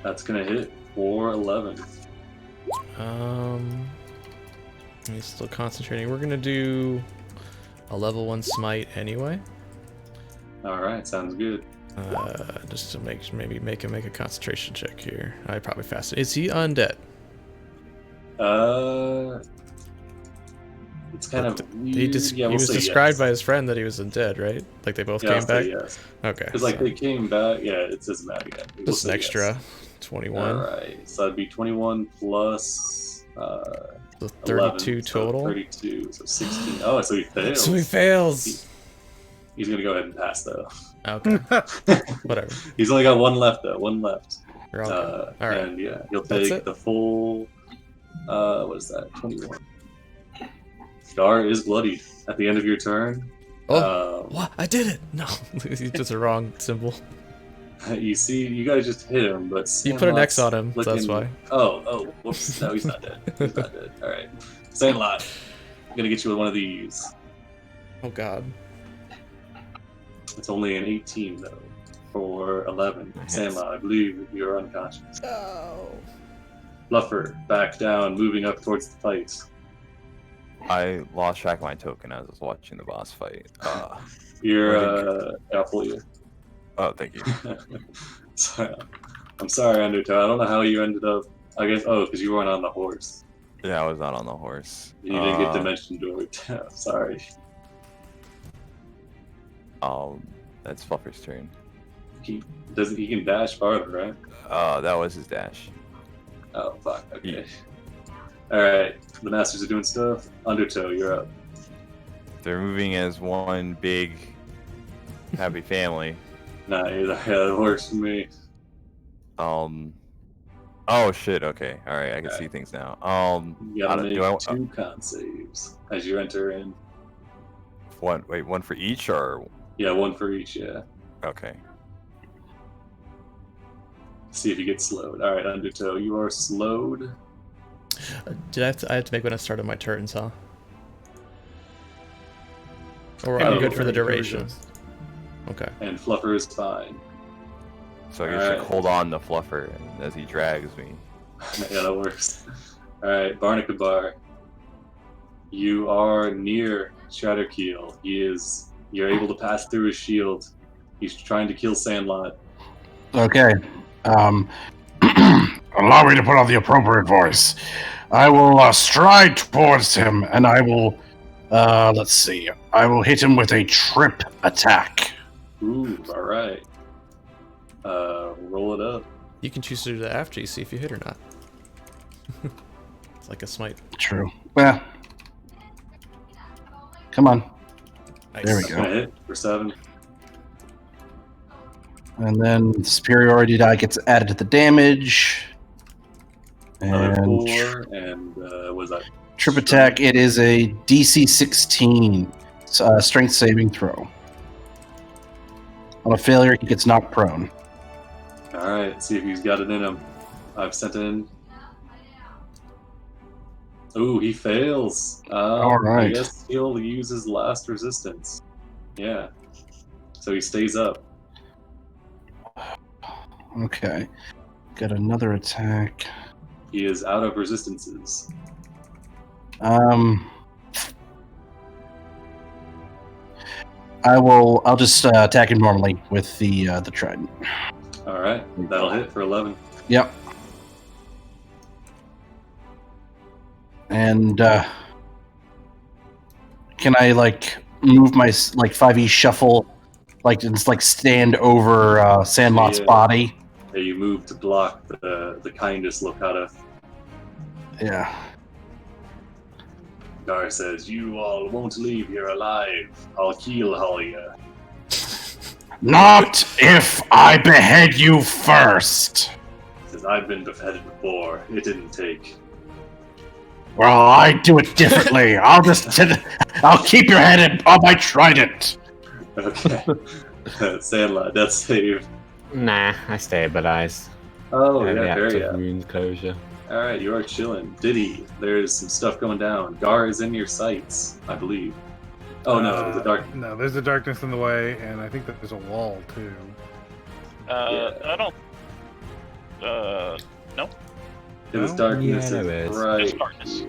That's gonna hit for 11. He's still concentrating. We're gonna do a level 1 smite anyway. Alright, sounds good. Just to maybe make him make a concentration check here. I probably faster. Is he undead? It's kind of weird. He Yeah, we'll was say described yes. by his friend that he was undead, right? Like they both Yeah, I'll came say back. yes. Okay. Because like so they came back, yeah, it doesn't matter yet. We'll just an say extra yes. 21. Alright, so that'd be 21 plus So 32 11, total. So 32, so 16. Oh, so he fails. So he fails. He's gonna go ahead and pass though. Okay. Whatever. He's only got one left though. One left. You're all good. All right. And yeah, he'll That's take it? the full. What is that? 21. Gar is bloodied at the end of your turn. Oh, what? I did it! No, you did the wrong symbol. You see, you guys just hit him, but You put an X Sandlot's on him, so that's looking- why. Oh, whoops. No, he's not dead. He's not dead. All right. Sandlot, I'm gonna get you with one of these. Oh god. It's only an 18 though, for 11. Sandlot, I believe you're unconscious. Oh. Fluffer, back down, moving up towards the fight. I lost track of my token as I was watching the boss fight. I'll pull you. Oh, thank you. So, I'm sorry, Undertow. I don't know how you ended up. I guess because you weren't on the horse. Yeah, I was not on the horse. You didn't get Dimension Door. Sorry. That's Fluffer's turn. He can dash farther, right? That was his dash. Oh fuck. Okay. All right. The masters are doing stuff. Undertow, you're up. They're moving as one big happy family. Nah, yeah, that works for me. Oh shit. Okay. All right. I can see things now. You gotta make do I, two con saves as you enter in. one for each or? Yeah, one for each. Yeah. Okay. See if you get slowed. All right, Undertow, you are slowed. I have to make when I started my turns, huh? Or Yeah, I'm you good can for the turn duration. yours. Okay. And Fluffer is fine. So I guess Alright. I hold on to Fluffer as he drags me. Yeah, that works. All right, Barnacabar. You are near Shatterkeel. You're able to pass through his shield. He's trying to kill Sandlot. Okay. Allow me to put on the appropriate voice. I will stride towards him, and I will. Let's see. I will hit him with a trip attack. Ooh, all right. Roll it up. You can choose to do that after you see if you hit or not. It's like a smite. True. Well, come on. Nice. There we That's go. gonna hit for 7. And then the superiority die gets added to the damage. Another And 4, and was that? trip attack, it is a DC 16 strength saving throw. On a failure, he gets knocked prone. All right, see if he's got it in him. I've sent it in. Ooh, he fails. All right. I guess he'll use his last resistance. Yeah. So he stays up. Okay. Got another attack. He is out of resistances. I'll just attack him normally with the trident. All right, that'll hit for 11. Yep. And can I move my 5e shuffle, just stand over Sandlot's Yeah. body? Yeah, you move to block the kindest Locathah. Yeah. Gar says, "You all won't leave here alive. I'll keel haul you." Not if I behead you first. Says, "I've been beheaded before. It didn't take." Well, I do it differently. I'll keep your head on my trident. Okay. Sandlot, death save. Nah, I stabilize. Oh, And the yeah, there active you go. wound closure. All right, you are chilling. Diddy, there's some stuff going down. Gar is in your sights, I believe. Oh no, the dark. No, there's a darkness in the way, and I think that there's a wall too. I don't. No. It was No? darkness Yeah, is there is. right There's darkness. here.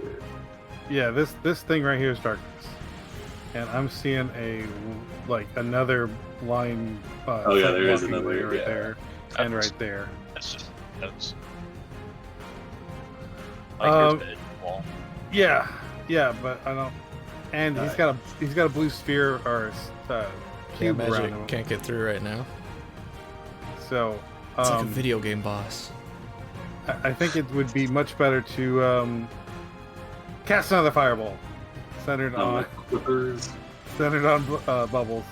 Yeah, this thing right here is darkness, and I'm seeing another line. Oh, yeah, there is blocking the another, way right yeah. there, and right there. That's just notes. There's bed wall. Yeah, but I don't. And he's got a blue sphere or Yeah, cube around magic him. can't get through right now. So It's like a video game boss. I think it would be much better to Cast another fireball. Centered on Clippers. Bubbles.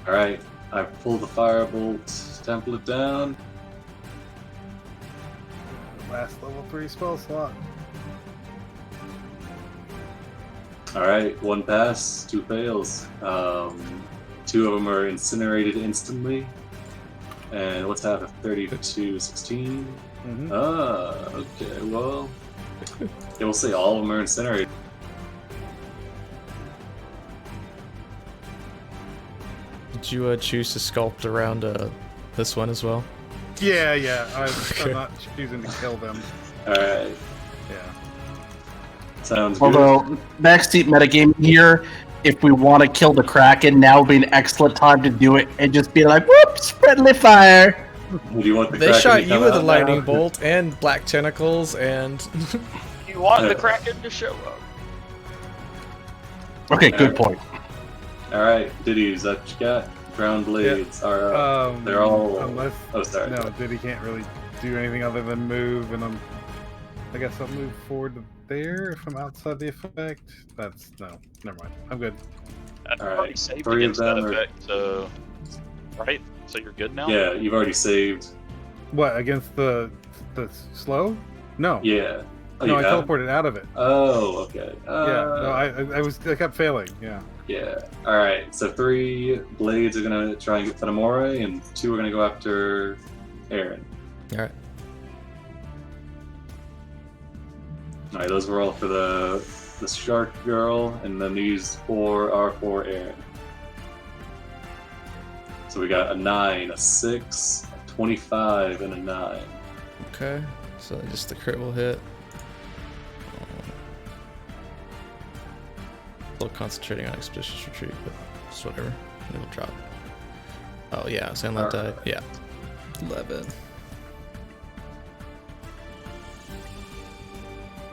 Alright, I pull the firebolt template down. Last level 3 spell slot. Alright, 1 pass, 2 fails. 2 of them are incinerated instantly. And what's half of 30 to 16? Mm-hmm. Okay, well. We'll say all of them are incinerated. Did you choose to sculpt around this one as well? Yeah. I'm not choosing to kill them. Alright, Yeah. sounds good. Although, backseat metagaming here, if we want to kill the Kraken, now would be an excellent time to do it and just be like, whoops, friendly fire. Do you want the They Kraken shot to you come with a out lightning now? bolt and black tentacles and You want the Kraken to show up? Okay, good point. Alright, Diddy, is that what you got? Ground blades are they're all. Unless, Oh, sorry. no, Diddy can't really do anything other than move, and I guess I'll move forward to there if I'm outside the effect. That's no, never mind. I'm good. I've Alright, already saved 3 of against that them are- effect, so right? So you're good now? Yeah, you've already saved. What against the slow? No. Yeah. Oh, No, you I have? teleported out of it. Oh, okay. Yeah. No, I kept failing. Yeah. Yeah. Alright, so 3 blades are gonna try and get Fenimore, and 2 are gonna go after Aaron. Alright. Alright, those were all for the shark girl, and then these 4 are for Aaron. So we got a 9, a 6, a 25, and a 9. Okay, so just the crit will hit. Still concentrating on expeditious retreat, but just whatever. It'll drop. Oh yeah, Sandlot died. Yeah. 11.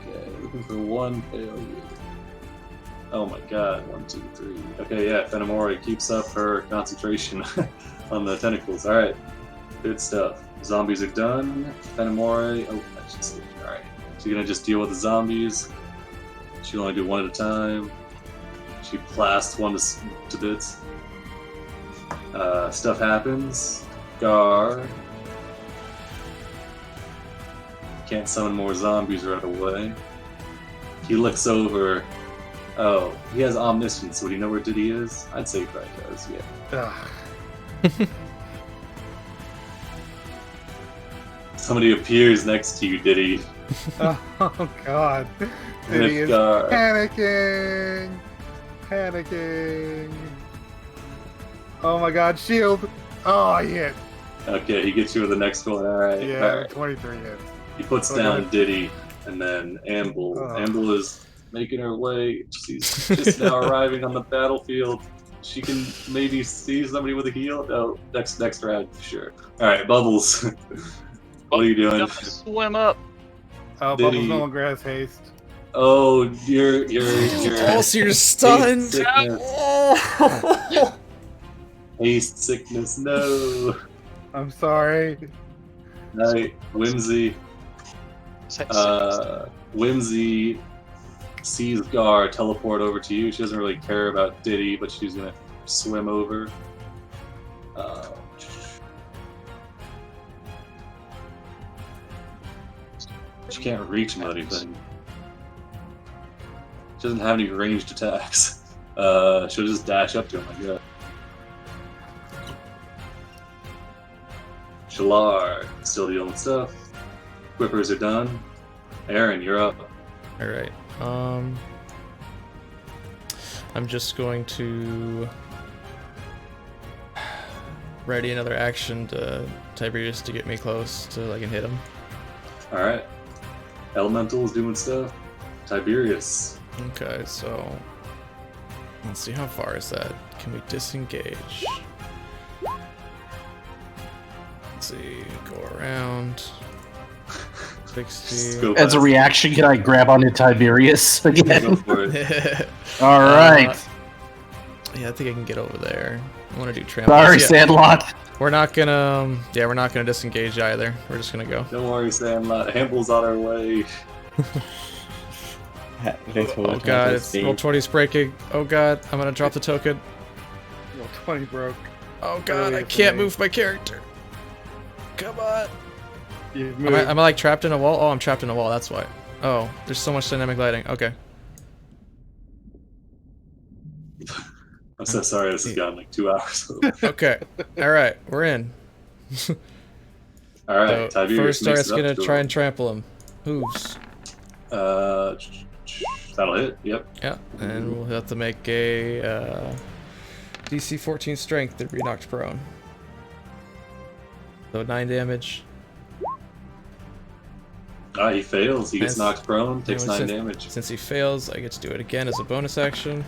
Okay, looking for 1 failure. Oh my god, 1, 2, 3. Okay, yeah, Fenimore keeps up her concentration on the tentacles. Alright, good stuff. Zombies are done. Fenimore, oh, I should see. Alright, she's gonna just deal with the zombies. She'll only do 1 at a time. She blasts 1 to bits. Stuff happens. Gar. Can't summon more zombies right away. He looks over. Oh, he has omniscience. Would he know where Diddy is? I'd say he probably does, yeah. Ugh. Somebody appears next to you, Diddy. Oh god. And Diddy it's is Gar. panicking. Panicking. Oh my god, shield. Oh, he hit. Okay, he gets you with the next one. Alright. Yeah, Alright. 23 hits. He puts Oh, down God. Diddy, and then Amble. Oh. Amble is making her way. She's just now arriving on the battlefield. She can maybe see somebody with a heal. No, next round, for sure. Alright, Bubbles. What are you doing? Gotta swim up. Oh, Diddy. Bubbles no longer has haste. Oh, you're Oh, so you're stunned. Sickness. Haste sickness, no. I'm sorry. Night, Whimsy. Whimsy sees Gar teleport over to you. She doesn't really care about Diddy, but she's gonna swim over. She can't reach him with anything. She doesn't have any ranged attacks. She'll just dash up to him, I guess. Shalar, still dealing with stuff. Whippers are done. Aaron, you're up. Alright. I'm just going to ready another action to Tiberius to get me close so I can hit him. Alright. Elemental is doing stuff. Tiberius. Okay, so let's see, how far is that? Can we disengage? Let's see, go around. 60. Go As a fast. reaction, can I grab onto Tiberius Go again? for it. All right. Yeah, I think I can get over there. I want to do trample. Sorry, Yeah, Sandlot. we're not gonna. Yeah, we're not gonna disengage either. We're just gonna go. Don't worry, Sandlot. Amble's on her way. Little Oh god, it's Roll20's breaking. Oh god, I'm gonna drop the token. Roll 20 broke. Oh god, Earlier I for can't me. move my character. Come on. You've Am moved. I like trapped in a wall? Oh, I'm trapped in a wall, that's why. Oh, there's so much dynamic lighting. Okay. I'm so sorry. This has gone like 2 hours. Okay. Alright, we're in. All right, So, Tiberius first makes start's it up gonna to try him. and trample him. Hooves. That'll hit. Yep. Yeah, and we'll have to make a DC 14 strength to be knocked prone. So 9 damage. He fails. He gets Yes. knocked prone. Takes And 9 since- damage Since he fails, I get to do it again as a bonus action.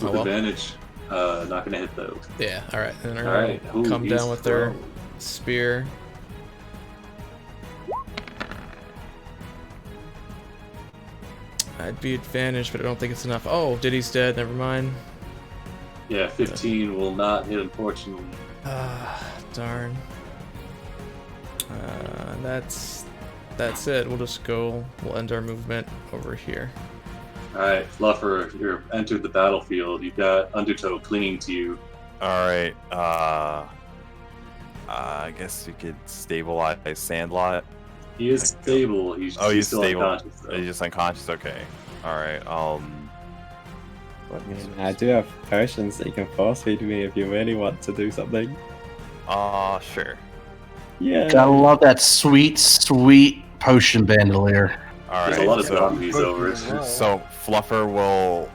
with Oh, well. advantage. Not gonna hit though. Yeah, alright. And they're All right. gonna come he's down with their prone. spear. I'd be advantaged, but I don't think it's enough. Oh, Diddy's dead. Never mind. Yeah, 15 will not hit, unfortunately. Ah, darn. That's it. We'll just go. We'll end our movement over here. Alright, Fluffer, you're entered the battlefield. You've got Undertow clinging to you. All right. I guess you could stabilize Sandlot. He is stable. He's still stable. unconscious, though. He's just unconscious. Okay. All right. I mean, I do have potions that you can force feed me if you really want to do something. Sure. Yeah. Gotta love that sweet, sweet potion bandolier. All There's right. a lot of so, zombies over it. so Fluffer will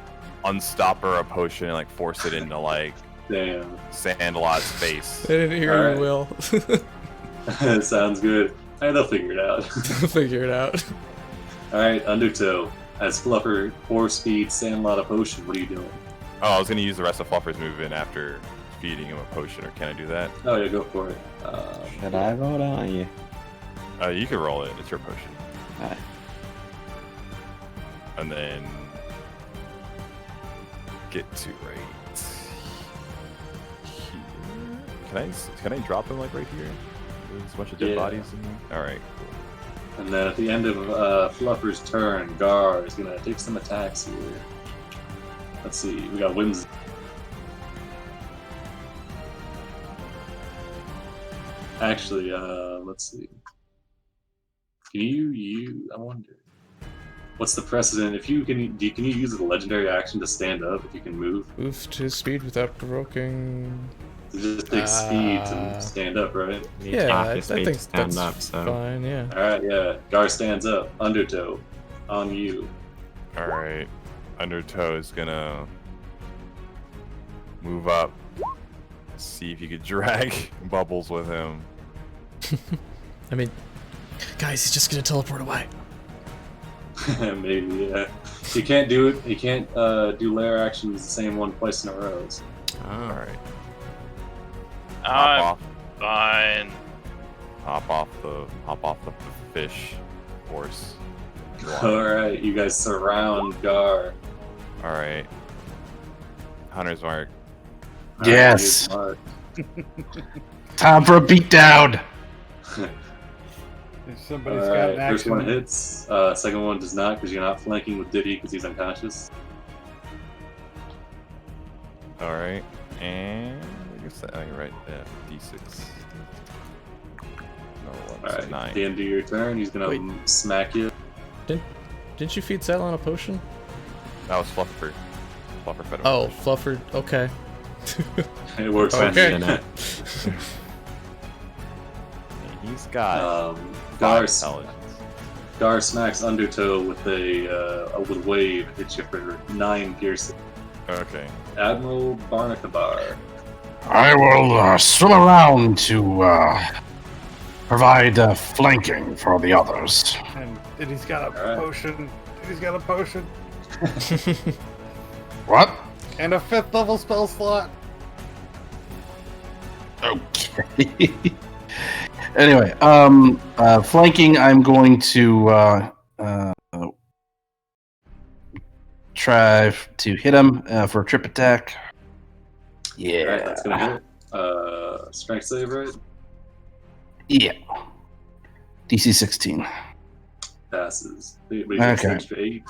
unstopper a potion and like force it into like Damn. Sandlot's face. I didn't hear Alright. you, Will. Sounds good. Alright, they'll figure it out. Figure it out. Alright, Undertow. As Fluffer force feeds Sandlot a potion, what are you doing? Oh, I was gonna use the rest of Fluffer's movement after feeding him a potion, or can I do that? Oh yeah, go for it. Should I roll it on you? You can roll it. It's your potion. Alright. And then get to right here. Can I drop him like right here? There's a bunch of dead Yeah. bodies in here. All right. And then at the end of Fluffer's turn, Gar is gonna take some attacks here. Let's see, we got Whims. Actually, let's see. Can you? I wonder. What's the precedent? If you can you use the legendary action to stand up if you can move? Move to speed without provoking. It just takes speed to stand up, right? You Yeah, half I your speed think to stand that's up, so fine. Yeah. Alright, yeah. Gar stands up. Undertow. On you. All right. Undertow is gonna move up. See if you could drag Bubbles with him. I mean, guys, he's just gonna teleport away. Maybe, yeah. He can't do it. He can't do lair actions the same one twice in a row. So. All right. I'm Hop fine. off the fish horse. Alright, you guys surround Gar. All right. Hunter's mark. Yes. Alright, Time for a beatdown. If somebody's got an first one action, hits. Second one does not because you're not flanking with Diddy because he's unconscious. All right. And I guess that, you're right. Yeah, D6. No, Alright, 9. at the end of your turn, he's gonna Wait. smack you. Didn't you feed Saddle on a potion? That was Fluffer. Fluffer fed him. Oh, Fluffer. Okay. It works Okay. fine. He's got 5 Gar, intelligence. Gar smacks Undertow with with wave, hits you for 9 piercing. Okay. Admiral Barnacabar. I will swim around to provide flanking for the others. and he's got a Alright. potion. He's got a potion What? and a 5th level spell slot. Okay. Anyway, flanking. I'm going to try to hit him for a trip attack. Yeah. Alright, that's gonna hit. Strength save, right? Yeah. DC 16. passes. But he gets Okay. an extra 8.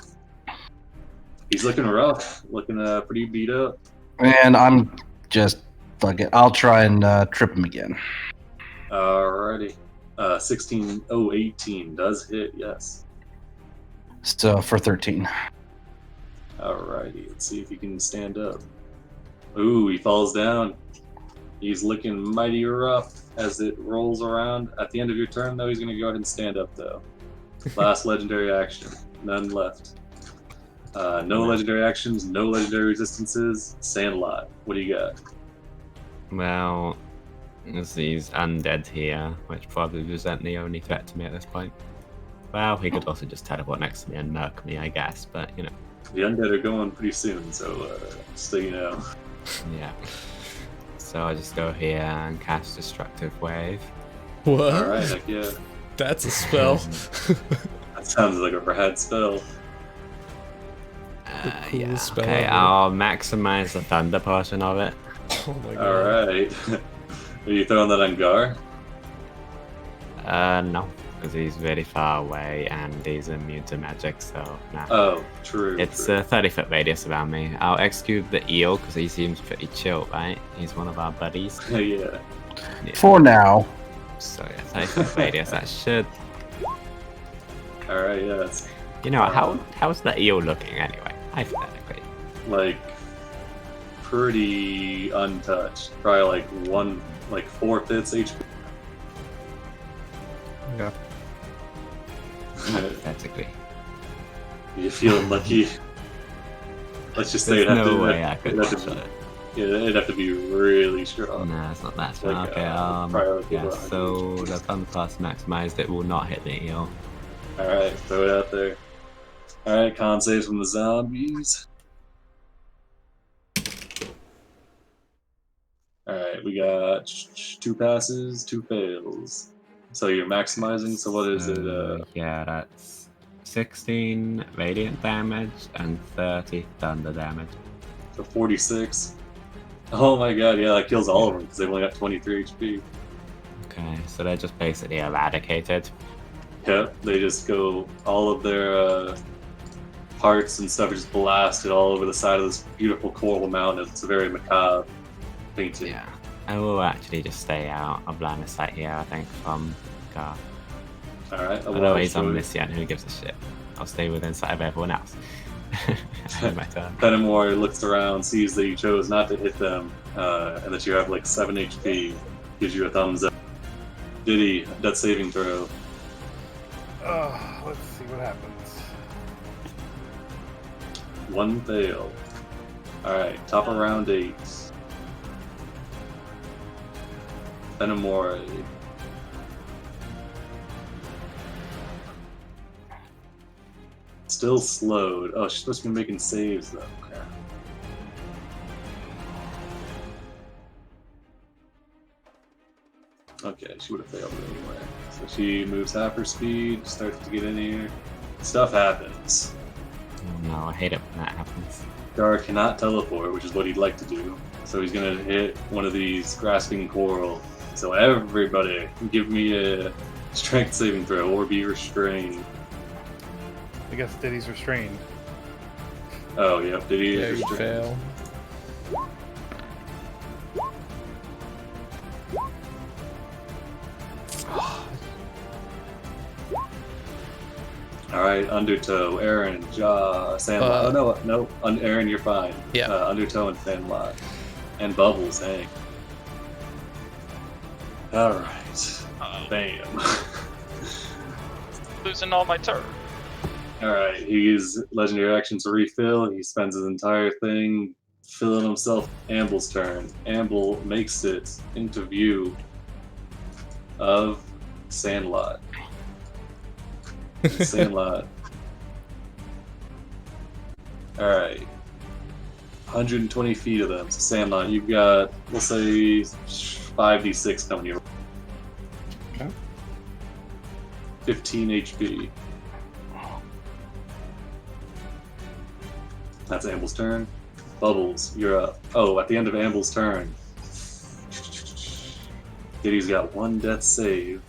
He's looking rough, looking pretty beat up. And I'm just fuck it. I'll try and trip him again. Alrighty. 18 does hit, yes. So for 13. Alrighty, let's see if he can stand up. Ooh, he falls down. He's looking mighty rough as it rolls around. At the end of your turn, though, he's going to go ahead and stand up, though. Last legendary action. None left. No legendary actions, no legendary resistances. Sandlot, what do you got? Well, there's these undead here, which probably present the only threat to me at this point. Well, he could also just teleport next to me and nuke me, I guess, but, you know. The undead are going pretty soon, so just so you know. Yeah. So I just go here and cast Destructive Wave. What? Alright, heck yeah. That's a spell. That sounds like a rad spell. Cool Yeah, spell okay, ever. I'll maximize the thunder portion of it. Oh my god. Alright. Are you throwing that on Gar? No, because he's really far away and he's immune to magic, so no. Oh, true. It's true. a 30-foot radius around me. I'll execute the eel because he seems pretty chill, right? He's one of our buddies. Yeah. Yeah. For now. So yeah, 30-foot radius. That should. Alright, yeah, it's You know, how's the eel looking anyway? Hypothetically. like pretty untouched. Probably like 4/5 HP. Yeah. Hypothetically. You feeling lucky? Let's just say There's no way I could it'd have to one-shot it. be, yeah, it'd have to be really strong. No, it's not that strong. Like, Okay, priority yeah, block. so the Thunder Plus maximized, it will not hit the eel. Alright, throw it out there. Alright, con saves from the zombies. Alright, we got 2 passes, 2 fails. So you're maximizing, so what is it? Yeah, that's 16 radiant damage and 30 thunder damage. So 46. Oh my god, yeah, that kills all of them because they've only got 23 HP. Okay, so they're just basically eradicated. Yep, they just go, all of their parts and stuff are just blasted all over the side of this beautiful coral mountain. It's a very macabre painting. Yeah. I will actually just stay out of line of sight here, I think, from Gar. Alright, Although he's omniscient, who gives a shit? I'll stay within sight of everyone else. My turn. Fenimore looks around, sees that you chose not to hit them, and that you have like 7 HP, gives you a thumbs up. Diddy, death saving throw. Let's see what happens. 1 fail. Alright, top of round 8. Fenimore. Still slowed. Oh, she's supposed to be making saves though. Okay. Okay, she would have failed anyway. So she moves half her speed, starts to get in here. Stuff happens. Oh, no, I hate it when that happens. Gar cannot teleport, which is what he'd like to do. So he's gonna hit one of these grasping coral. So everybody, give me a strength saving throw or be restrained. I guess Diddy's restrained. Oh, yep, did he Yeah, you restrained? fail. Alright, Undertow, Aaron, Sandlot. Oh, no, Aaron, you're fine. Yeah. Undertow and Sandlot. And Bubbles, hey. Alright. Bam. Losing all my turn. Alright, he uses legendary actions to refill. He spends his entire thing filling himself. Amble's turn. Amble makes it into view of Sandlot. Sandlot. Alright. 120 feet of them. So Sandlot, you've got, we'll say, 5d6 coming your way. Okay. 15 HP. That's Amble's turn. Bubbles, you're up. Oh, at the end of Amble's turn, Diddy's got 1 death save.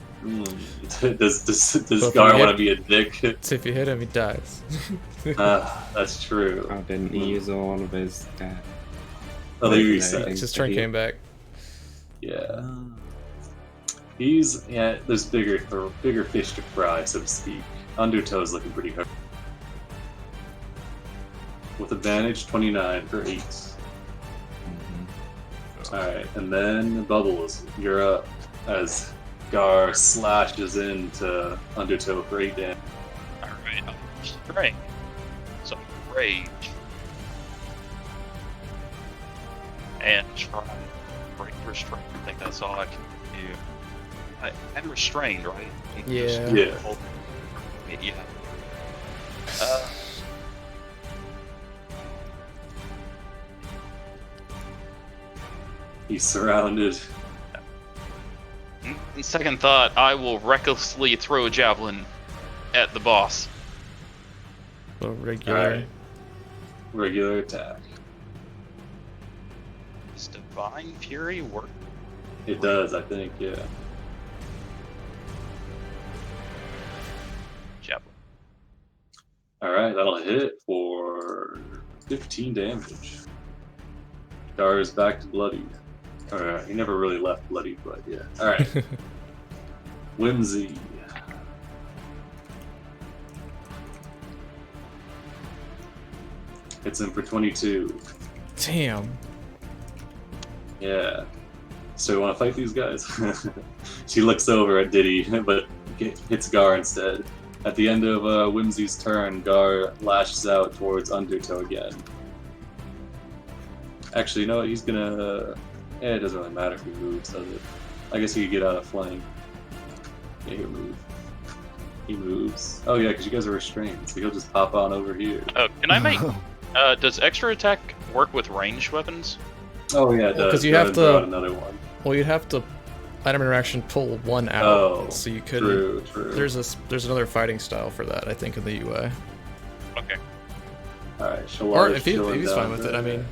Does Gar want to be a dick? So if you hit him, he dies. That's true. Oh, didn't he use all of his stats? Oh, they Yeah, reset. His turn came back. Yeah. There's bigger fish to fry, so to speak. Undertow's looking pretty hard. With advantage, 29 for 8. Alright, and then Bubbles, you're up as Gar slashes into Undertow for 8 damage. Alright, strength. So rage. And try break restraint. I think that's all I can do. I'm restrained, right? Yeah. Yeah. Yeah. He's surrounded. In second thought, I will recklessly throw a javelin at the boss. So regular. Alright. Regular attack. Does Divine Fury work? It does, I think, yeah. Javelin. Alright, that'll hit for 15 damage. Gar's back to bloodied. Alright, he never really left bloodied, but yeah. Alright. Whimsy. Hits him for 22. Damn. Yeah. So you want to fight these guys? She looks over at Diddy, but hits Gar instead. At the end of Whimsy's turn, Gar lashes out towards Undertow again. Actually, you know what? He's gonna... it doesn't really matter if he moves, does it? I guess he could get out of flank. Yeah, he'll move. He moves. Oh yeah, because you guys are restrained, so he'll just pop on over here. Oh, can I make... does extra attack work with ranged weapons? Oh yeah, it does. Because you Go have ahead and draw to... another one. Well, you'd have to item interaction pull one out, Oh, so you couldn't... true. There's another fighting style for that, I think, in the UI. Okay. Alright, Or if he's fine with it, I mean...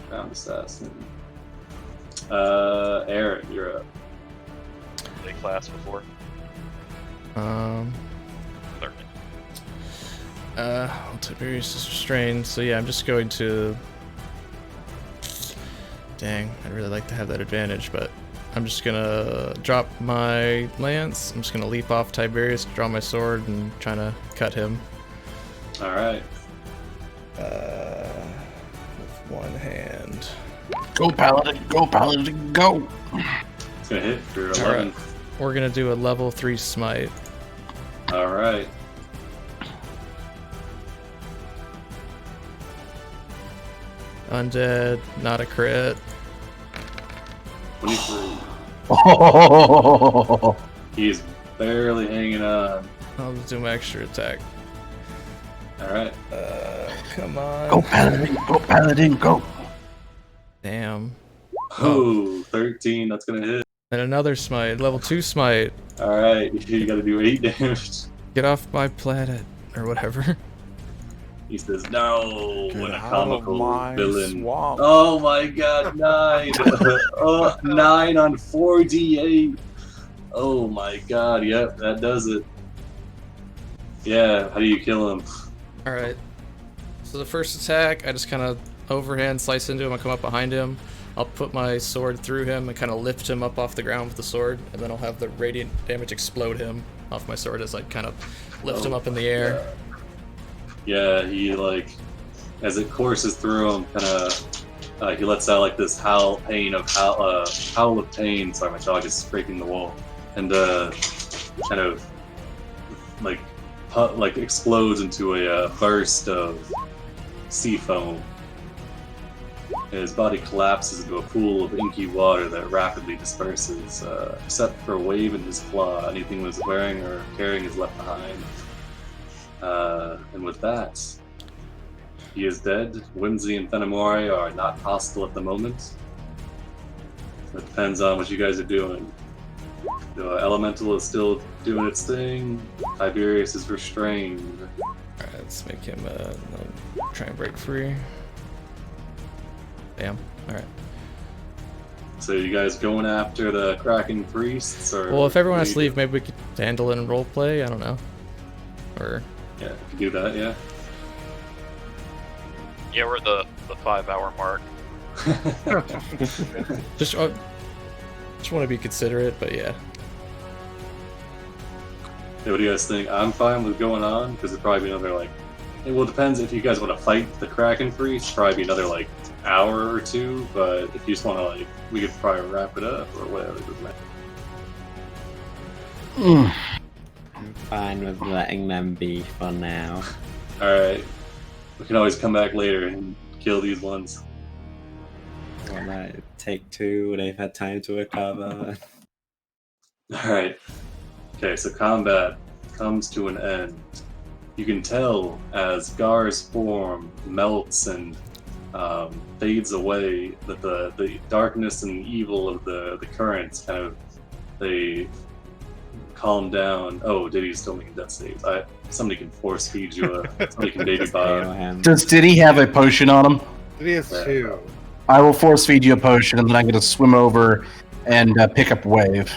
Ground assassin. Aaron, you're up. Play class before. 30. Tiberius is restrained, so yeah, I'm just going to... Dang, I'd really like to have that advantage, but I'm just gonna drop my lance, I'm just gonna leap off Tiberius, draw my sword, and try to cut him. Alright. With one hand. Go, Paladin, go, Paladin, go! It's gonna hit for 11. Alright, we're gonna do a level 3 smite. Alright. Undead, not a crit. 23. Oh, He's barely hanging on. I'll just do my extra attack. Alright. Come on. go, Paladin, go, Paladin, go! Damn. Oh, 13. That's gonna hit. And another smite, level 2 smite. Alright, you gotta do 8 damage. Get off my planet, or whatever. He says, no, Get what a out of comical my villain. swamp. Oh my god, 9! 9 on 4d8! Oh my god, yep, that does it. Yeah, how do you kill him? Alright. So the first attack, I just kind of overhand slice into him, I come up behind him. I'll put my sword through him and kind of lift him up off the ground with the sword, and then I'll have the radiant damage explode him off my sword as I kind of lift him up in the air. Yeah, he as it courses through him, kind of, he lets out like this howl of pain. Sorry, my dog is scraping the wall, and kind of explodes into a burst of sea foam. And his body collapses into a pool of inky water that rapidly disperses, except for a wave in his claw. Anything he was wearing or carrying is left behind. And with that, he is dead. Whimsy and Fenimore are not hostile at the moment. It depends on what you guys are doing. The Elemental is still doing its thing. Tiberius is restrained. Alright, let's make him try and break free. Damn. Alright. So you guys going after the Kraken priests, or? Well, if everyone has to leave, maybe we could handle it in roleplay. I don't know. Or Yeah, you can do that. Yeah. Yeah, we're at the 5-hour mark. just want to be considerate, but yeah. Yeah, what do you guys think? I'm fine with going on because it'd probably be another like. Well, it depends if you guys want to fight the Kraken priest. Probably be another like hour or two. But if you just want to like, we could probably wrap it up or whatever. It doesn't matter. I'm fine with letting them be for now. All right, we can always come back later and kill these ones. Well, like, take two, they've had time to recover. All right. Okay, so combat comes to an end. You can tell as Gar's form melts and fades away that the darkness and evil of the currents kind of they calm down. Oh, Diddy's still making death saves. Somebody can force feed you somebody can baby bod. Does Diddy have a potion on him? Diddy has 2. I will force feed you a potion, and then I'm going to swim over and pick up Wave.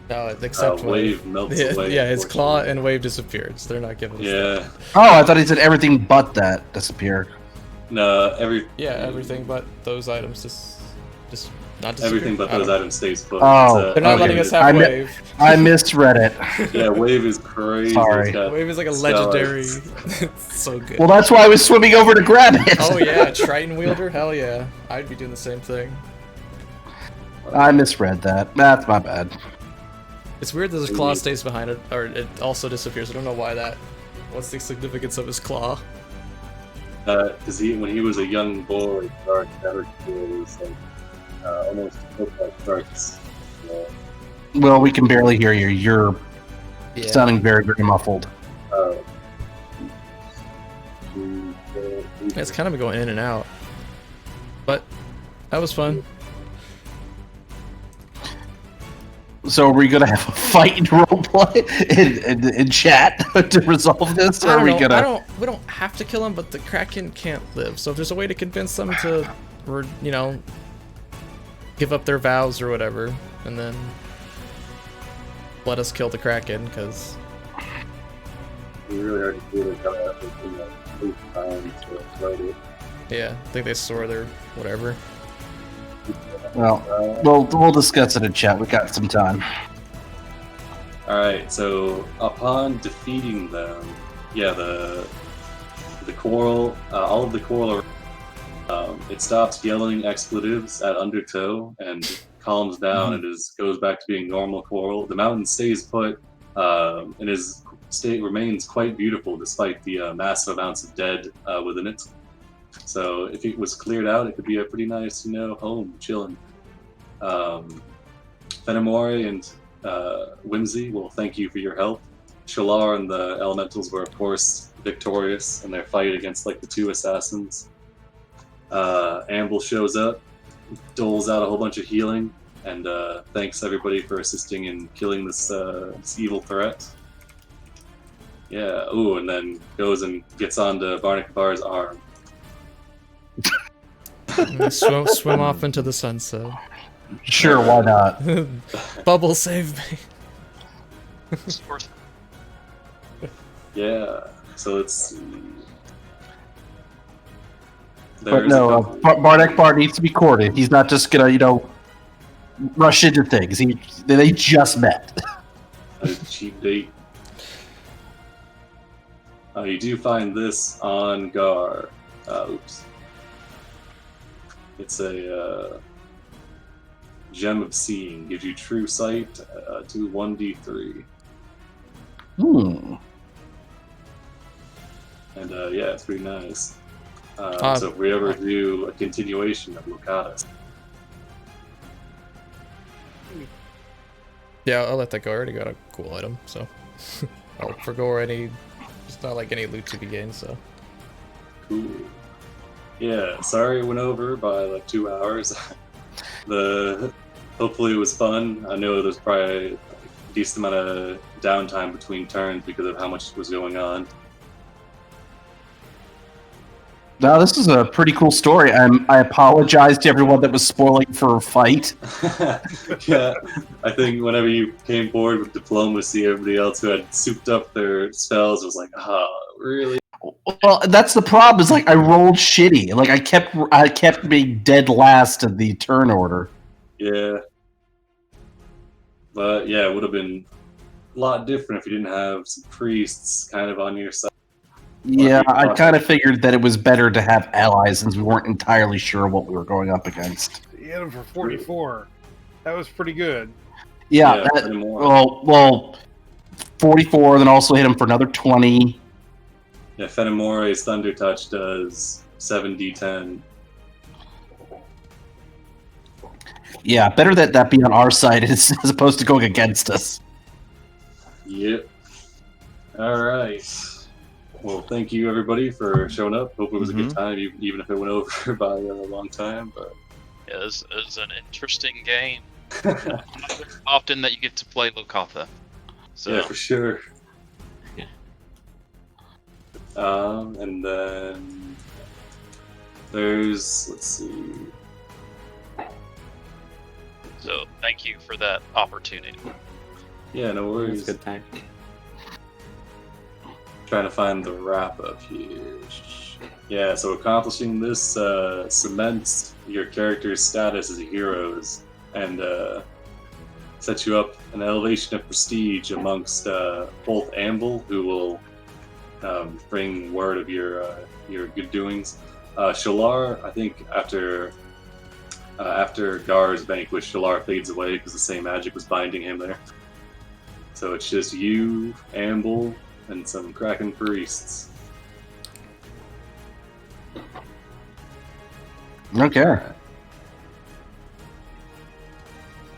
No, except Wave melts away. Yeah, his claw and Wave disappeared. So they're not giving us that. Oh, I thought he said everything but that disappeared. No, everything but those items just not disappear. everything but those items stays put. Oh, They're not letting us have Wave. I misread it. Yeah, Wave is crazy. Sorry. Wave is like a legendary. It's so good. Well, that's why I was swimming over to grab it. Oh yeah, Triton wielder. Hell yeah, I'd be doing the same thing. I misread that. That's my bad. It's weird that his claw stays behind it, or it also disappears. I don't know why that. What's the significance of his claw? Because when he was a young boy, Dark never was like almost looked like Dark's. Well, we can barely hear you. You're Yeah. sounding very, very muffled. It's kind of going in and out, but that was fun. So are we going to have a fight in roleplay in chat to resolve this? Or are we going to... We don't have to kill him, but the Kraken can't live. So if there's a way to convince them to, or give up their vows or whatever, and then let us kill the Kraken, because really hard to do it. yeah, I think they store their whatever. Well, we'll discuss it in chat. We got some time. Alright, so upon defeating them, yeah, the coral, all of the coral, it stops yelling expletives at undertow and calms down and goes back to being normal coral. The mountain stays put and remains quite beautiful despite the massive amounts of dead within it. So if it was cleared out, it could be a pretty nice, home, chilling. Fenimore and Whimsy, well, thank you for your help. Shalar and the Elementals were, of course, victorious in their fight against, the 2 assassins. Amble shows up, doles out a whole bunch of healing, and thanks everybody for assisting in killing this evil threat. Yeah, ooh, and then goes and gets onto Barnakabar's arm. Swim off into the sunset. Sure, why not? Bubble, save me. Yeah, so let's see. But no, Barnek Bar needs to be courted. He's not just gonna, rush into things. They just met. A cheap date. You do find this on Gar. Oops. It's a Gem of Seeing. Gives you true sight to 1d3. And yeah, it's pretty nice. So if we ever do a continuation of Locathah. Yeah, I'll let that go. I already got a cool item, so I'll forgo any. It's not like any loot to be gained, so. Cool. Yeah, sorry it went over by 2 hours. Hopefully it was fun. I know there's probably a decent amount of downtime between turns because of how much was going on. No, this is a pretty cool story. I apologize to everyone that was spoiling for a fight. Yeah, I think whenever you came forward with diplomacy, everybody else who had souped up their spells was like, really? Well, that's the problem. Is like I rolled shitty. Like I kept being dead last in the turn order. Yeah. But yeah, it would have been a lot different if you didn't have some priests kind of on your side. Yeah, I kind of figured that it was better to have allies since we weren't entirely sure what we were going up against. He hit him for 44. That was pretty good. Yeah, well, 44, then also hit him for another 20. Yeah, Fenimore's Thunder Touch does 7d10. Yeah, better that be on our side as opposed to going against us. Yep. Alright. Well, thank you everybody for showing up. Hope it was a good time, even if it went over by a long time. But yeah, it was an interesting game. Not often that you get to play Locathah. So. Yeah, for sure. And then there's, let's see. So thank you for that opportunity. Yeah, no worries. Good time. Trying to find the wrap up here. Yeah, so accomplishing this cements your character's status as heroes and sets you up an elevation of prestige amongst both Amble, who will bring word of your good doings. Shalar, I think after Gar's vanquish, Shalar fades away because the same magic was binding him there. So it's just you, Amble, and some Kraken priests. Okay.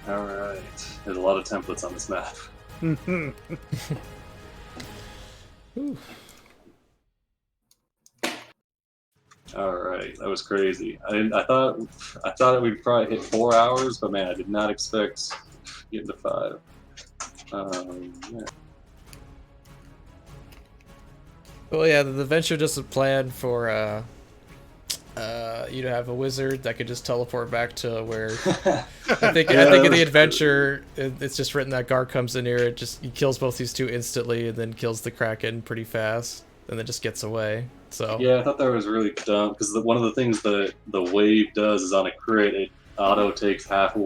Alright. There's a lot of templates on this map. Alright, that was crazy. I thought we'd probably hit 4 hours, but man, I did not expect getting to 5. Yeah. Well, yeah, the adventure just planned for you to have a wizard that could just teleport back to where. I think in the adventure, it's just written that Gar comes in here, he kills both these two instantly, and then kills the Kraken pretty fast, and then just gets away. So yeah, I thought that was really dumb because one of the things that the wave does is on a crit, it auto takes half of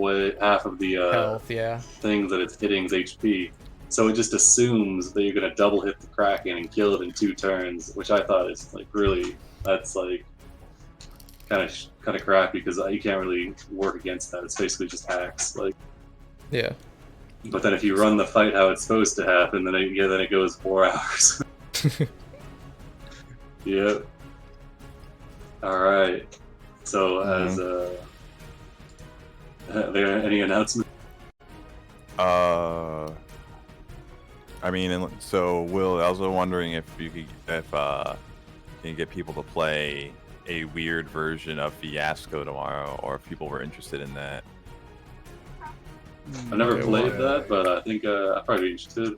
the health, yeah, thing that it's hitting's HP. So it just assumes that you're gonna double hit the Kraken and kill it in 2 turns, which I thought is like really that's like kind of crappy because you can't really work against that. It's basically just hacks, like. Yeah. But then if you run the fight how it's supposed to happen, then it goes 4 hours. Yep. All right. So as are there any announcements? I mean, so Will, I was wondering if you can get people to play a weird version of Fiasco tomorrow, or if people were interested in that. I've never played that, but I think I'd probably be interested.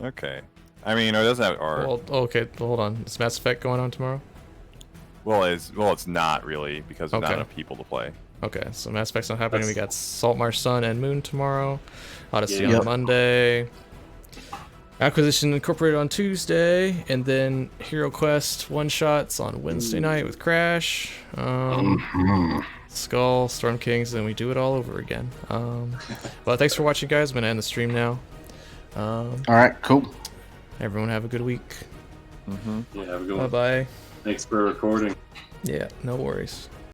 Okay. I mean, or doesn't have, or well, okay, hold on. Is Mass Effect going on tomorrow? Well, it's not really because there's not enough people to play. Okay, so Mass Effect's not happening. We got Saltmarsh Sun and Moon tomorrow. Odyssey Yeah. on Monday. Acquisition Incorporated on Tuesday, and then Hero Quest one-shots on Wednesday night with Crash. Skull, Storm Kings, and we do it all over again. Well, thanks for watching, guys. I'm going to end the stream now. Alright, cool. Everyone have a good week. Yeah, have a good one. Bye-bye. Thanks for recording. Yeah, no worries.